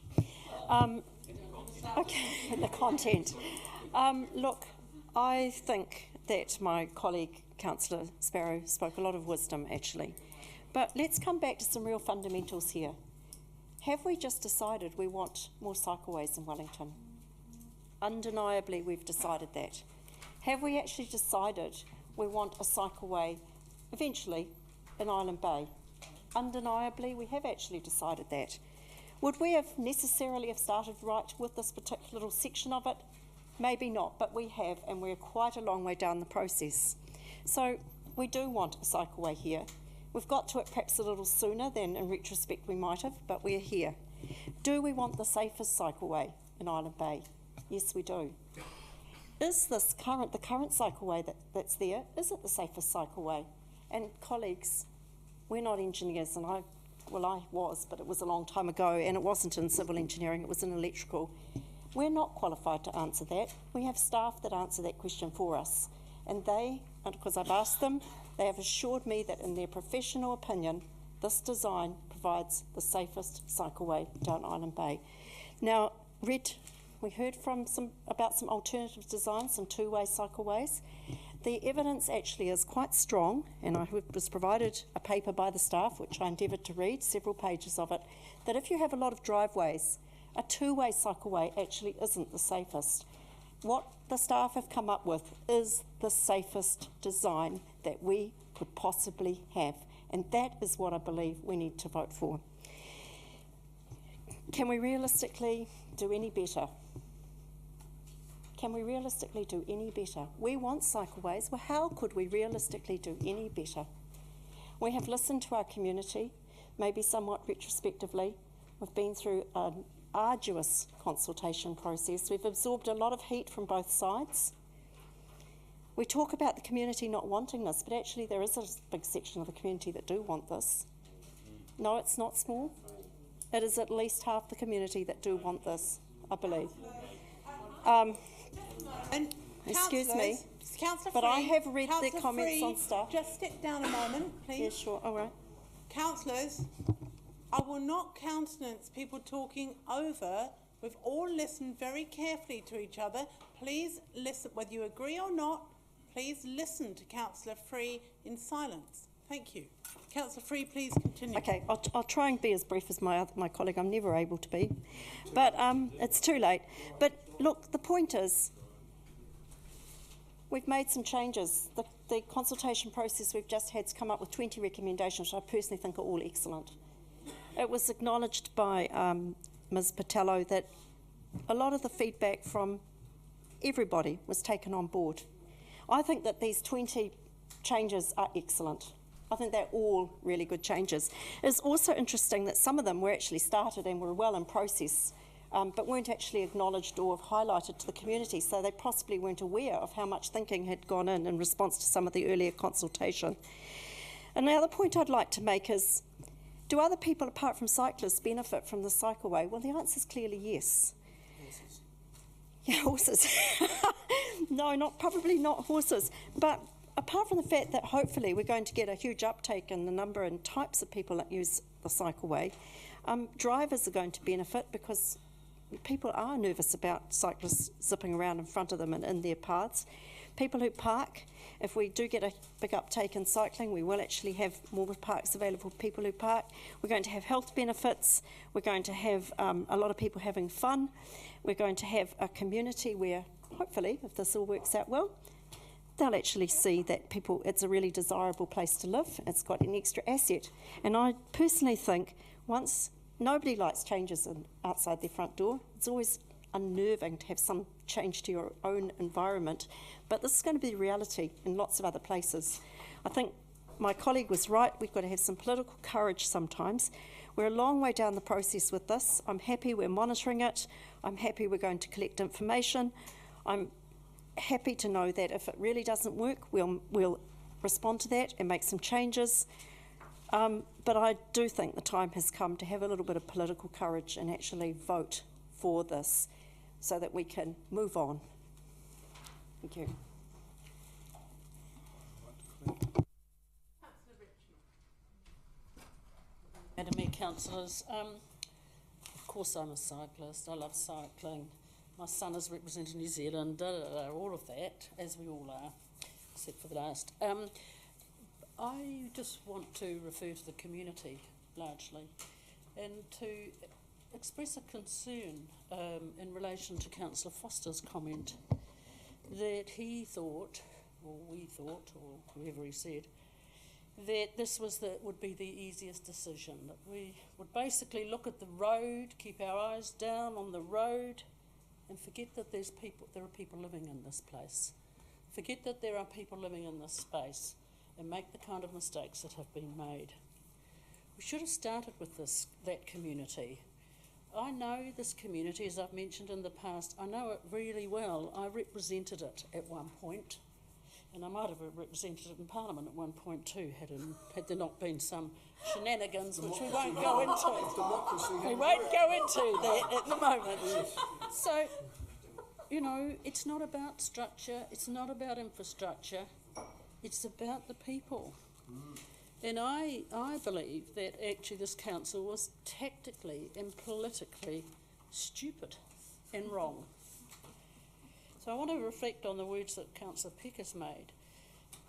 Okay, the content. Look, I think that my colleague, Councillor Sparrow, spoke a lot of wisdom, actually. But let's come back to some real fundamentals here. Have we just decided we want more cycleways in Wellington? Undeniably, we've decided that. Have we actually decided we want a cycleway eventually in Island Bay? Undeniably, we have actually decided that. Would we have necessarily have started right with this particular little section of it? Maybe not, but we have, and we're quite a long way down the process. So we do want a cycleway here. We've got to it perhaps a little sooner than in retrospect we might have, but we're here. Do we want the safest cycleway in Island Bay? Yes, we do. Is this the current cycleway that's there, is it the safest cycleway? And colleagues, we're not engineers, and I was, but it was a long time ago, and it wasn't in civil engineering, it was in electrical. We're not qualified to answer that. We have staff that answer that question for us. And because I've asked them, they have assured me that in their professional opinion, this design provides the safest cycleway down Island Bay. Now, we heard about some alternative designs, some two-way cycleways. The evidence actually is quite strong, and I was provided a paper by the staff, which I endeavoured to read, several pages of it, that if you have a lot of driveways, a two-way cycleway actually isn't the safest. What the staff have come up with is the safest design that we could possibly have, and that is what I believe we need to vote for. Can we realistically do any better? Can we realistically do any better? We want cycleways. Well, how could we realistically do any better? We have listened to our community, maybe somewhat retrospectively. We've been through an arduous consultation process. We've absorbed a lot of heat from both sides. We talk about the community not wanting this, but actually there is a big section of the community that do want this. No, it's not small. It is at least half the community that do want this, I believe. Excuse me, but I have read their comments on stuff. Just step down a moment, please. Yeah, sure, all right. Councillors, I will not countenance people talking over. We've all listened very carefully to each other. Please listen, whether you agree or not, please listen to Councillor Free in silence. Thank you. Councillor Free, please continue. Okay, I'll try and be as brief as my colleague. I'm never able to be. But it's too late. But look, the point is, we've made some changes. The consultation process we've just had's come up with 20 recommendations, which I personally think are all excellent. It was acknowledged by Ms Patello that a lot of the feedback from everybody was taken on board. I think that these 20 changes are excellent. I think they're all really good changes. It's also interesting that some of them were actually started and were well in process, but weren't actually acknowledged or highlighted to the community, so they possibly weren't aware of how much thinking had gone in response to some of the earlier consultation. And the other point I'd like to make is, do other people apart from cyclists benefit from the cycleway? Well, the answer is clearly yes. Horses. Yeah, horses. No, probably not horses, but apart from the fact that hopefully we're going to get a huge uptake in the number and types of people that use the cycleway, drivers are going to benefit because people are nervous about cyclists zipping around in front of them and in their paths. People who park, if we do get a big uptake in cycling, we will actually have more parks available for people who park. We're going to have health benefits. We're going to have a lot of people having fun. We're going to have a community where, hopefully, if this all works out well, they'll actually see that it's a really desirable place to live. It's got an extra asset. And I personally think nobody likes changes outside their front door. It's always unnerving to have some change to your own environment. But this is going to be the reality in lots of other places. I think my colleague was right. We've got to have some political courage sometimes. We're a long way down the process with this. I'm happy we're monitoring it. I'm happy we're going to collect information. I'm happy to know that if it really doesn't work, we'll respond to that and make some changes. But I do think the time has come to have a little bit of political courage and actually vote for this so that we can move on. Thank you. Madam Mayor, councillors, of course I'm a cyclist. I love cycling. My son is representing New Zealand, all of that, as we all are, except for the last. I just want to refer to the community, largely, and to express a concern in relation to Councillor Foster's comment that he thought, or we thought, or whoever he said, that this would be the easiest decision, that we would basically look at the road, keep our eyes down on the road, and forget that there are people living in this place. Forget that there are people living in this space and make the kind of mistakes that have been made. We should have started with that community. I know this community, as I've mentioned in the past. I know it really well. I represented it at one point, and I might have represented it in Parliament at one point too, had there not been some shenanigans, which we won't go into. We won't go into that at the moment. So, you know, it's not about structure, it's not about infrastructure, it's about the people. And I believe that actually this council was tactically and politically stupid and wrong. So I want to reflect on the words that Councillor Peck has made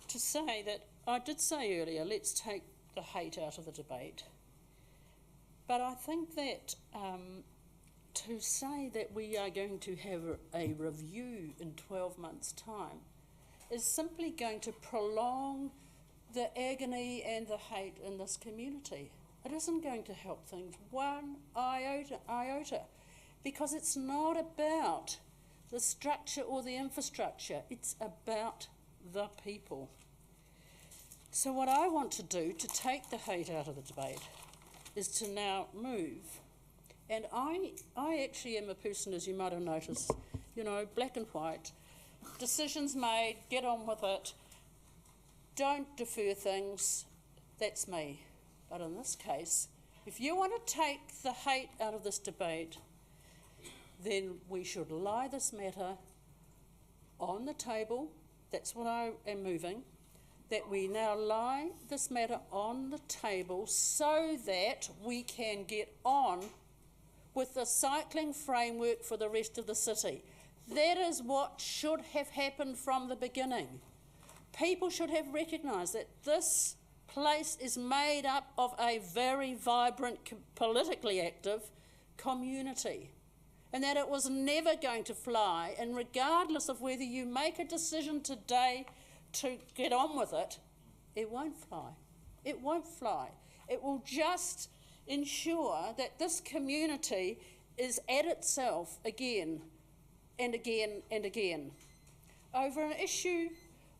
to say that I did say earlier, let's take the hate out of the debate. But I think that to say that we are going to have a review in 12 months' time is simply going to prolong the agony and the hate in this community. It isn't going to help things one iota, because it's not about the structure or the infrastructure. It's about the people. So what I want to do to take the hate out of the debate is to now move. And I actually am a person, as you might have noticed, you know, black and white. Decisions made, get on with it. Don't defer things. That's me. But in this case, if you want to take the hate out of this debate, then we should lie this matter on the table. That's what I am moving. That we now lie this matter on the table so that we can get on with the cycling framework for the rest of the city. That is what should have happened from the beginning. People should have recognised that this place is made up of a very vibrant, politically active community, and that it was never going to fly, and regardless of whether you make a decision today to get on with it, it won't fly. It won't fly. It will just ensure that this community is at itself again and again and again over an issue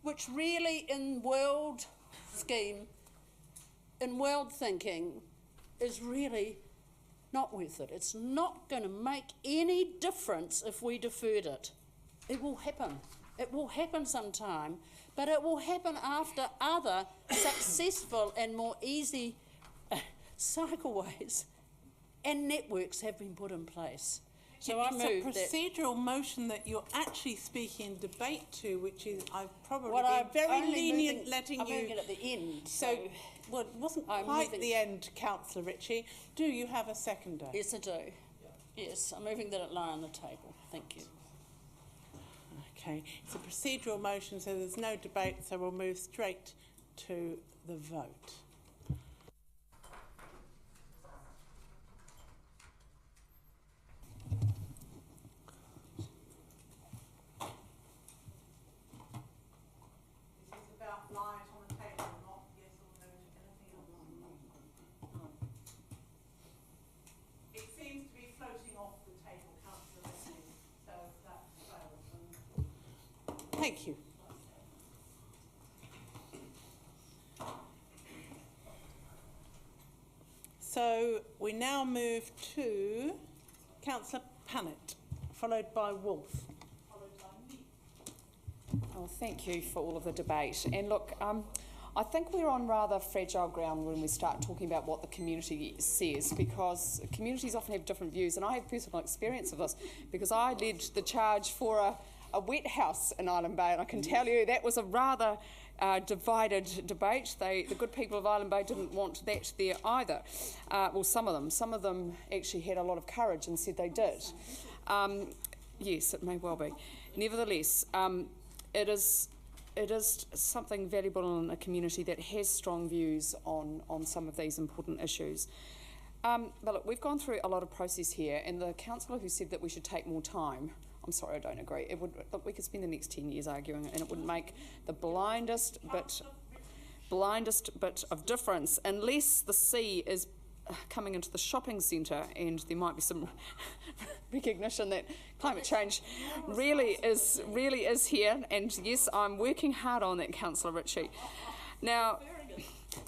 which really in world scheme, in world thinking, is really not worth it. It's not going to make any difference if we deferred it. It will happen. It will happen sometime, but it will happen after other successful and more easy cycleways and networks have been put in place. So I move it's a procedural motion that you're actually speaking in debate to, which is I've probably Well, been very I'm lenient moving, letting I'm you. moving it at the end. So, well, it wasn't I'm quite moving- the end, Councillor Ritchie. Do you have a seconder? Yes, I do. Yes, I'm moving that it lie on the table. Thank you. Okay, it's a procedural motion, so there's no debate, so we'll move straight to the vote. Thank you. So we now move to Councillor Pannett, followed by Wolf. Oh, thank you for all of the debate. And look, I think we're on rather fragile ground when we start talking about what the community says, because communities often have different views, and I have personal experience of this because I led the charge for a wet house in Island Bay, and I can tell you that was a rather divided debate. The good people of Island Bay didn't want that there either. Well, some of them actually had a lot of courage and said they did. Yes, it may well be. Nevertheless, it is something valuable in a community that has strong views on some of these important issues. But look, we've gone through a lot of process here, and the councillor who said that we should take more time, I'm sorry, I don't agree. It would, look, we could spend the next 10 years arguing, and it wouldn't make the blindest bit of difference unless the sea is coming into the shopping centre, and there might be some recognition that climate change really is here. And yes, I'm working hard on that, Councillor Ritchie. Now,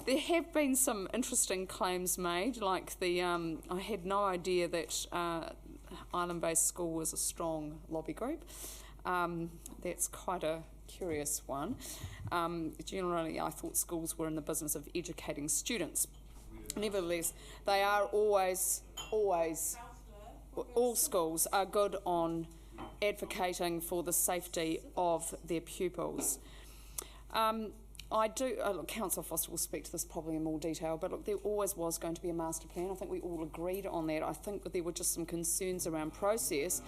there have been some interesting claims made, like the I had no idea that Island Bay School was a strong lobby group. That's quite a curious one. Generally, I thought schools were in the business of educating students. Nevertheless, they are always, all schools are good on advocating for the safety of their pupils. Look, Councillor Foster will speak to this probably in more detail, but look, there always was going to be a master plan. I think we all agreed on that. I think that there were just some concerns around process,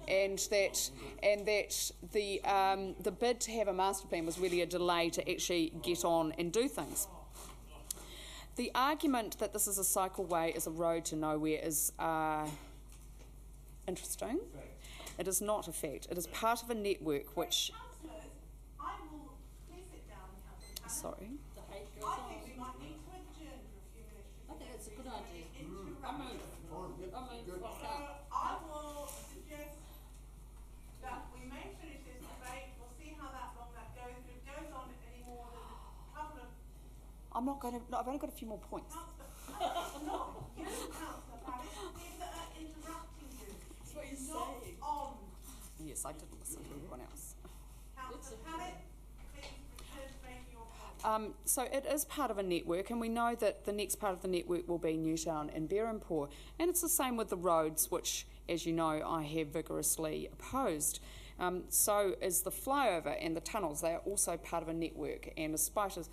and that the bid to have a master plan was really a delay to actually get on and do things. The argument that this is a cycleway is a road to nowhere is interesting. It is not a fact. It is part of a network which... Sorry. I think we might need to adjourn for a few minutes. I think it's a good idea. I will suggest that we I'm not going to. No, I've only got a few more points. Yes, I didn't listen to everyone else. So it is part of a network, and we know that the next part of the network will be Newtown and Berhampore, and it's the same with the roads, which, as you know, I have vigorously opposed. So is the flyover and the tunnels. They are also part of a network, and despite as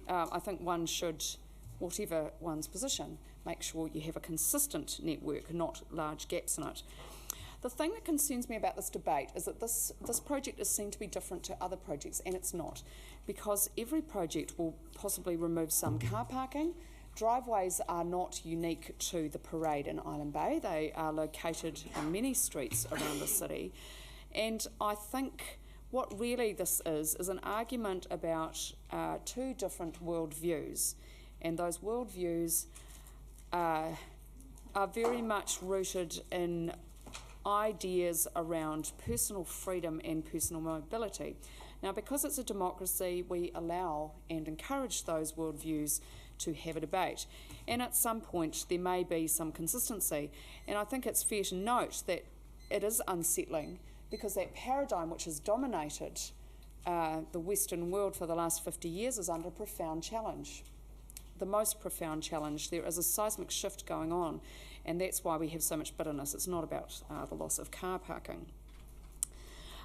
I think one should, whatever one's position, make sure you have a consistent network, not large gaps in it. The thing that concerns me about this debate is that this project is seen to be different to other projects, and it's not, because every project will possibly remove some car parking. Driveways are not unique to the parade in Island Bay. They are located in many streets around the city. And I think what really this is an argument about two different worldviews. And those worldviews are very much rooted in ideas around personal freedom and personal mobility. Now, because it's a democracy, we allow and encourage those worldviews to have a debate. And at some point, there may be some consistency. And I think it's fair to note that it is unsettling because that paradigm which has dominated the Western world for the last 50 years is under profound challenge. The most profound challenge. There is a seismic shift going on, and that's why we have so much bitterness. It's not about the loss of car parking.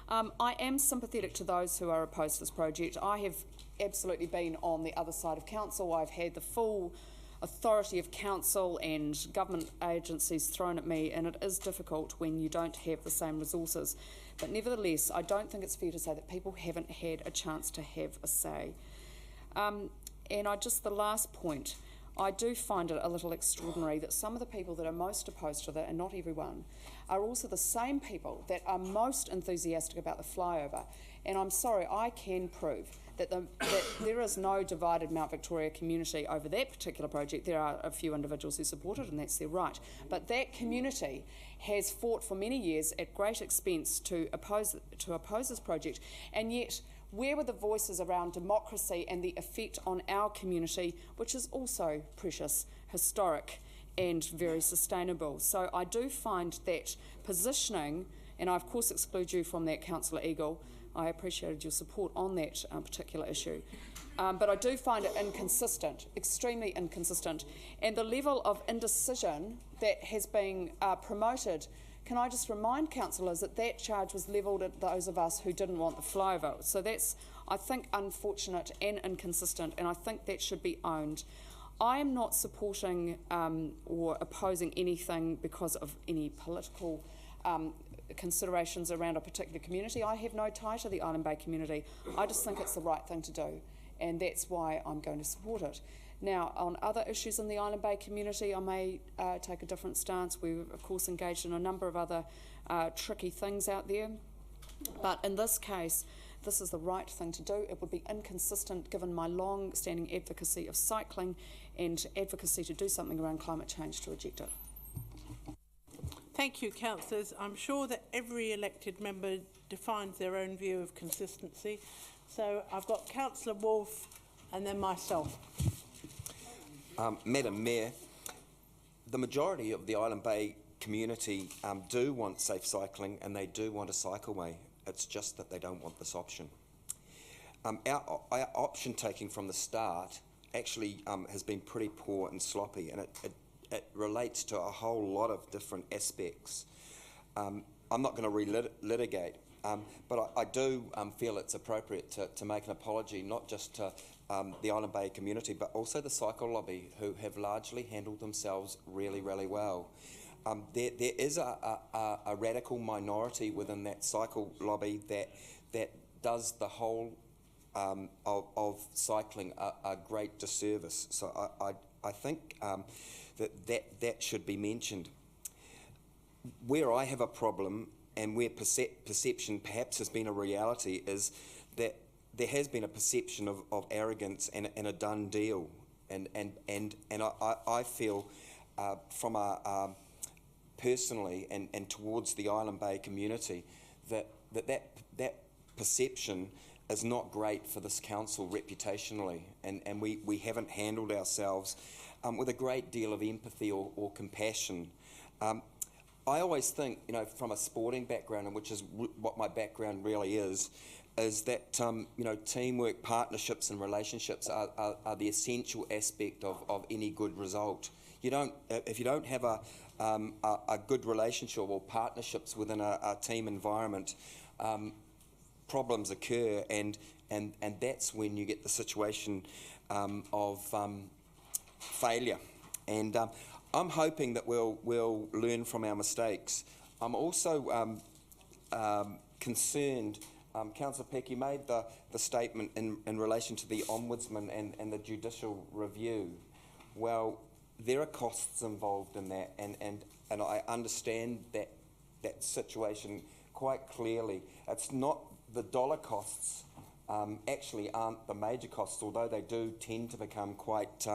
I am sympathetic to those who are opposed to this project. I have absolutely been on the other side of council. I've had the full authority of council and government agencies thrown at me, and it is difficult when you don't have the same resources. But nevertheless, I don't think it's fair to say that people haven't had a chance to have a say. And the last point, I do find it a little extraordinary that some of the people that are most opposed to that, and not everyone, are also the same people that are most enthusiastic about the flyover. And I'm sorry, I can prove that there is no divided Mount Victoria community over that particular project. There are a few individuals who support it, and that's their right. But that community has fought for many years at great expense to oppose this project, and yet where were the voices around democracy and the effect on our community, which is also precious, historic and very sustainable? So I do find that positioning, and I of course exclude you from that, Councillor Eagle. I appreciated your support on that particular issue. But I do find it inconsistent, extremely inconsistent. And the level of indecision that has been promoted, can I just remind councillors that that charge was levelled at those of us who didn't want the flyover. So that's, I think, unfortunate and inconsistent, and I think that should be owned. I am not supporting or opposing anything because of any political considerations around a particular community. I have no tie to the Island Bay community. I just think it's the right thing to do, and that's why I'm going to support it. Now, on other issues in the Island Bay community, I may take a different stance. We're, of course, engaged in a number of other tricky things out there. But in this case, this is the right thing to do. It would be inconsistent, given my long-standing advocacy of cycling and advocacy to do something around climate change, to reject it. Thank you, councillors. I'm sure that every elected member defines their own view of consistency. So I've got Councillor Wolfe and then myself. Madam Mayor, the majority of the Island Bay community do want safe cycling, and they do want a cycleway. It's just that they don't want this option. Our option taking from the start actually has been pretty poor and sloppy, and it relates to a whole lot of different aspects. I'm not going to relitigate, but I do feel it's appropriate to make an apology, not just to the Island Bay community, but also the cycle lobby, who have largely handled themselves really, really well. There is a radical minority within that cycle lobby that does the whole of cycling a great disservice. So I think that should be mentioned. Where I have a problem, and where perception perhaps has been a reality, is that there has been a perception of arrogance and a done deal, and I feel from personally and towards the Island Bay community that perception is not great for this council reputationally, and we haven't handled ourselves with a great deal of empathy or compassion. I always think, you know, from a sporting background, and which is what my background really is that, you know, teamwork, partnerships and relationships are the essential aspect of any good result. You don't, if you don't have a good relationship or partnerships within a team environment, problems occur, and that's when you get the situation of failure. And I'm hoping that we'll learn from our mistakes. I'm also concerned, Councillor Peck, you made the statement in relation to the Ombudsman and the judicial review. Well, there are costs involved in that, and I understand that situation quite clearly. It's not the dollar costs, actually aren't the major costs, although they do tend to become quite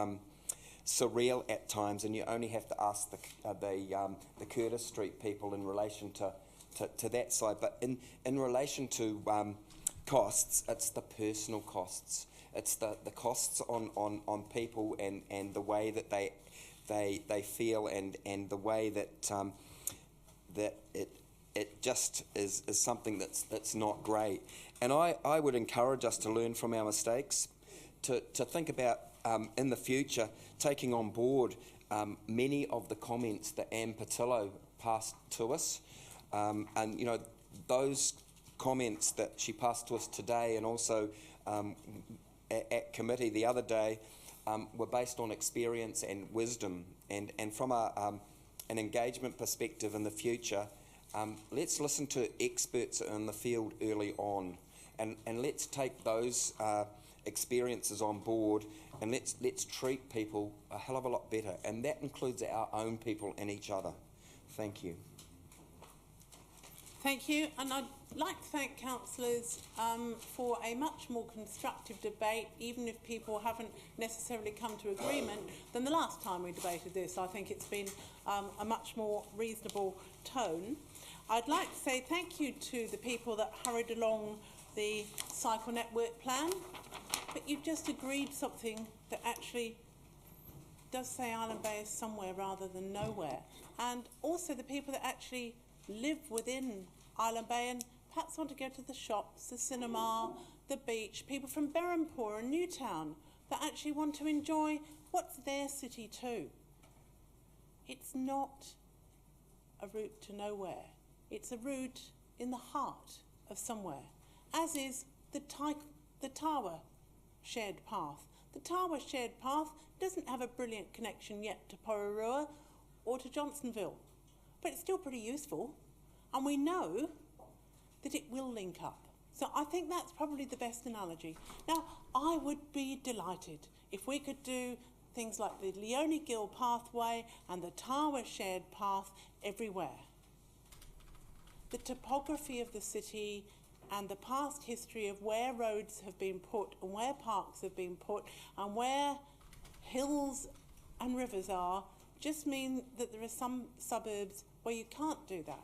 surreal at times, and you only have to ask the Curtis Street people in relation to that side. But in relation to costs, it's the personal costs. It's the costs on people and the way that they feel, and the way that that it just is something that's not great. And I would encourage us to learn from our mistakes, to think about in the future taking on board many of the comments that Anne Patillo passed to us, and you know, those comments that she passed to us today, and also at committee the other day, were based on experience and wisdom, and from an engagement perspective in the future, let's listen to experts in the field early on, and let's take those experiences on board, and let's treat people a hell of a lot better, and that includes our own people and each other. Thank you. Thank you, and I'd like to thank councillors for a much more constructive debate, even if people haven't necessarily come to agreement, than the last time we debated this. I think it's been a much more reasonable tone. I'd like to say thank you to the people that hurried along the cycle network plan, but you've just agreed something that actually does say Island Bay is somewhere rather than nowhere, and also the people that actually live within Island Bay and perhaps want to go to the shops, the cinema, the beach, people from Berhampore and Newtown that actually want to enjoy what's their city too. It's not a route to nowhere. It's a route in the heart of somewhere, as is the Tawa shared path. The Tawa shared path doesn't have a brilliant connection yet to Pororua or to Johnsonville, but it's still pretty useful, and we know that it will link up. So I think that's probably the best analogy. Now, I would be delighted if we could do things like the Leone Gill pathway and the Tawa shared path everywhere. The topography of the city and the past history of where roads have been put and where parks have been put and where hills and rivers are just mean that there are some suburbs where you can't do that.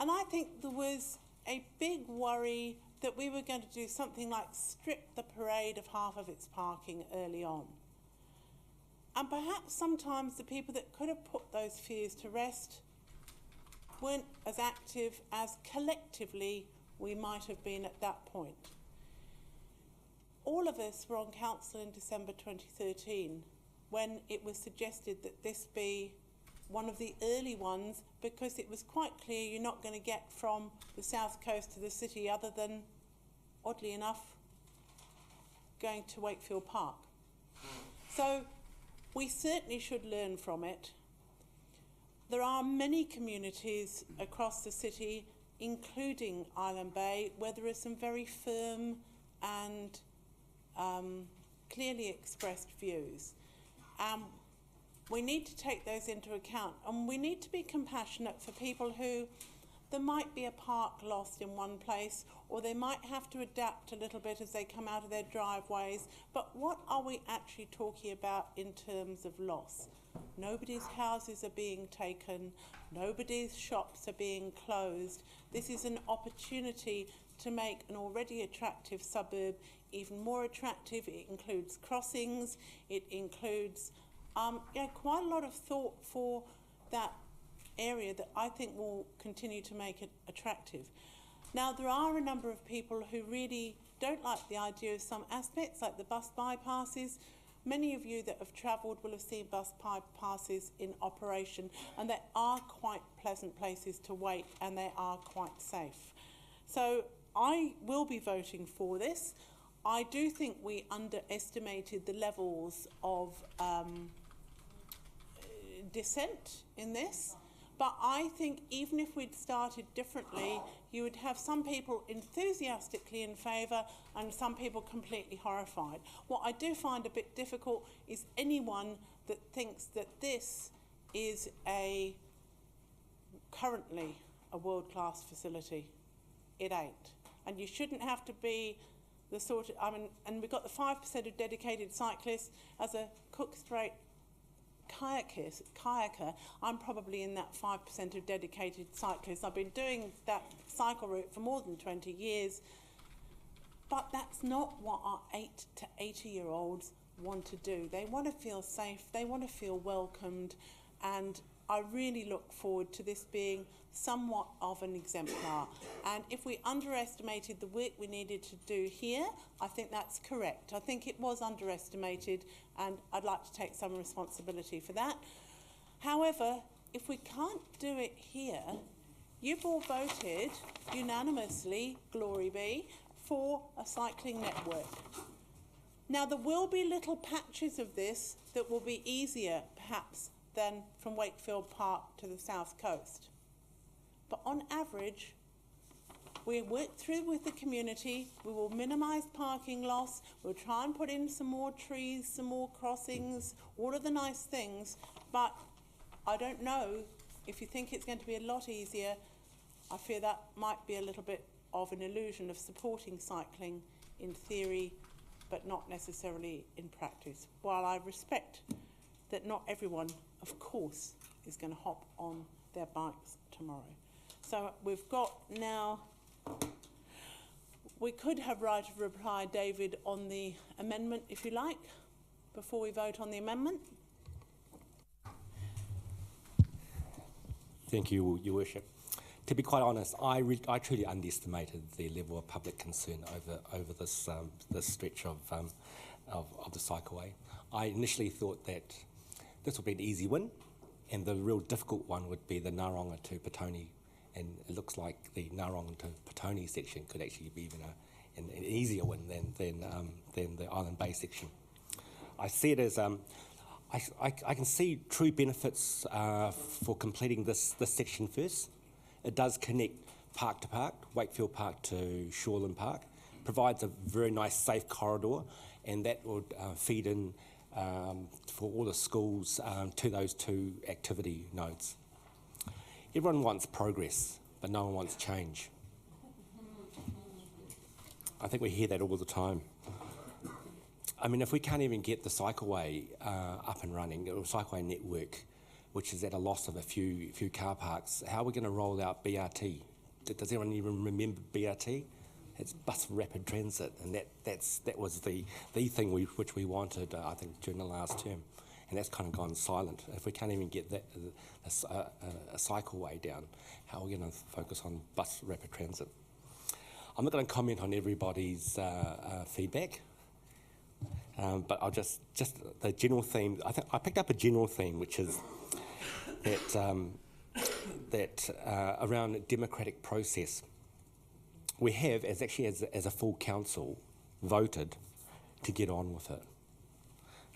And I think there was a big worry that we were going to do something like strip the parade of half of its parking early on. And perhaps sometimes the people that could have put those fears to rest weren't as active as collectively we might have been at that point. All of us were on council in December 2013 when it was suggested that this be one of the early ones, because it was quite clear you're not going to get from the south coast to the city other than, oddly enough, going to Wakefield Park. So we certainly should learn from it. There are many communities across the city, including Island Bay, where there are some very firm and clearly expressed views. We need to take those into account, and we need to be compassionate for people who there might be a park lost in one place, or they might have to adapt a little bit as they come out of their driveways. But what are we actually talking about in terms of loss? Nobody's houses are being taken, nobody's shops are being closed. This is an opportunity to make an already attractive suburb even more attractive. It includes crossings, it includes quite a lot of thought for that area that I think will continue to make it attractive. Now, there are a number of people who really don't like the idea of some aspects, like the bus bypasses. Many of you that have travelled will have seen bus bypasses in operation, and they are quite pleasant places to wait, and they are quite safe. So I will be voting for this. I do think we underestimated the levels of dissent in this, but I think even if we'd started differently, you would have some people enthusiastically in favour and some people completely horrified. What I do find a bit difficult is anyone that thinks that this is currently a world-class facility. It ain't. And you shouldn't have to be the sort of, and we've got the 5% of dedicated cyclists. As a Cook Strait kayaker, I'm probably in that 5% of dedicated cyclists. I've been doing that cycle route for more than 20 years, but that's not what our 8 to 80-year-olds want to do. They want to feel safe, they want to feel welcomed, and I really look forward to this being somewhat of an exemplar. And if we underestimated the work we needed to do here, I think that's correct. I think it was underestimated, and I'd like to take some responsibility for that. However, if we can't do it here, you've all voted unanimously, glory be, for a cycling network. Now, there will be little patches of this that will be easier, perhaps, than from Wakefield Park to the south coast. But on average, we work through with the community, we will minimise parking loss, we'll try and put in some more trees, some more crossings, all of the nice things, but I don't know if you think it's going to be a lot easier. I fear that might be a little bit of an illusion of supporting cycling in theory, but not necessarily in practice. While I respect that not everyone, of course, is going to hop on their bikes tomorrow. So we've got now, we could have right of reply, David, on the amendment, if you like, before we vote on the amendment. Thank you, Your Worship. To be quite honest, I truly underestimated the level of public concern over this stretch of the cycleway. I initially thought that this would be an easy win, and the real difficult one would be the Naronga to Petone, and it looks like the Naronga to Petone section could actually be even an easier win than the Island Bay section. I see it as I can see true benefits for completing this section first. It does connect park to park, Wakefield Park to Shoreland Park, provides a very nice safe corridor, and that would feed in for all the schools to those two activity nodes. Everyone wants progress, but no one wants change. I think we hear that all the time. I mean, if we can't even get the cycleway up and running, or cycleway network, which is at a loss of a few car parks, how are we going to roll out BRT? Does anyone even remember BRT? It's bus rapid transit, and that was the thing which we wanted, I think, during the last term, and that's kind of gone silent. If we can't even get that a cycleway down, how are we going to focus on bus rapid transit? I'm not going to comment on everybody's feedback, but I'll just the general theme. I think I picked up a general theme, which is that around a democratic process. We have, as a full council, voted to get on with it.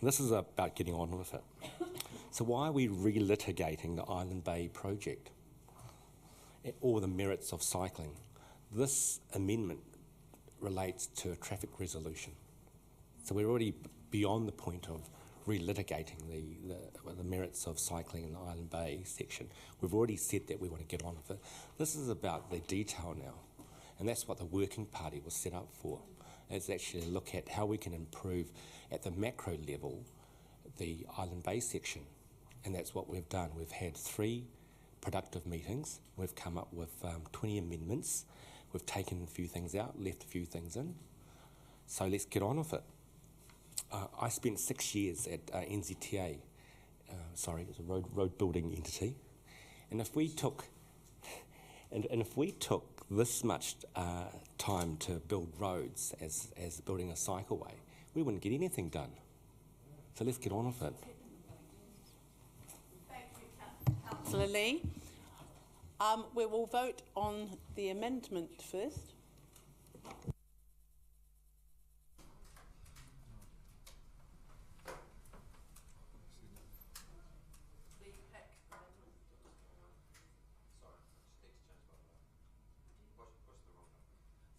And this is about getting on with it. So why are we relitigating the Island Bay project or the merits of cycling? This amendment relates to a traffic resolution. So we're already beyond the point of relitigating the merits of cycling in the Island Bay section. We've already said that we want to get on with it. This is about the detail now. And that's what the working party was set up for, is actually look at how we can improve at the macro level the Island Bay section. And that's what we've done. We've had 3 productive meetings. We've come up with 20 amendments. We've taken a few things out, left a few things in. So let's get on with it. I spent 6 years at NZTA. It's a road building entity. And if we took this much time to build roads as building a cycleway, we wouldn't get anything done. So let's get on with it. Thank you, Councillor Lee. We will vote on the amendment first.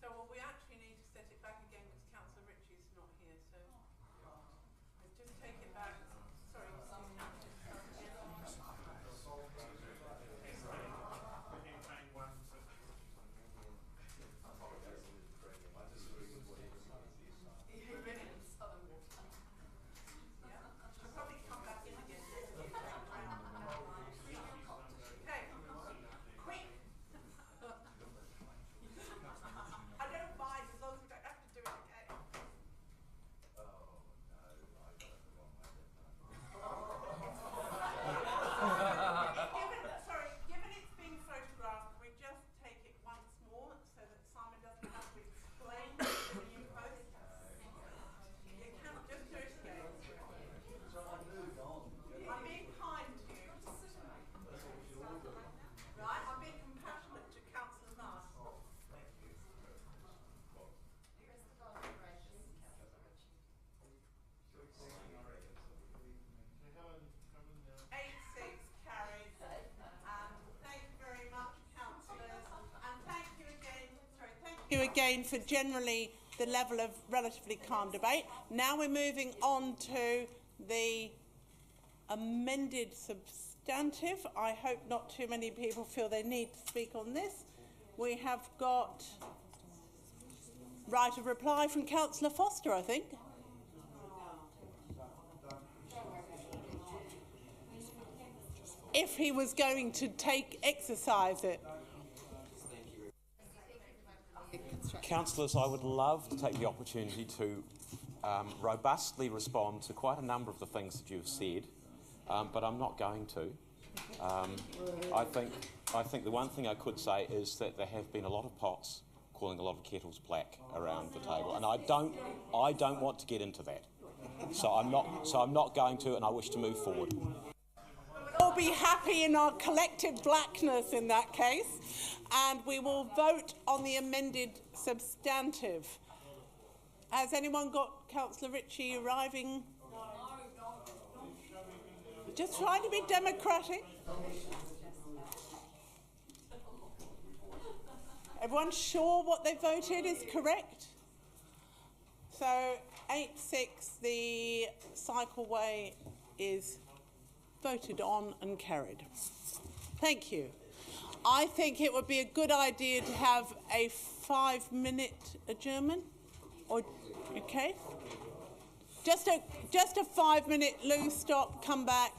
So well, we actually need to set it back again because Councillor Ritchie's not here. So let's just take it back. Sorry, you again for generally the level of relatively calm debate. Now we're moving on to the amended substantive. I hope not too many people feel they need to speak on this. We have got right of reply from Councillor Foster, I think. If he was going to exercise it. Councillors, I would love to take the opportunity to robustly respond to quite a number of the things that you've said, but I'm not going to. I think the one thing I could say is that there have been a lot of pots calling a lot of kettles black around the table, and I don't want to get into that. So I'm not going to, and I wish to move forward. We'll be happy in our collective blackness in that case, and we will vote on the amended substantive. Has anyone got Councillor Ritchie arriving? Just trying to be democratic. Everyone sure what they voted is correct? So 8-6, the cycleway is voted on and carried. Thank you. I think it would be a good idea to have a 5-minute adjournment. Or okay, just a 5-minute loo stop. Come back.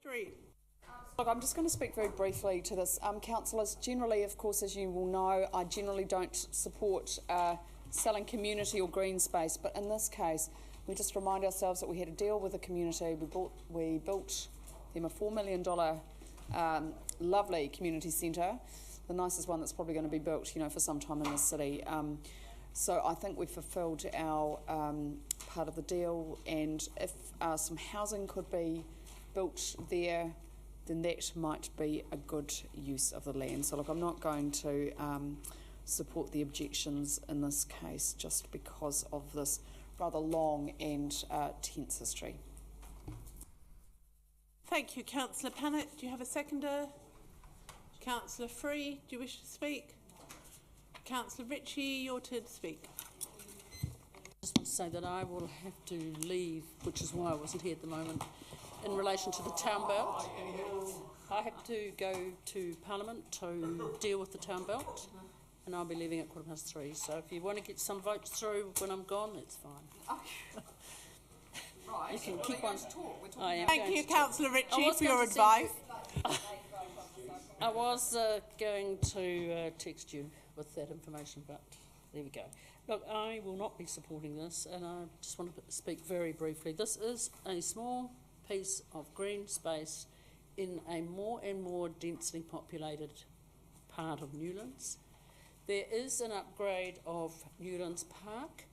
Street. Look, I'm just going to speak very briefly to this. Councillors, generally, of course, as you will know, I generally don't support selling community or green space, but in this case, we just remind ourselves that we had a deal with the community. We built them a $4 million lovely community centre, the nicest one that's probably going to be built, for some time in the city. So I think we fulfilled our part of the deal, and if some housing could be built there, then that might be a good use of the land. So look, I'm not going to support the objections in this case just because of this rather long and tense history. Thank you, Councillor Pannett. Do you have a seconder? Councillor Free, do you wish to speak? Councillor Ritchie, your turn to speak. I just want to say that I will have to leave, which is why I wasn't here at the moment, in relation to the town belt. I have to go to Parliament to deal with the town belt, and I'll be leaving at 3:15. So if you want to get some votes through when I'm gone, that's fine. Right. You can keep on. Thank you, Councillor Ritchie, for your advice. I was going to text you with that information, but there we go. Look, I will not be supporting this, and I just want to speak very briefly. This is a small piece of green space in a more and more densely populated part of Newlands. There is an upgrade of Newlands Park,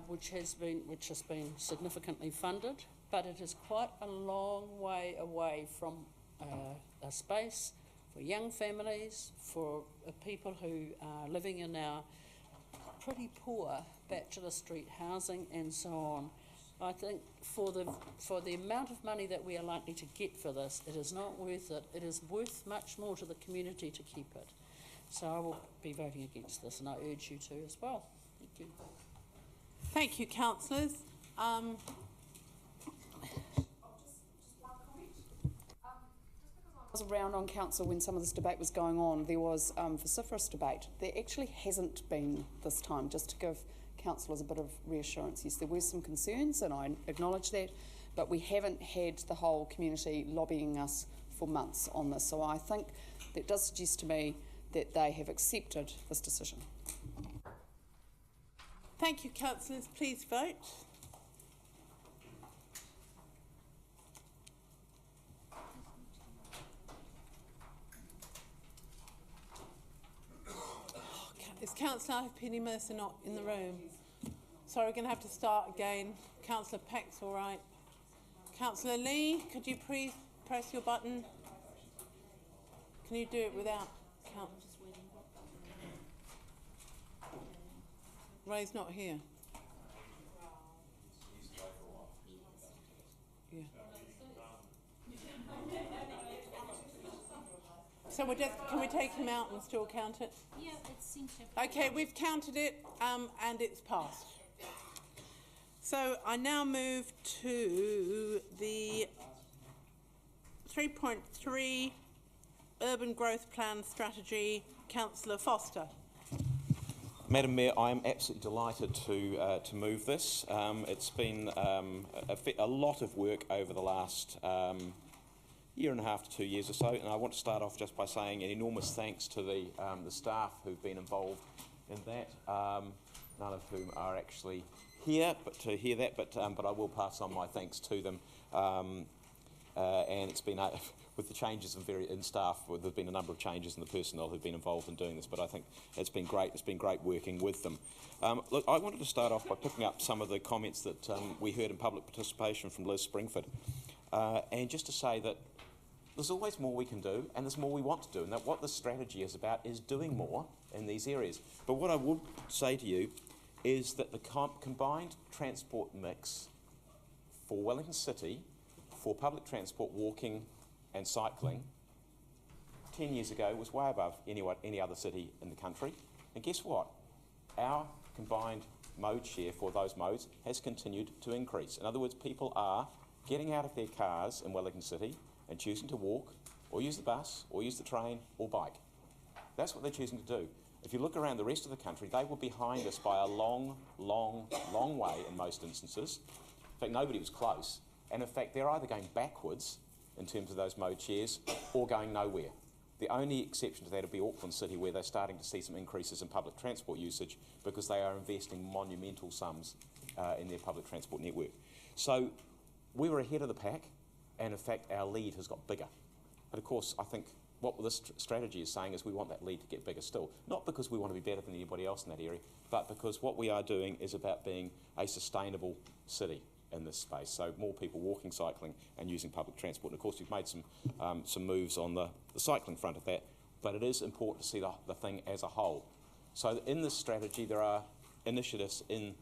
which has been significantly funded, but it is quite a long way away from a space for young families, for people who are living in our pretty poor Bachelor Street housing and so on. I think for the amount of money that we are likely to get for this, it is not worth it. It is worth much more to the community to keep it. So I will be voting against this, and I urge you to as well. Thank you. Thank you, councillors. I was around on council when some of this debate was going on. There was vociferous debate. There actually hasn't been this time, just to give councillors a bit of reassurance. Yes, there were some concerns, and I acknowledge that, but we haven't had the whole community lobbying us for months on this. So I think that does suggest to me that they have accepted this decision. Thank you, councillors. Please vote. Is Councillor Penny Mercer not in the room? Sorry, we're going to have to start again. Councillor Peck's all right. Councillor Lee, could you please press your button? Can you do it without count? Ray's not here. Yeah. So can we take him out and still count it? Yeah, it seems to. Okay, we've counted it and it's passed. So I now move to the 3.3 Urban Growth Plan Strategy. Councillor Foster. Madam Mayor, I am absolutely delighted to move this. It's been a lot of work over the last year and a half to 2 years or so, and I want to start off just by saying an enormous thanks to the staff who've been involved in that. None of whom are actually here, but to hear that, but I will pass on my thanks to them. And it's been with the changes in staff, there've been a number of changes in the personnel who've been involved in doing this, but I think it's been great. It's been great working with them. Look, I wanted to start off by picking up some of the comments that we heard in public participation from Liz Springford, and just to say that there's always more we can do, and there's more we want to do, and that what this strategy is about is doing more in these areas. But what I would say to you is that the combined transport mix for Wellington City, for public transport, walking and cycling, 10 years ago was way above any other city in the country. And guess what? Our combined mode share for those modes has continued to increase. In other words, people are getting out of their cars in Wellington City and choosing to walk, or use the bus, or use the train, or bike. That's what they're choosing to do. If you look around the rest of the country, they were behind us by a long, long, long way in most instances. In fact, nobody was close. And in fact, they're either going backwards in terms of those mode shares or going nowhere. The only exception to that would be Auckland City, where they're starting to see some increases in public transport usage because they are investing monumental sums in their public transport network. So we were ahead of the pack, and in fact our lead has got bigger. But of course, I think what this strategy is saying is we want that lead to get bigger still. Not because we want to be better than anybody else in that area, but because what we are doing is about being a sustainable city in this space. So more people walking, cycling and using public transport. And of course we've made some moves on the cycling front of that, but it is important to see the thing as a whole. So in this strategy there are initiatives in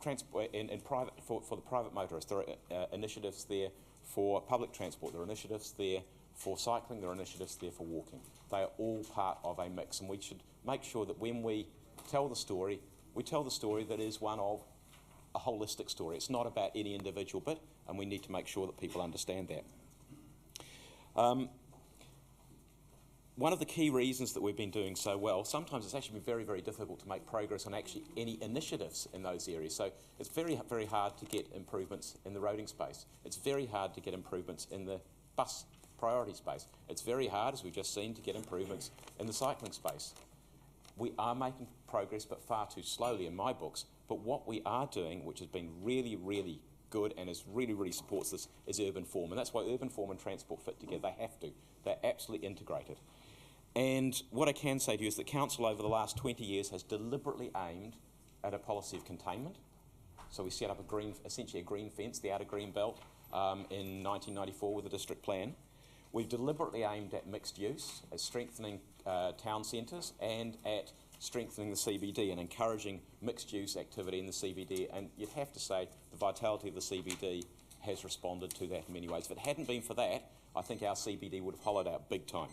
transport in private for the private motorist. There are initiatives there for public transport. There are initiatives there for cycling. There are initiatives there for walking. They are all part of a mix, and we should make sure that when we tell the story, we tell the story that is one of a holistic story. It's not about any individual bit, and we need to make sure that people understand that. One of the key reasons that we've been doing so well, sometimes it's actually been very, very difficult to make progress on actually any initiatives in those areas. So it's very, very hard to get improvements in the roading space. It's very hard to get improvements in the bus priority space. It's very hard, as we've just seen, to get improvements in the cycling space. We are making progress, but far too slowly in my books. But what we are doing, which has been really, really good and is really, really supports this, is urban form. And that's why urban form and transport fit together. They have to. They're absolutely integrated. And what I can say to you is that Council over the last 20 years has deliberately aimed at a policy of containment. So we set up essentially a green fence, the outer green belt, in 1994 with the district plan. We've deliberately aimed at mixed use, at strengthening town centres and at strengthening the CBD and encouraging mixed use activity in the CBD. And you'd have to say the vitality of the CBD has responded to that in many ways. If it hadn't been for that, I think our CBD would have hollowed out big time.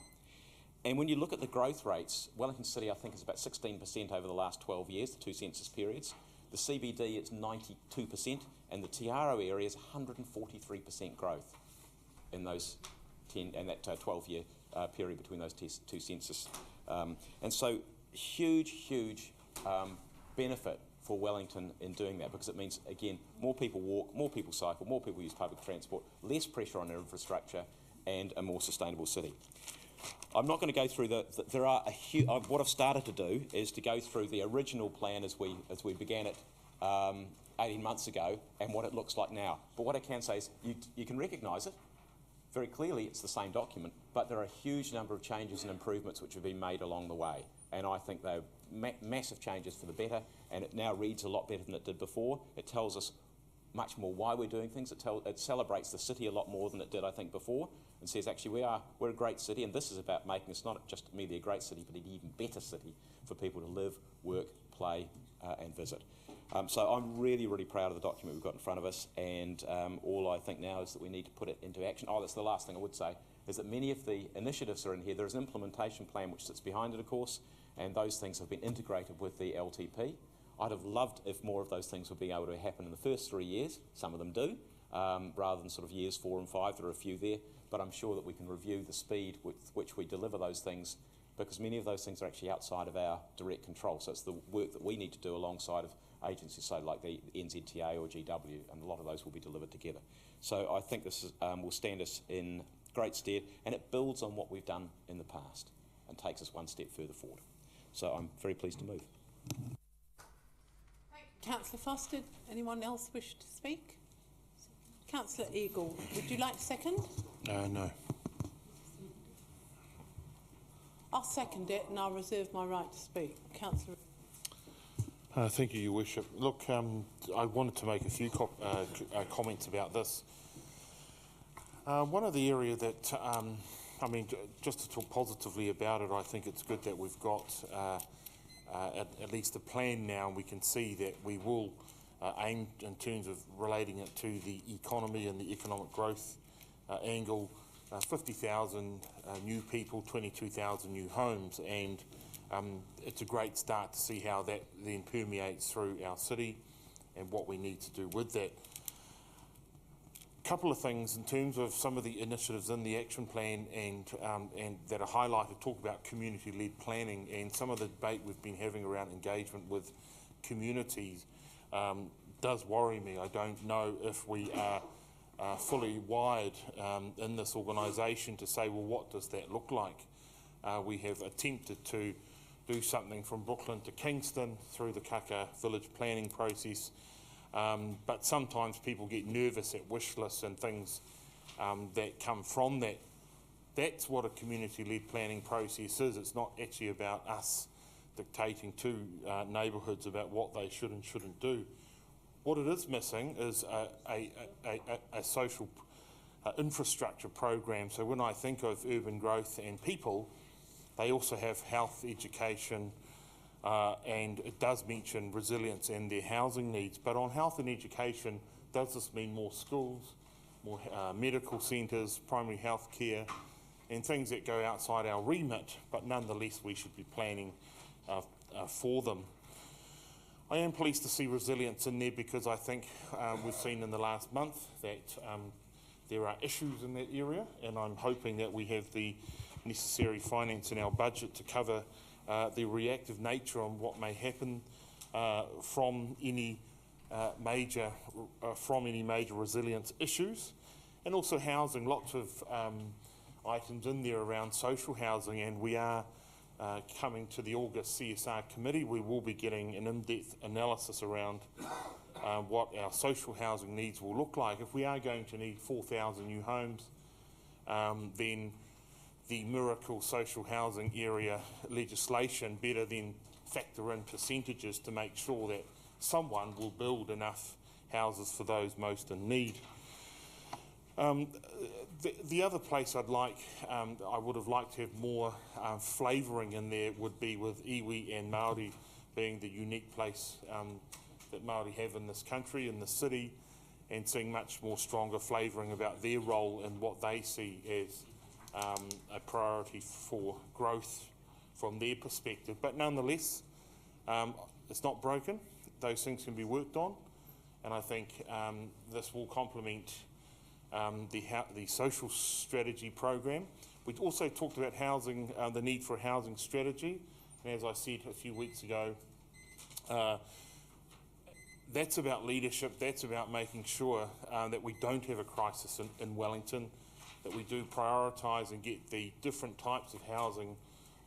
And when you look at the growth rates, Wellington City I think is about 16% over the last 12 years, the two census periods. The CBD is 92% and the Tiaro area is 143% growth in those 10 and that 12-year period between those two census. And so huge benefit for Wellington in doing that, because it means, again, more people walk, more people cycle, more people use public transport, less pressure on their infrastructure, and a more sustainable city. I'm not going to go through there are what I've started to do is to go through the original plan as we began it 18 months ago and what it looks like now. But what I can say is you can recognise it very clearly. It's the same document, but there are a huge number of changes and improvements which have been made along the way, and I think they're massive changes for the better, and it now reads a lot better than it did before. It tells us much more why we're doing things. It celebrates the city a lot more than it did, I think, before, and says actually we're a great city, and this is about making us not just merely a great city, but an even better city for people to live, work, play, and visit. So I'm really, really proud of the document we've got in front of us, and all I think now is that we need to put it into action. Oh, that's the last thing I would say, is that many of the initiatives are in here. There's an implementation plan which sits behind it, of course, and those things have been integrated with the LTP. I'd have loved if more of those things would be able to happen in the first 3 years. Some of them do, rather than sort of years 4 and 5. There are a few there, but I'm sure that we can review the speed with which we deliver those things, because many of those things are actually outside of our direct control. So it's the work that we need to do alongside of agencies, so like the NZTA or GW, and a lot of those will be delivered together. So I think this will stand us in great stead, and it builds on what we've done in the past and takes us one step further forward. So I'm very pleased to move. Councillor Foster, anyone else wish to speak? Councillor Eagle, would you like to second? No. I'll second it and I'll reserve my right to speak. Councillor. Thank you, Your Worship. Look, I wanted to make a few comments about this. One of the areas that, I mean, just to talk positively about it, I think it's good that we've got at least a plan now, and we can see that we will aim in terms of relating it to the economy and the economic growth angle, 50,000 new people, 22,000 new homes, and it's a great start to see how that then permeates through our city and what we need to do with that. Couple of things in terms of some of the initiatives in the action plan and that are highlighted, talk about community-led planning, and some of the debate we've been having around engagement with communities does worry me. I don't know if we are fully wired in this organisation to say, well, what does that look like? We have attempted to do something from Brooklyn to Kingston through the Kaka village planning process, but sometimes people get nervous at wish lists and things that come from that. That's what a community-led planning process is. It's not actually about us dictating to neighbourhoods about what they should and shouldn't do. What it is missing is a social infrastructure program. So when I think of urban growth and people, they also have health, education, and it does mention resilience and their housing needs. But on health and education, does this mean more schools, more medical centres, primary health care, and things that go outside our remit, but nonetheless we should be planning for them. I am pleased to see resilience in there because I think we've seen in the last month that there are issues in that area, and I'm hoping that we have the necessary finance in our budget to cover the reactive nature on what may happen from any major resilience issues, and also housing. Lots of items in there around social housing, and we are coming to the August CSR committee. We will be getting an in-depth analysis around what our social housing needs will look like. If we are going to need 4,000 new homes, then the miracle social housing area legislation better then factor in percentages to make sure that someone will build enough houses for those most in need. The other place I would have liked to have more flavouring in there would be with iwi and Māori being the unique place that Māori have in this country, in the city, and seeing much more stronger flavouring about their role and what they see as a priority for growth from their perspective. But nonetheless, it's not broken. Those things can be worked on, and I think this will complement the social strategy program. We also talked about housing, the need for a housing strategy, and as I said a few weeks ago, that's about leadership. That's about making sure that we don't have a crisis in Wellington, that we do prioritise and get the different types of housing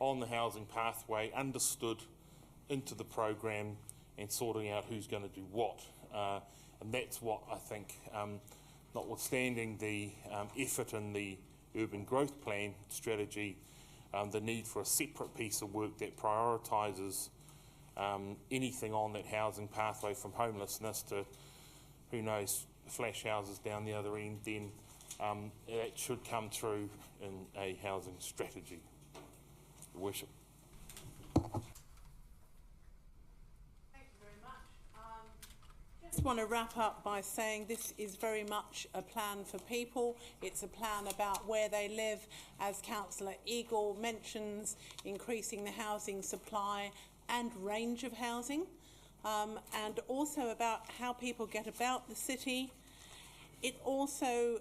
on the housing pathway understood into the program and sorting out who's going to do what. And that's what I think, notwithstanding the effort in the urban growth plan strategy, the need for a separate piece of work that prioritises anything on that housing pathway from homelessness to, who knows, flash houses down the other end, then that should come through in a housing strategy. Your Worship. I just want to wrap up by saying this is very much a plan for people. It's a plan about where they live, as Councillor Eagle mentions, increasing the housing supply and range of housing, and also about how people get about the city. It also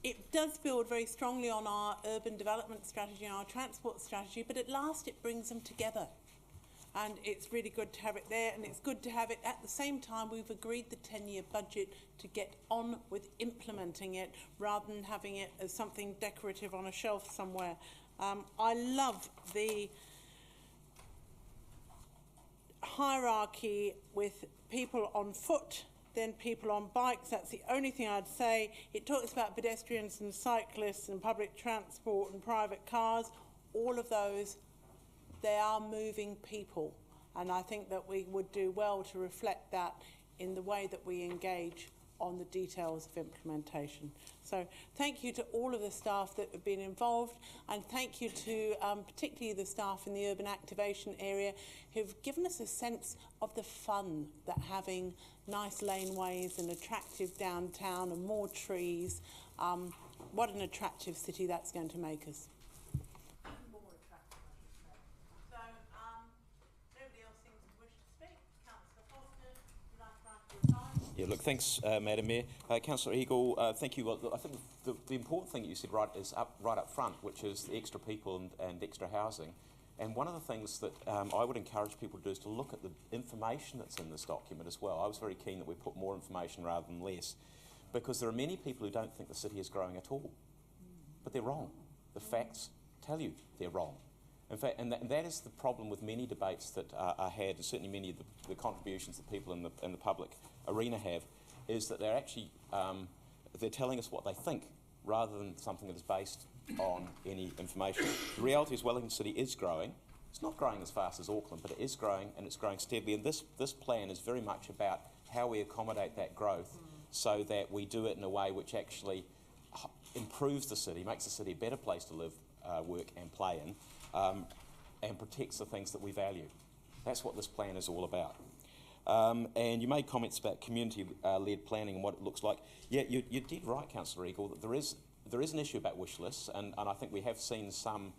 it does build very strongly on our urban development strategy and our transport strategy, but at last it brings them together. And it's really good to have it there, and it's good to have it at the same time we've agreed the 10-year budget to get on with implementing it rather than having it as something decorative on a shelf somewhere. I love the hierarchy with people on foot, then people on bikes. That's the only thing I'd say. It talks about pedestrians and cyclists and public transport and private cars. All of those, they are moving people, and I think that we would do well to reflect that in the way that we engage on the details of implementation. So thank you to all of the staff that have been involved, and thank you to particularly the staff in the urban activation area who've given us a sense of the fun that having nice laneways and attractive downtown and more trees, what an attractive city that's going to make us. Yeah, look, thanks, Madam Mayor. Councillor Eagle, thank you. Well, I think the important thing you said right up front, which is the extra people and extra housing. And one of the things that I would encourage people to do is to look at the information that's in this document as well. I was very keen that we put more information rather than less, because there are many people who don't think the city is growing at all. But they're wrong. The facts tell you they're wrong. In fact, and that is the problem with many debates that are had, and certainly many of the contributions that people in the public arena have, is that they're actually they're telling us what they think rather than something that is based on any information. The reality is Wellington City is growing. It's not growing as fast as Auckland, but it is growing, and it's growing steadily. And this plan is very much about how we accommodate that growth so that we do it in a way which actually improves the city, makes the city a better place to live, work and play in, and protects the things that we value. That's what this plan is all about. And you made comments about community-led planning and what it looks like. Yeah, you did right, Councillor Eagle, that there is an issue about wish lists, and I think we have seen some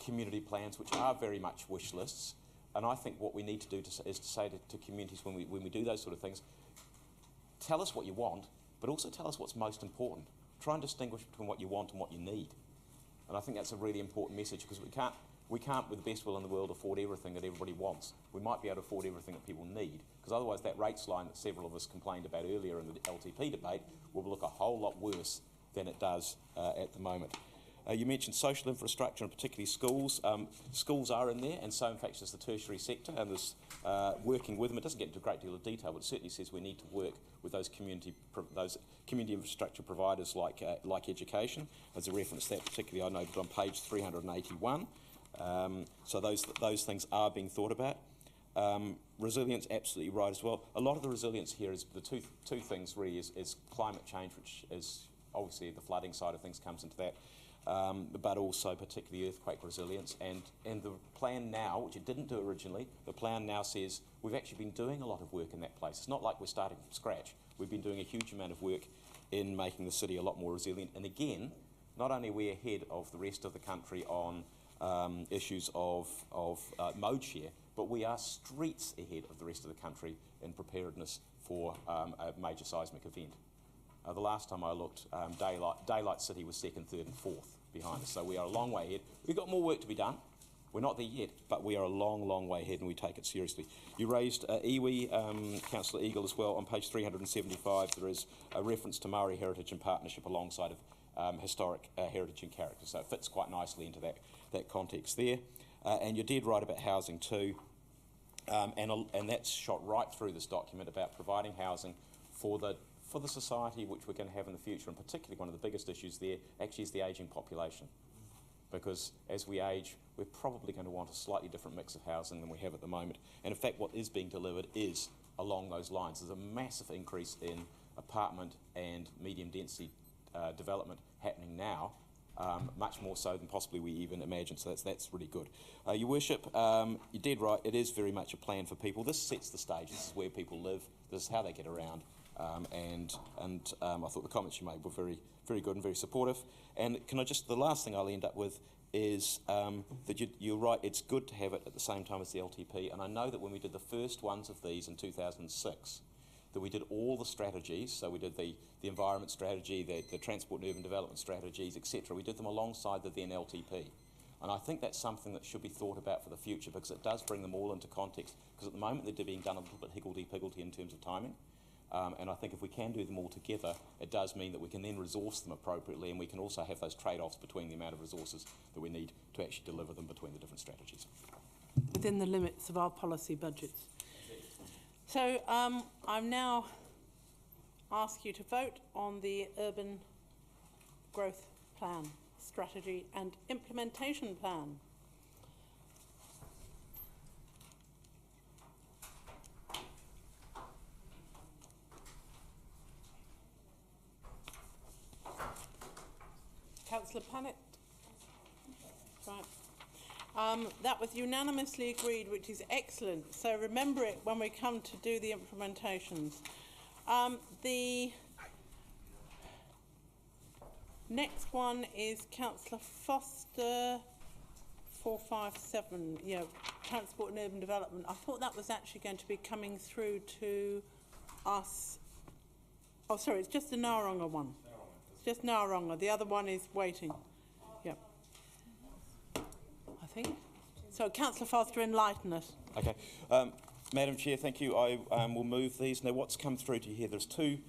community plans which are very much wish lists. And I think what we need to do is to say to communities when we do those sort of things, tell us what you want, but also tell us what's most important. Try and distinguish between what you want and what you need. And I think that's a really important message, because we can't, with the best will in the world, afford everything that everybody wants. We might be able to afford everything that people need, because otherwise that rates line that several of us complained about earlier in the LTP debate will look a whole lot worse than it does at the moment. You mentioned social infrastructure, and particularly schools. Schools are in there, and so in fact is the tertiary sector, and there's working with them. It doesn't get into a great deal of detail, but it certainly says we need to work with those community infrastructure providers like education. As a reference to that, particularly I noted on page 381. So those things are being thought about. Resilience, absolutely right as well. A lot of the resilience here is the two things really is climate change, which is obviously the flooding side of things comes into that. But also particularly earthquake resilience, and the plan now, which it didn't do originally, the plan now says we've actually been doing a lot of work in that place. It's not like we're starting from scratch. We've been doing a huge amount of work in making the city a lot more resilient. And again, not only are we ahead of the rest of the country on issues of mode share, but we are streets ahead of the rest of the country in preparedness for a major seismic event. The last time I looked, Daylight City was second, third and fourth behind us, so we are a long way ahead. We've got more work to be done. We're not there yet, but we are a long, long way ahead, and we take it seriously. You raised iwi, Councillor Eagle, as well. On page 375, there is a reference to Maori heritage and partnership alongside of historic heritage and character, so it fits quite nicely into that context there. And you did write about housing too, and that's shot right through this document about providing housing for the society which we're going to have in the future, and particularly one of the biggest issues there actually is the ageing population. Because as we age, we're probably going to want a slightly different mix of housing than we have at the moment. And in fact, what is being delivered is along those lines. There's a massive increase in apartment and medium density development happening now, much more so than possibly we even imagined, so that's really good. Your Worship, you did right, it is very much a plan for people. This sets the stage, this is where people live, this is how they get around. I thought the comments you made were very, very good and very supportive. And can I just, the last thing I'll end up with is that you're right, it's good to have it at the same time as the LTP. And I know that when we did the first ones of these in 2006, that we did all the strategies, so we did the environment strategy, the transport and urban development strategies, etc. We did them alongside the then LTP. And I think that's something that should be thought about for the future, because it does bring them all into context, because at the moment they're being done a little bit higgledy-piggledy in terms of timing. And I think if we can do them all together, it does mean that we can then resource them appropriately, and we can also have those trade-offs between the amount of resources that we need to actually deliver them between the different strategies. Within the limits of our policy budgets. So I now ask you to vote on the Urban Growth Plan, Strategy and Implementation Plan. Councillor Pannett? Right. That was unanimously agreed, which is excellent. So remember it when we come to do the implementations. The next one is Councillor Foster, 457, Transport and Urban Development. I thought that was actually going to be coming through to us. Oh, sorry, it's just the Nauranga one. Just Nauranga. The other one is waiting. Yep. I think. So, Councillor Foster, enlighten us. Okay. Madam Chair, thank you. I will move these. Now, what's come through to here, there's two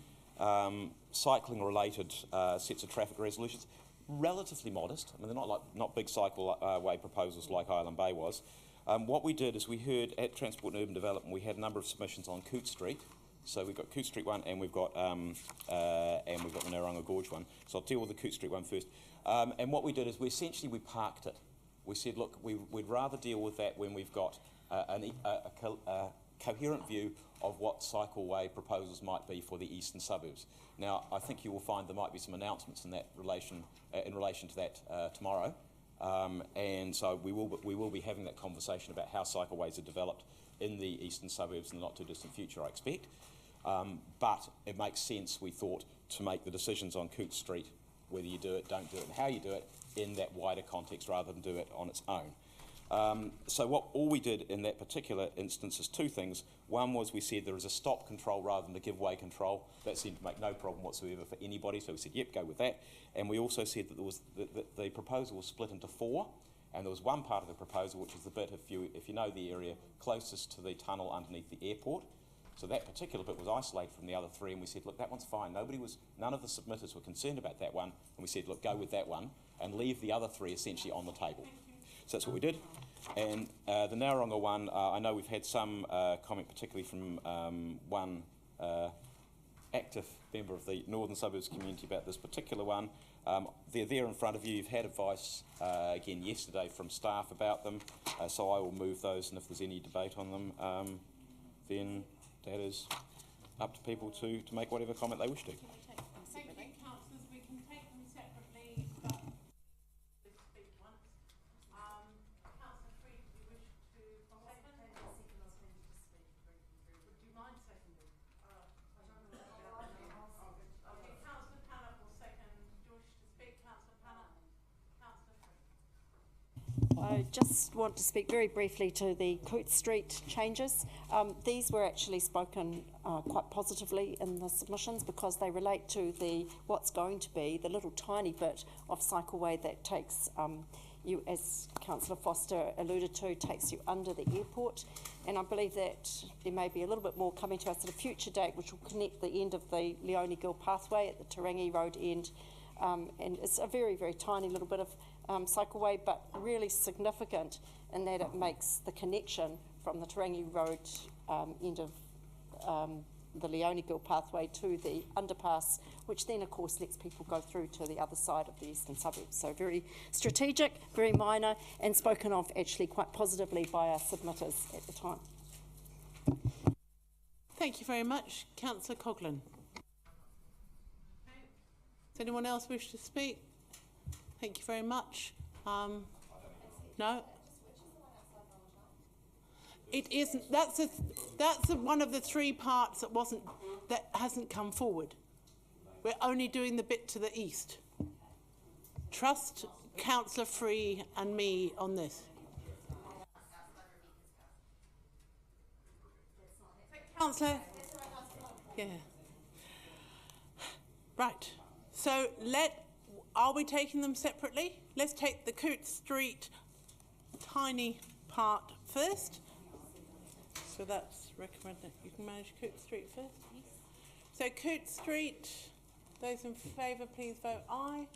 cycling-related sets of traffic resolutions. Relatively modest. I mean, they're not big cycleway proposals like Island Bay was. What we did is we heard at Transport and Urban Development, we had a number of submissions on Coote Street. So we've got Coote Street one, and we've got the Naranga Gorge one. So I'll deal with the Coote Street one first. And what we did is we parked it. We said, look, we'd rather deal with that when we've got a coherent view of what cycleway proposals might be for the eastern suburbs. Now, I think you will find there might be some announcements in relation to that tomorrow, and so we will be having that conversation about how cycleways are developed in the eastern suburbs in the not too distant future, I expect. But it makes sense, we thought, to make the decisions on Coote Street, whether you do it, don't do it, and how you do it, in that wider context rather than do it on its own. So all we did in that particular instance is two things. One was we said there is a stop control rather than a give way control. That seemed to make no problem whatsoever for anybody, so we said, yep, go with that. And we also said that the proposal was split into four, and there was one part of the proposal which was the bit, if you know the area, closest to the tunnel underneath the airport. So that particular bit was isolated from the other three, and we said, look, that one's fine. None of the submitters were concerned about that one, and we said, look, go with that one, and leave the other three essentially on the table. So that's what we did. And the Naranga one, I know we've had some comment, particularly from one active member of the Northern Suburbs community about this particular one. They're there in front of you. You've had advice again yesterday from staff about them, so I will move those, and if there's any debate on them, then that is up to people to make whatever comment they wish to. Thank you, councillors. We can take them separately, but speak once. Councillor Freed, do you wish to second? Would you mind seconding? Okay, Councillor Panna will second. Do you wish to speak, Councillor Panna? Councillor Freed. I just want to speak very briefly to the Coote Street changes. These were actually spoken quite positively in the submissions because they relate to what's going to be the little tiny bit of cycleway that takes you, as Councillor Foster alluded to, takes you under the airport. And I believe that there may be a little bit more coming to us at a future date, which will connect the end of the Leone Gill pathway at the Tarangi Road end. And it's a very, very tiny little bit of cycleway, but really significant in that it makes the connection from the Tarangi Road end of the Leone Gill pathway to the underpass, which then of course lets people go through to the other side of the eastern suburbs. So very strategic, very minor, and spoken of actually quite positively by our submitters at the time. Thank you very much. Councillor Coghlan. Does anyone else wish to speak? Thank you very much. No? It isn't. That's one of the three parts that hasn't come forward. We're only doing the bit to the east. Trust Councillor Free and me on this. Councillor? Yeah. Right. So are we taking them separately? Let's take the Coote Street tiny part first. So that's recommended. You can manage Coote Street first. Yes. So Coote Street, those in favour please vote aye.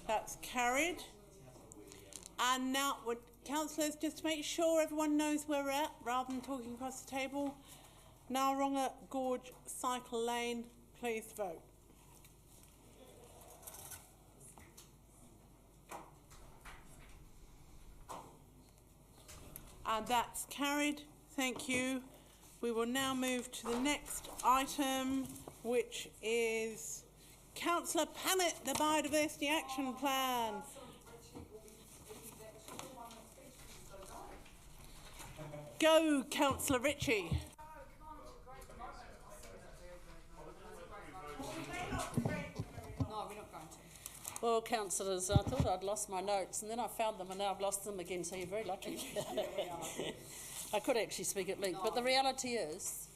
That's carried. And now, councillors, just to make sure everyone knows where we're at, rather than talking across the table, Naranga Gorge Cycle Lane, please vote. And that's carried. Thank you. We will now move to the next item, which is Councillor Pannett, the Biodiversity Action Plan. Go, Councillor Ritchie. Well, councillors, I thought I'd lost my notes and then I found them and now I've lost them again, so you're very lucky. I could actually speak at length, but the reality is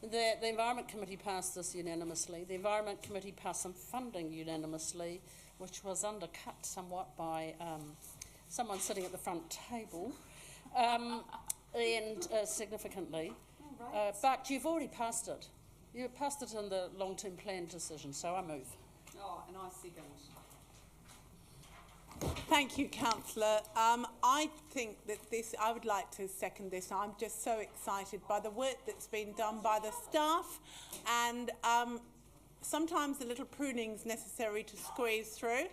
that the Environment Committee passed this unanimously. The Environment Committee passed some funding unanimously, which was undercut somewhat by someone sitting at the front table, and significantly. But you've already passed it. You passed it in the long-term plan decision, so I move. Oh, and I second. Thank you, Councillor. I think that I would like to second this. I'm just so excited by the work that's been done by the staff, and sometimes a little pruning is necessary to squeeze through.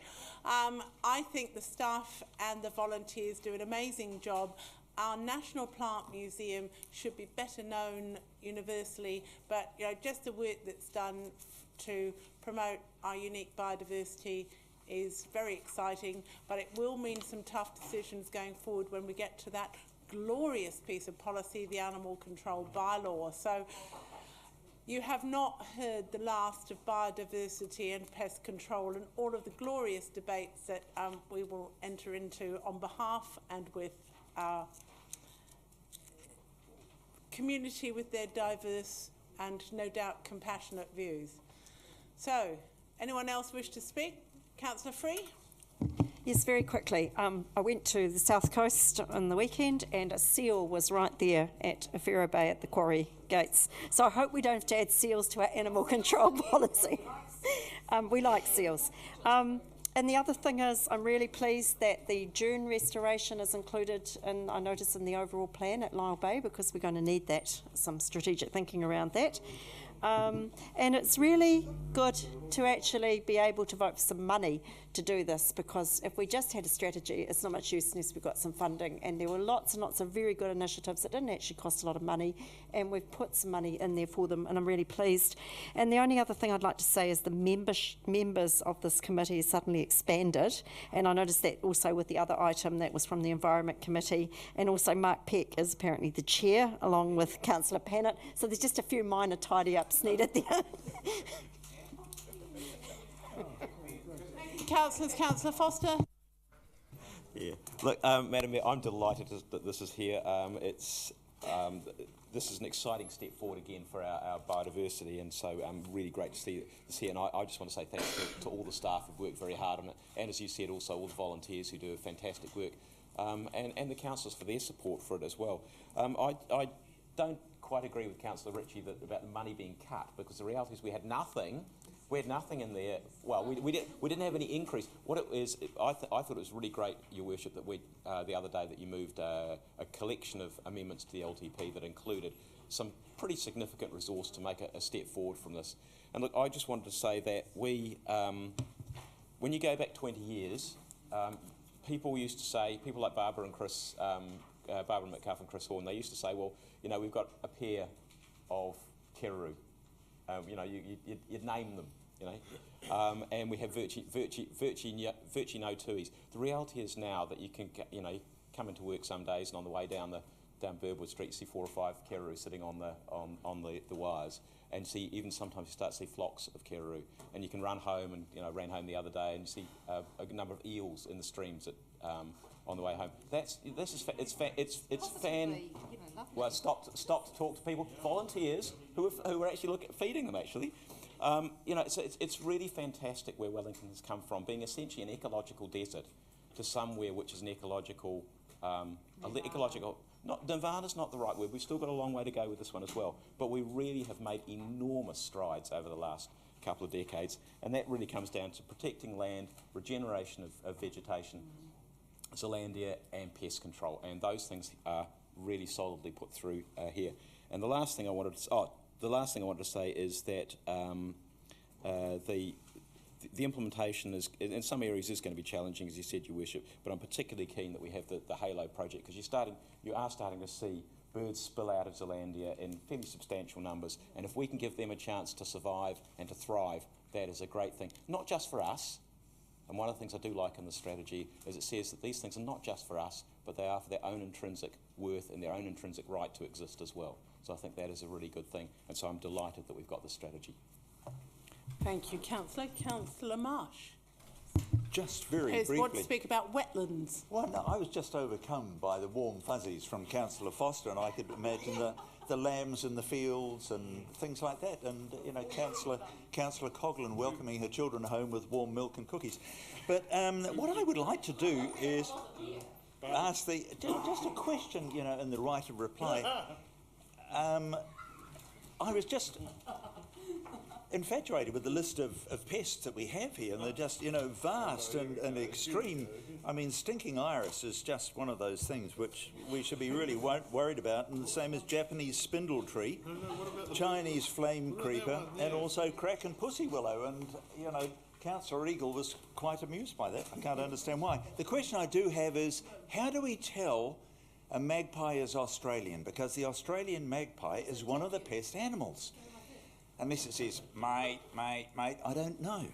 I think the staff and the volunteers do an amazing job. Our National Plant Museum should be better known universally, but just the work that's done to promote our unique biodiversity is very exciting, but it will mean some tough decisions going forward when we get to that glorious piece of policy, the Animal Control Bylaw. So you have not heard the last of biodiversity and pest control and all of the glorious debates that we will enter into on behalf and with our community with their diverse and no doubt compassionate views. So, anyone else wish to speak? Councillor Free? Yes, very quickly. I went to the South Coast on the weekend and a seal was right there at Afero Bay at the quarry gates. So I hope we don't have to add seals to our animal control policy. We like seals. And the other thing is, I'm really pleased that the dune restoration is included in, I notice, in the overall plan at Lyell Bay, because we're going to need that, some strategic thinking around that. And it's really good to actually be able to vote for some money to do this, because if we just had a strategy, it's not much use unless we've got some funding. And there were lots and lots of very good initiatives that didn't actually cost a lot of money, and we've put some money in there for them, and I'm really pleased. And the only other thing I'd like to say is the members of this committee suddenly expanded, and I noticed that also with the other item that was from the Environment Committee, and also Mark Peck is apparently the chair, along with Councillor Pannett, so there's just a few minor tidy-ups needed there. Councillors, Councillor Foster. Yeah. Look, Madam Mayor, I'm delighted that this is here. This is an exciting step forward again for our biodiversity, and so really great to see this here. And I just want to say thanks to all the staff who've worked very hard on it, and as you said, also all the volunteers who do fantastic work, and the councillors for their support for it as well. I don't quite agree with Councillor Ritchie about the money being cut, because the reality is we had nothing. We had nothing in there. Well, we didn't have any increase. What it is, I thought it was really great, Your Worship, that we the other day that you moved a collection of amendments to the LTP that included some pretty significant resource to make a step forward from this. And look, I just wanted to say that we, when you go back 20 years, people used to say, people like Barbara and Chris, Barbara McCuff and Chris Horn, they used to say, well, we've got a pair of kerroo. You'd name them, and we have virtually no tuis. The reality is now that you can, come into work some days, and on the way down Birdwood Street, you see 4 or 5 kerroo sitting on the wires, and even sometimes you start to see flocks of kerroo, and you can run home, and ran home the other day, and you see a number of eels in the streams on the way home. It's fan. Well, stop to talk to people, volunteers who are actually feeding them actually. So it's really fantastic where Wellington has come from, being essentially an ecological desert to somewhere which is an ecological. Nirvana's not the right word. We've still got a long way to go with this one as well. But we really have made enormous strides over the last couple of decades, and that really comes down to protecting land, regeneration of vegetation, Zealandia, and pest control, and those things are really solidly put through here. And the last thing I wanted to say is that the implementation is, in some areas, is going to be challenging, as you said, Your Worship. But I'm particularly keen that we have the Halo project, because you are starting to see birds spill out of Zealandia in fairly substantial numbers, and if we can give them a chance to survive and to thrive, that is a great thing, not just for us. And one of the things I do like in the strategy is it says that these things are not just for us, but they are for their own intrinsic worth and their own intrinsic right to exist as well. So I think that is a really good thing, and so I'm delighted that we've got this strategy. Thank you, Councillor. Councillor Marsh. Just very briefly. Want to speak about wetlands. Well, no, I was just overcome by the warm fuzzies from Councillor Foster, and I could imagine the lambs in the fields and things like that. And, you know, Councillor Coghlan welcoming her children home with warm milk and cookies. But what I would like to do is ask just a question, you know, in the right of reply. I was just infatuated with the list of pests that we have here, and they're just, you know, vast and extreme. I mean, stinking iris is just one of those things which we should be really worried about, and the same as Japanese spindle tree, Chinese flame creeper, and also crack and pussy willow. And, you know, Councillor Eagle was quite amused by that. I can't understand why. The question I do have is, how do we tell a magpie is Australian? Because the Australian magpie is one of the pest animals. Unless it says, mate, mate, mate, I don't know.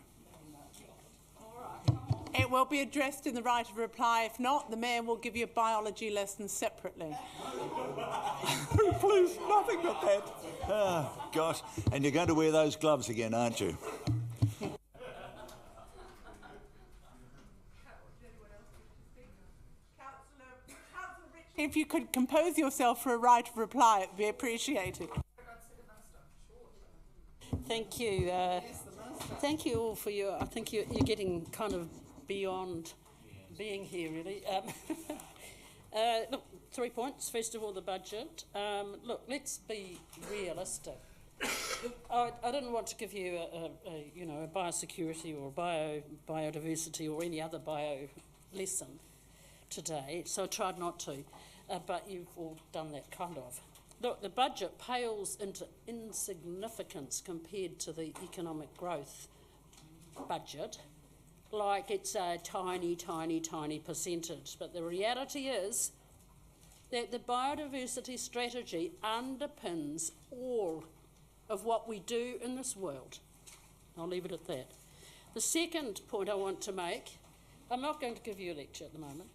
It will be addressed in the right of reply. If not, the Mayor will give you a biology lesson separately. Please, nothing but that. Oh, gosh. And you're going to wear those gloves again, aren't you? If you could compose yourself for a right of reply, it would be appreciated. Thank you. Thank you all for your... I think you're getting kind of beyond being here, really. Look, 3 points. First of all, the budget. Look, let's be realistic. I didn't want to give you a biosecurity or biodiversity or any other bio lesson today, so I tried not to, but you've all done that kind of. Look, the budget pales into insignificance compared to the economic growth budget, like it's a tiny, tiny, tiny percentage. But the reality is that the biodiversity strategy underpins all of what we do in this world. I'll leave it at that. The second point I want to make, I'm not going to give you a lecture at the moment,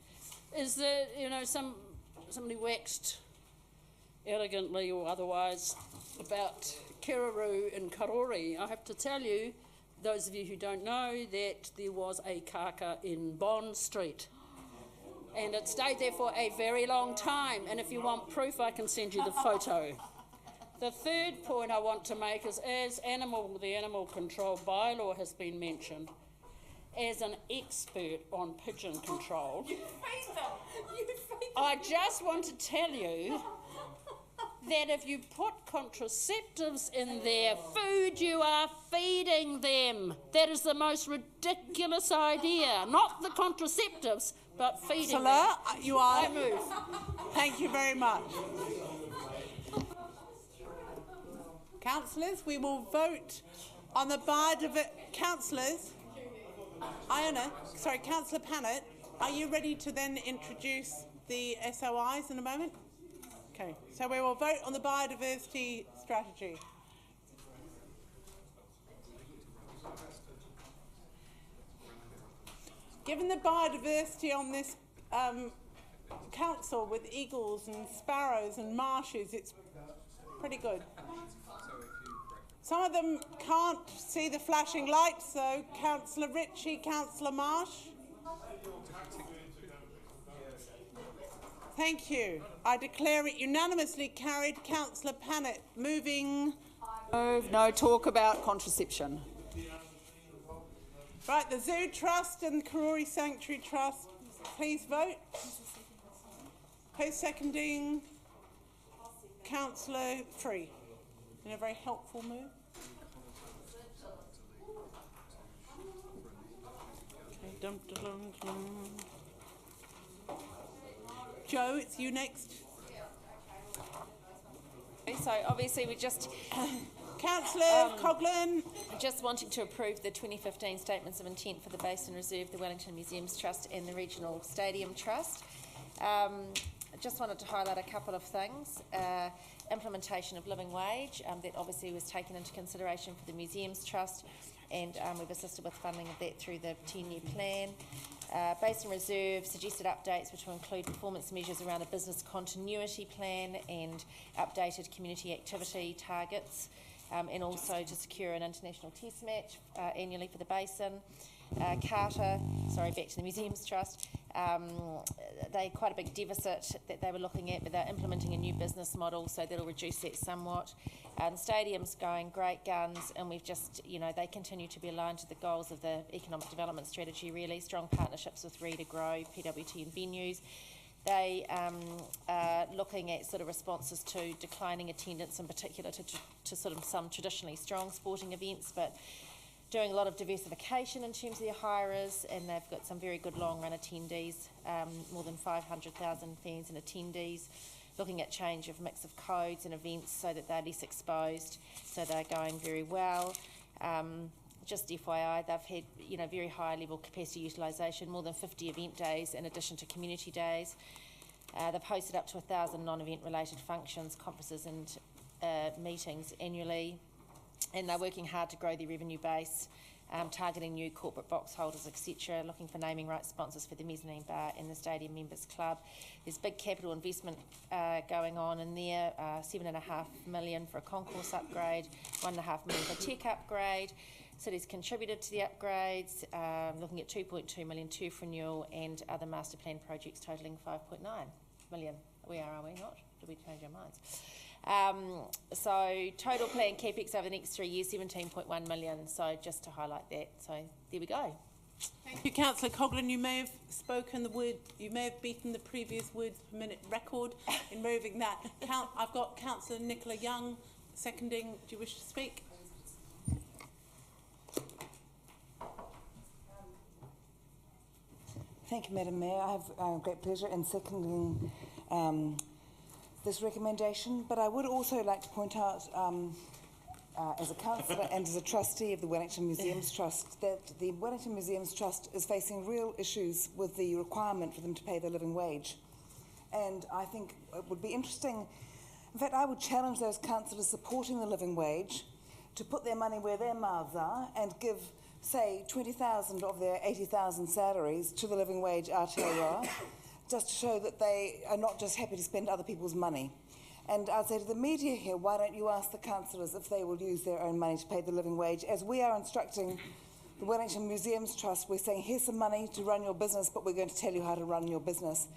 is that, you know, somebody waxed elegantly or otherwise about Kiraroo and Karori. I have to tell you, those of you who don't know, that there was a kaka in Bond Street. And it stayed there for a very long time. And if you want proof, I can send you the photo. The third point I want to make is, as the animal control bylaw has been mentioned, as an expert on pigeon control, I just want to tell you that if you put contraceptives in their food, you are feeding them. That is the most ridiculous idea. Not the contraceptives, but feeding them. You are... I move. Thank you very much. Councillors, we will vote on the biodiversity... Councillors, Councillor Pannett, are you ready to then introduce the SOIs in a moment? Okay, so we will vote on the biodiversity strategy. Given the biodiversity on this council with eagles and sparrows and marshes, it's pretty good. Some of them can't see the flashing lights, so Councillor Ritchie, Councillor Marsh. Thank you. I declare it unanimously carried. Councillor Pannett, moving. No talk about contraception. Right, the Zoo Trust and Karori Sanctuary Trust, please vote. Co-seconding Councillor Free, in a very helpful move. Okay, Joe, it's you next. So obviously we just... Councillor Coghlan. Just wanting to approve the 2015 Statements of Intent for the Basin Reserve, the Wellington Museums Trust and the Regional Stadium Trust. I just wanted to highlight a couple of things. Implementation of living wage, that obviously was taken into consideration for the Museums Trust, and we've assisted with funding of that through the 10-year plan. Basin Reserve suggested updates which will include performance measures around a business continuity plan and updated community activity targets, and also to secure an international test match annually for the Basin. Back to the Museums Trust. they quite a big deficit that they were looking at, but they're implementing a new business model, so that'll reduce that somewhat. The stadium's going great guns, and we've just, they continue to be aligned to the goals of the economic development strategy, really. Strong partnerships with Re to Grow, PWT and venues. They are looking at sort of responses to declining attendance, in particular to sort of some traditionally strong sporting events, but doing a lot of diversification in terms of their hirers, and they've got some very good long-run attendees, more than 500,000 fans and attendees, looking at change of mix of codes and events so that they're less exposed, so they're going very well. Just FYI, they've had very high level capacity utilisation, more than 50 event days in addition to community days. They've hosted up to 1,000 non-event related functions, conferences and meetings annually, and they're working hard to grow their revenue base, targeting new corporate box holders, etc., looking for naming rights sponsors for the mezzanine bar and the stadium members club. There's big capital investment going on in there, $7.5 million for a concourse upgrade, $1.5 million for a tech upgrade. City's contributed to the upgrades, looking at $2.2 million turf renewal and other master plan projects totalling $5.9 million. We are we not? Did we change our minds? So total planned capex over the next 3 years, $17.1 million. So just to highlight that. So there we go. Thank you, Councillor Coghlan. You may have spoken the word, you may have beaten the previous words per minute record in moving that. I've got Councillor Nicola Young seconding. Do you wish to speak? Thank you, Madam Mayor. I have great pleasure in seconding this recommendation, but I would also like to point out, as a councillor and as a trustee of the Wellington Museums Trust, that the Wellington Museums Trust is facing real issues with the requirement for them to pay the living wage. And I think it would be interesting, in fact, I would challenge those councillors supporting the living wage to put their money where their mouths are and give, say, 20,000 of their 80,000 salaries to the living wage Aotearoa, just to show that they are not just happy to spend other people's money. And I'd say to the media here, why don't you ask the councillors if they will use their own money to pay the living wage? As we are instructing the Wellington Museums Trust, we're saying, here's some money to run your business, but we're going to tell you how to run your business,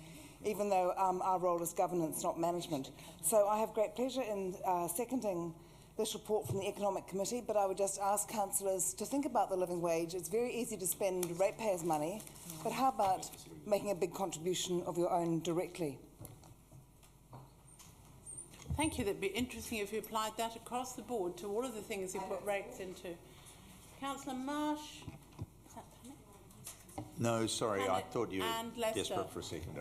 even though our role is governance, not management. So I have great pleasure in seconding this report from the Economic Committee, but I would just ask councillors to think about the living wage. It's very easy to spend ratepayers' money, but how about making a big contribution of your own directly? Thank you. That'd be interesting if you applied that across the board to all of the things you put rates into. Councillor Marsh. Is that Panic? No, sorry, I thought you and were Lester. desperate for a second.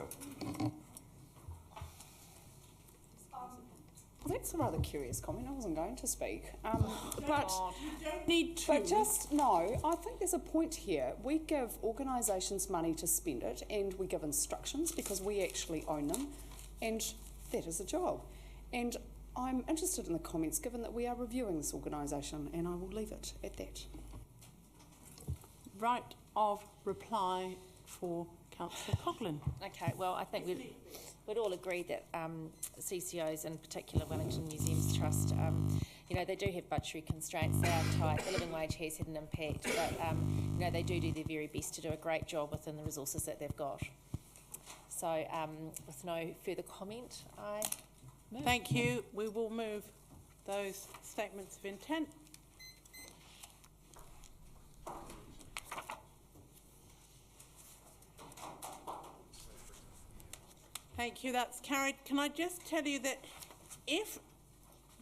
That's a rather curious comment. I wasn't going to speak. But you don't need to. But just, no, I think there's a point here. We give organisations money to spend it, and we give instructions because we actually own them, and that is a job. And I'm interested in the comments, given that we are reviewing this organisation, and I will leave it at that. Right of reply for Councillor Coghlan. Okay, well, I think we'd all agree that CCOs, in particular Wellington Museums Trust, they do have budgetary constraints. They are tight. The living wage has had an impact, but they do their very best to do a great job within the resources that they've got. So, with no further comment, I move. Thank you. We will move those statements of intent. Thank you, that's carried. Can I just tell you that if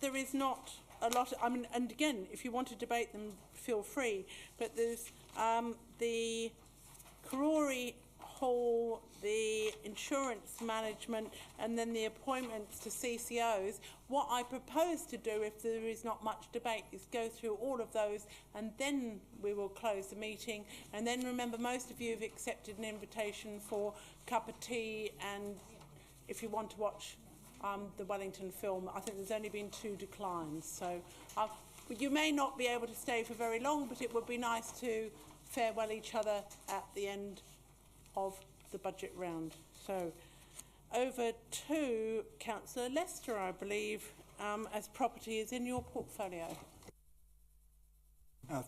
there is not a lot, and again, if you want to debate them, feel free, but there's the Karori Hall, the insurance management, and then the appointments to CCOs. What I propose to do, if there is not much debate, is go through all of those, and then we will close the meeting. And then remember, most of you have accepted an invitation for a cup of tea, and if you want to watch the Wellington film, I think there's only been 2 declines. So you may not be able to stay for very long, but it would be nice to farewell each other at the end of the budget round. So over to Councillor Lester, I believe, as property is in your portfolio.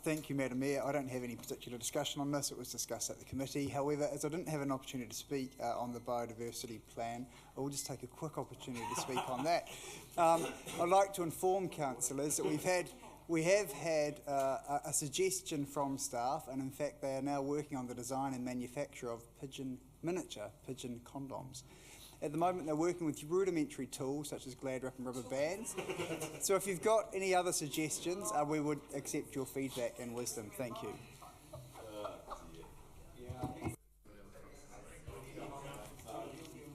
Thank you, Madam Mayor. I don't have any particular discussion on this. It was discussed at the committee. However, as I didn't have an opportunity to speak on the biodiversity plan, I will just take a quick opportunity to speak on that. I'd like to inform councillors that we have had a suggestion from staff, and in fact they are now working on the design and manufacture of miniature pigeon condoms. At the moment they're working with rudimentary tools such as glad wrap and rubber bands. So if you've got any other suggestions, we would accept your feedback and wisdom. Thank you.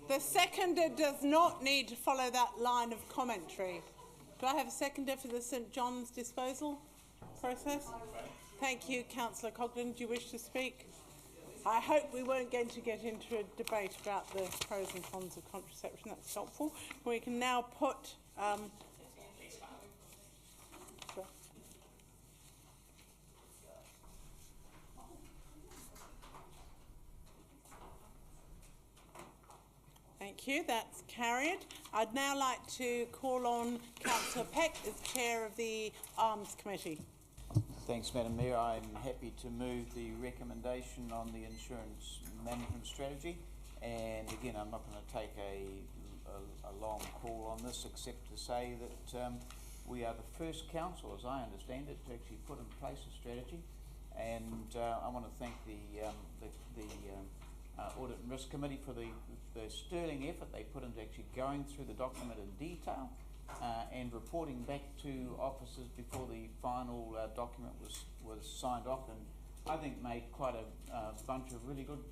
The seconder does not need to follow that line of commentary. Do I have a seconder for the St John's disposal process? Thank you, Councillor Coglan. Do you wish to speak? I hope we weren't going to get into a debate about the pros and cons of contraception. That's helpful. We can now put... Thank you. That's carried. I'd now like to call on Councillor Peck as Chair of the Arms Committee. Thanks, Madam Mayor. I'm happy to move the recommendation on the insurance management strategy. And again, I'm not going to take a long call on this, except to say that we are the first council, as I understand it, to actually put in place a strategy. And I want to thank the Audit and Risk Committee for the sterling effort they put into actually going through the document in detail and reporting back to officers before the final document was signed off, and I think made quite a bunch of really good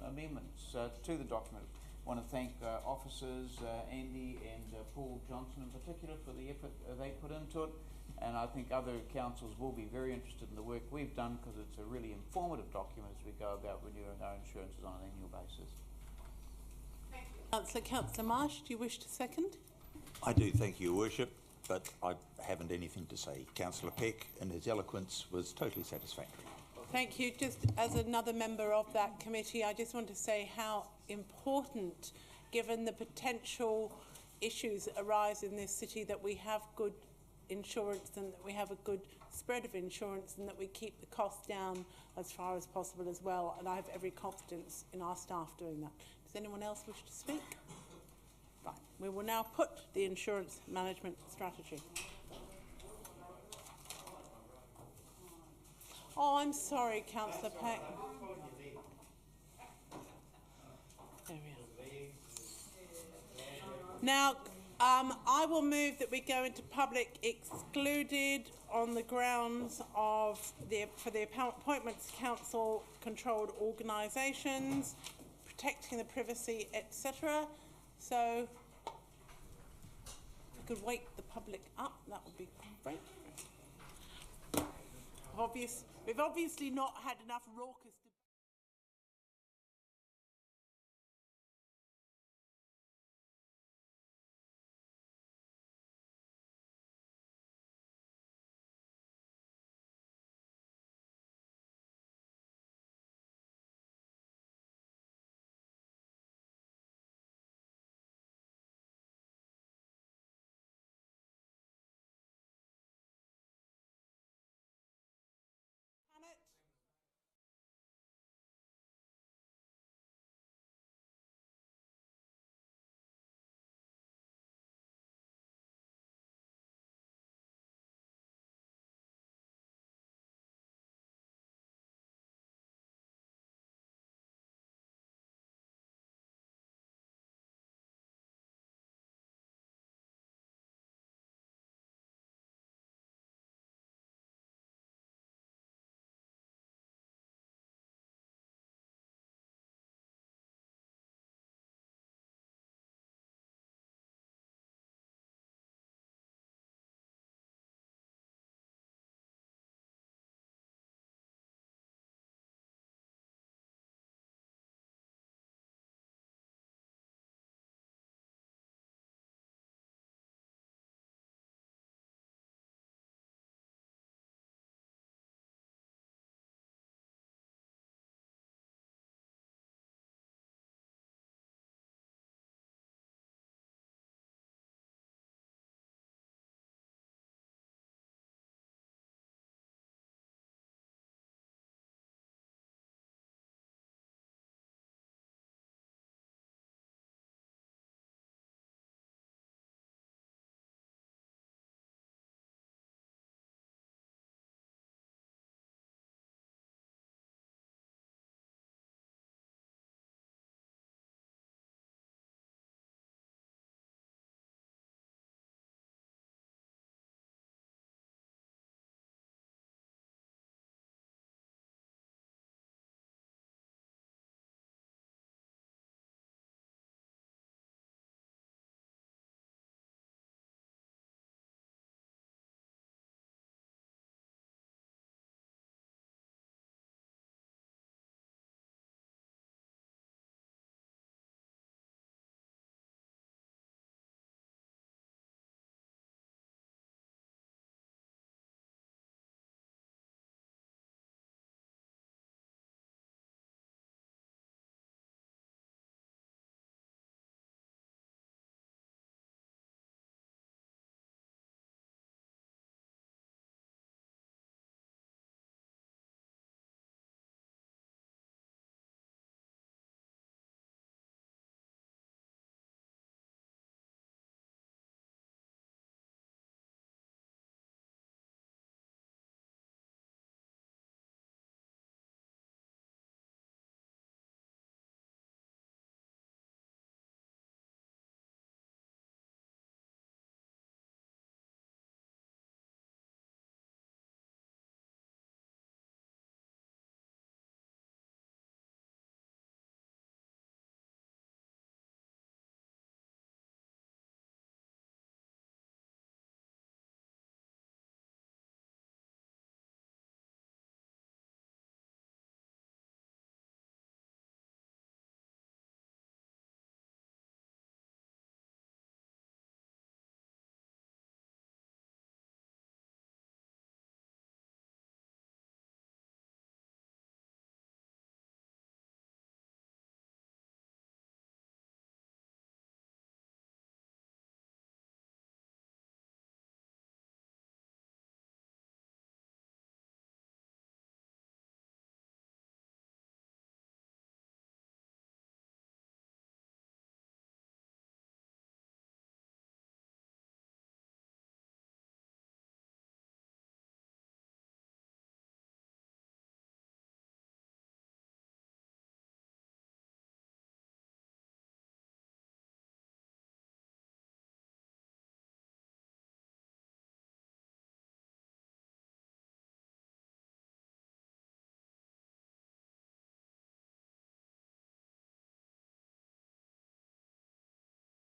amendments to the document. I want to thank officers Andy and Paul Johnson in particular for the effort they put into it, and I think other councils will be very interested in the work we've done because it's a really informative document as we go about renewing our insurances on an annual basis. Councillor Marsh, do you wish to second? I do, thank you, Your Worship, but I haven't anything to say. Councillor Peck, in his eloquence, was totally satisfactory. Thank you. Just as another member of that committee, I just want to say how important, given the potential issues that arise in this city, that we have good insurance and that we have a good spread of insurance and that we keep the costs down as far as possible as well. And I have every confidence in our staff doing that. Does anyone else wish to speak? Right. We will now put the insurance management strategy. Oh, I'm sorry, Councillor Peck. There we are. Now, I will move that we go into public excluded on the grounds of for the Appointments Council controlled organisations, protecting the privacy, etc. So, if we could wake the public up, that would be great. We've obviously not had enough raucous